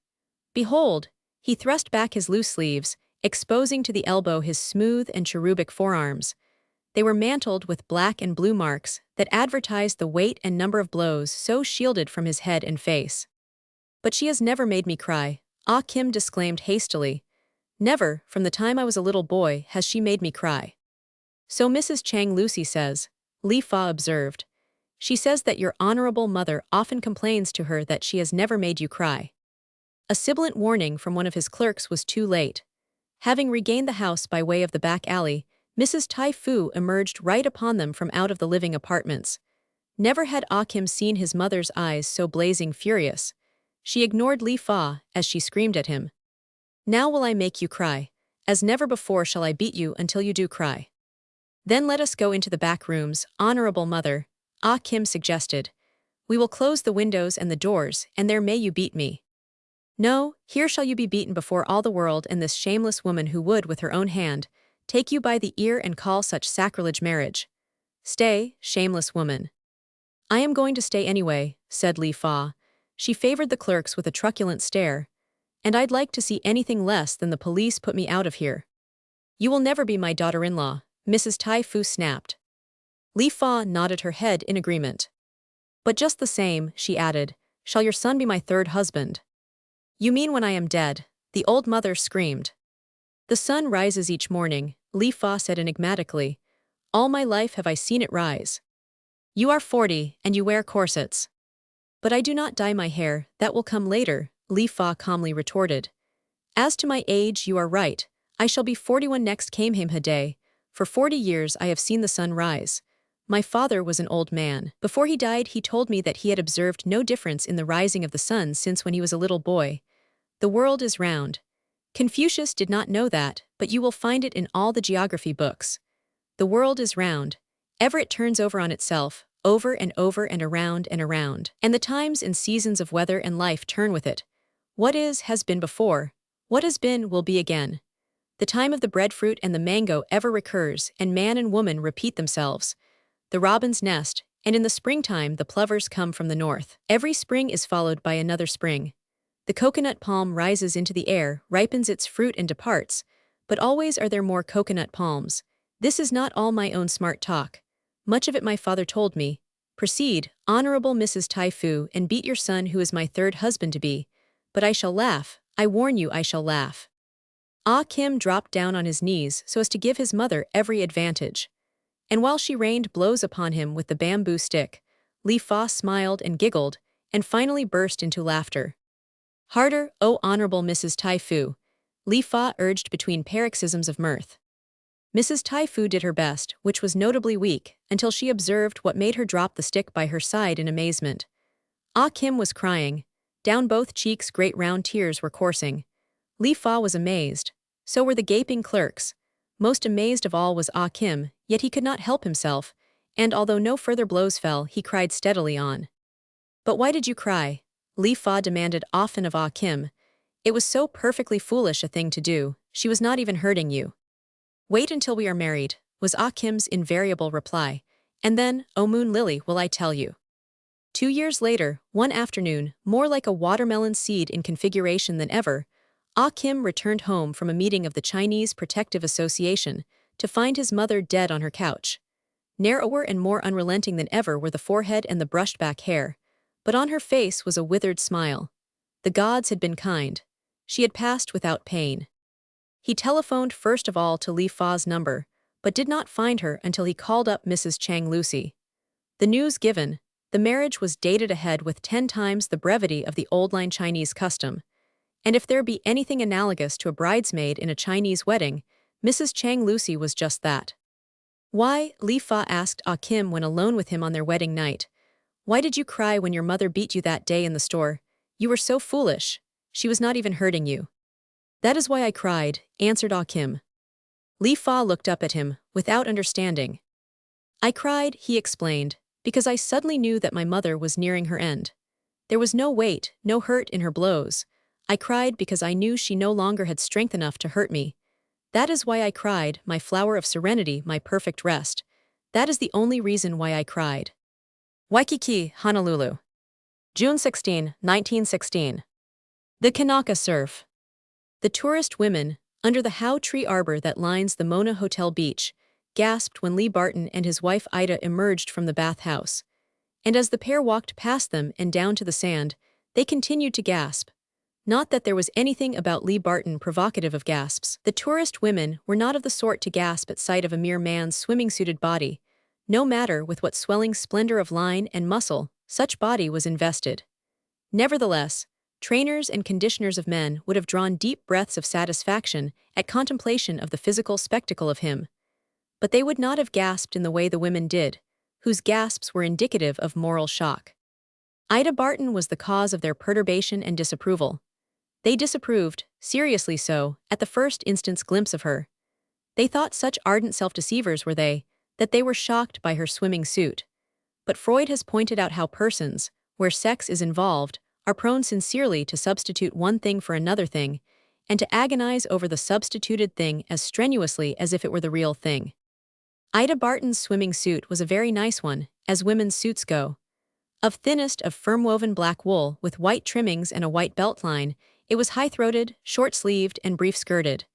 Behold, he thrust back his loose sleeves, exposing to the elbow his smooth and cherubic forearms. They were mantled with black and blue marks that advertised the weight and number of blows so shielded from his head and face. But she has never made me cry, Ah Kim disclaimed hastily. Never, from the time I was a little boy, has she made me cry. So Mrs. Chang Lucy says, Li Fa observed. She says that your honorable mother often complains to her that she has never made you cry. A sibilant warning from one of his clerks was too late. Having regained the house by way of the back alley, Mrs. Tai Fu emerged right upon them from out of the living apartments. Never had Ah Kim seen his mother's eyes so blazing furious. She ignored Li Fa as she screamed at him. Now will I make you cry. As never before shall I beat you until you do cry. Then let us go into the back rooms, honorable mother, Ah Kim suggested. We will close the windows and the doors, and there may you beat me. No, here shall you be beaten before all the world and this shameless woman who would, with her own hand, take you by the ear and call such sacrilege marriage. Stay, shameless woman. I am going to stay anyway, said Li Fa. She favored the clerks with a truculent stare. And I'd like to see anything less than the police put me out of here. You will never be my daughter-in-law, Mrs. Tai Fu snapped. Li Fa nodded her head in agreement. But just the same, she added, shall your son be my third husband? You mean when I am dead, the old mother screamed. The sun rises each morning, Li Fa said enigmatically. All my life have I seen it rise. You are 40, and you wear corsets. But I do not dye my hair, that will come later, Li Fa calmly retorted. As to my age, you are right. I shall be 41 next Kamehameha Day. For 40 years I have seen the sun rise. My father was an old man. Before he died, he told me that he had observed no difference in the rising of the sun since when he was a little boy. The world is round. Confucius did not know that, but you will find it in all the geography books. The world is round. Ever it turns over on itself, over and over and around and around. And the times and seasons of weather and life turn with it. What is has been before. What has been will be again. The time of the breadfruit and the mango ever recurs, and man and woman repeat themselves. The robin's nest, and in the springtime the plovers come from the north. Every spring is followed by another spring. The coconut palm rises into the air, ripens its fruit and departs, but always are there more coconut palms. This is not all my own smart talk. Much of it my father told me. Proceed, Honorable Mrs. Tai Fu, and beat your son who is my third husband-to-be. But I shall laugh, I warn you I shall laugh. Ah Kim dropped down on his knees so as to give his mother every advantage. And while she rained blows upon him with the bamboo stick, Li Fa smiled and giggled, and finally burst into laughter. Harder, oh Honorable Mrs. Tai Fu, Li Fa urged between paroxysms of mirth. Mrs. Tai Fu did her best, which was notably weak, until she observed what made her drop the stick by her side in amazement. Ah Kim was crying. Down both cheeks great round tears were coursing. Li Fa was amazed. So were the gaping clerks. Most amazed of all was Ah Kim, yet he could not help himself, and although no further blows fell, he cried steadily on. But why did you cry? Li Fa demanded often of Ah Kim. It was so perfectly foolish a thing to do, she was not even hurting you. Wait until we are married, was Ah Kim's invariable reply, and then, oh Moon Lily, will I tell you. 2 years later, one afternoon, more like a watermelon seed in configuration than ever, Ah Kim returned home from a meeting of the Chinese Protective Association to find his mother dead on her couch. Narrower and more unrelenting than ever were the forehead and the brushed-back hair, but on her face was a withered smile. The gods had been kind. She had passed without pain. He telephoned first of all to Li Fa's number, but did not find her until he called up Mrs. Chang Lucy. The news given, the marriage was dated ahead with 10 times the brevity of the old-line Chinese custom. And if there be anything analogous to a bridesmaid in a Chinese wedding, Mrs. Chang Lucy was just that. Why, Li Fa asked Ah Kim when alone with him on their wedding night. Why did you cry when your mother beat you that day in the store? You were so foolish. She was not even hurting you. That is why I cried, answered Ah Kim. Li Fa looked up at him, without understanding. I cried, he explained, because I suddenly knew that my mother was nearing her end. There was no weight, no hurt in her blows. I cried because I knew she no longer had strength enough to hurt me. That is why I cried, my flower of serenity, my perfect rest. That is the only reason why I cried. Waikiki, Honolulu. June 16, 1916. The Kanaka Surf. The tourist women, under the Howe Tree Arbor that lines the Mona Hotel beach, gasped when Lee Barton and his wife Ida emerged from the bathhouse. And as the pair walked past them and down to the sand, they continued to gasp. Not that there was anything about Lee Barton provocative of gasps. The tourist women were not of the sort to gasp at sight of a mere man's swimming-suited body. No matter with what swelling splendor of line and muscle such body was invested. Nevertheless, trainers and conditioners of men would have drawn deep breaths of satisfaction at contemplation of the physical spectacle of him. But they would not have gasped in the way the women did, whose gasps were indicative of moral shock. Ida Barton was the cause of their perturbation and disapproval. They disapproved, seriously so, at the first instant's glimpse of her. They thought such ardent self-deceivers were they, that they were shocked by her swimming suit. But Freud has pointed out how persons, where sex is involved, are prone sincerely to substitute one thing for another thing, and to agonize over the substituted thing as strenuously as if it were the real thing. Ida Barton's swimming suit was a very nice one, as women's suits go. Of thinnest of firm-woven black wool with white trimmings and a white belt line, it was high-throated, short-sleeved, and brief-skirted.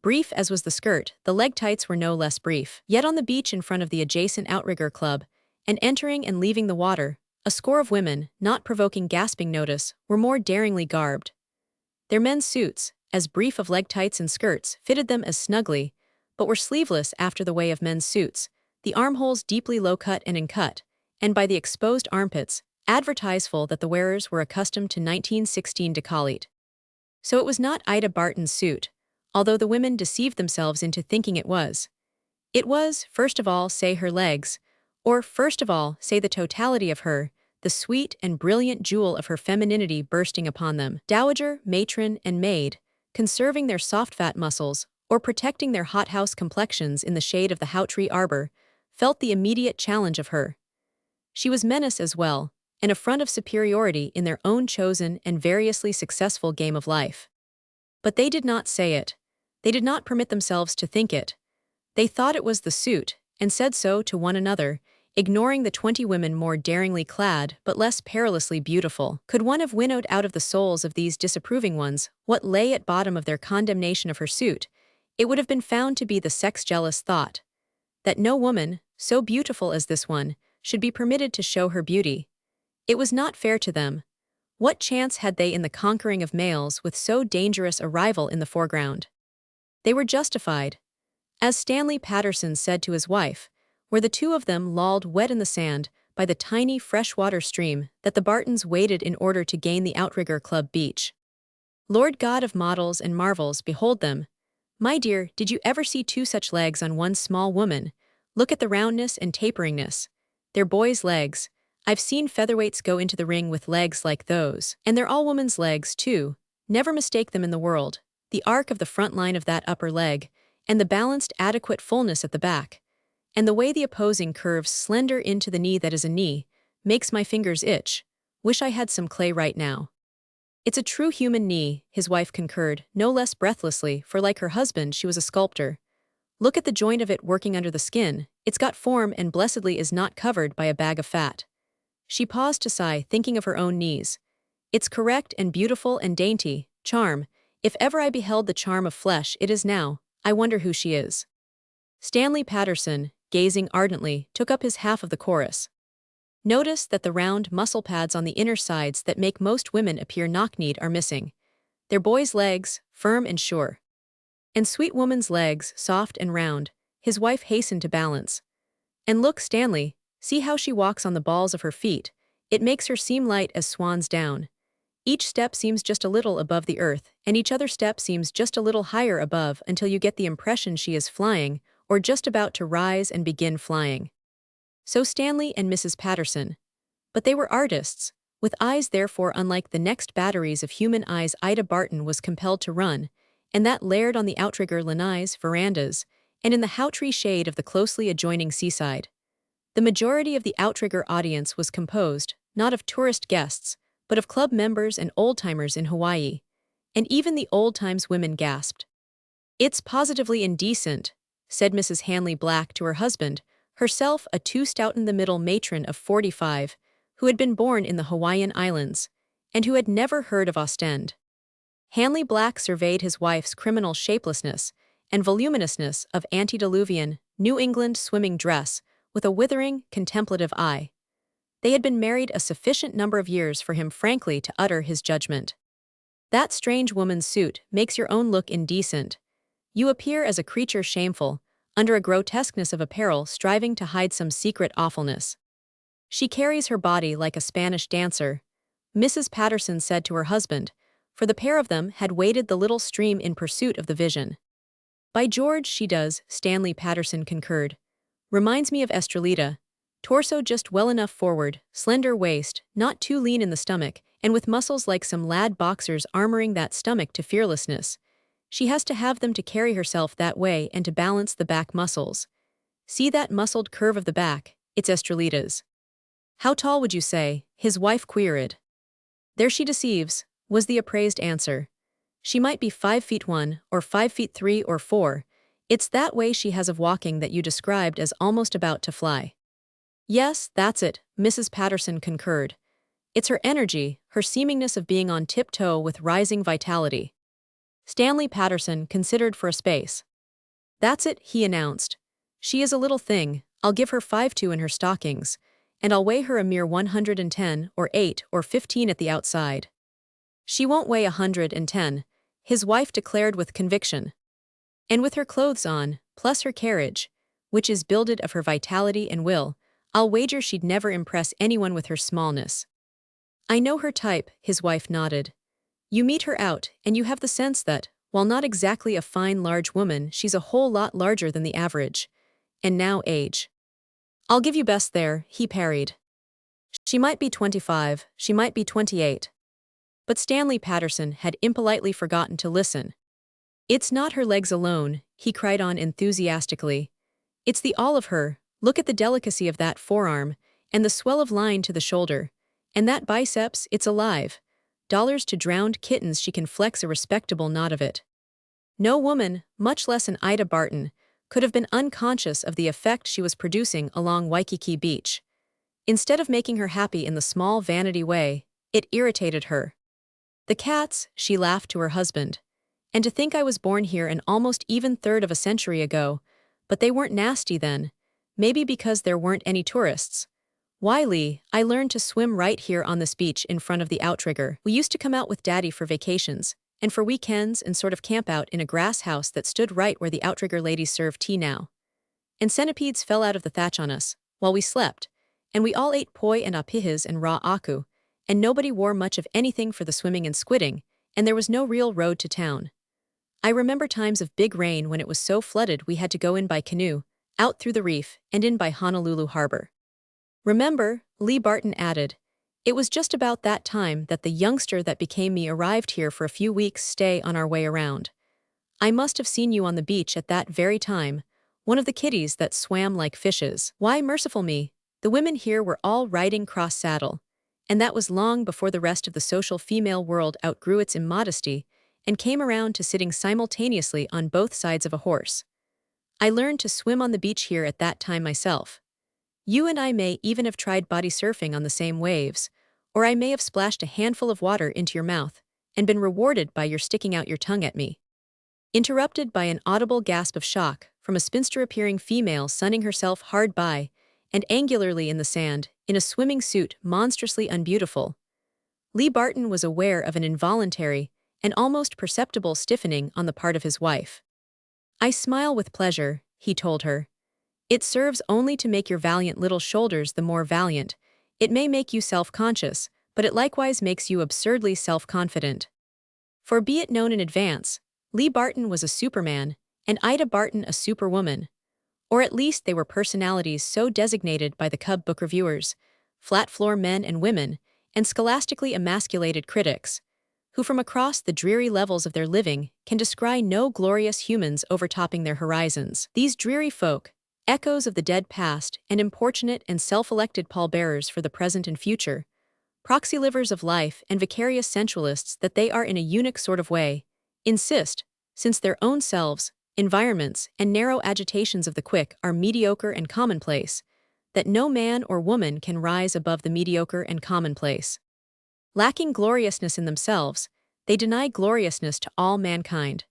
Brief as was the skirt, the leg tights were no less brief. Yet on the beach in front of the adjacent outrigger club, and entering and leaving the water, a score of women, not provoking gasping notice, were more daringly garbed. Their men's suits, as brief of leg tights and skirts, fitted them as snugly, but were sleeveless after the way of men's suits, the armholes deeply low-cut and in-cut, and by the exposed armpits, advertiseful that the wearers were accustomed to 1916 décolleté. So it was not Ida Barton's suit, although the women deceived themselves into thinking it was. It was, first of all, say her legs, or first of all, say the totality of her, the sweet and brilliant jewel of her femininity bursting upon them. Dowager, matron, and maid, conserving their soft fat muscles, or protecting their hothouse complexions in the shade of the Hawaiian arbor, felt the immediate challenge of her. She was menace as well, an affront of superiority in their own chosen and variously successful game of life. But they did not say it. They did not permit themselves to think it. They thought it was the suit, and said so to one another, ignoring the 20 women more daringly clad but less perilously beautiful. Could one have winnowed out of the souls of these disapproving ones what lay at bottom of their condemnation of her suit, it would have been found to be the sex-jealous thought that no woman, so beautiful as this one, should be permitted to show her beauty. It was not fair to them. What chance had they in the conquering of males with so dangerous a rival in the foreground? They were justified. As Stanley Patterson said to his wife, where the two of them lolled wet in the sand by the tiny freshwater stream that the Bartons waded in order to gain the Outrigger Club beach. Lord God of models and marvels, behold them. My dear, did you ever see two such legs on one small woman? Look at the roundness and taperingness. They're boys' legs. I've seen featherweights go into the ring with legs like those. And they're all women's legs, too. Never mistake them in the world. The arc of the front line of that upper leg, and the balanced adequate fullness at the back, and the way the opposing curves slender into the knee that is a knee, makes my fingers itch. Wish I had some clay right now. It's a true human knee, his wife concurred, no less breathlessly, for like her husband she was a sculptor. Look at the joint of it working under the skin, it's got form and blessedly is not covered by a bag of fat. She paused to sigh, thinking of her own knees. It's correct and beautiful and dainty, charm. If ever I beheld the charm of flesh, it is now. I wonder who she is. Stanley Patterson, gazing ardently, took up his half of the chorus. Notice that the round muscle pads on the inner sides that make most women appear knock-kneed are missing. They're boys' legs, firm and sure. And sweet woman's legs, soft and round, his wife hastened to balance. And look, Stanley, see how she walks on the balls of her feet. It makes her seem light as swan's down. Each step seems just a little above the earth, and each other step seems just a little higher above until you get the impression she is flying, or just about to rise and begin flying. So Stanley and Mrs. Patterson. But they were artists, with eyes therefore unlike the next batteries of human eyes Ida Barton was compelled to run, and that layered on the outrigger lanais verandas, and in the hawtree shade of the closely adjoining seaside. The majority of the outrigger audience was composed, not of tourist guests, but of club members and old-timers in Hawaii, and even the old-times women gasped. It's positively indecent, said Mrs. Hanley Black to her husband, herself a too-stout-in-the-middle matron of 45, who had been born in the Hawaiian Islands, and who had never heard of Ostend. Hanley Black surveyed his wife's criminal shapelessness and voluminousness of antediluvian, New England swimming dress with a withering, contemplative eye. They had been married a sufficient number of years for him frankly to utter his judgment. That strange woman's suit makes your own look indecent. You appear as a creature shameful, under a grotesqueness of apparel striving to hide some secret awfulness. She carries her body like a Spanish dancer, Mrs. Patterson said to her husband, for the pair of them had waded the little stream in pursuit of the vision. By George, she does, Stanley Patterson concurred. Reminds me of Estrelita. Torso just well enough forward, slender waist, not too lean in the stomach, and with muscles like some lad boxers armoring that stomach to fearlessness. She has to have them to carry herself that way and to balance the back muscles. See that muscled curve of the back, it's Estrelita's. How tall would you say? His wife queried. There she deceives, was the appraised answer. She might be 5'1" or 5'3" or 4. It's that way she has of walking that you described as almost about to fly. Yes, that's it, Mrs. Patterson concurred. It's her energy, her seemingness of being on tiptoe with rising vitality. Stanley Patterson considered for a space. That's it, he announced. She is a little thing, I'll give her 5'2" in her stockings, and I'll weigh her a mere 110 or 8 or 15 at the outside. She won't weigh 110, his wife declared with conviction. And with her clothes on, plus her carriage, which is builded of her vitality and will, I'll wager she'd never impress anyone with her smallness. I know her type, his wife nodded. You meet her out, and you have the sense that, while not exactly a fine large woman, she's a whole lot larger than the average. And now age. I'll give you best there, he parried. She might be 25, she might be 28. But Stanley Patterson had impolitely forgotten to listen. "It's not her legs alone," he cried on enthusiastically. "It's the all of her. Look at the delicacy of that forearm, and the swell of line to the shoulder. And that biceps, it's alive. Dollars to drowned kittens she can flex a respectable knot of it." No woman, much less an Ida Barton, could have been unconscious of the effect she was producing along Waikiki Beach. Instead of making her happy in the small vanity way, it irritated her. "The cats," she laughed to her husband. "And to think I was born here an almost even third of a century ago, but they weren't nasty then. Maybe because there weren't any tourists. Why, Lee, I learned to swim right here on this beach in front of the outrigger. We used to come out with Daddy for vacations, and for weekends and sort of camp out in a grass house that stood right where the outrigger ladies serve tea now. And centipedes fell out of the thatch on us, while we slept, and we all ate poi and apihis and raw aku, and nobody wore much of anything for the swimming and squidding, and there was no real road to town. I remember times of big rain when it was so flooded we had to go in by canoe, out through the reef, and in by Honolulu Harbor." "Remember," Lee Barton added, "it was just about that time that the youngster that became me arrived here for a few weeks' stay on our way around. I must have seen you on the beach at that very time, one of the kiddies that swam like fishes. Why, merciful me, the women here were all riding cross-saddle, and that was long before the rest of the social female world outgrew its immodesty and came around to sitting simultaneously on both sides of a horse. I learned to swim on the beach here at that time myself. You and I may even have tried body surfing on the same waves, or I may have splashed a handful of water into your mouth and been rewarded by your sticking out your tongue at me." Interrupted by an audible gasp of shock from a spinster-appearing female sunning herself hard by and angularly in the sand, in a swimming suit monstrously unbeautiful, Lee Barton was aware of an involuntary and almost perceptible stiffening on the part of his wife. "I smile with pleasure," he told her. "It serves only to make your valiant little shoulders the more valiant. It may make you self-conscious, but it likewise makes you absurdly self-confident." For be it known in advance, Lee Barton was a superman, and Ida Barton a superwoman. Or at least they were personalities so designated by the Cub book reviewers, flat-floor men and women, and scholastically emasculated critics, who from across the dreary levels of their living can descry no glorious humans overtopping their horizons. These dreary folk, echoes of the dead past and importunate and self-elected pallbearers for the present and future, proxy livers of life and vicarious sensualists that they are in a eunuch sort of way, insist, since their own selves, environments, and narrow agitations of the quick are mediocre and commonplace, that no man or woman can rise above the mediocre and commonplace. Lacking gloriousness in themselves, they deny gloriousness to all mankind.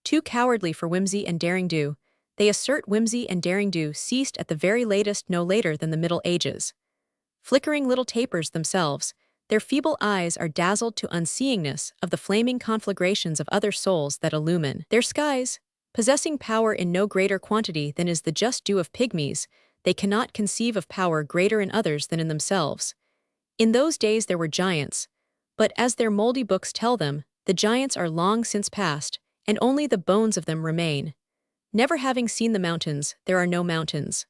Too cowardly for whimsy and derring-do, they assert whimsy and derring-do ceased at the very latest no later than the Middle Ages. Flickering little tapers themselves, their feeble eyes are dazzled to unseeingness of the flaming conflagrations of other souls that illumine their skies. Possessing power in no greater quantity than is the just due of pygmies, they cannot conceive of power greater in others than in themselves. In those days there were giants, but as their moldy books tell them, the giants are long since past, and only the bones of them remain. Never having seen the mountains, there are no mountains.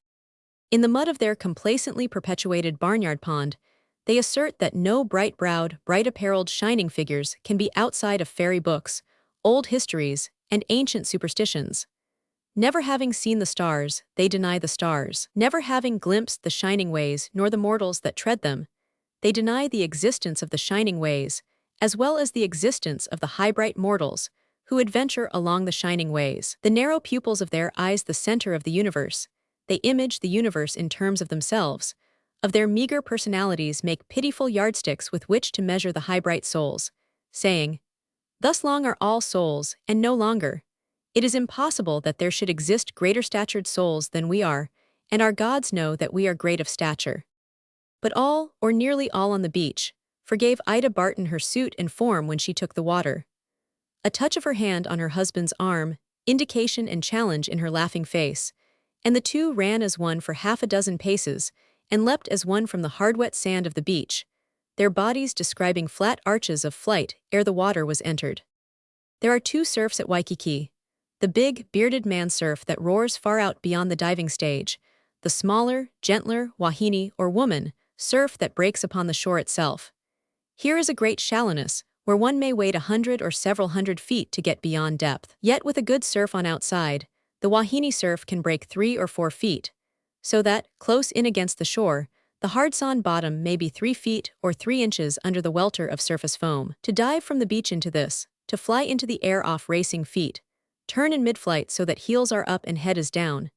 In the mud of their complacently perpetuated barnyard pond, they assert that no bright-browed, bright-appareled shining figures can be outside of fairy books, old histories, and ancient superstitions. Never having seen the stars, they deny the stars. Never having glimpsed the shining ways nor the mortals that tread them, they deny the existence of the shining ways, as well as the existence of the high-bright mortals who adventure along the shining ways. The narrow pupils of their eyes the center of the universe, they image the universe in terms of themselves, of their meager personalities make pitiful yardsticks with which to measure the high-bright souls, saying, "Thus long are all souls, and no longer. It is impossible that there should exist greater statured souls than we are, and our gods know that we are great of stature." But all, or nearly all on the beach, forgave Ida Barton her suit and form when she took the water. A touch of her hand on her husband's arm, indication and challenge in her laughing face, and the two ran as one for half a dozen paces, and leapt as one from the hard-wet sand of the beach, their bodies describing flat arches of flight ere the water was entered. There are two surfs at Waikiki: the big, bearded man surf that roars far out beyond the diving stage, the smaller, gentler wahine or woman surf that breaks upon the shore itself. Here is a great shallowness, where one may wade 100 or several hundred feet to get beyond depth. Yet with a good surf on outside, the wahine surf can break 3 or 4 feet, so that, close in against the shore, the hard sand bottom may be 3 feet or 3 inches under the welter of surface foam. To dive from the beach into this, to fly into the air off racing feet, turn in mid-flight so that heels are up and head is down,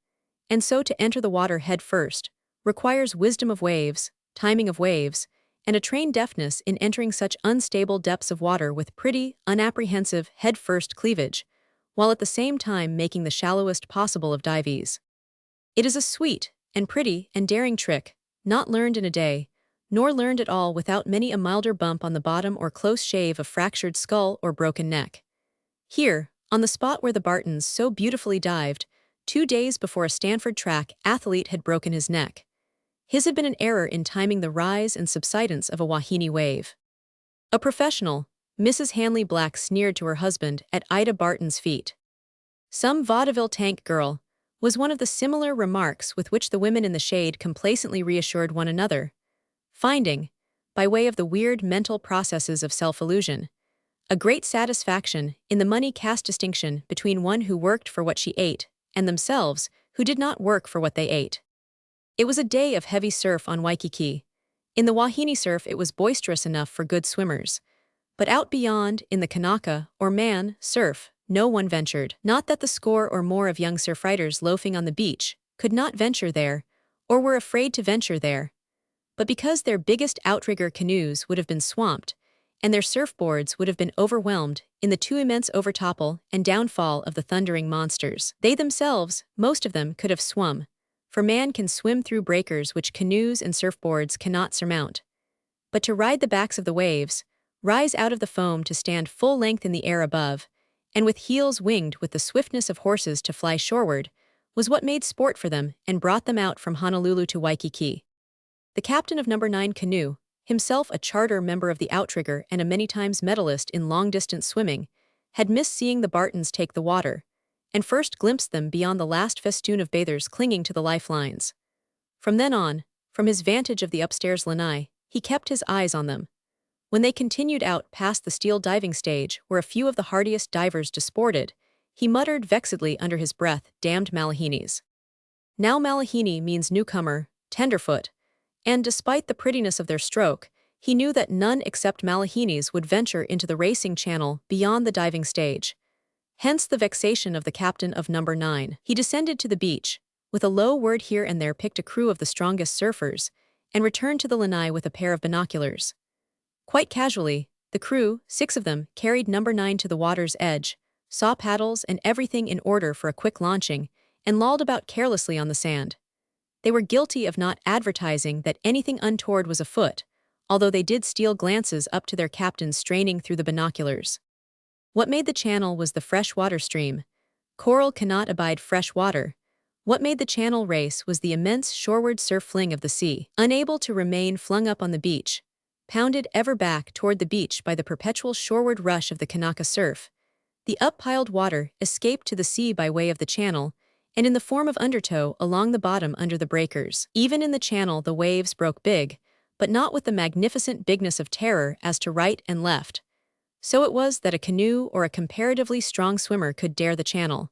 and so to enter the water head first, requires wisdom of waves, timing of waves, and a trained deftness in entering such unstable depths of water with pretty, unapprehensive head-first cleavage, while at the same time making the shallowest possible of dives. It is a sweet, and pretty, and daring trick, not learned in a day, nor learned at all without many a milder bump on the bottom or close shave of fractured skull or broken neck. Here, on the spot where the Bartons so beautifully dived, 2 days before a Stanford track athlete had broken his neck. His had been an error in timing the rise and subsidence of a wahine wave. A professional, Mrs. Hanley Black sneered to her husband at Ida Barton's feet. Some vaudeville tank girl, was one of the similar remarks with which the women in the shade complacently reassured one another, finding, by way of the weird mental processes of self-illusion, a great satisfaction in the money-caste distinction between one who worked for what she ate and themselves who did not work for what they ate. It was a day of heavy surf on Waikiki. In the wahine surf it was boisterous enough for good swimmers, but out beyond, in the Kanaka, or man, surf, no one ventured. Not that the score or more of young surfriders loafing on the beach could not venture there, or were afraid to venture there, but because their biggest outrigger canoes would have been swamped, and their surfboards would have been overwhelmed in the too immense overtopple and downfall of the thundering monsters. They themselves, most of them, could have swum, for man can swim through breakers which canoes and surfboards cannot surmount. But to ride the backs of the waves, rise out of the foam to stand full length in the air above, and with heels winged with the swiftness of horses to fly shoreward, was what made sport for them and brought them out from Honolulu to Waikiki. The captain of No. 9 canoe, himself a charter member of the outrigger and a many times medalist in long-distance swimming, had missed seeing the Bartons take the water, and first glimpsed them beyond the last festoon of bathers clinging to the lifelines. From then on, from his vantage of the upstairs lanai, he kept his eyes on them. When they continued out past the steel diving stage where a few of the hardiest divers disported, he muttered vexedly under his breath, "Damned Malahines." Now Malahine means newcomer, tenderfoot, and despite the prettiness of their stroke, he knew that none except Malahines would venture into the racing channel beyond the diving stage. Hence the vexation of the captain of No. 9. He descended to the beach, with a low word here and there picked a crew of the strongest surfers, and returned to the lanai with a pair of binoculars. Quite casually, the crew, 6 of them, carried No. 9 to the water's edge, saw paddles and everything in order for a quick launching, and lolled about carelessly on the sand. They were guilty of not advertising that anything untoward was afoot, although they did steal glances up to their captain straining through the binoculars. What made the channel was the fresh water stream. Coral cannot abide fresh water. What made the channel race was the immense shoreward surf fling of the sea. Unable to remain flung up on the beach, pounded ever back toward the beach by the perpetual shoreward rush of the Kanaka surf, the up-piled water escaped to the sea by way of the channel, and in the form of undertow along the bottom under the breakers. Even in the channel the waves broke big, but not with the magnificent bigness of terror as to right and left. So it was that a canoe or a comparatively strong swimmer could dare the channel.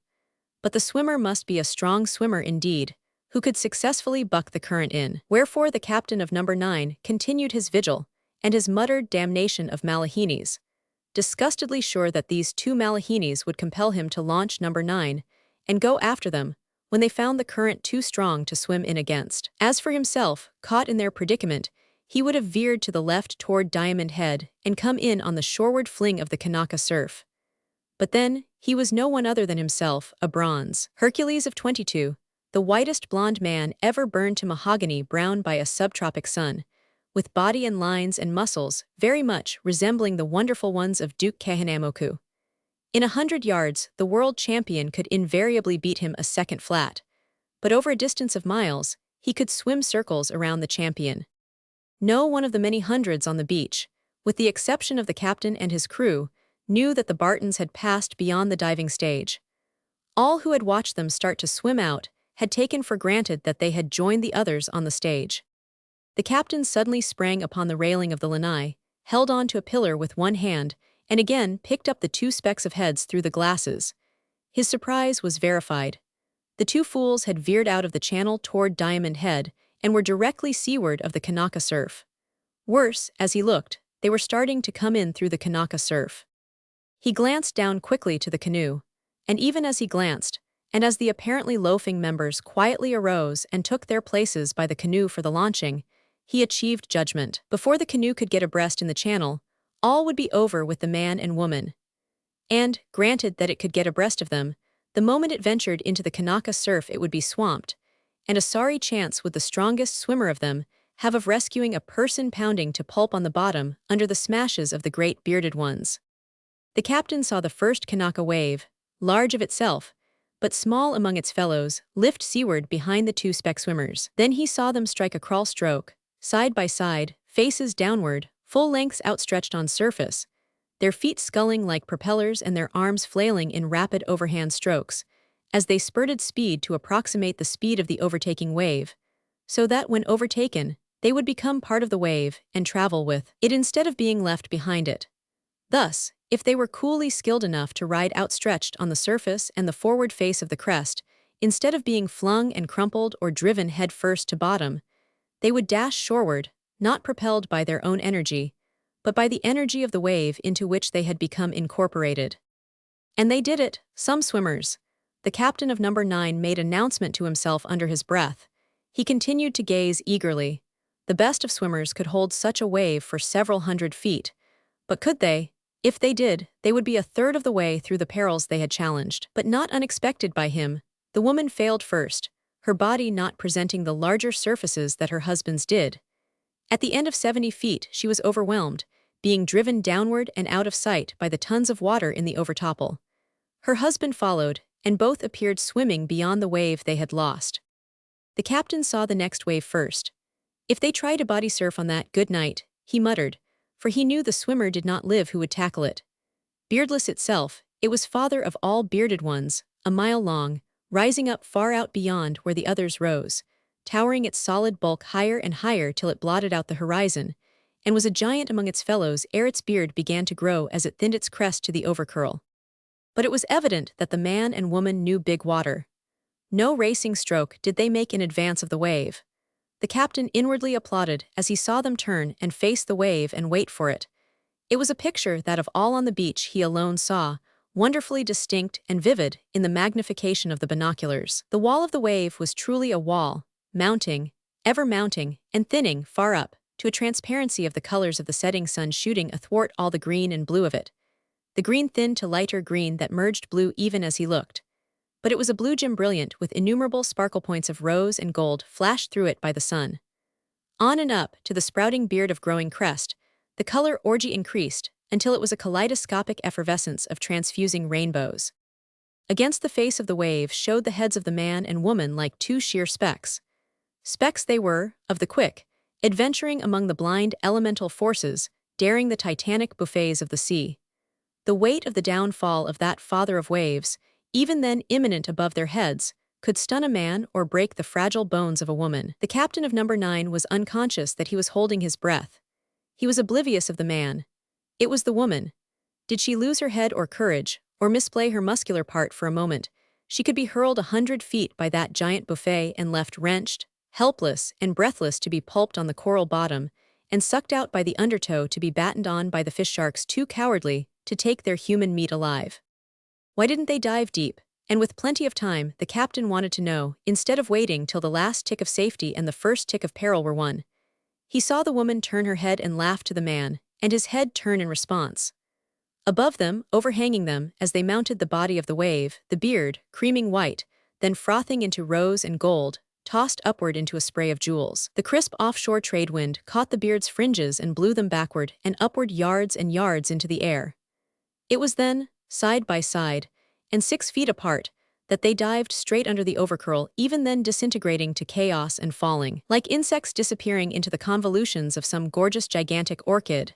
But the swimmer must be a strong swimmer indeed, who could successfully buck the current in. Wherefore the captain of No. 9 continued his vigil, and his muttered damnation of Malahines, disgustedly sure that these 2 Malahines would compel him to launch No. 9, and go after them, when they found the current too strong to swim in against. As for himself, caught in their predicament, he would have veered to the left toward Diamond Head and come in on the shoreward fling of the Kanaka surf. But then, he was no one other than himself, a bronze Hercules of 22, the whitest blonde man ever burned to mahogany brown by a subtropic sun, with body and lines and muscles very much resembling the wonderful ones of Duke Kahanamoku. In 100 yards, the world champion could invariably beat him a second flat, but over a distance of miles, he could swim circles around the champion. No one of the many hundreds on the beach, with the exception of the captain and his crew, knew that the Bartons had passed beyond the diving stage. All who had watched them start to swim out had taken for granted that they had joined the others on the stage. The captain suddenly sprang upon the railing of the lanai, held on to a pillar with one hand, and again picked up the two specks of heads through the glasses. His surprise was verified. The two fools had veered out of the channel toward Diamond Head and were directly seaward of the Kanaka surf. Worse, as he looked, they were starting to come in through the Kanaka surf. He glanced down quickly to the canoe, and even as he glanced, and as the apparently loafing members quietly arose and took their places by the canoe for the launching, he achieved judgment. Before the canoe could get abreast in the channel, all would be over with the man and woman. And, granted that it could get abreast of them, the moment it ventured into the Kanaka surf it would be swamped, and a sorry chance would the strongest swimmer of them have of rescuing a person pounding to pulp on the bottom under the smashes of the great bearded ones. The captain saw the first Kanaka wave, large of itself, but small among its fellows, lift seaward behind the two speck swimmers. Then he saw them strike a crawl stroke, side by side, faces downward, full lengths outstretched on surface, their feet sculling like propellers and their arms flailing in rapid overhand strokes, as they spurted speed to approximate the speed of the overtaking wave, so that when overtaken, they would become part of the wave and travel with it instead of being left behind it. Thus, if they were coolly skilled enough to ride outstretched on the surface and the forward face of the crest, instead of being flung and crumpled or driven head first to bottom, they would dash shoreward, not propelled by their own energy, but by the energy of the wave into which they had become incorporated. And they did it, some swimmers. The captain of number 9 made announcement to himself under his breath. He continued to gaze eagerly. The best of swimmers could hold such a wave for several hundred feet, but could they? If they did, they would be a third of the way through the perils they had challenged. But not unexpected by him, the woman failed first, her body not presenting the larger surfaces that her husband's did. At the end of 70 feet, she was overwhelmed, being driven downward and out of sight by the tons of water in the overtopple. Her husband followed, and both appeared swimming beyond the wave they had lost. The captain saw the next wave first. If they try to body surf on that, good night, he muttered, for he knew the swimmer did not live who would tackle it. Beardless itself, it was father of all bearded ones, a mile long, rising up far out beyond where the others rose, towering its solid bulk higher and higher till it blotted out the horizon, and was a giant among its fellows ere its beard began to grow as it thinned its crest to the overcurl. But it was evident that the man and woman knew big water. No racing stroke did they make in advance of the wave. The captain inwardly applauded as he saw them turn and face the wave and wait for it. It was a picture that of all on the beach he alone saw, wonderfully distinct and vivid in the magnification of the binoculars. The wall of the wave was truly a wall, mounting, ever mounting, and thinning far up, to a transparency of the colors of the setting sun shooting athwart all the green and blue of it. The green thinned to lighter green that merged blue even as he looked. But it was a blue gem brilliant with innumerable sparkle points of rose and gold flashed through it by the sun. On and up, to the sprouting beard of growing crest, the color orgy increased until it was a kaleidoscopic effervescence of transfusing rainbows. Against the face of the wave showed the heads of the man and woman like two sheer specks. Specks they were, of the quick, adventuring among the blind elemental forces, daring the titanic buffets of the sea. The weight of the downfall of that father of waves, even then imminent above their heads, could stun a man or break the fragile bones of a woman. The captain of number 9 was unconscious that he was holding his breath. He was oblivious of the man. It was the woman. Did she lose her head or courage, or misplay her muscular part for a moment, she could be hurled 100 feet by that giant buffet and left wrenched, helpless, and breathless to be pulped on the coral bottom, and sucked out by the undertow to be battened on by the fish sharks too cowardly to take their human meat alive. Why didn't they dive deep? And with plenty of time, the captain wanted to know, instead of waiting till the last tick of safety and the first tick of peril were won. He saw the woman turn her head and laugh to the man, and his head turn in response. Above them, overhanging them, as they mounted the body of the wave, the beard, creaming white, then frothing into rose and gold, tossed upward into a spray of jewels. The crisp offshore trade wind caught the beard's fringes and blew them backward and upward yards and yards into the air. It was then, side by side, and 6 feet apart, that they dived straight under the overcurl, even then disintegrating to chaos and falling, like insects disappearing into the convolutions of some gorgeous gigantic orchid.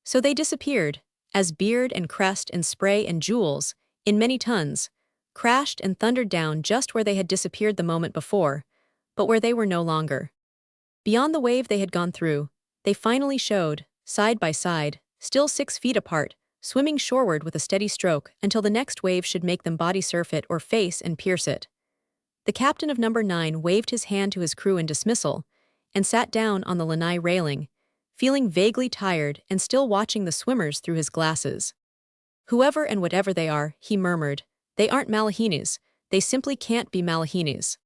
So they disappeared, as beard and crest and spray and jewels, in many tons, crashed and thundered down just where they had disappeared the moment before, but where they were no longer. Beyond the wave they had gone through, they finally showed, side by side, still 6 feet apart, swimming shoreward with a steady stroke until the next wave should make them body surf it or face and pierce it. The captain of number 9 waved his hand to his crew in dismissal and sat down on the lanai railing, feeling vaguely tired and still watching the swimmers through his glasses. Whoever and whatever they are, he murmured, they aren't Malahinis, they simply can't be Malahinis.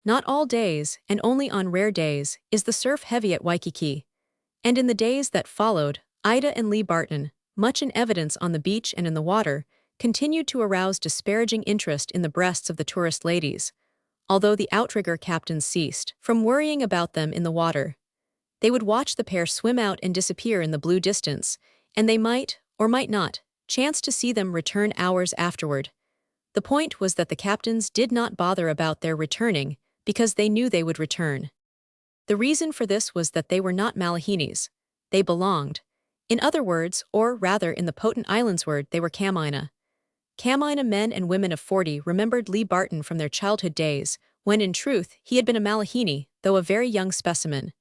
Not all days, and only on rare days, is the surf heavy at Waikiki. And in the days that followed, Ida and Lee Barton, much in evidence on the beach and in the water, continued to arouse disparaging interest in the breasts of the tourist ladies, although the outrigger captains ceased from worrying about them in the water. They would watch the pair swim out and disappear in the blue distance, and they might, or might not, chance to see them return hours afterward. The point was that the captains did not bother about their returning because they knew they would return. The reason for this was that they were not Malahinis. They belonged. In other words, or rather in the Potent Islands word, they were Kamina. Kamina men and women of 40 remembered Lee Barton from their childhood days, when in truth he had been a Malahini, though a very young specimen.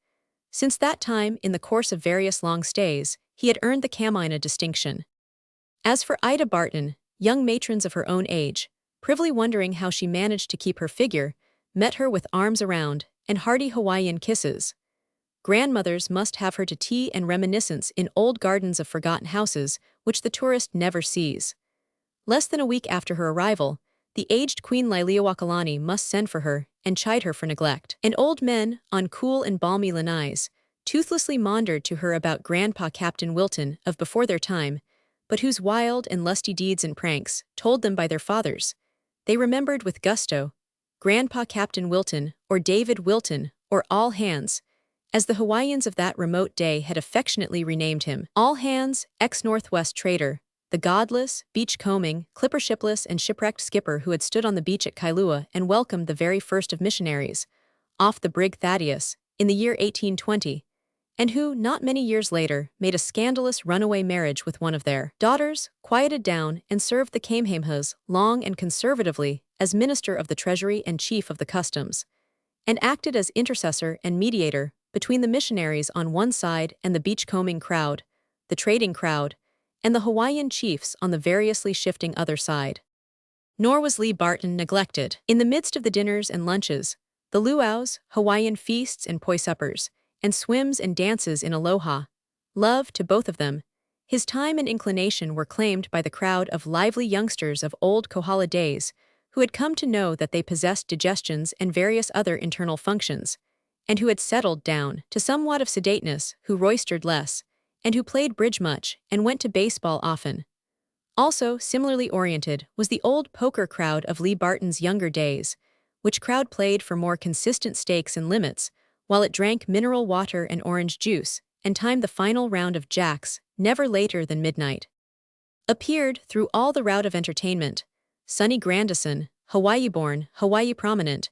Since that time, in the course of various long stays, he had earned the Kamina distinction. As for Ida Barton, young matrons of her own age, privily wondering how she managed to keep her figure, met her with arms around and hearty Hawaiian kisses. Grandmothers must have her to tea and reminiscence in old gardens of forgotten houses, which the tourist never sees. Less than a week after her arrival, the aged Queen Liliuokalani must send for her and chide her for neglect. And old men, on cool and balmy lanais, toothlessly maundered to her about Grandpa Captain Wilton of before their time, but whose wild and lusty deeds and pranks, told them by their fathers, they remembered with gusto, Grandpa Captain Wilton, or David Wilton, or All Hands, as the Hawaiians of that remote day had affectionately renamed him. All Hands, ex-Northwest trader, the godless, beach-combing, clipper-shipless and shipwrecked skipper who had stood on the beach at Kailua and welcomed the very first of missionaries, off the brig Thaddeus, in the year 1820, and who, not many years later, made a scandalous runaway marriage with one of their daughters, quieted down, and served the Kamehamehas long and conservatively as Minister of the Treasury and Chief of the Customs, and acted as intercessor and mediator between the missionaries on one side and the beachcombing crowd, the trading crowd, and the Hawaiian chiefs on the variously shifting other side. Nor was Lee Barton neglected. In the midst of the dinners and lunches, the luau's, Hawaiian feasts and poi suppers, and swims and dances in aloha, love to both of them, his time and inclination were claimed by the crowd of lively youngsters of old Kohala days who had come to know that they possessed digestions and various other internal functions, and who had settled down to somewhat of sedateness, who roistered less, and who played bridge much and went to baseball often. Also, similarly oriented was the old poker crowd of Lee Barton's younger days, which crowd played for more consistent stakes and limits, while it drank mineral water and orange juice, and timed the final round of jacks, never later than midnight. Appeared, through all the rout of entertainment, Sonny Grandison, Hawaii-born, Hawaii prominent,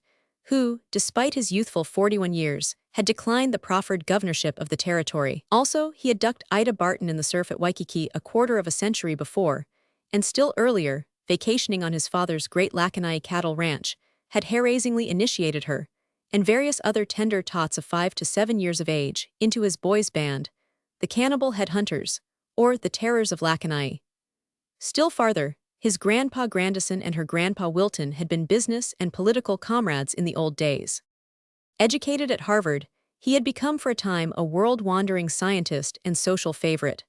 who, despite his youthful 41 years, had declined the proffered governorship of the territory. Also, he had ducked Ida Barton in the surf at Waikiki a quarter of a century before, and still earlier, vacationing on his father's Great Lakanai cattle ranch, had hair-raisingly initiated her, and various other tender tots of 5 to 7 years of age, into his boys' band, the Cannibal Headhunters, or the Terrors of Lakanai. Still farther, his Grandpa Grandison and her Grandpa Wilton had been business and political comrades in the old days. Educated at Harvard, he had become for a time a world-wandering scientist and social favorite.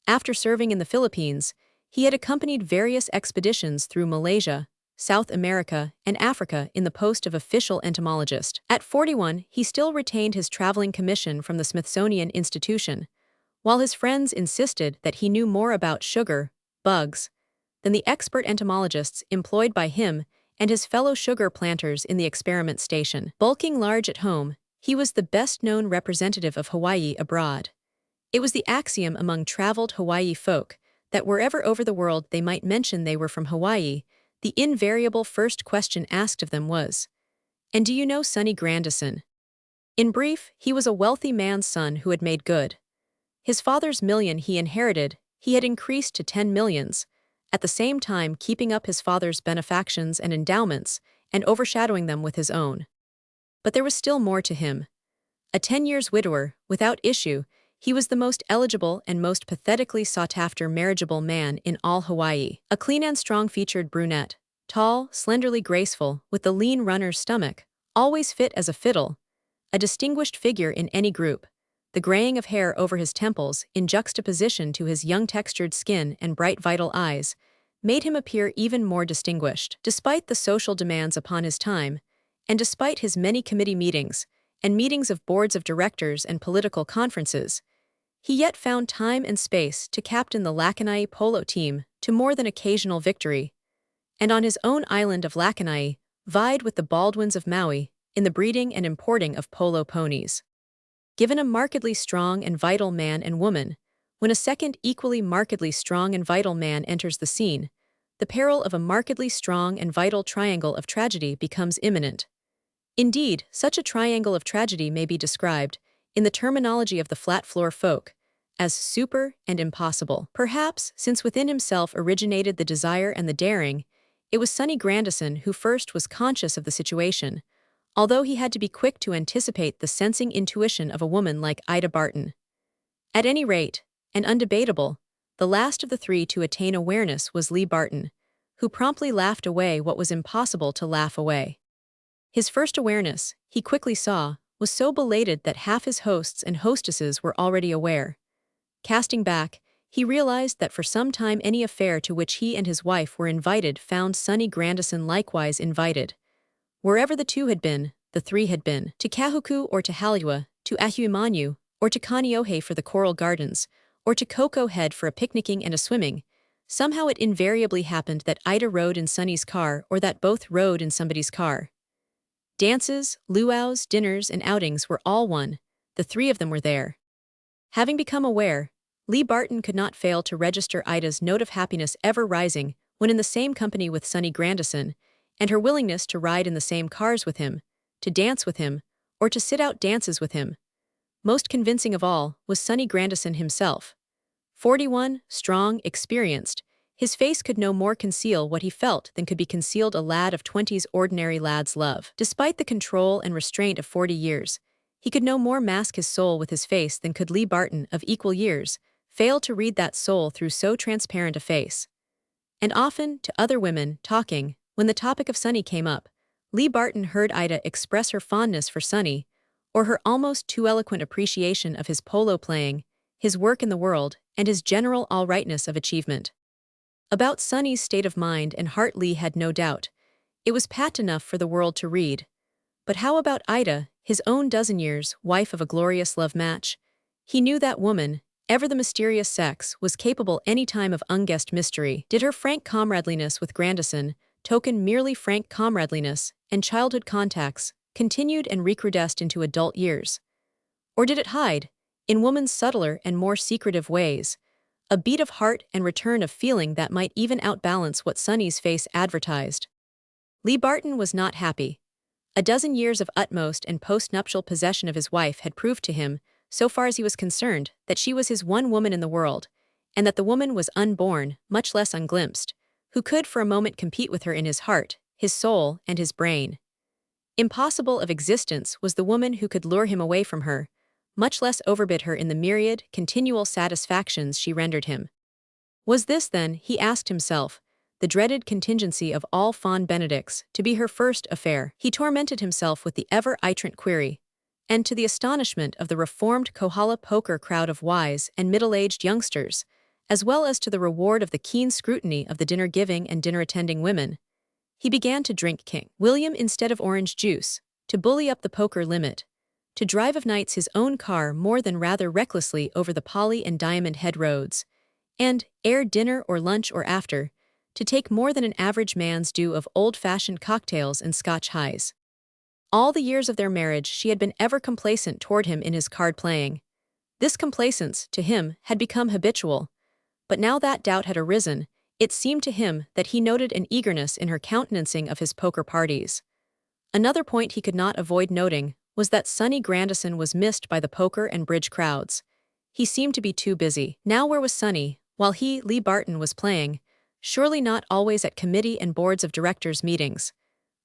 After serving in the Philippines, he had accompanied various expeditions through Malaysia, South America, and Africa in the post of official entomologist. At 41, he still retained his traveling commission from the Smithsonian Institution, while his friends insisted that he knew more about sugar, bugs, than the expert entomologists employed by him and his fellow sugar planters in the experiment station. Bulking large at home, he was the best-known representative of Hawaii abroad. It was the axiom among traveled Hawaii folk that wherever over the world they might mention they were from Hawaii, the invariable first question asked of them was, "And do you know Sonny Grandison?" In brief, he was a wealthy man's son who had made good. His father's million he inherited, he had increased to 10 millions, at the same time keeping up his father's benefactions and endowments and overshadowing them with his own. But there was still more to him. A 10 years widower, without issue, He was the most eligible and most pathetically sought-after marriageable man in all Hawaii. A clean and strong-featured brunette, tall, slenderly graceful, with the lean runner's stomach, always fit as a fiddle, a distinguished figure in any group. The graying of hair over his temples, in juxtaposition to his young textured skin and bright vital eyes, made him appear even more distinguished. Despite the social demands upon his time, and despite his many committee meetings, and meetings of boards of directors and political conferences, he yet found time and space to captain the Lakanai polo team to more than occasional victory, and on his own island of Lakanai, vied with the Baldwins of Maui in the breeding and importing of polo ponies. Given a markedly strong and vital man and woman, when a second equally markedly strong and vital man enters the scene, the peril of a markedly strong and vital triangle of tragedy becomes imminent. Indeed, such a triangle of tragedy may be described, in the terminology of the flat-floor folk, as super and impossible. Perhaps, since within himself originated the desire and the daring, it was Sonny Grandison who first was conscious of the situation, although he had to be quick to anticipate the sensing intuition of a woman like Ida Barton. At any rate, and undebatable, the last of the three to attain awareness was Lee Barton, who promptly laughed away what was impossible to laugh away. His first awareness, he quickly saw, was so belated that half his hosts and hostesses were already aware. Casting back, he realized that for some time any affair to which he and his wife were invited found Sonny Grandison likewise invited. Wherever the two had been, the three had been. To Kahuku or to Haliwa, to Ahuimanu, or to Kaneohe for the Coral Gardens, or to Cocoa Head for a picnicking and a swimming, somehow it invariably happened that Ida rode in Sonny's car or that both rode in somebody's car. Dances, luau's, dinners, and outings were all one. The three of them were there. Having become aware, Lee Barton could not fail to register Ida's note of happiness ever rising when in the same company with Sonny Grandison, and her willingness to ride in the same cars with him, to dance with him, or to sit out dances with him. Most convincing of all was Sonny Grandison himself. 41, strong, experienced, his face could no more conceal what he felt than could be concealed a lad of 20's ordinary lad's love. Despite the control and restraint of 40 years, he could no more mask his soul with his face than could Lee Barton, of equal years, fail to read that soul through so transparent a face. And often, to other women, talking, when the topic of Sonny came up, Lee Barton heard Ida express her fondness for Sonny, or her almost too eloquent appreciation of his polo playing, his work in the world, and his general all-rightness of achievement. About Sonny's state of mind and heart Lee had no doubt. It was pat enough for the world to read. But how about Ida, his own dozen years, wife of a glorious love match? He knew that woman, ever the mysterious sex, was capable any time of unguessed mystery. Did her frank comradeliness with Grandison token merely frank comradeliness and childhood contacts, continued and recrudesced into adult years? Or did it hide, in woman's subtler and more secretive ways, a beat of heart and return of feeling that might even outbalance what Sonny's face advertised? Lee Barton was not happy. A dozen years of utmost and post-nuptial possession of his wife had proved to him, so far as he was concerned, that she was his one woman in the world, and that the woman was unborn, much less unglimpsed, who could for a moment compete with her in his heart, his soul, and his brain. Impossible of existence was the woman who could lure him away from her, much less overbid her in the myriad, continual satisfactions she rendered him. Was this, then, he asked himself, the dreaded contingency of all fond Benedicts, to be her first affair? He tormented himself with the ever-itrant query, and to the astonishment of the reformed Kohala poker crowd of wise and middle-aged youngsters, as well as to the reward of the keen scrutiny of the dinner-giving and dinner-attending women, he began to drink King William instead of orange juice, to bully up the poker limit, to drive of nights his own car more than rather recklessly over the Polly and Diamond Head roads, and, ere dinner or lunch or after, to take more than an average man's due of old-fashioned cocktails and Scotch highs. All the years of their marriage she had been ever complacent toward him in his card-playing. This complacence, to him, had become habitual, but now that doubt had arisen, it seemed to him that he noted an eagerness in her countenancing of his poker parties. Another point he could not avoid noting was that Sonny Grandison was missed by the poker and bridge crowds. He seemed to be too busy. Now where was Sonny, while he, Lee Barton, was playing? Surely not always at committee and boards of directors meetings.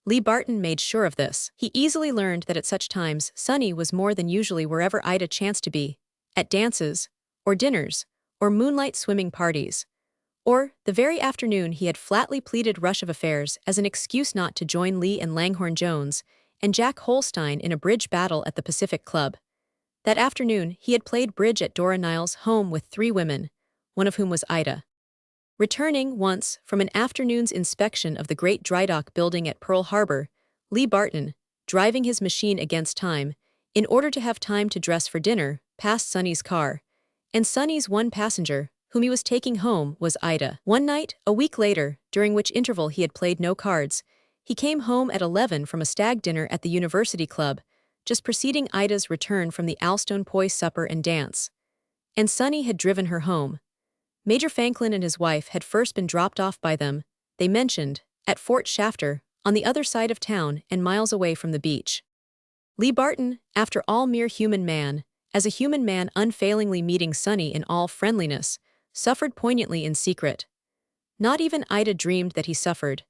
Lee Barton made sure of this. He easily learned that at such times Sonny was more than usually wherever Ida chanced to be, at dances, or dinners, or moonlight swimming parties. Or, the very afternoon he had flatly pleaded rush of affairs as an excuse not to join Lee and Langhorne Jones and Jack Holstein in a bridge battle at the Pacific Club. That afternoon he had played bridge at Dora Niles' home with 3 women, one of whom was Ida. Returning, once, from an afternoon's inspection of the great drydock building at Pearl Harbor, Lee Barton, driving his machine against time, in order to have time to dress for dinner, passed Sonny's car. And Sonny's one passenger, whom he was taking home, was Ida. One night, a week later, during which interval he had played no cards, he came home at 11 from a stag dinner at the University Club, just preceding Ida's return from the Alstone Poi supper and dance. And Sonny had driven her home. Major Franklin and his wife had first been dropped off by them, they mentioned, at Fort Shafter, on the other side of town and miles away from the beach. Lee Barton, after all mere human man, as a human man unfailingly meeting Sonny in all friendliness, suffered poignantly in secret. Not even Ida dreamed that he suffered,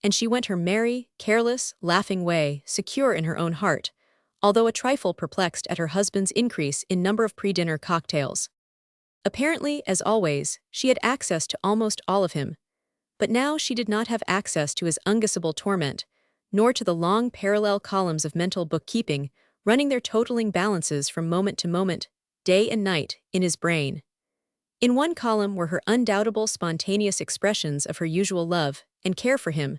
and she went her merry, careless, laughing way, secure in her own heart, although a trifle perplexed at her husband's increase in number of pre-dinner cocktails. Apparently, as always, she had access to almost all of him, but now she did not have access to his unguessable torment, nor to the long parallel columns of mental bookkeeping running their totaling balances from moment to moment, day and night, in his brain. In one column were her undoubtable spontaneous expressions of her usual love and care for him,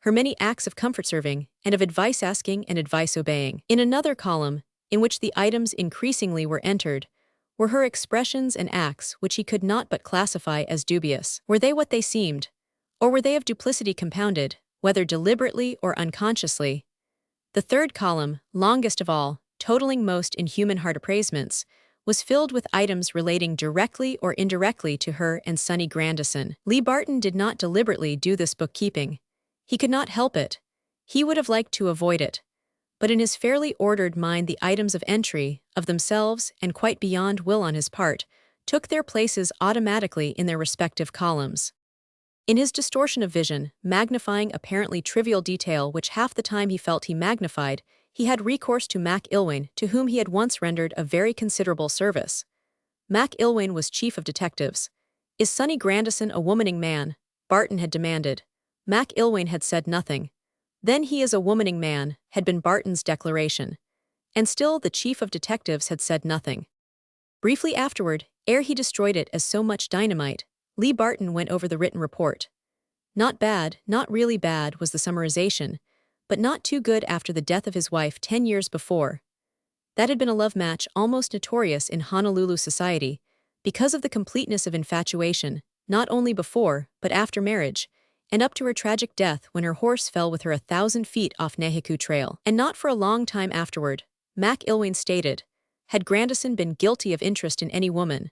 her many acts of comfort-serving and of advice-asking and advice-obeying. In another column, in which the items increasingly were entered, were her expressions and acts which he could not but classify as dubious. Were they what they seemed? Or were they of duplicity compounded, whether deliberately or unconsciously? The third column, longest of all, totaling most in human heart appraisements, was filled with items relating directly or indirectly to her and Sonny Grandison. Lee Barton did not deliberately do this bookkeeping. He could not help it. He would have liked to avoid it. But in his fairly ordered mind the items of entry, of themselves and quite beyond will on his part, took their places automatically in their respective columns. In his distortion of vision, magnifying apparently trivial detail which half the time he felt he magnified, he had recourse to Mac Ilwain, to whom he had once rendered a very considerable service. Mac Ilwain was chief of detectives. "Is Sonny Grandison a womaning man?" Barton had demanded. Mac Ilwain had said nothing. "Then he is a womaning man," had been Barton's declaration. And still the chief of detectives had said nothing. Briefly afterward, ere he destroyed it as so much dynamite, Lee Barton went over the written report. Not bad, not really bad was the summarization, but not too good after the death of his wife 10 years before. That had been a love match almost notorious in Honolulu society, because of the completeness of infatuation, not only before, but after marriage, and up to her tragic death when her horse fell with her 1,000 feet off Nehiku Trail. And not for a long time afterward, Mac Ilwain stated, had Grandison been guilty of interest in any woman,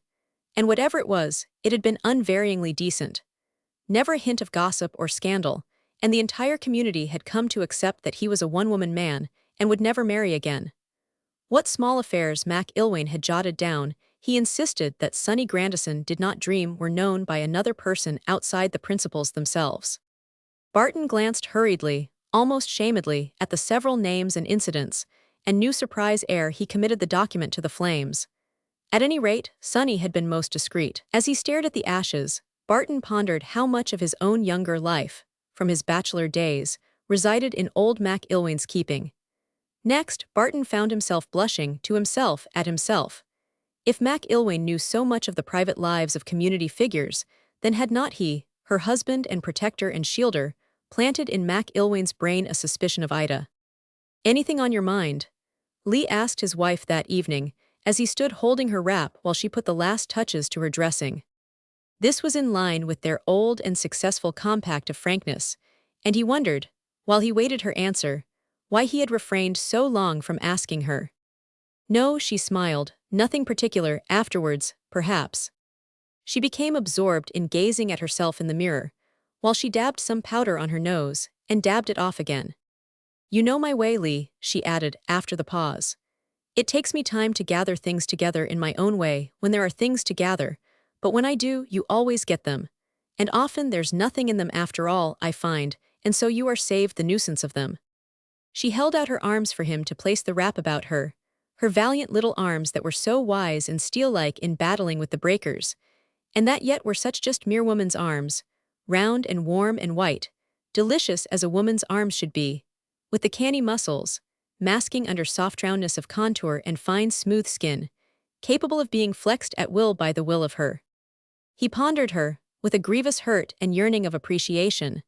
and whatever it was, it had been unvaryingly decent. Never a hint of gossip or scandal, and the entire community had come to accept that he was a one-woman man and would never marry again. What small affairs Mac Ilwain had jotted down, he insisted that Sonny Grandison did not dream were known by another person outside the principals themselves. Barton glanced hurriedly, almost shamedly, at the several names and incidents, and knew surprise ere he committed the document to the flames. At any rate, Sonny had been most discreet. As he stared at the ashes, Barton pondered how much of his own younger life, from his bachelor days, resided in old Mac Ilwain's keeping. Next, Barton found himself blushing to himself at himself. If Mac Ilwain knew so much of the private lives of community figures, then had not he, her husband and protector and shielder, planted in Mac Ilwain's brain a suspicion of Ida? "Anything on your mind?" Lee asked his wife that evening, as he stood holding her wrap while she put the last touches to her dressing. This was in line with their old and successful compact of frankness, and he wondered, while he waited her answer, why he had refrained so long from asking her. "No," she smiled, "nothing particular, afterwards, perhaps." She became absorbed in gazing at herself in the mirror, while she dabbed some powder on her nose, and dabbed it off again. "You know my way, Lee," she added after the pause. "It takes me time to gather things together in my own way when there are things to gather, but when I do, you always get them. And often there's nothing in them after all, I find, and so you are saved the nuisance of them." She held out her arms for him to place the wrap about her, her valiant little arms that were so wise and steel-like in battling with the breakers, and that yet were such just mere woman's arms, round and warm and white, delicious as a woman's arms should be, with the canny muscles, masking under soft roundness of contour and fine smooth skin, capable of being flexed at will by the will of her. He pondered her, with a grievous hurt and yearning of appreciation.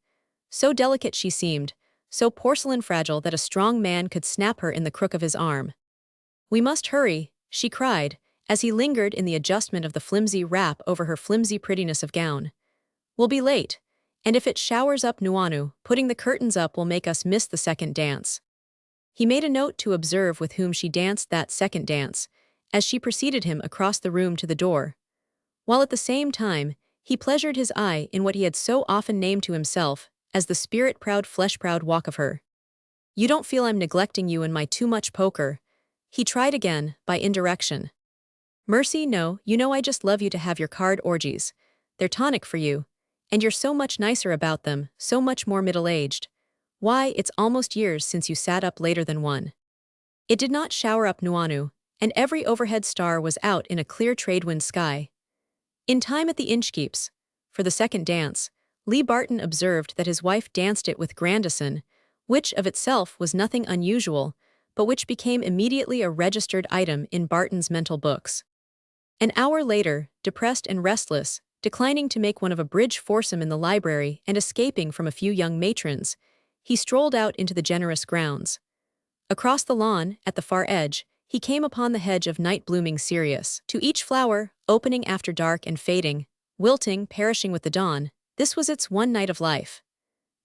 So delicate she seemed, so porcelain fragile that a strong man could snap her in the crook of his arm. "We must hurry," she cried, as he lingered in the adjustment of the flimsy wrap over her flimsy prettiness of gown. "We'll be late, and if it showers up Nuanu, putting the curtains up will make us miss the second dance." He made a note to observe with whom she danced that second dance, as she preceded him across the room to the door, while at the same time, he pleasured his eye in what he had so often named to himself as the spirit-proud flesh-proud walk of her. "You don't feel I'm neglecting you in my too-much poker?" He tried again, by indirection. "Mercy, no, you know I just love you to have your card orgies. They're tonic for you. And you're so much nicer about them, so much more middle-aged. Why, it's almost years since you sat up later than one." It did not shower up Nuanu, and every overhead star was out in a clear tradewind sky. In time at the Inchkeeps, for the second dance, Lee Barton observed that his wife danced it with Grandison, which of itself was nothing unusual, but which became immediately a registered item in Barton's mental books. An hour later, depressed and restless, declining to make one of a bridge foursome in the library and escaping from a few young matrons, he strolled out into the generous grounds. Across the lawn, at the far edge, he came upon the hedge of night-blooming cereus. To each flower, opening after dark and fading, wilting, perishing with the dawn, this was its one night of life.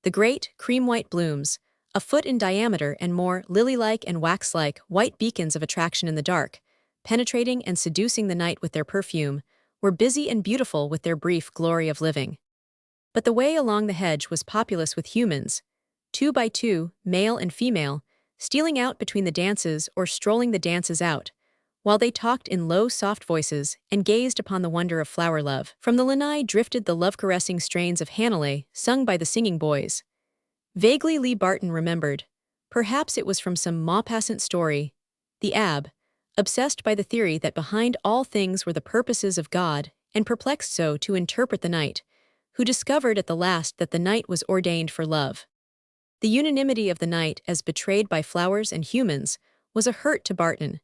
The great, cream-white blooms, a foot in diameter and more lily-like and wax-like white beacons of attraction in the dark, penetrating and seducing the night with their perfume, were busy and beautiful with their brief glory of living. But the way along the hedge was populous with humans, 2 by 2, male and female, stealing out between the dances or strolling the dances out, while they talked in low, soft voices and gazed upon the wonder of flower love. From the lanai drifted the love-caressing strains of Hanalei, sung by the singing boys. Vaguely Lee Barton remembered, perhaps it was from some Maupassant story, the Ab, obsessed by the theory that behind all things were the purposes of God, and perplexed so to interpret the night, who discovered at the last that the night was ordained for love. The unanimity of the night as betrayed by flowers and humans was a hurt to Barton.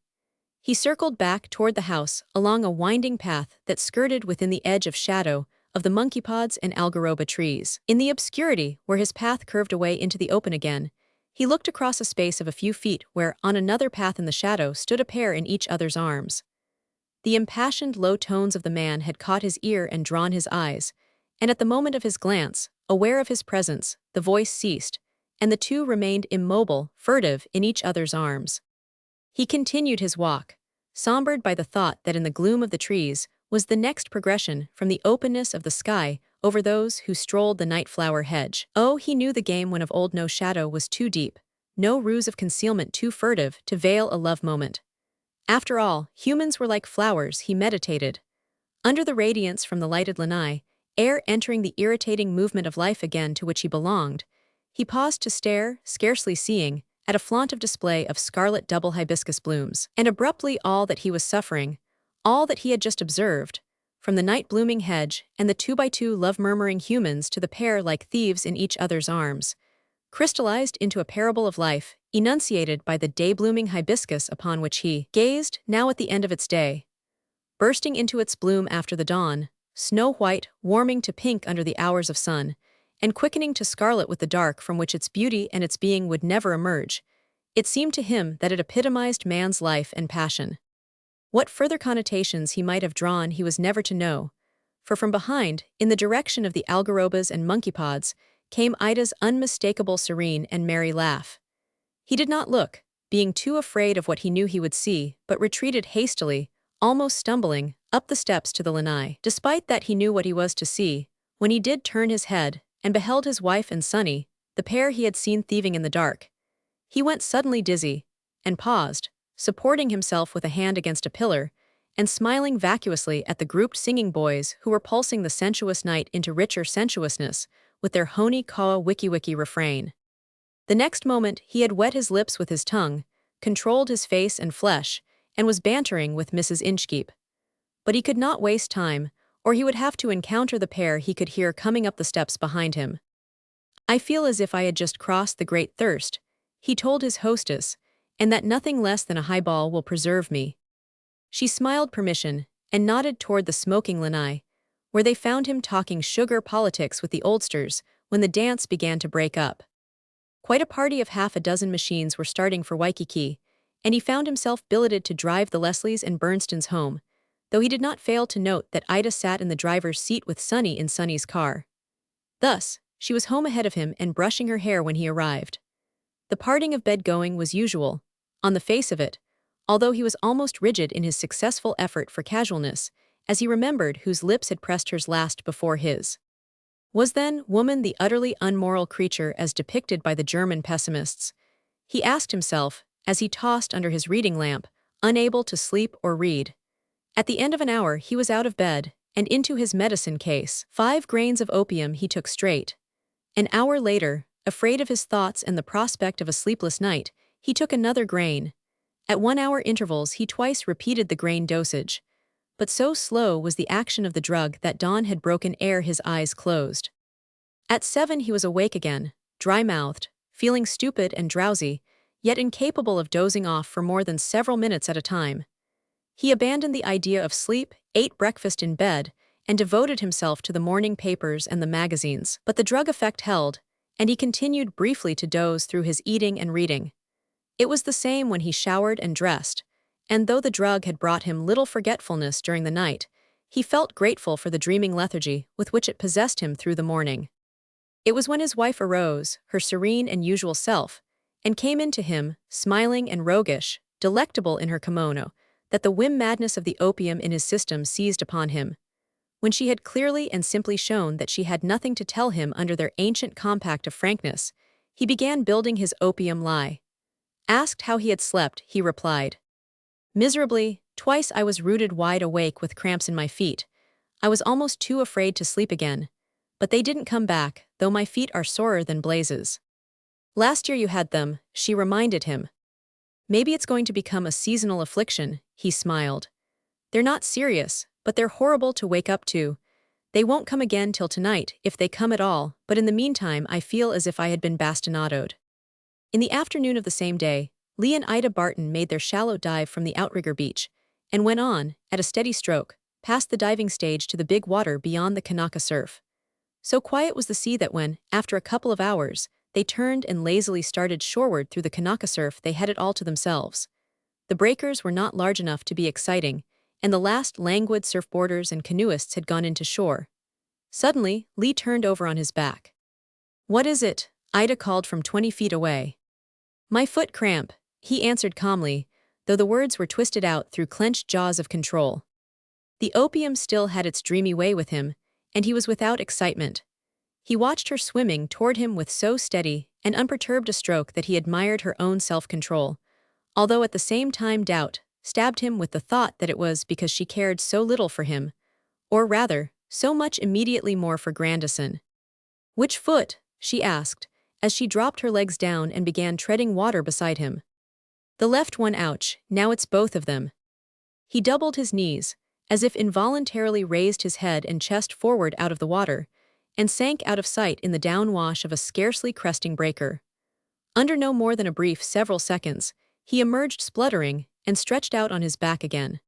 He circled back toward the house along a winding path that skirted within the edge of shadow of the monkey pods and algaroba trees. In the obscurity, where his path curved away into the open again, he looked across a space of a few feet where, on another path in the shadow, stood a pair in each other's arms. The impassioned low tones of the man had caught his ear and drawn his eyes, and at the moment of his glance, aware of his presence, the voice ceased, and the two remained immobile, furtive, in each other's arms. He continued his walk, sombered by the thought that in the gloom of the trees was the next progression from the openness of the sky over those who strolled the night-flower hedge. Oh, he knew the game when of old no shadow was too deep, no ruse of concealment too furtive to veil a love moment. After all, humans were like flowers, he meditated. Under the radiance from the lighted lanai, air entering the irritating movement of life again to which he belonged, he paused to stare, scarcely seeing, at a flaunt of display of scarlet double hibiscus blooms. And abruptly all that he was suffering, all that he had just observed, from the night-blooming hedge and the 2 by 2 love-murmuring humans to the pair like thieves in each other's arms, crystallized into a parable of life, enunciated by the day-blooming hibiscus upon which he gazed, now at the end of its day, bursting into its bloom after the dawn, snow-white, warming to pink under the hours of sun, and quickening to scarlet with the dark from which its beauty and its being would never emerge. It seemed to him that it epitomized man's life and passion. What further connotations he might have drawn he was never to know, for from behind, in the direction of the algarobas and monkey pods, came Ida's unmistakable serene and merry laugh. He did not look, being too afraid of what he knew he would see, but retreated hastily, almost stumbling, up the steps to the lanai. Despite that he knew what he was to see, when he did turn his head, and beheld his wife and Sonny, the pair he had seen thieving in the dark, he went suddenly dizzy, and paused, supporting himself with a hand against a pillar, and smiling vacuously at the grouped singing boys who were pulsing the sensuous night into richer sensuousness with their honi kawa wiki wiki refrain. The next moment he had wet his lips with his tongue, controlled his face and flesh, and was bantering with Mrs. Inchkeep. But he could not waste time, or he would have to encounter the pair he could hear coming up the steps behind him. "I feel as if I had just crossed the great thirst," he told his hostess, "and that nothing less than a highball will preserve me." She smiled permission and nodded toward the smoking lanai, where they found him talking sugar politics with the oldsters when the dance began to break up. Quite a party of half a dozen machines were starting for Waikiki, and he found himself billeted to drive the Leslies and Bernstons home, though he did not fail to note that Ida sat in the driver's seat with Sunny in Sunny's car. Thus, she was home ahead of him and brushing her hair when he arrived. The parting of bed-going was usual, on the face of it, although he was almost rigid in his successful effort for casualness, as he remembered whose lips had pressed hers last before his. Was then woman the utterly unmoral creature as depicted by the German pessimists? He asked himself, as he tossed under his reading lamp, unable to sleep or read. At the end of an hour he was out of bed, and into his medicine case. 5 grains of opium he took straight. An hour later, afraid of his thoughts and the prospect of a sleepless night, he took another grain. At 1-hour intervals he twice repeated the grain dosage. But so slow was the action of the drug that dawn had broken ere his eyes closed. At 7 he was awake again, dry-mouthed, feeling stupid and drowsy, yet incapable of dozing off for more than several minutes at a time. He abandoned the idea of sleep, ate breakfast in bed, and devoted himself to the morning papers and the magazines. But the drug effect held, and he continued briefly to doze through his eating and reading. It was the same when he showered and dressed, and though the drug had brought him little forgetfulness during the night, he felt grateful for the dreaming lethargy with which it possessed him through the morning. It was when his wife arose, her serene and usual self, and came in to him, smiling and roguish, delectable in her kimono, that the whim madness of the opium in his system seized upon him. When she had clearly and simply shown that she had nothing to tell him under their ancient compact of frankness, he began building his opium lie. Asked how he had slept, he replied, "Miserably, twice I was rooted wide awake with cramps in my feet. I was almost too afraid to sleep again. But they didn't come back, though my feet are sorer than blazes." "Last year you had them," she reminded him. "Maybe it's going to become a seasonal affliction," he smiled. "They're not serious, but they're horrible to wake up to. They won't come again till tonight, if they come at all, but in the meantime I feel as if I had been bastinadoed." In the afternoon of the same day, Lee and Ida Barton made their shallow dive from the outrigger beach, and went on, at a steady stroke, past the diving stage to the big water beyond the Kanaka surf. So quiet was the sea that when, after a couple of hours, they turned and lazily started shoreward through the Kanaka surf, they had it all to themselves. The breakers were not large enough to be exciting, and the last languid surfboarders and canoeists had gone into shore. Suddenly, Lee turned over on his back. "What is it?" Ida called from 20 feet away. "My foot cramp," he answered calmly, though the words were twisted out through clenched jaws of control. The opium still had its dreamy way with him, and he was without excitement. He watched her swimming toward him with so steady and unperturbed a stroke that he admired her own self-control, although at the same time doubt stabbed him with the thought that it was because she cared so little for him, or rather, so much immediately more for Grandison. "Which foot?" she asked, as she dropped her legs down and began treading water beside him. "The left one, ouch, now it's both of them." He doubled his knees, as if involuntarily raised his head and chest forward out of the water, and sank out of sight in the downwash of a scarcely cresting breaker. Under no more than a brief several seconds, he emerged spluttering and stretched out on his back again.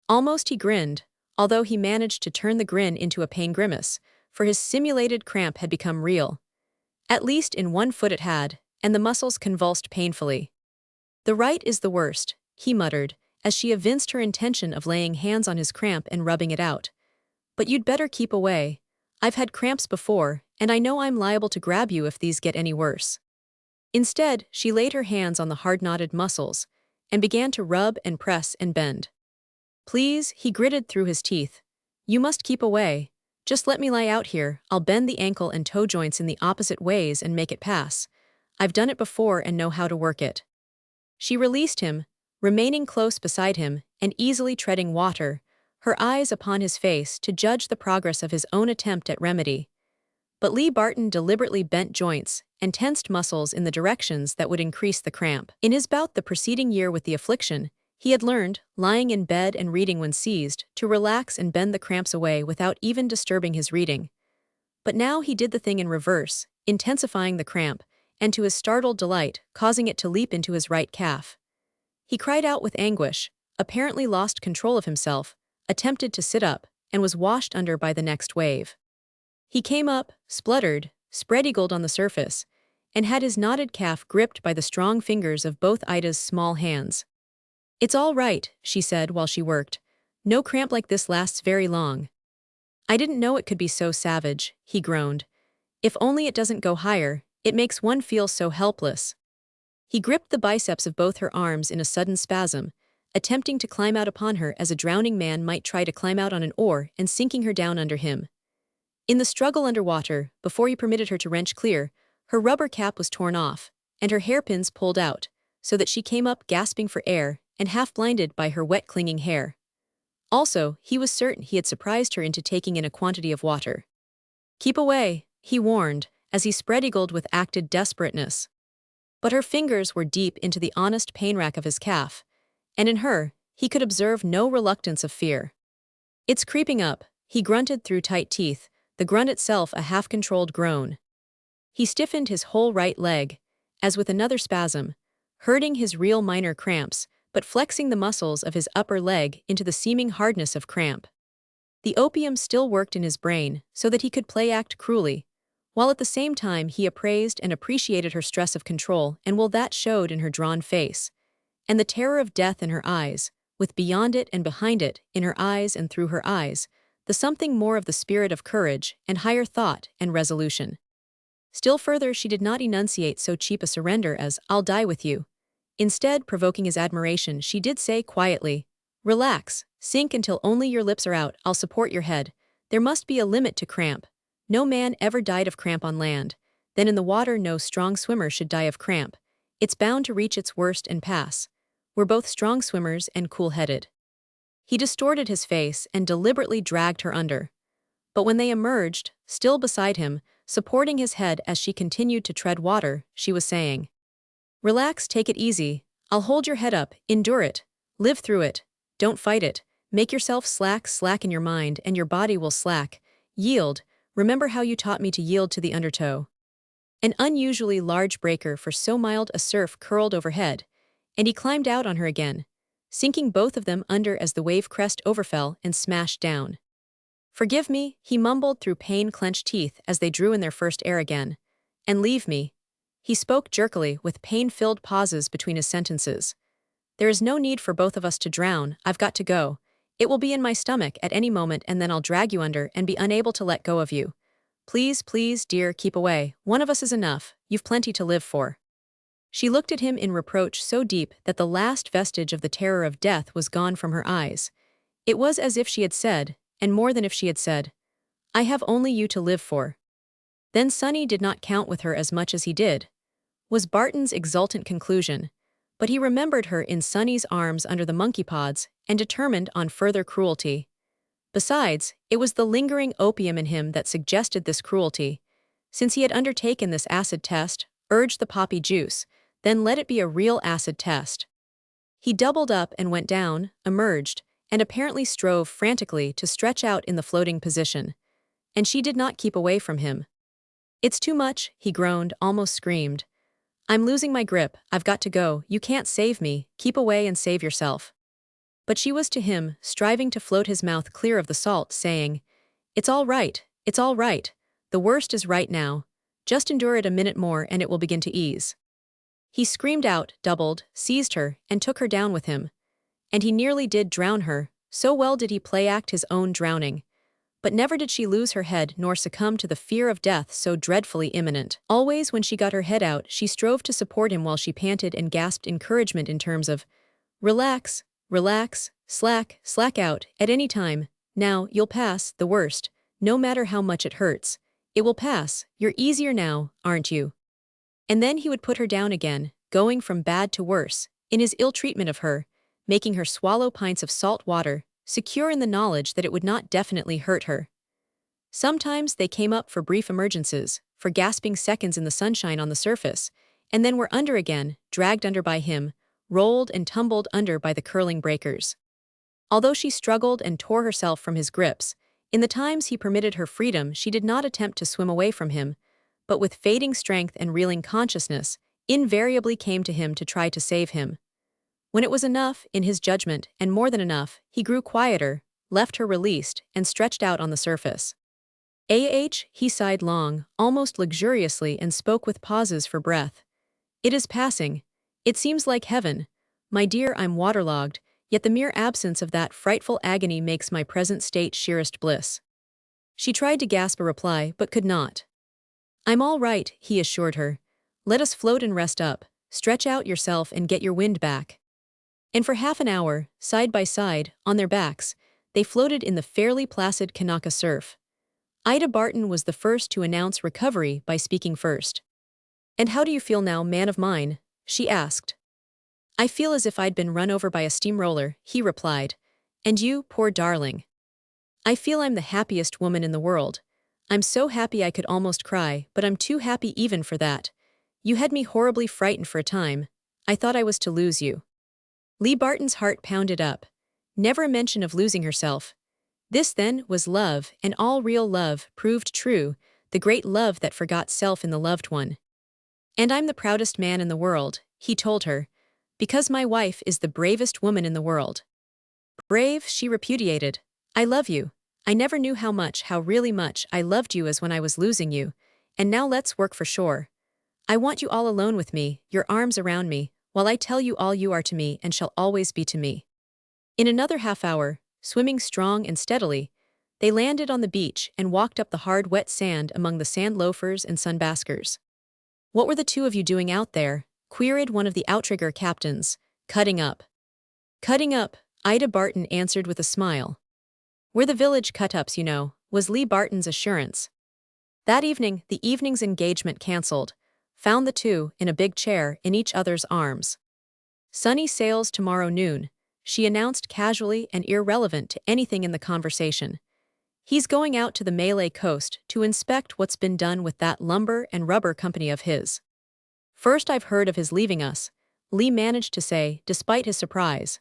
Almost he grinned, although he managed to turn the grin into a pain grimace, for his simulated cramp had become real. At least in one foot it had, and the muscles convulsed painfully. "The right is the worst," he muttered, as she evinced her intention of laying hands on his cramp and rubbing it out. "But you'd better keep away. I've had cramps before, and I know I'm liable to grab you if these get any worse." Instead, she laid her hands on the hard-knotted muscles, and began to rub and press and bend. "Please," he gritted through his teeth. "You must keep away. Just let me lie out here, I'll bend the ankle and toe joints in the opposite ways and make it pass. I've done it before and know how to work it." She released him, remaining close beside him and easily treading water, her eyes upon his face to judge the progress of his own attempt at remedy. But Lee Barton deliberately bent joints and tensed muscles in the directions that would increase the cramp. In his bout the preceding year with the affliction, he had learned, lying in bed and reading when seized, to relax and bend the cramps away without even disturbing his reading. But now he did the thing in reverse, intensifying the cramp, and to his startled delight, causing it to leap into his right calf. He cried out with anguish, apparently lost control of himself, attempted to sit up, and was washed under by the next wave. He came up, spluttered, spread-eagled on the surface, and had his knotted calf gripped by the strong fingers of both Ida's small hands. "It's all right," she said while she worked. "No cramp like this lasts very long." "I didn't know it could be so savage," he groaned. "If only it doesn't go higher, it makes one feel so helpless." He gripped the biceps of both her arms in a sudden spasm, attempting to climb out upon her as a drowning man might try to climb out on an oar and sinking her down under him. In the struggle underwater, before he permitted her to wrench clear, her rubber cap was torn off, and her hairpins pulled out, so that she came up gasping for air and half-blinded by her wet clinging hair. Also, he was certain he had surprised her into taking in a quantity of water. "Keep away," he warned, as he spread-eagled with acted desperateness. But her fingers were deep into the honest pain-rack of his calf, and in her, he could observe no reluctance of fear. "It's creeping up," he grunted through tight teeth, the grunt itself a half-controlled groan. He stiffened his whole right leg, as with another spasm, hurting his real minor cramps, but flexing the muscles of his upper leg into the seeming hardness of cramp. The opium still worked in his brain so that he could play-act cruelly, while at the same time he appraised and appreciated her stress of control and will that showed in her drawn face, and the terror of death in her eyes, with beyond it and behind it, in her eyes and through her eyes, the something more of the spirit of courage and higher thought and resolution. Still further, she did not enunciate so cheap a surrender as, "I'll die with you." Instead, provoking his admiration, she did say quietly, "Relax, sink until only your lips are out, I'll support your head. There must be a limit to cramp. No man ever died of cramp on land. Then in the water no strong swimmer should die of cramp. It's bound to reach its worst and pass. We're both strong swimmers and cool-headed." He distorted his face and deliberately dragged her under. But when they emerged, still beside him, supporting his head as she continued to tread water, she was saying, "Relax, take it easy. I'll hold your head up, endure it. Live through it. Don't fight it. Make yourself slack in your mind and your body will slack. Yield. Remember how you taught me to yield to the undertow." An unusually large breaker for so mild a surf curled overhead, and he climbed out on her again, sinking both of them under as the wave crest overfell and smashed down. "Forgive me," he mumbled through pain-clenched teeth as they drew in their first air again. "And leave me." He spoke jerkily, with pain-filled pauses between his sentences. "There is no need for both of us to drown, I've got to go. It will be in my stomach at any moment and then I'll drag you under and be unable to let go of you. Please, please, dear, keep away. One of us is enough, you've plenty to live for." She looked at him in reproach so deep that the last vestige of the terror of death was gone from her eyes. It was as if she had said, and more than if she had said, "I have only you to live for." Then Sonny did not count with her as much as he did, was Barton's exultant conclusion, but he remembered her in Sonny's arms under the monkey pods and determined on further cruelty. Besides, it was the lingering opium in him that suggested this cruelty. Since he had undertaken this acid test, urged the poppy juice, then let it be a real acid test. He doubled up and went down, emerged, and apparently strove frantically to stretch out in the floating position. And she did not keep away from him. "It's too much," he groaned, almost screamed. "I'm losing my grip, I've got to go, you can't save me, keep away and save yourself." But she was to him, striving to float his mouth clear of the salt, saying, it's all right, the worst is right now. Just endure it a minute more and it will begin to ease." He screamed out, doubled, seized her, and took her down with him. And he nearly did drown her, so well did he play-act his own drowning. But never did she lose her head nor succumb to the fear of death so dreadfully imminent. Always when she got her head out, she strove to support him while she panted and gasped encouragement in terms of, "Relax, relax, slack out, at any time. Now, you'll pass, the worst, no matter how much it hurts. It will pass, you're easier now, aren't you?" And then he would put her down again, going from bad to worse, in his ill-treatment of her, making her swallow pints of salt water, secure in the knowledge that it would not definitely hurt her. Sometimes they came up for brief emergences, for gasping seconds in the sunshine on the surface, and then were under again, dragged under by him, rolled and tumbled under by the curling breakers. Although she struggled and tore herself from his grips, in the times he permitted her freedom she did not attempt to swim away from him, but with fading strength and reeling consciousness, invariably came to him to try to save him. When it was enough, in his judgment, and more than enough, he grew quieter, left her released, and stretched out on the surface. He sighed long, almost luxuriously, and spoke with pauses for breath. It is passing. It seems like heaven. My dear, I'm waterlogged, yet the mere absence of that frightful agony makes my present state sheerest bliss. She tried to gasp a reply, but could not. I'm all right, he assured her. Let us float and rest up, stretch out yourself and get your wind back. And for half an hour, side by side, on their backs, they floated in the fairly placid Kanaka surf. Ida Barton was the first to announce recovery by speaking first. And how do you feel now, man of mine? She asked. I feel as if I'd been run over by a steamroller, he replied. And you, poor darling. I feel I'm the happiest woman in the world. I'm so happy I could almost cry, but I'm too happy even for that. You had me horribly frightened for a time. I thought I was to lose you. Lee Barton's heart pounded up. Never a mention of losing herself. This, then, was love, and all real love proved true, the great love that forgot self in the loved one. And I'm the proudest man in the world, he told her, because my wife is the bravest woman in the world. Brave, she repudiated. I love you. I never knew how really much I loved you as when I was losing you, and now let's work for sure. I want you all alone with me, your arms around me, while I tell you all you are to me and shall always be to me. In another half hour, swimming strong and steadily, they landed on the beach and walked up the hard, wet sand among the sand loafers and sunbaskers. What were the two of you doing out there? Queried one of the outrigger captains. Cutting up. Cutting up, Ida Barton answered with a smile. We're the village cut-ups, you know, was Lee Barton's assurance. That evening, the evening's engagement cancelled, found the two, in a big chair, in each other's arms. Sunny sails tomorrow noon, she announced casually and irrelevant to anything in the conversation. He's going out to the Malay coast to inspect what's been done with that lumber and rubber company of his. First I've heard of his leaving us, Lee managed to say, despite his surprise.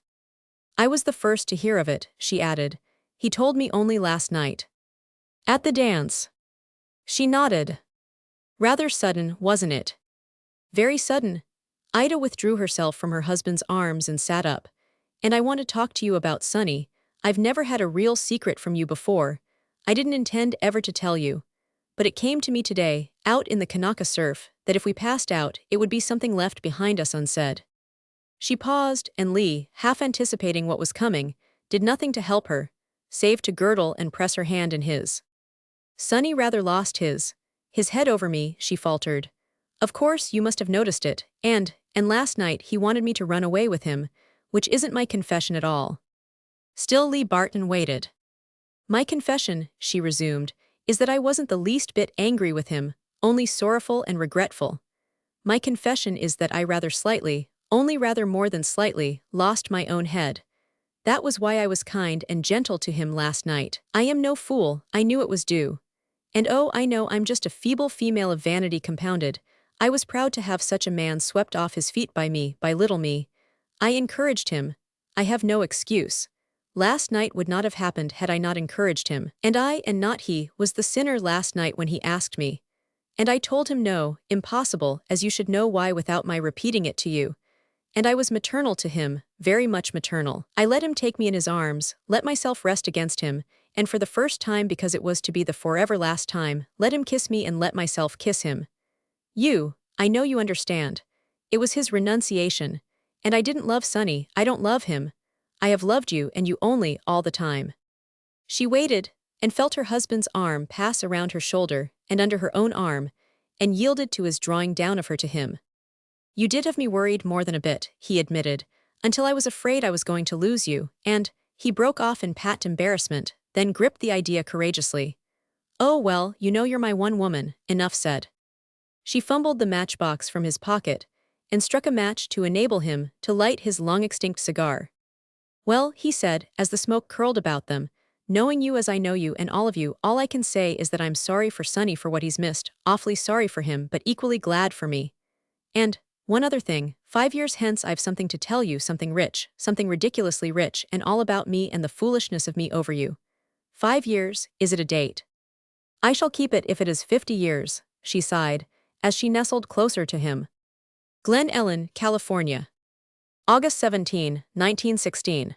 I was the first to hear of it, she added. He told me only last night. At the dance. She nodded. Rather sudden, wasn't it? Very sudden. Ida withdrew herself from her husband's arms and sat up. And I want to talk to you about Sonny. I've never had a real secret from you before. I didn't intend ever to tell you. But it came to me today, out in the Kanaka surf, that if we passed out, it would be something left behind us unsaid. She paused, and Lee, half anticipating what was coming, did nothing to help her, save to girdle and press her hand in his. Sonny rather lost his head over me, she faltered. Of course, you must have noticed it, and last night he wanted me to run away with him, which isn't my confession at all. Still Lee Barton waited. My confession, she resumed, is that I wasn't the least bit angry with him, only sorrowful and regretful. My confession is that I rather slightly, only rather more than slightly, lost my own head. That was why I was kind and gentle to him last night. I am no fool, I knew it was due. And oh, I know I'm just a feeble female of vanity compounded. I was proud to have such a man swept off his feet by me, by little me. I encouraged him. I have no excuse. Last night would not have happened had I not encouraged him. And I, and not he, was the sinner last night when he asked me. And I told him no, impossible, as you should know why without my repeating it to you. And I was maternal to him, very much maternal. I let him take me in his arms, let myself rest against him, and for the first time because it was to be the forever last time, let him kiss me and let myself kiss him. I know you understand. It was his renunciation. And I didn't love Sonny, I don't love him. I have loved you and you only, all the time. She waited, and felt her husband's arm pass around her shoulder and under her own arm, and yielded to his drawing down of her to him. You did have me worried more than a bit, he admitted, until I was afraid I was going to lose you, and, he broke off in pat embarrassment, then gripped the idea courageously. Oh well, you know you're my one woman, enough said. She fumbled the matchbox from his pocket, and struck a match to enable him to light his long-extinct cigar. Well, he said, as the smoke curled about them, Knowing you as I know you and all of you, all I can say is that I'm sorry for Sonny for what he's missed, awfully sorry for him, but equally glad for me. And, one other thing, 5 years hence I've something to tell you, something rich, something ridiculously rich, and all about me and the foolishness of me over you. 5 years, is it a date? I shall keep it if it is 50 years, she sighed, as she nestled closer to him. Glen Ellen, California. August 17, 1916.